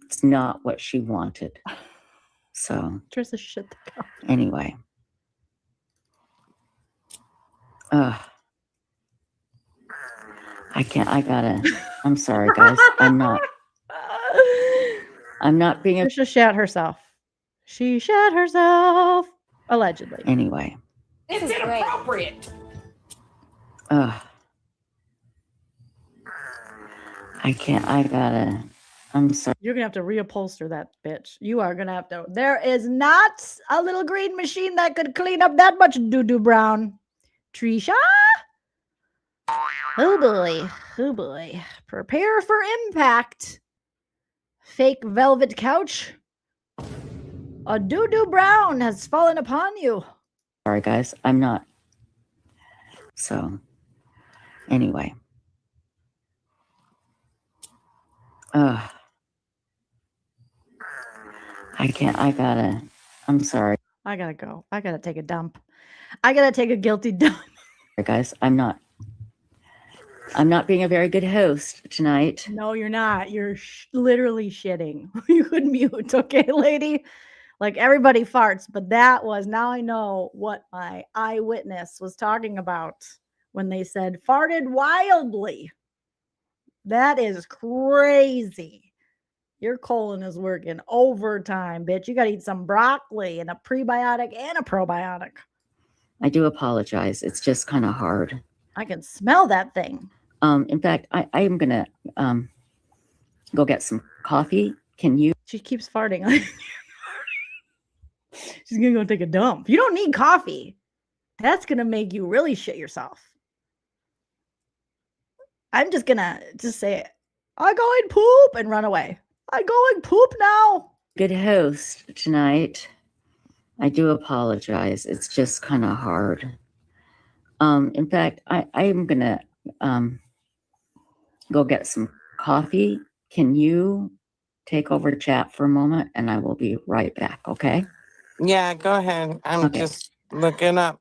It's not what she wanted. So, Trisha, shut the fuck up. Anyway. I'm sorry, guys. I'm not being a. Trisha shat herself. She shat herself. Allegedly. Anyway. It's inappropriate. I'm sorry. You're gonna have to reupholster that bitch. You are gonna have to. There is not a little green machine that could clean up that much doo-doo brown. Tricia? Oh boy. Oh boy. Prepare for impact. Fake velvet couch. A doo-doo brown has fallen upon you. Sorry, guys. I'm not. So, anyway. I'm sorry. I gotta go. I gotta take a dump. I gotta take a guilty dump. Guys, I'm not being a very good host tonight. No, you're not. You're literally shitting. You could mute, okay, lady? Like everybody farts, but that was, now I know what my eyewitness was talking about when they said farted wildly. That is crazy. Your colon is working overtime, bitch. You got to eat some broccoli and a prebiotic and a probiotic. I do apologize. It's just kind of hard. I can smell that thing. In fact, I am going to go get some coffee. Can you? She keeps farting. She's going to go take a dump. You don't need coffee. That's going to make you really shit yourself. I'm just going to say, I go and poop and run away. I go and poop now. Good host tonight. I do apologize. It's just kind of hard. In fact, I am going to go get some coffee. Can you take over chat for a moment and I will be right back, okay? Yeah, go ahead. I'm just looking up.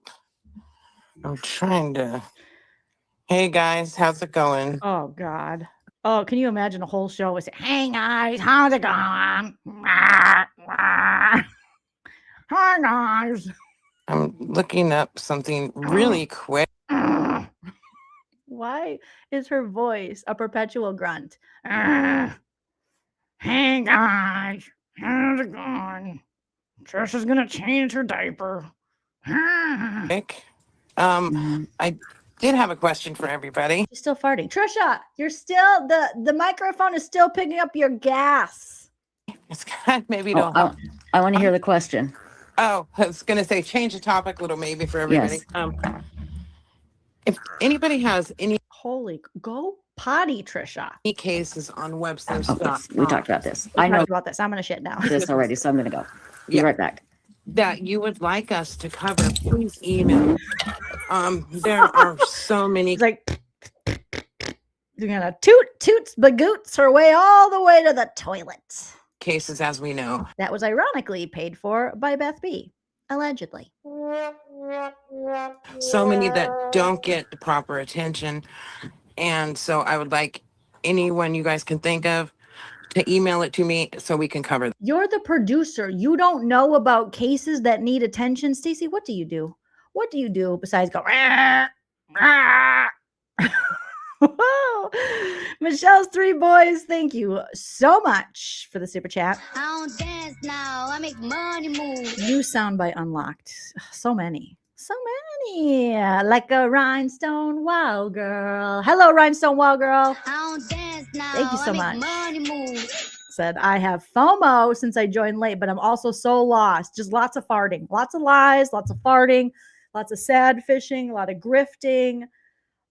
I'm trying to. Hey guys, how's it going? Oh God. Oh, can you imagine a whole show with, hey guys, how's it going? Hi guys. I'm looking up something really quick. Why is her voice a perpetual grunt? Hey guys, how's it going? Trisha's gonna change her diaper. I did have a question for everybody. She's still farting. Trisha, you're still, the microphone is still picking up your gas. It's kind of, maybe don't. I want to hear the question. Oh, I was going to say, change the topic a little maybe for everybody. Yes. If anybody has any go potty, Trisha. Any cases on Websleuths. We talked about this. I know about this. I'm going to shit now. This already, so I'm going to go. Be right back. That you would like us to cover, please email. There are so many. It's like you're gonna toots bagoots her way all the way to the toilet. Cases, as we know. That was ironically paid for by Beth B. Allegedly. So many that don't get the proper attention, and so I would like anyone you guys can think of to email it to me so we can cover them. You're the producer. You don't know about cases that need attention. Stacey, what do you do? What do you do besides go, rah, rah? Michelle's 3 boys, thank you so much for the super chat. I don't dance now. I make money move. New soundbite unlocked. So many. Like a rhinestone wild girl. Hello, rhinestone wild girl. I don't dance now. Thank you so I much. make money move. Said, I have FOMO since I joined late, but I'm also so lost. Just lots of farting, lots of lies, lots of farting, lots of sad fishing, a lot of grifting,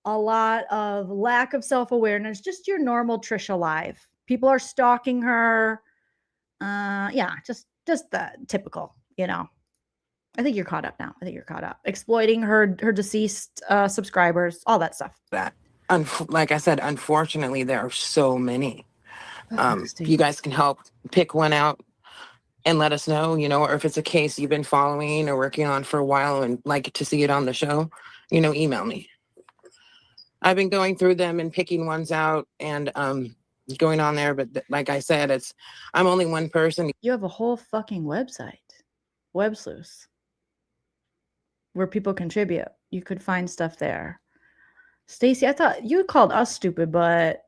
a lot of lack of self-awareness, just your normal Trisha life. People are stalking her. Yeah, just the typical, you know. I think you're caught up now. Exploiting her deceased subscribers, all that stuff. That like I said, unfortunately, there are so many. You guys can help pick one out and let us know, or if it's a case you've been following or working on for a while and like to see it on the show, email me. I've been going through them and picking ones out and going on there. But like I said, I'm only one person. You have a whole fucking website, Websleuths, where people contribute. You could find stuff there. Stacey, I thought you called us stupid, but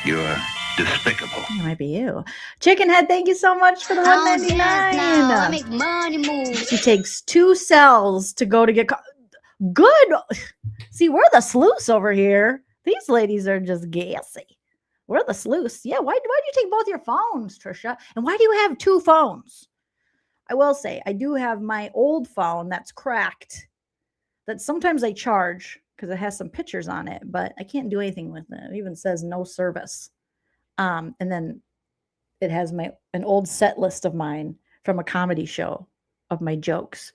You're despicable. it might be you. Chickenhead, thank you so much for the $1.99. I make money move. She takes 2 cells to go to get good. See, we're the sleuths over here. These ladies are just gassy. We're the sleuths. Yeah, why do you take both your phones, Trisha? And why do you have 2 phones? I will say, I do have my old phone that's cracked, that sometimes I charge because it has some pictures on it, but I can't do anything with it. It even says no service. And then it has an old set list of mine from a comedy show of my jokes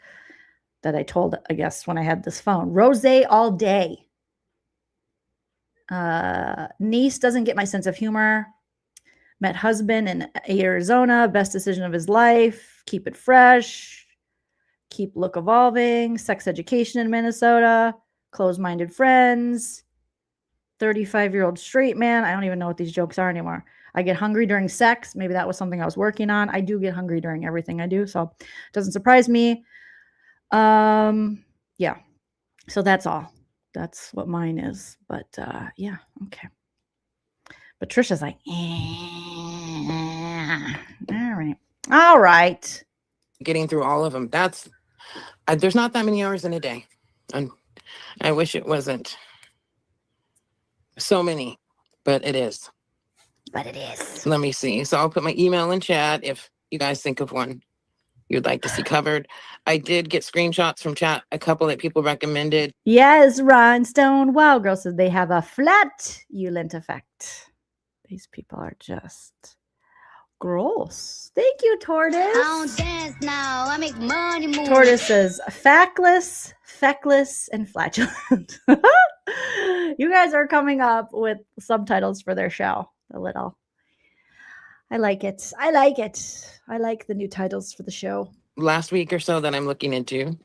that I told, I guess, when I had this phone. Rosé all day. Niece doesn't get my sense of humor. Met husband in Arizona. Best decision of his life. Keep it fresh. Keep look evolving. Sex education in Minnesota. Closed-minded friends. 35-year-old straight man. I don't even know what these jokes are anymore. I get hungry during sex. Maybe that was something I was working on. I do get hungry during everything I do, so it doesn't surprise me. Yeah. So that's all. That's what mine is. But yeah, okay. But Trisha's like, all right. Getting through all of them. There's not that many hours in a day. And I wish it wasn't so many, but it is. But it is. Let me see. So I'll put my email in chat if you guys think of one you'd like to see covered. I did get screenshots from chat, a couple that people recommended. Yes, Rhinestone. Wow, girl says they have a flat Ulent effect. These people are just gross. Thank you, Tortoise. I don't dance now. I make money move. Tortoise says factless, feckless, and flatulent. You guys are coming up with subtitles for their show. A little. I like it. I like it. I like the new titles for the show. Last week or so that I'm looking into.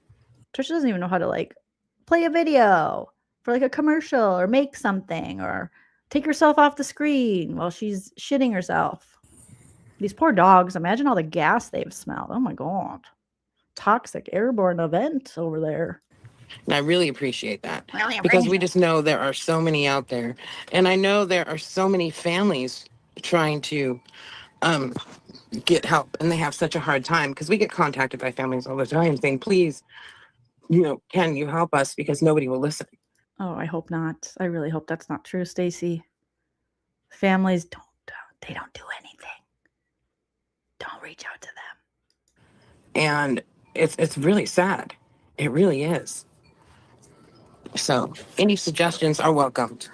Trisha doesn't even know how to play a video for a commercial or make something or take herself off the screen while she's shitting herself. These poor dogs. Imagine all the gas they've smelled. Oh my God. Toxic airborne event over there. And I really appreciate that because we just know there are so many out there. And I know there are so many families trying to get help, and they have such a hard time because we get contacted by families all the time saying, please, can you help us, because nobody will listen. Oh, I hope not. I really hope that's not true, Stacey. Families don't do anything. Don't reach out to them. And it's really sad. It really is. So any suggestions are welcomed.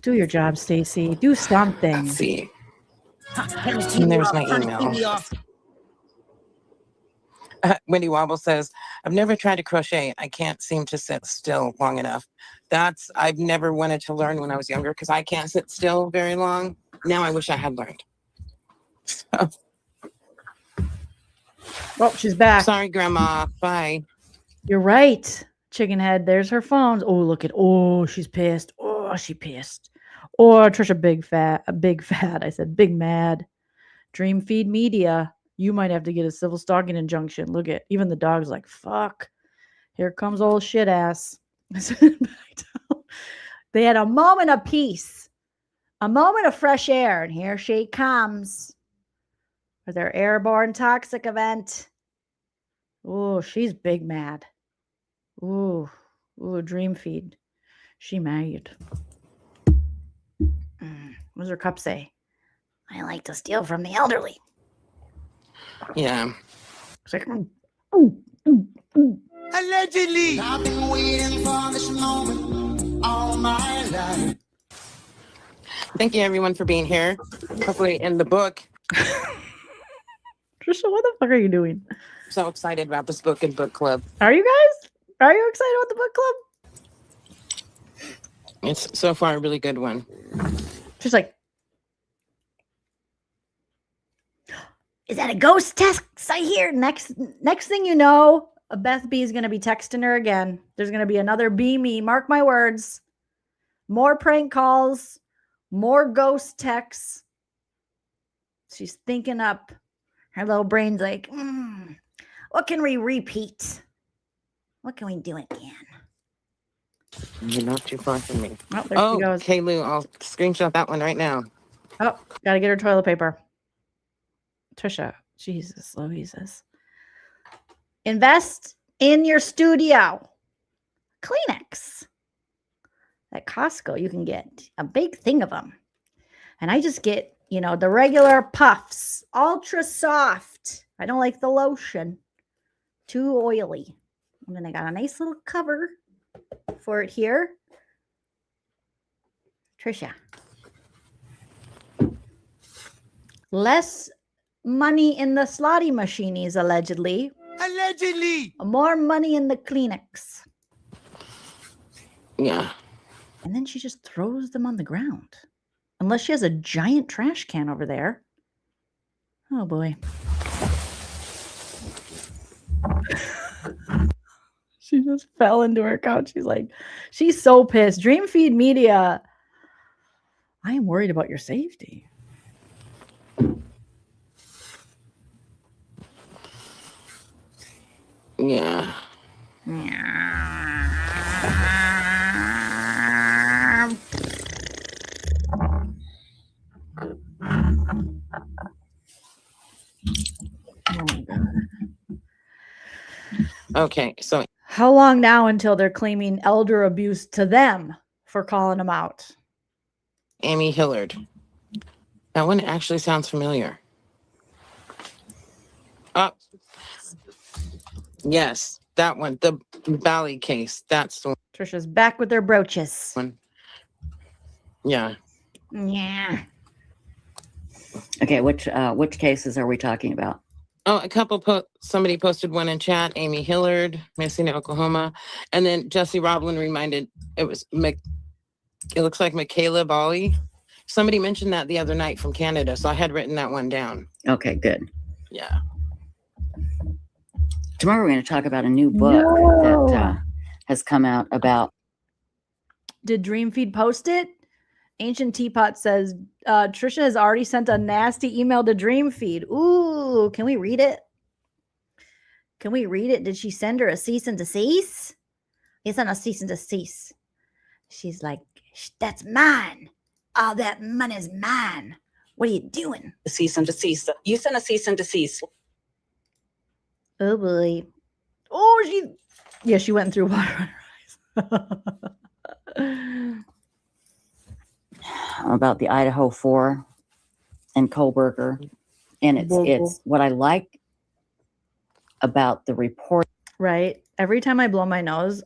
Do your job, Stacey. Do something. Let's see. And there's my email. Wendy Wobble says, I've never tried to crochet. I can't seem to sit still long enough. I've never wanted to learn when I was younger because I can't sit still very long. Now I wish I had learned. So. Oh, she's back. Sorry, Grandma. Bye. You're right. Chickenhead. There's her phone. Oh, look at. Oh, she's pissed. Oh, she pissed. Or Trisha, big fat. I said big mad. Dream Feed Media. You might have to get a civil stalking injunction. Look at, even the dog's like, fuck. Here comes old shit ass. They had a moment of peace, a moment of fresh air, and here she comes for their airborne toxic event. Oh, she's big mad. Ooh, Dream Feed. She mad. What does her cup say? I like to steal from the elderly. Yeah. It's like, Allegedly. I've been waiting for this moment all my life. Thank you, everyone, for being here. Hopefully in the book. Trisha, what the fuck are you doing? So excited about this book and book club. Are you guys? Are you excited about the book club? It's so far a really good one. She's like, is that a ghost text I hear? Next thing you know, Beth B is going to be texting her again. There's going to be another Be Me. Mark my words. More prank calls, more ghost texts. She's thinking up. Her little brain's like, what can we repeat? What can we do again? You're not too far from me. Oh, there she goes. Okay, Lou, I'll screenshot that one right now. Oh, gotta get her toilet paper. Trisha, Jesus Louises. Invest in your studio. Kleenex. At Costco, you can get a big thing of them. And I just get, the regular puffs. Ultra soft. I don't like the lotion. Too oily. And then I got a nice little cover for it here. Tricia. Less money in the slotty machinies, allegedly. Allegedly. More money in the Kleenex. Yeah. And then she just throws them on the ground. Unless she has a giant trash can over there. Oh, boy. She just fell into her couch. She's so pissed. Dream Feed Media. I am worried about your safety. Yeah. Okay, so how long now until they're claiming elder abuse to them for calling them out? Amy Hillard. That one actually sounds familiar. Yes, that one. The Valley case. That's the one. Trisha's back with their brooches. Yeah. Yeah. Okay, which cases are we talking about? Oh, a couple. Somebody posted one in chat. Amy Hillard, Messina, Oklahoma, and then Jesse Roblin reminded it was. It looks like Michaela Bali. Somebody mentioned that the other night from Canada, so I had written that one down. Okay, good. Yeah. Tomorrow we're going to talk about a new book that has come out about. Did Dreamfeed post it? Ancient Teapot says Trisha has already sent a nasty email to Dreamfeed. Ooh, can we read it? Can we read it? Did she send her a cease and desist? He sent a cease and desist. She's like, that's mine. All that money's mine. What are you doing? A cease and desist. You sent a cease and desist. Oh boy. Oh, she went through water on her eyes. About the Idaho 4 and Kohlberger. And it's what I like about the report. Right. Every time I blow my nose,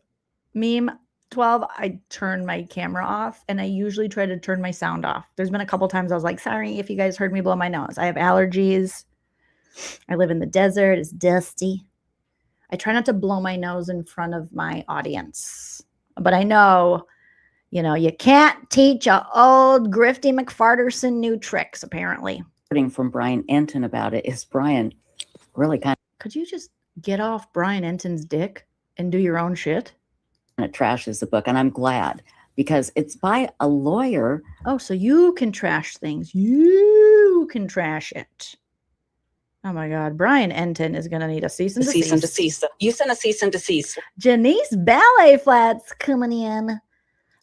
meme 12, I turn my camera off, and I usually try to turn my sound off. There's been a couple times I was like, sorry if you guys heard me blow my nose. I have allergies. I live in the desert. It's dusty. I try not to blow my nose in front of my audience. But I know, you can't teach a old grifty McFarterson new tricks, apparently. From Brian Enton about it is Brian really kind of. Could you just get off Brian Enton's dick and do your own shit? And it trashes the book, and I'm glad because it's by a lawyer. Oh, so you can trash things. You can trash it. Oh my God, Brian Enton is gonna need a cease and desist. Cease and desist. You sent a cease and desist. Janice Ballet Flats coming in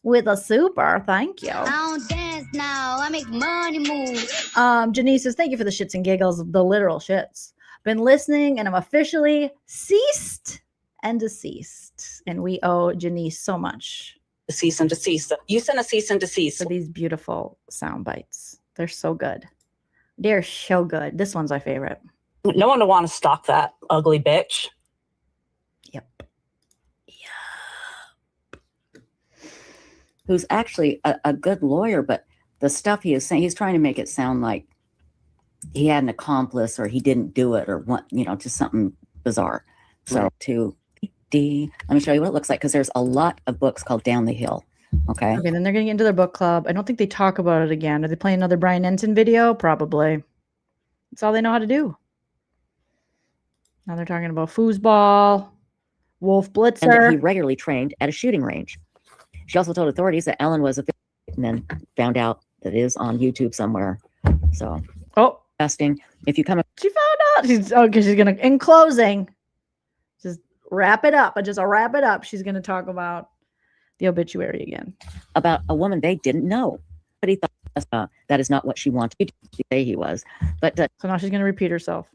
with a super. Thank you. I don't dance now. I make money move. Janice says, thank you for the shits and giggles, the literal shits. Been listening, and I'm officially ceased and deceased. And we owe Janice so much. A cease and desist. You sent a cease and desist. For these beautiful sound bites. They're so good. They're so good. This one's my favorite. No one would want to stalk that ugly bitch. Yep. Who's actually a good lawyer, but the stuff he is saying, he's trying to make it sound like he had an accomplice or he didn't do it or what, just something bizarre. So let me show you what it looks like, because there's a lot of books called Down the Hill Okay. Okay, then they're getting into their book club. I don't think they talk about it again. Are they playing another Brian Enton video? Probably. That's all they know how to do. Now they're talking about foosball, Wolf Blitzer. And that he regularly trained at a shooting range. She also told authorities that Ellen was a victim and then found out that it is on YouTube somewhere. So, testing. If you come, she found out. Because she's gonna, in closing, just wrap it up. I'll wrap it up. She's gonna talk about the obituary again. About a woman they didn't know, but he thought that is not what she wanted to say he was. But so now she's gonna repeat herself.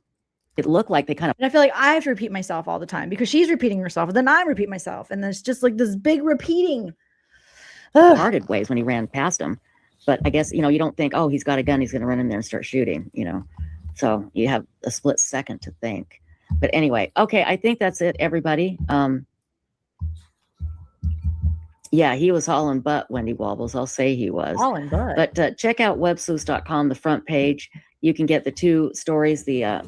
It looked like they kind of. And I feel like I have to repeat myself all the time because she's repeating herself, and then I repeat myself, and there's just like this big repeating. Parted ways when he ran past him. But I guess, you don't think, oh, he's got a gun, he's going to run in there and start shooting, So you have a split second to think. But anyway, okay, I think that's it, everybody. Yeah, he was hauling butt, Wendy Wobbles. I'll say he was. Hauling butt. But check out websleuths.com, the front page. You can get the two stories, the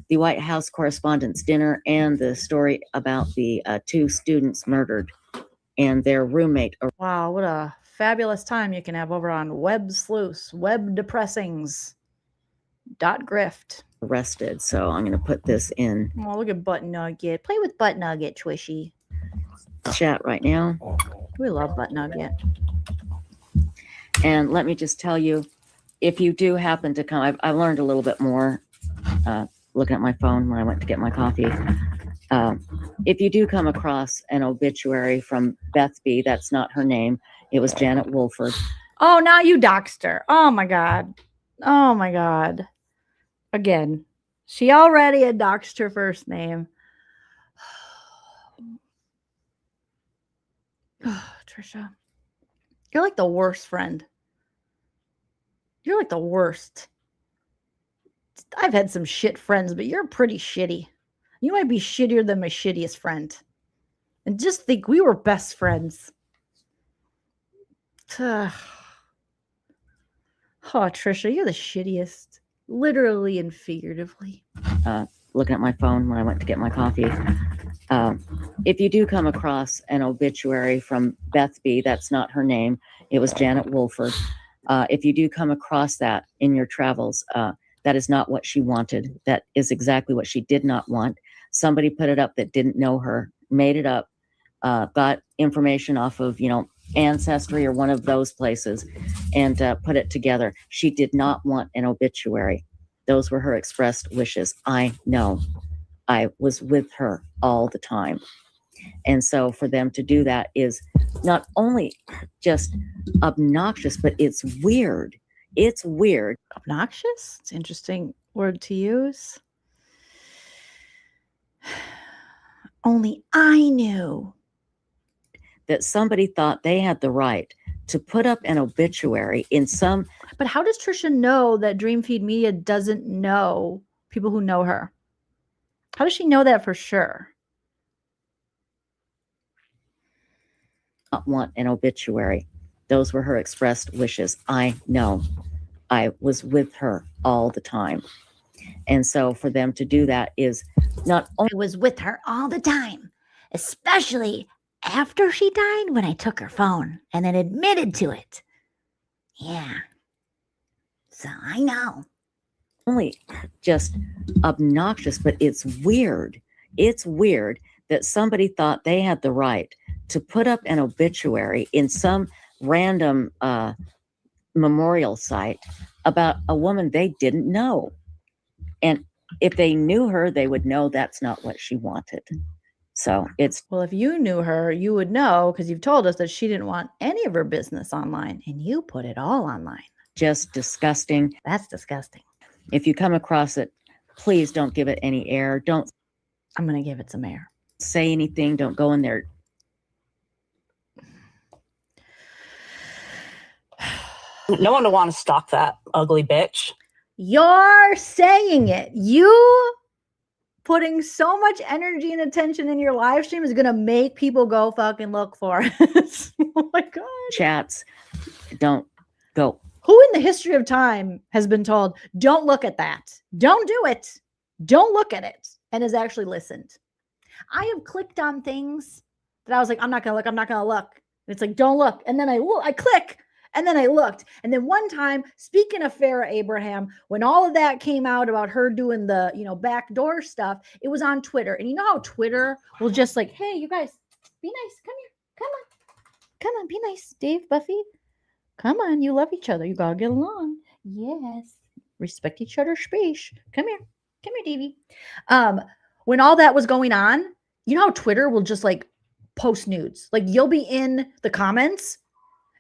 White House Correspondents' Dinner and the story about the two students murdered and their roommate. Wow, what a fabulous time you can have over on Websleuths, webdepressings.grift. Arrested. So I'm going to put this in. Oh, look at Butt Nugget. Play with Butt Nugget, Twishy. Chat right now. We love Butt Nugget. And let me just tell you, if you do happen to come, I've learned a little bit more looking at my phone when I went to get my coffee. If you do come across an obituary from Beth B, that's not her name. It was Janet Wolford. Oh, now you doxed her. Oh, my God. Oh, my God. Again, she already had doxed her first name. Oh, Trisha, you're like the worst friend. You're like the worst. I've had some shit friends, but you're pretty shitty. You might be shittier than my shittiest friend. And just think we were best friends. Oh, Trisha, you're the shittiest. Literally and figuratively. Looking at my phone when I went to get my coffee. If you do come across an obituary from Beth B, that's not her name. It was Janet Wolford. If you do come across that in your travels, that is not what she wanted. That is exactly what she did not want. Somebody put it up that didn't know her, made it up, got information off of, Ancestry or one of those places and put it together. She did not want an obituary. Those were her expressed wishes. I know. I was with her all the time. And so for them to do that is not only just obnoxious, but it's weird. It's weird. Obnoxious? It's an interesting word to use. Only I knew that somebody thought they had the right to put up an obituary in some. But how does Tricia know that Dreamfeed Media doesn't know people who know her? How does she know that for sure? Not want an obituary. Those were her expressed wishes. I know. I was with her all the time. And so for them to do that is not only. I was with her all the time, especially after she died when I took her phone and then admitted to it. Yeah. So I know. Only just obnoxious, but it's weird. It's weird that somebody thought they had the right to put up an obituary in some random memorial site about a woman they didn't know. And if they knew her, they would know that's not what she wanted. So it's. Well, if you knew her, you would know because you've told us that she didn't want any of her business online and you put it all online. Just disgusting. That's disgusting. If you come across it, please don't give it any air. Don't. I'm going to give it some air. Say anything. Don't go in there. No one would want to stalk that ugly bitch. You're saying it. You putting so much energy and attention in your live stream is going to make people go fucking look for it. Oh my God. Chats. Don't go. Who in the history of time has been told, don't look at that. Don't do it. Don't look at it. And has actually listened. I have clicked on things that I was like, I'm not going to look. I'm not going to look. it's like, don't look. And then I click, and then I looked. And then one time, speaking of Farrah Abraham, when all of that came out about her doing the, backdoor stuff, it was on Twitter. And you know how Twitter will just like, hey, you guys, be nice. Come here. Come on, be nice. Dave, Buffy, come on. You love each other. You got to get along. Yes. Respect each other's space. Come here, Davey. When all that was going on, you know how Twitter will just like post nudes. Like you'll be in the comments.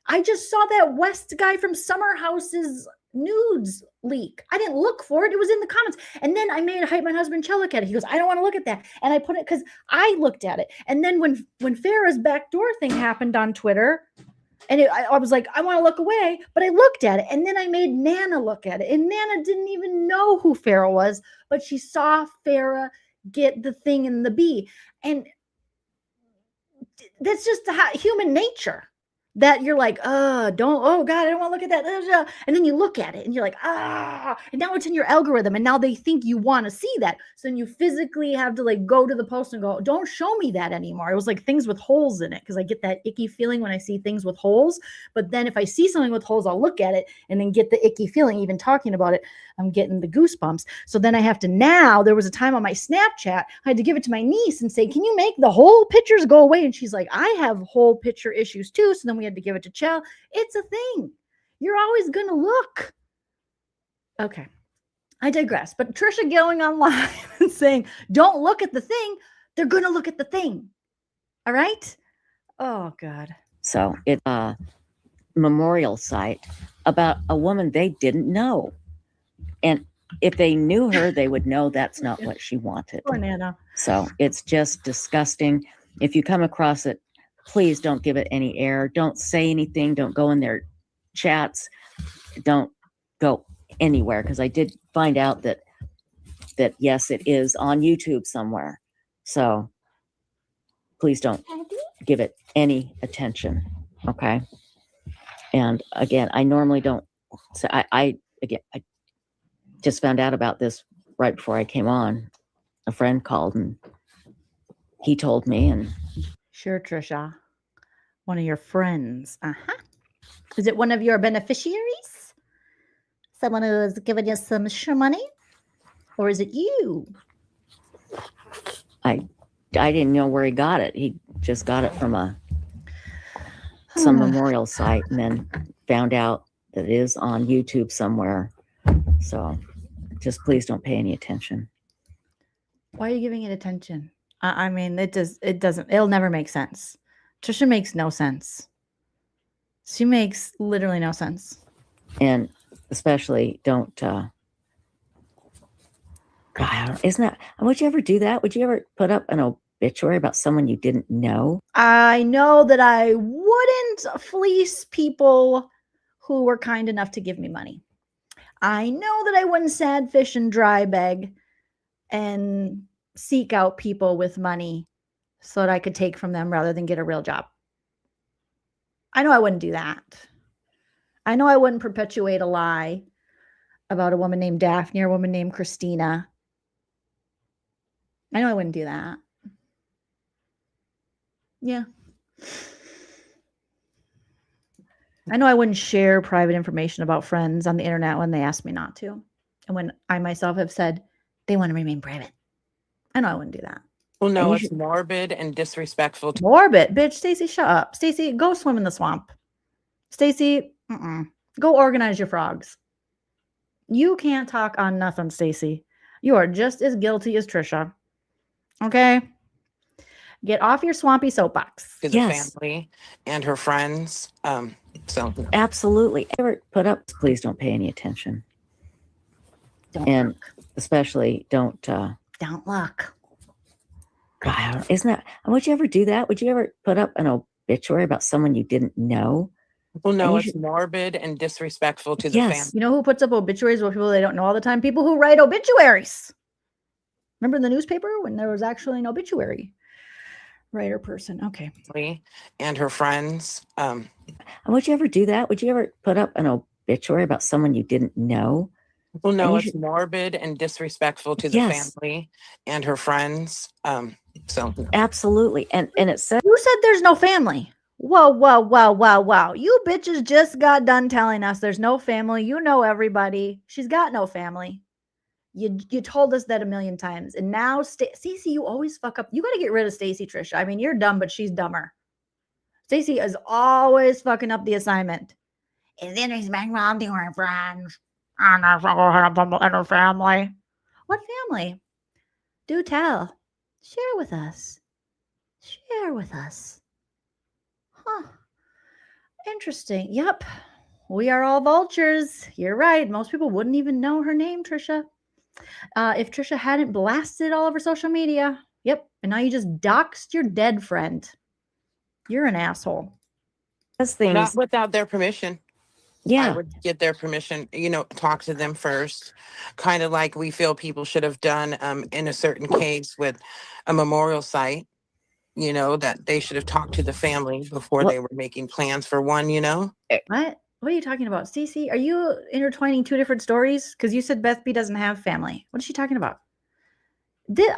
I just saw that West guy from Summer House's nudes leak. I didn't look for it. It was in the comments. And then I made hype my husband Chell look at it. He goes, I don't want to look at that. And I put it because I looked at it. And then when Farrah's backdoor thing happened on Twitter, and I was like, I want to look away, but I looked at it. And then I made Nana look at it. And Nana didn't even know who Farrah was, but she saw Farrah get the thing in the B. And that's just human nature. That you're like, oh God, I don't want to look at that. And then you look at it and you're like, and now it's in your algorithm. And now they think you want to see that. So then you physically have to like go to the post and go, don't show me that anymore. It was like things with holes in it. Cause I get that icky feeling when I see things with holes. But then if I see something with holes, I'll look at it and then get the icky feeling. Even talking about it, I'm getting the goosebumps. So then I have to there was a time on my Snapchat, I had to give it to my niece and say, can you make the whole pictures go away? And she's like, I have whole picture issues too. So then we had to give it to Chell. It's a thing. You're always going to look. Okay. I digress. But Trisha going online and saying, don't look at the thing. They're going to look at the thing. All right. Oh God. So it's a memorial site about a woman they didn't know. And if they knew her, they would know that's not what she wanted. Poor Nana. So it's just disgusting. If you come across it, please don't give it any air. Don't say anything. Don't go in their chats. Don't go anywhere. Because I did find out that yes, it is on YouTube somewhere. So please don't give it any attention. Okay. And again, I normally don't. So I just found out about this right before I came on. A friend called and he told me. And sure, Trisha. One of your friends. Is it one of your beneficiaries? Someone who has given you some money? Or is it you? I didn't know where he got it. He just got it from some memorial site and then found out that it is on YouTube somewhere. So just please don't pay any attention. Why are you giving it attention? I mean, it'll never make sense. Trisha makes no sense. She makes literally no sense. And especially don't, God, isn't that, would you ever do that? Would you ever put up an obituary about someone you didn't know? I know that I wouldn't fleece people who were kind enough to give me money. I know that I wouldn't sad fish and dry beg and seek out people with money so that I could take from them rather than get a real job. I know I wouldn't do that. I know I wouldn't perpetuate a lie about a woman named Daphne or a woman named Christina. I know I wouldn't do that. Yeah. I know I wouldn't share private information about friends on the internet when they ask me not to. And when I myself have said they want to remain private. I know I wouldn't do that. Well, no, it's morbid and disrespectful. Morbid? Bitch, Stacey, shut up. Stacey, go swim in the swamp. Stacey, go organize your frogs. You can't talk on nothing, Stacey. You are just as guilty as Trisha. Okay? Get off your swampy soapbox. To the family and her friends. So absolutely. Ever put up, please don't pay any attention. And especially don't look. God, isn't that, would you ever do that? Would you ever put up an obituary about someone you didn't know? Well, no, it's morbid and disrespectful to the family. You know who puts up obituaries with people they don't know all the time? People who write obituaries. Remember in the newspaper when there was actually an obituary writer person? Okay. And her friends. Would you ever do that? Would you ever put up an obituary about someone you didn't know? Well, no, it's morbid and disrespectful to the family and her friends. So absolutely. And it said, who said there's no family? Whoa, whoa, whoa, whoa, whoa. You bitches just got done telling us there's no family. You know everybody. She's got no family. You told us that a million times. And now, Stacey, you always fuck up. You got to get rid of Stacey, Trisha. I mean, you're dumb, but she's dumber. Stacey is always fucking up the assignment. And then he's been wrong to her friends. And I go ahead and her family. What family? Do tell. Share with us. Share with us. Huh. Interesting. Yep. We are all vultures. You're right. Most people wouldn't even know her name, Trisha. If Trisha hadn't blasted all over social media. Yep. And now you just doxed your dead friend. You're an asshole. Not without their permission. Yeah. I would get their permission, talk to them first. Kind of like we feel people should have done in a certain case with a memorial site, that they should have talked to the family before they were making plans for one, What? What are you talking about? Stacey, are you intertwining two different stories? Because you said Beth B doesn't have family. What is she talking about?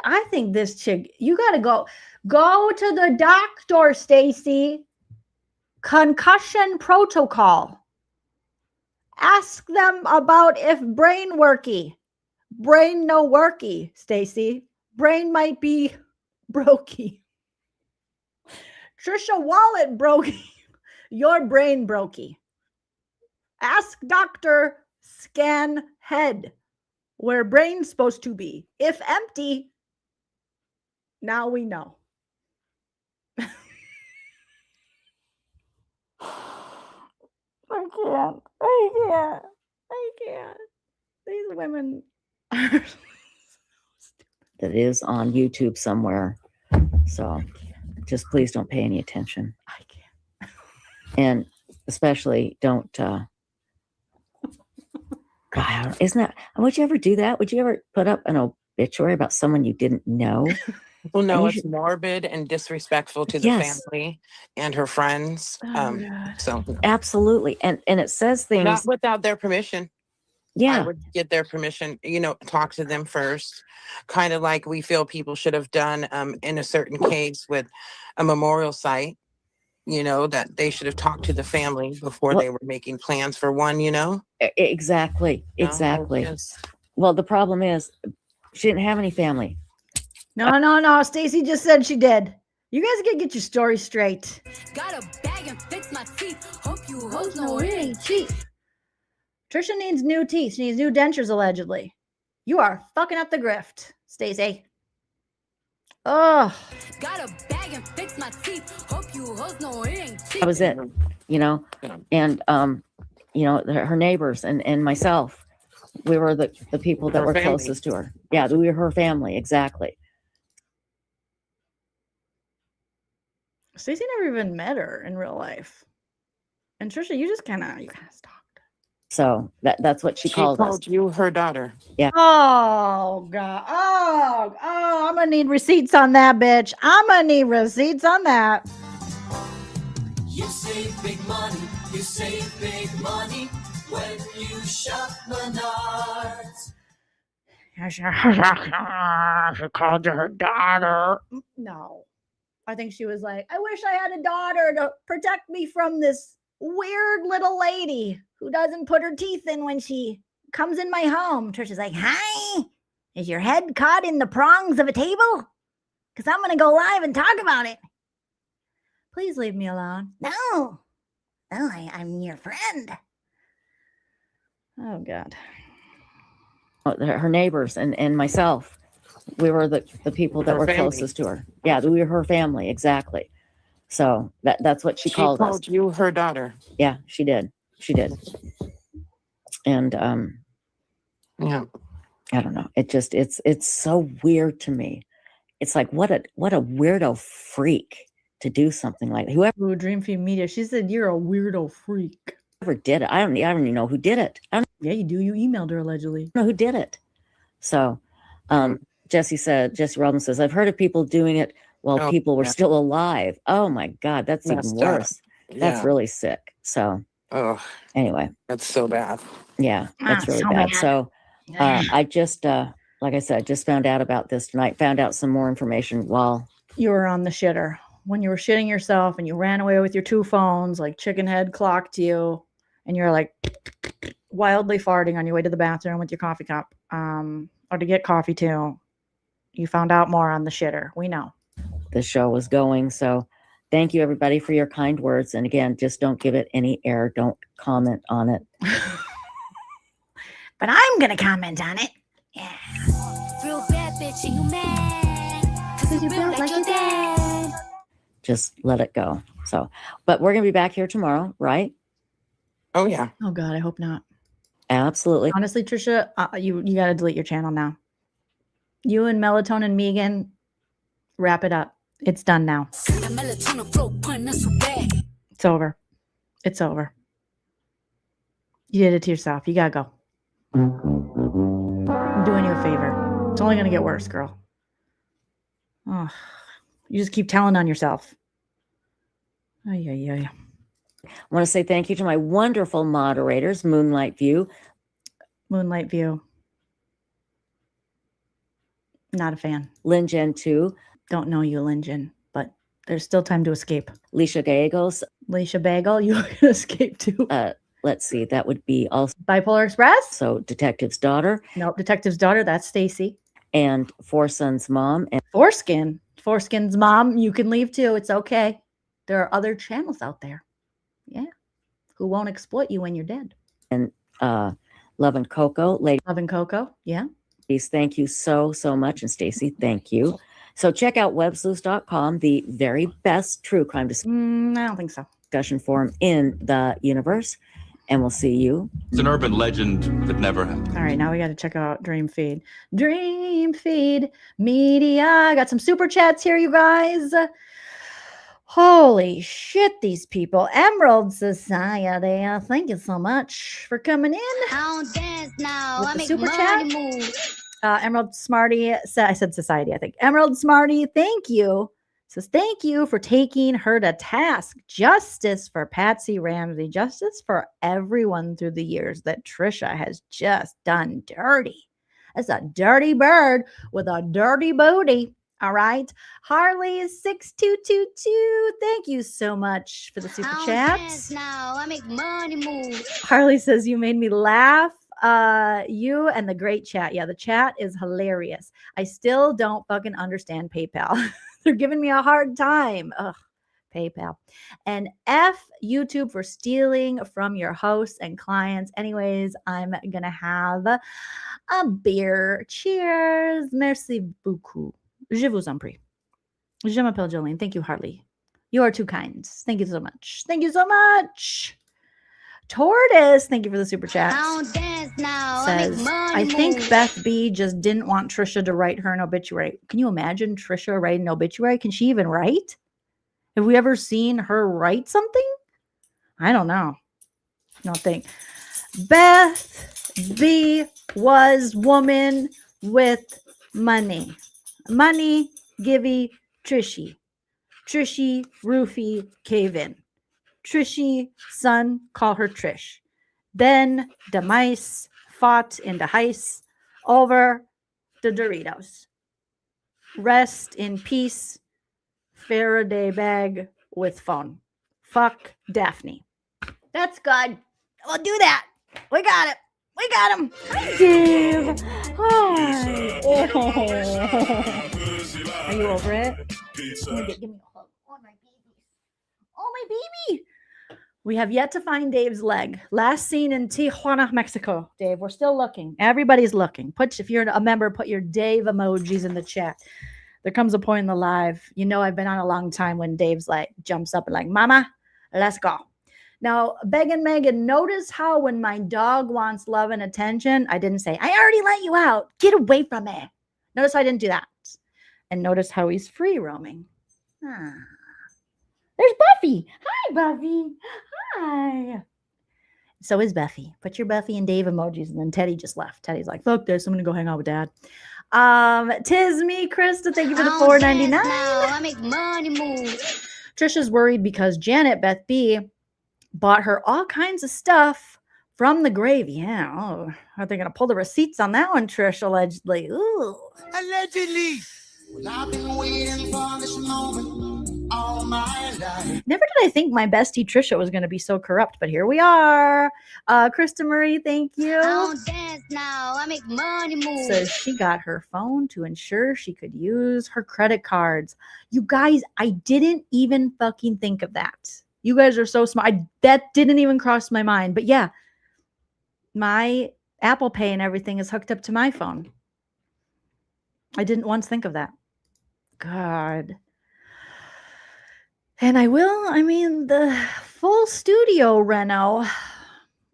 I think this chick, you got to go to the doctor, Stacey. Concussion protocol. Ask them about if brain worky. Brain no worky, Stacey. Brain might be brokey. Trisha wallet brokey. Your brain brokey. Ask doctor, scan head. Where brain's supposed to be. If empty, now we know. I can't. These women are so stupid. That is on YouTube somewhere. So just please don't pay any attention. I can't. And especially don't, God, isn't that, would you ever do that? Would you ever put up an obituary about someone you didn't know? Well, no, it's morbid and disrespectful to the family and her friends. So absolutely. And it says things. Not without their permission. Yeah. I would get their permission, talk to them first. Kind of like we feel people should have done in a certain case with a memorial site, that they should have talked to the family before they were making plans for one, Exactly. Exactly. Well, the problem is she didn't have any family. No. Stacey just said she did. You guys gotta get your story straight. Got a bag and fix my teeth. Hope you hoes No, know it it ain't cheap. Trisha needs new teeth. She needs new dentures, allegedly. You are fucking up the grift, Stacey. Oh. Got a bag and fix my teeth. Hope you hoes know it ain't cheap. That was it, and her neighbors and myself, we were the people that were closest to her. Yeah, we were her family, exactly. Stacey never even met her in real life. And Trisha, you kind of stalked. So that's what she called us. You her daughter. Yeah. Oh God. Oh, I'm gonna need receipts on that, bitch. I'm gonna need receipts on that. You save big money. You save big money when you shop Menards. She called you her daughter. No. I think she was like, I wish I had a daughter to protect me from this weird little lady who doesn't put her teeth in when she comes in my home. Trisha's like, hi, is your head caught in the prongs of a table? Because I'm going to go live and talk about it. Please leave me alone. No, I'm your friend. Oh, God. Her neighbors and myself, we were the people that were closest to her. Yeah, we were her family, exactly. So that's what she called us. You her daughter. Yeah, she did. And yeah, I don't know. It's so weird to me. It's like what a weirdo freak to do something like that. Whoever Dream Feed Media, she said you're a weirdo freak. Whoever did it, I don't even know who did it. Yeah, you do. You emailed her allegedly. I don't know who did it. So, Jesse Robin says, I've heard of people doing it while people were still alive. Oh my God, that's even worse. That's really sick. So, anyway, that's so bad. Yeah, that's really bad. So, I just, like I said, just found out about this tonight. Found out some more information while you were on the shitter. when you were shitting yourself and you ran away with your 2 phones, like chicken head clocked you, and you're like wildly farting on your way to the bathroom with your coffee cup, or to get coffee too. You found out more on the shitter. We know. The show was going. So thank you, everybody, for your kind words. And again, just don't give it any air. Don't comment on it. But I'm going to comment on it. Yeah. Real bad bitch, and you mad. Cause you built like your dad. Just let it go. So, but we're going to be back here tomorrow, right? Oh, yeah. Oh, God, I hope not. Absolutely. Honestly, Trisha, you got to delete your channel now. You and Melatonin Megan, wrap it up. It's done now. It's over. It's over. You did it to yourself. You got to go. I'm doing you a favor. It's only going to get worse, girl. Oh, you just keep telling on yourself. I want to say thank you to my wonderful moderators, Moonlight View. Moonlight View. Not a fan. Lingen 2. Don't know you, Lingen, but there's still time to escape. Leisha Gagos. Leisha Bagel, you can escape too. Let's see. That would be also Bipolar Express. So Detective's Daughter. Nope, Detective's Daughter. That's Stacey. And Foreskin's mom. And Foreskin. Foreskin's mom. You can leave too. It's okay. There are other channels out there. Yeah. Who won't exploit you when you're dead. And Love and Coco. Lady Love and Coco. Yeah. Please, thank you so much. And Stacey, thank you. So check out Websleuths.com, the very best true crime I don't think so. discussion forum in the universe. And we'll see you. It's an urban legend that never happened. All right, now we got to check out Dream Feed. Dream Feed Media. Got some super chats here, you guys. Holy shit, these people. Emerald Society. Thank you so much for coming in. I don't dance now. With I the make super money chat. move. Emerald Smarty. I said Society, I think. Emerald Smarty, thank you. Says, thank you for taking her to task. Justice for Patsy Ramsey. Justice for everyone through the years that Trisha has just done dirty. That's a dirty bird with a dirty booty. All right. Harley is 6222. Thank you so much for the super I don't chat. dance now. I make money move. Harley says, you made me laugh. You and the great chat. Yeah, the chat is hilarious. I still don't fucking understand PayPal. They're giving me a hard time. Ugh, PayPal. And F YouTube for stealing from your hosts and clients. Anyways, I'm going to have a beer. Cheers. Merci beaucoup. Je vous en prie. Je m'appelle Jolene. Thank you, Harley. You are too kind. Thank you so much. Thank you so much. Tortoise, thank you for the super chat. I don't dance now. Says, I think Beth B just didn't want Trisha to write her an obituary. Can you imagine Trisha writing an obituary? Can she even write? Have we ever seen her write something? I don't know. Don't think. Beth B was woman with money. Money, givey, Trishy. Trishy, roofie, cave in. Trishy, son, call her Trish. Then the mice fought in the heist over the Doritos. Rest in peace, Faraday bag with phone. Fuck Daphne. That's good. We'll do that. We got it. We got him. Hi, Dave. Hi. Are you over it? Give me a hug. Oh, my baby. Oh, my baby. We have yet to find Dave's leg. Last seen in Tijuana, Mexico. Dave, we're still looking. Everybody's looking. If you're a member, put your Dave emojis in the chat. There comes a point in the live. You know I've been on a long time when Dave's like jumps up and like, Mama, let's go. Now, Megan, notice how when my dog wants love and attention, I didn't say, I already let you out. Get away from me. Notice I didn't do that. And notice how he's free roaming. Ah. There's Buffy. Hi, Buffy. Hi. So is Buffy. Put your Buffy and Dave emojis. And then Teddy just left. Teddy's like, fuck this. I'm going to go hang out with Dad. Tis me, Krista. Thank you for the $4.99. I make money move. Trisha's worried because Janet, Beth B, bought her all kinds of stuff from the grave. Yeah. Oh, are they going to pull the receipts on that one, Trish, allegedly? Ooh. Allegedly. Well, I've been waiting for this moment all my life. Never did I think my bestie Trisha was going to be so corrupt, but here we are. Krista Marie, thank you. I don't dance now. I make money move. Says she got her phone to ensure she could use her credit cards. You guys, I didn't even fucking think of that. You guys are so smart. That didn't even cross my mind. But yeah, my Apple Pay and everything is hooked up to my phone. I didn't once think of that. God. And the full studio reno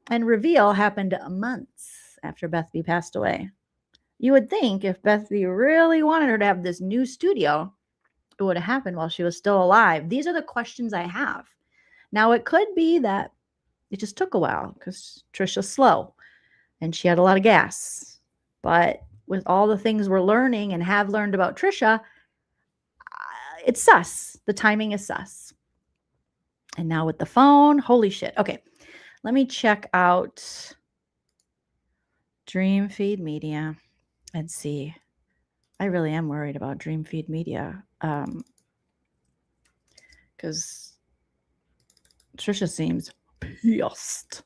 and reveal happened months after Beth B passed away. You would think if Beth B really wanted her to have this new studio, it would have happened while she was still alive. These are the questions I have. Now, it could be that it just took a while because Tricia's slow and she had a lot of gas. But with all the things we're learning and have learned about Tricia, it's sus. The timing is sus. And now with the phone, holy shit. Okay, let me check out Dream Feed Media and see. I really am worried about Dream Feed Media because Tricia seems pissed.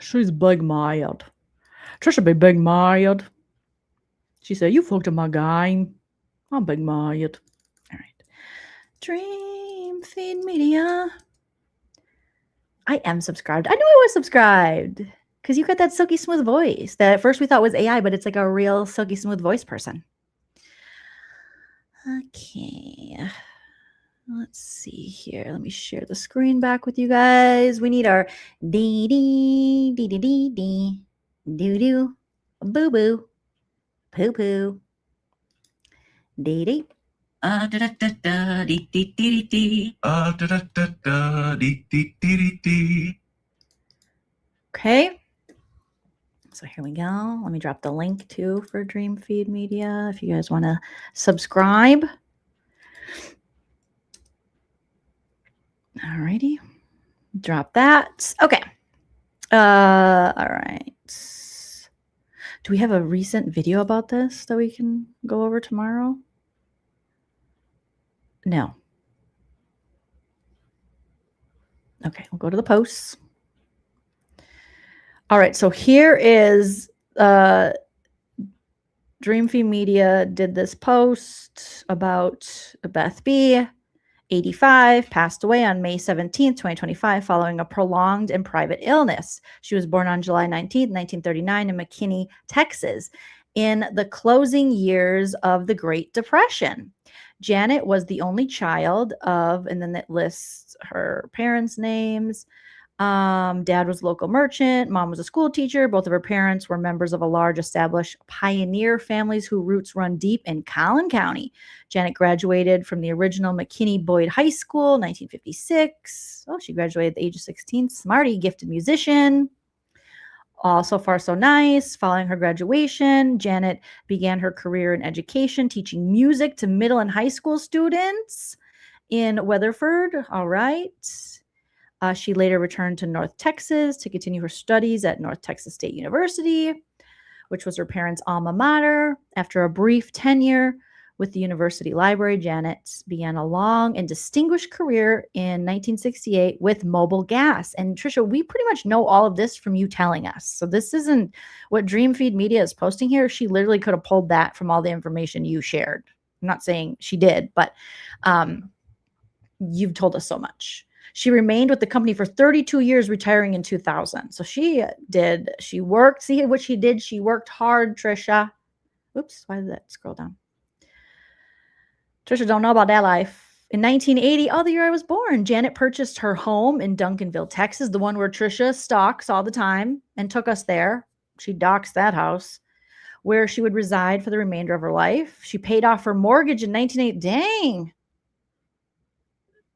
She's big mad. Tricia be big mad. She said, you fucked up my game. I'm big mad. All right. Dream Feed Media. I am subscribed. I knew I was subscribed because you got that silky smooth voice that at first we thought was AI, but it's like a real silky smooth voice person. Okay. Let's see here. Let me share the screen back with you guys. We need our dee dee dee dee dee doo doo boo boo poo poo dee dee. Da da da da dee dee dee dee. Da da da da dee dee dee dee. Okay. So here we go. Let me drop the link too for Dream Feed Media if you guys want to subscribe. Alrighty. Drop that. Okay. All right. Do we have a recent video about this that we can go over tomorrow? No. Okay, we'll go to the posts. All right, so here is Dream Feed Media did this post about Beth B, 85, passed away on May 17th, 2025, following a prolonged and private illness. She was born on July 19th, 1939 in McKinney, Texas, in the closing years of the Great Depression. Janet was the only child of, and then it lists her parents' names. Dad was a local merchant. Mom was a school teacher. Both of her parents were members of a large established pioneer families whose roots run deep in Collin County. Janet graduated from the original McKinney Boyd High School, 1956. Oh, she graduated at the age of 16. Smarty, gifted musician. All so far so nice. Following her graduation, Janet began her career in education, teaching music to middle and high school students in Weatherford. All right. She later returned to North Texas to continue her studies at North Texas State University, which was her parents' alma mater. After a brief tenure with the university library, Janet began a long and distinguished career in 1968 with Mobile Gas. And Tricia, we pretty much know all of this from you telling us. So this isn't what Dream Feed Media is posting here. She literally could have pulled that from all the information you shared. I'm not saying she did, but you've told us so much. She remained with the company for 32 years, retiring in 2000. So she worked. See what she did? She worked hard, Tricia. Oops, why did that scroll down? Tricia don't know about that life. In 1980, the year I was born, Janet purchased her home in Duncanville, Texas, the one where Tricia stalks all the time, and took us there. She docks that house, where she would reside for the remainder of her life. She paid off her mortgage in 1980.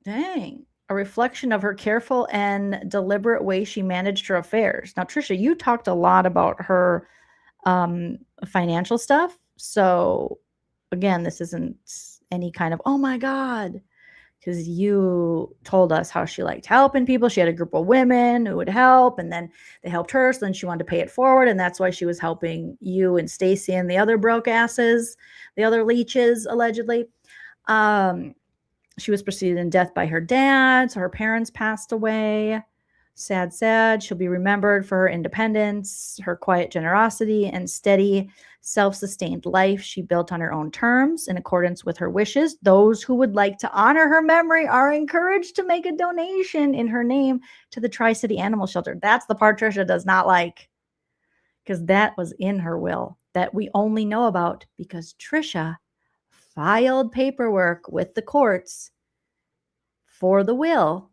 Dang. A reflection of her careful and deliberate way she managed her affairs. Now, Tricia, you talked a lot about her financial stuff. So, again, this isn't any kind of, oh my God, because you told us how she liked helping people. She had a group of women who would help, and then they helped her. So then she wanted to pay it forward. And that's why she was helping you and Stacey and the other broke asses, the other leeches, allegedly. She was preceded in death by her dad, so her parents passed away. Sad, sad. She'll be remembered for her independence, her quiet generosity, and steady, self-sustained life she built on her own terms in accordance with her wishes. Those who would like to honor her memory are encouraged to make a donation in her name to the Tri-City Animal Shelter. That's the part Tricia does not like, because that was in her will that we only know about because Tricia filed paperwork with the courts for the will,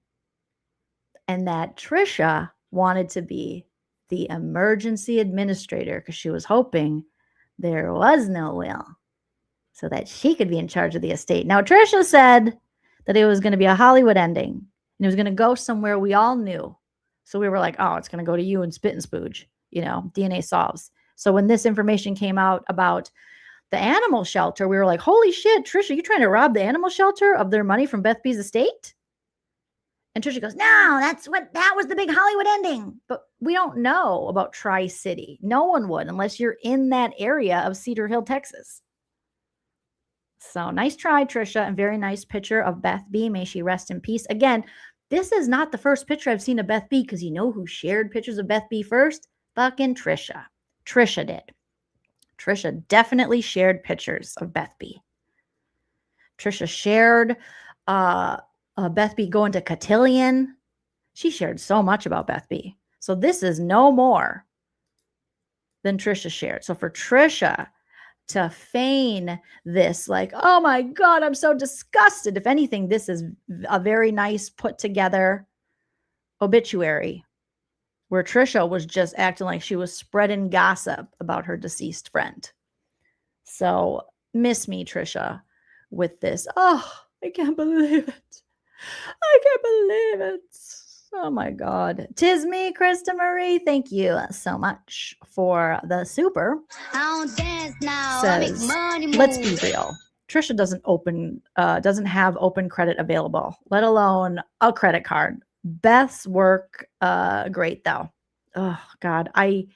and that Tricia wanted to be the emergency administrator because she was hoping there was no will so that she could be in charge of the estate. Now, Tricia said that it was going to be a Hollywood ending and it was going to go somewhere we all knew. So we were like, oh, it's going to go to you and Spit and Spooge, you know, DNA solves. So when this information came out about the animal shelter, we were like, holy shit, Tricia, you trying to rob the animal shelter of their money from Beth B's estate? And Tricia goes, no, that was the big Hollywood ending. But we don't know about Tri-City. No one would unless you're in that area of Cedar Hill, Texas. So nice try, Tricia, and very nice picture of Beth B. May she rest in peace. Again, this is not the first picture I've seen of Beth B, because you know who shared pictures of Beth B first? Fucking Tricia. Tricia did. Tricia definitely shared pictures of Beth B. Tricia shared Beth B going to Cotillion. She shared so much about Beth B. So this is no more than Tricia shared. So for Tricia to feign this, like, oh my God, I'm so disgusted. If anything, this is a very nice put together obituary where Tricia was just acting like she was spreading gossip about her deceased friend. So miss me, Tricia, with this. Oh, I can't believe it. I can't believe it. Oh my God. Tis me, Krista Marie. Thank you so much for the super. I don't dance now. Says, I make money let's move. be real. Tricia doesn't have open credit available, let alone a credit card. Beth's work, great though. Oh God, I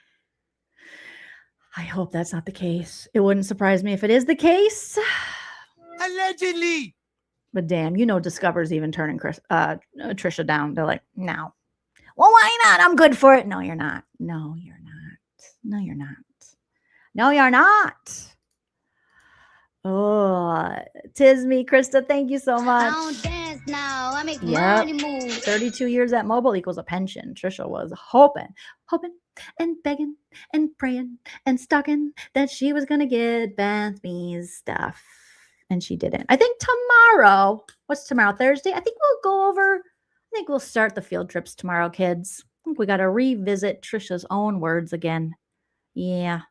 hope that's not the case. It wouldn't surprise me if it is the case. Allegedly. But damn, you know, Discover's even turning Tricia down. They're like, no. Well, why not? I'm good for it. No, you're not. No, you're not. No, you're not. No, you're not. Oh, tis me, Krista. Thank you so much. I don't dance now. I make Yep. money move. 32 years at Mobile equals a pension. Tricia was hoping and begging and praying and stalking that she was going to get Beth B's stuff. And she didn't. I think tomorrow, what's tomorrow? Thursday? I think we'll start the field trips tomorrow, kids. I think we got to revisit Tricia's own words again. Yeah.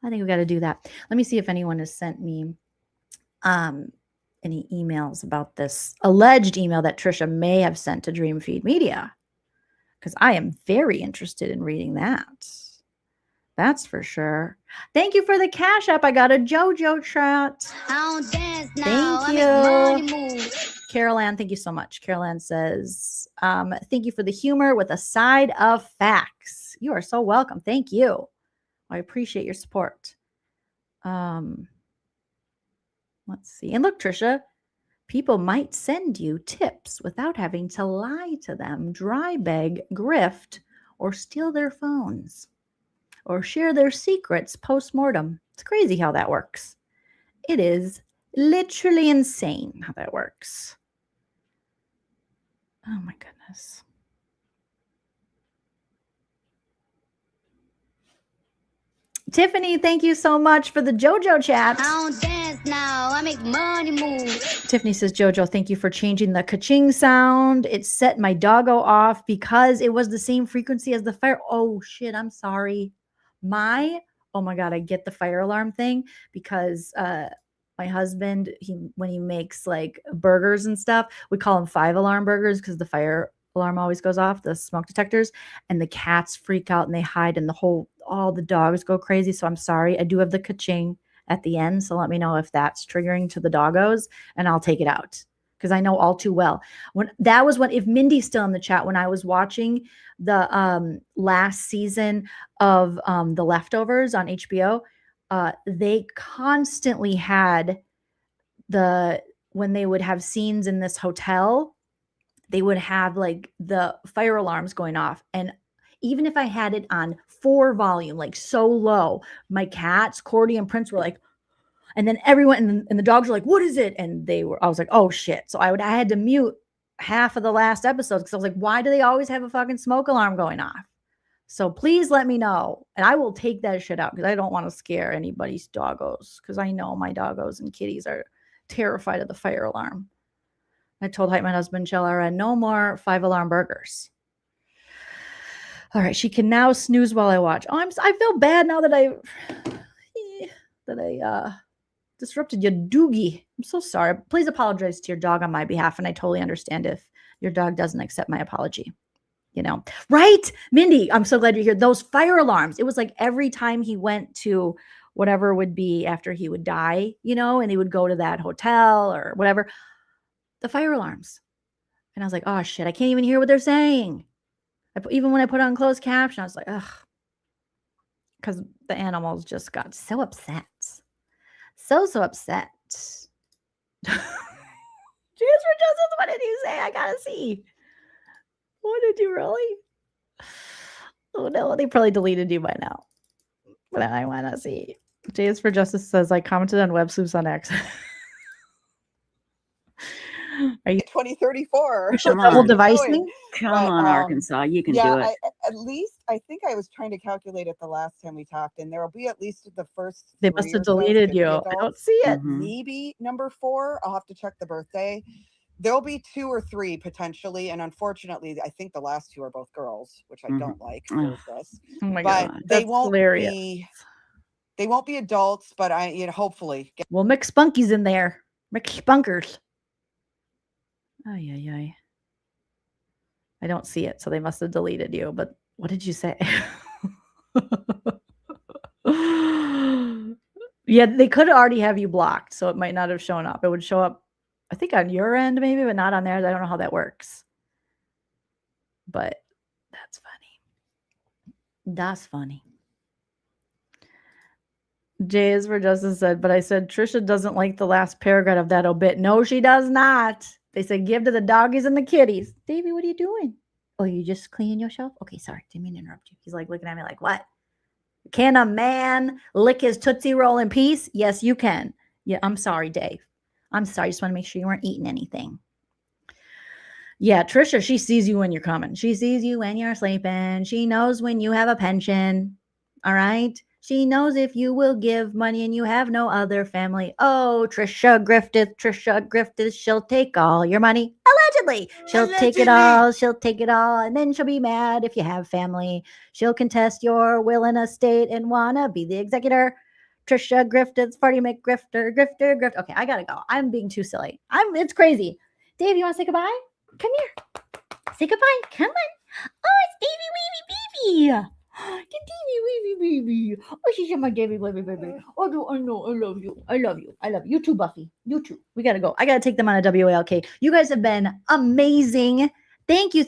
I think we got to do that. Let me see if anyone has sent me any emails about this alleged email that Tricia may have sent to Dream Feed Media, because I am very interested in reading that. That's for sure. Thank you for the Cash App. I got a JOJO chat. I don't dance now. Thank I make you. money move. Carol Ann, thank you so much. Carol Ann says, thank you for the humor with a side of facts. You are so welcome. Thank you. I appreciate your support. Let's see. And look, Tricia, people might send you tips without having to lie to them, dry beg, grift, or steal their phones, or share their secrets post-mortem. It's crazy how that works. It is literally insane how that works. Oh my goodness. Tiffany, thank you so much for the JOJO chat. I don't dance now. I make money move. Tiffany says, JoJo, thank you for changing the ka-ching sound. It set my doggo off because it was the same frequency as the fire. Oh shit, I'm sorry. Oh my God, I get the fire alarm thing because my husband, when he makes like burgers and stuff, we call them 5-alarm burgers because the fire alarm always goes off, the smoke detectors, and the cats freak out and they hide and all the dogs go crazy. So I'm sorry. I do have the ka-ching at the end. So let me know if that's triggering to the doggos and I'll take it out because I know all too well. If Mindy's still in the chat, when I was watching the last season of The Leftovers on HBO, they constantly had when they would have scenes in this hotel, they would have like the fire alarms going off. And even if I had it on 4 volume, like so low, my cats, Cordy and Prince, were like, and then everyone and the dogs were like, what is it? And I was like, oh shit. So I had to mute half of the last episode because I was like, why do they always have a fucking smoke alarm going off? So please let me know. And I will take that shit out because I don't want to scare anybody's doggos, because I know my doggos and kitties are terrified of the fire alarm. I told my husband, Chella, no more 5-alarm burgers. All right, she can now snooze while I watch. Oh, I feel bad now that I disrupted your doogie. I'm so sorry. Please apologize to your dog on my behalf, and I totally understand if your dog doesn't accept my apology. You know, right? Mindy, I'm so glad you're here. Those fire alarms. It was like every time he went to whatever would be after he would die, you know, and he would go to that hotel or whatever, the fire alarms. And I was like, oh shit, I can't even hear what they're saying. Even when I put on closed caption, I was like, ugh. Because the animals just got so upset. So upset. Cheers for justice. What did you say? I gotta see. What did you really? Oh no, they probably deleted you by now. But I want to see. Cheers for justice says, I commented on Websleuths on X. Are you 2034? double devising? Come on, Arkansas, you can do it. At least I think I was trying to calculate it the last time we talked, and there will be at least the first. They must have deleted you. I don't see it. Maybe number 4. I'll have to check the birthday. There'll be 2 or 3 potentially, and unfortunately, I think the last 2 are both girls, which I don't like. Oh my but God, they that's won't hilarious. be. They won't be adults, but hopefully. Well, McSpunky's in there. McSpunkers. Ay. I don't see it, so they must have deleted you. But what did you say? Yeah, they could already have you blocked, so it might not have shown up. It would show up, I think, on your end maybe, but not on theirs. I don't know how that works. But that's funny. That's funny. Jay's for Justice said, but I said Trisha doesn't like the last paragraph of that obit. No, she does not. They said give to the doggies and the kitties. Davey, what are you doing? Oh, you just cleaning your shelf? Okay, sorry. Didn't mean to interrupt you. He's like looking at me like, what? Can a man lick his Tootsie Roll in peace? Yes, you can. Yeah, I'm sorry, Dave. I'm sorry. Just want to make sure you weren't eating anything. Yeah, Trisha, she sees you when you're coming. She sees you when you're sleeping. She knows when you have a pension. All right? She knows if you will give money and you have no other family. Oh, Tricia, she'll take all your money. Allegedly. She'll take it all. She'll take it all. And then she'll be mad if you have family. She'll contest your will and estate and wanna be the executor. Tricia Griffith, Party McGrifter, Grifter. Okay, I gotta go. I'm being too silly. It's crazy. Dave, you want to say goodbye? Come here. Say goodbye. Come on. Oh, it's Davey Weavy Baby. Davey Weavy Baby. Oh, she's my Davey Weavy Baby. Oh, I know. I love you. I love you. I love you. You too, Buffy. You too. We gotta go. I gotta take them on a WALK. You guys have been amazing. Thank you.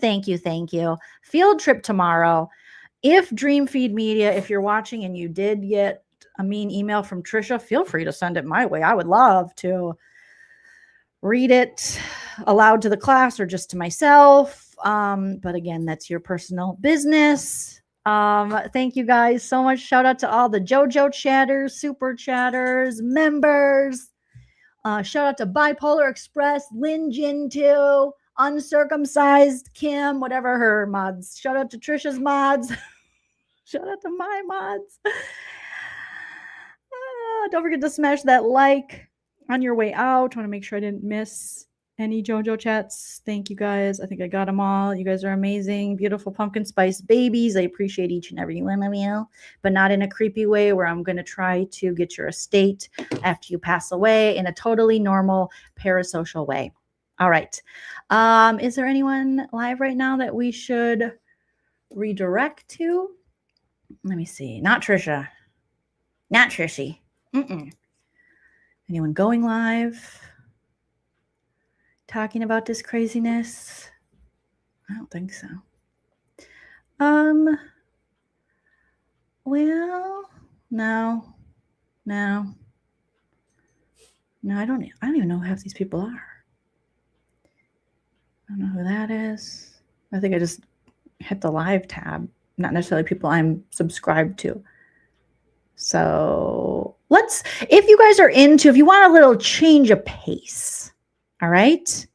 Field trip tomorrow. If Dream Feed Media, if you're watching and you did get a mean email from Trisha, feel free to send it my way. I would love to read it aloud to the class or just to myself. But again, that's your personal business. Thank you guys so much. Shout out to all the JOJO chatters, super chatters, members. Shout out to Bipolar Express, Lynn Jin 2, Uncircumcised Kim, whatever her mods. Shout out to Trisha's mods. Shout out to my mods. Don't forget to smash that like on your way out. I want to make sure I didn't miss any JOJO chats. Thank you guys. I think I got them all. You guys are amazing. Beautiful pumpkin spice babies. I appreciate each and every one of you, but not in a creepy way where I'm going to try to get your estate after you pass away, in a totally normal parasocial way. All right. Is there anyone live right now that we should redirect to? Let me see. Not Trisha. Not Trishy. Anyone going live? Talking about this craziness? I don't think so. Well, no. No, I don't even know who half these people are. I don't know who that is. I think I just hit the live tab, not necessarily people I'm subscribed to. So if you guys are if you want a little change of pace, all right?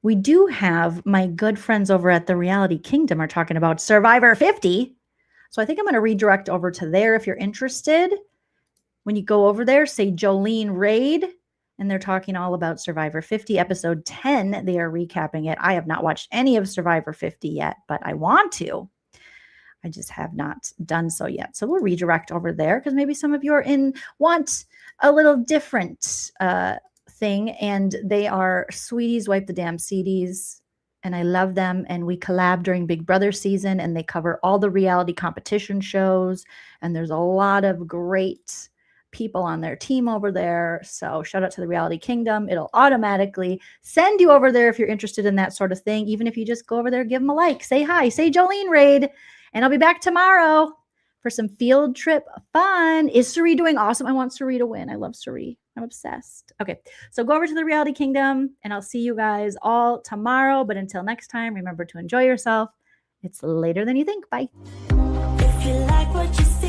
We do have my good friends over at the Reality Kingdom are talking about Survivor 50. So I think I'm going to redirect over to there if you're interested. When you go over there, say Joleen Raid, and they're talking all about Survivor 50, episode 10. They are recapping it. I have not watched any of Survivor 50 yet, but I want to. I just have not done so yet. So we'll redirect over there because maybe some of you want a little different thing, and they are Sweeties Wipe the Damn CDs, and I love them. And we collab during Big Brother season, and they cover all the reality competition shows, and there's a lot of great people on their team over there. So shout out to the Reality Kingdom. It'll automatically send you over there if you're interested in that sort of thing. Even if you just go over there, give them a like, say hi, say Joleen Raid, and I'll be back tomorrow for some field trip fun. Is Suri doing awesome? I want Suri to win. I love Suri. I'm obsessed. Okay, so go over to the Reality Kingdom, and I'll see you guys all tomorrow. But until next time, remember to enjoy yourself. It's later than you think. Bye. If you like what you see.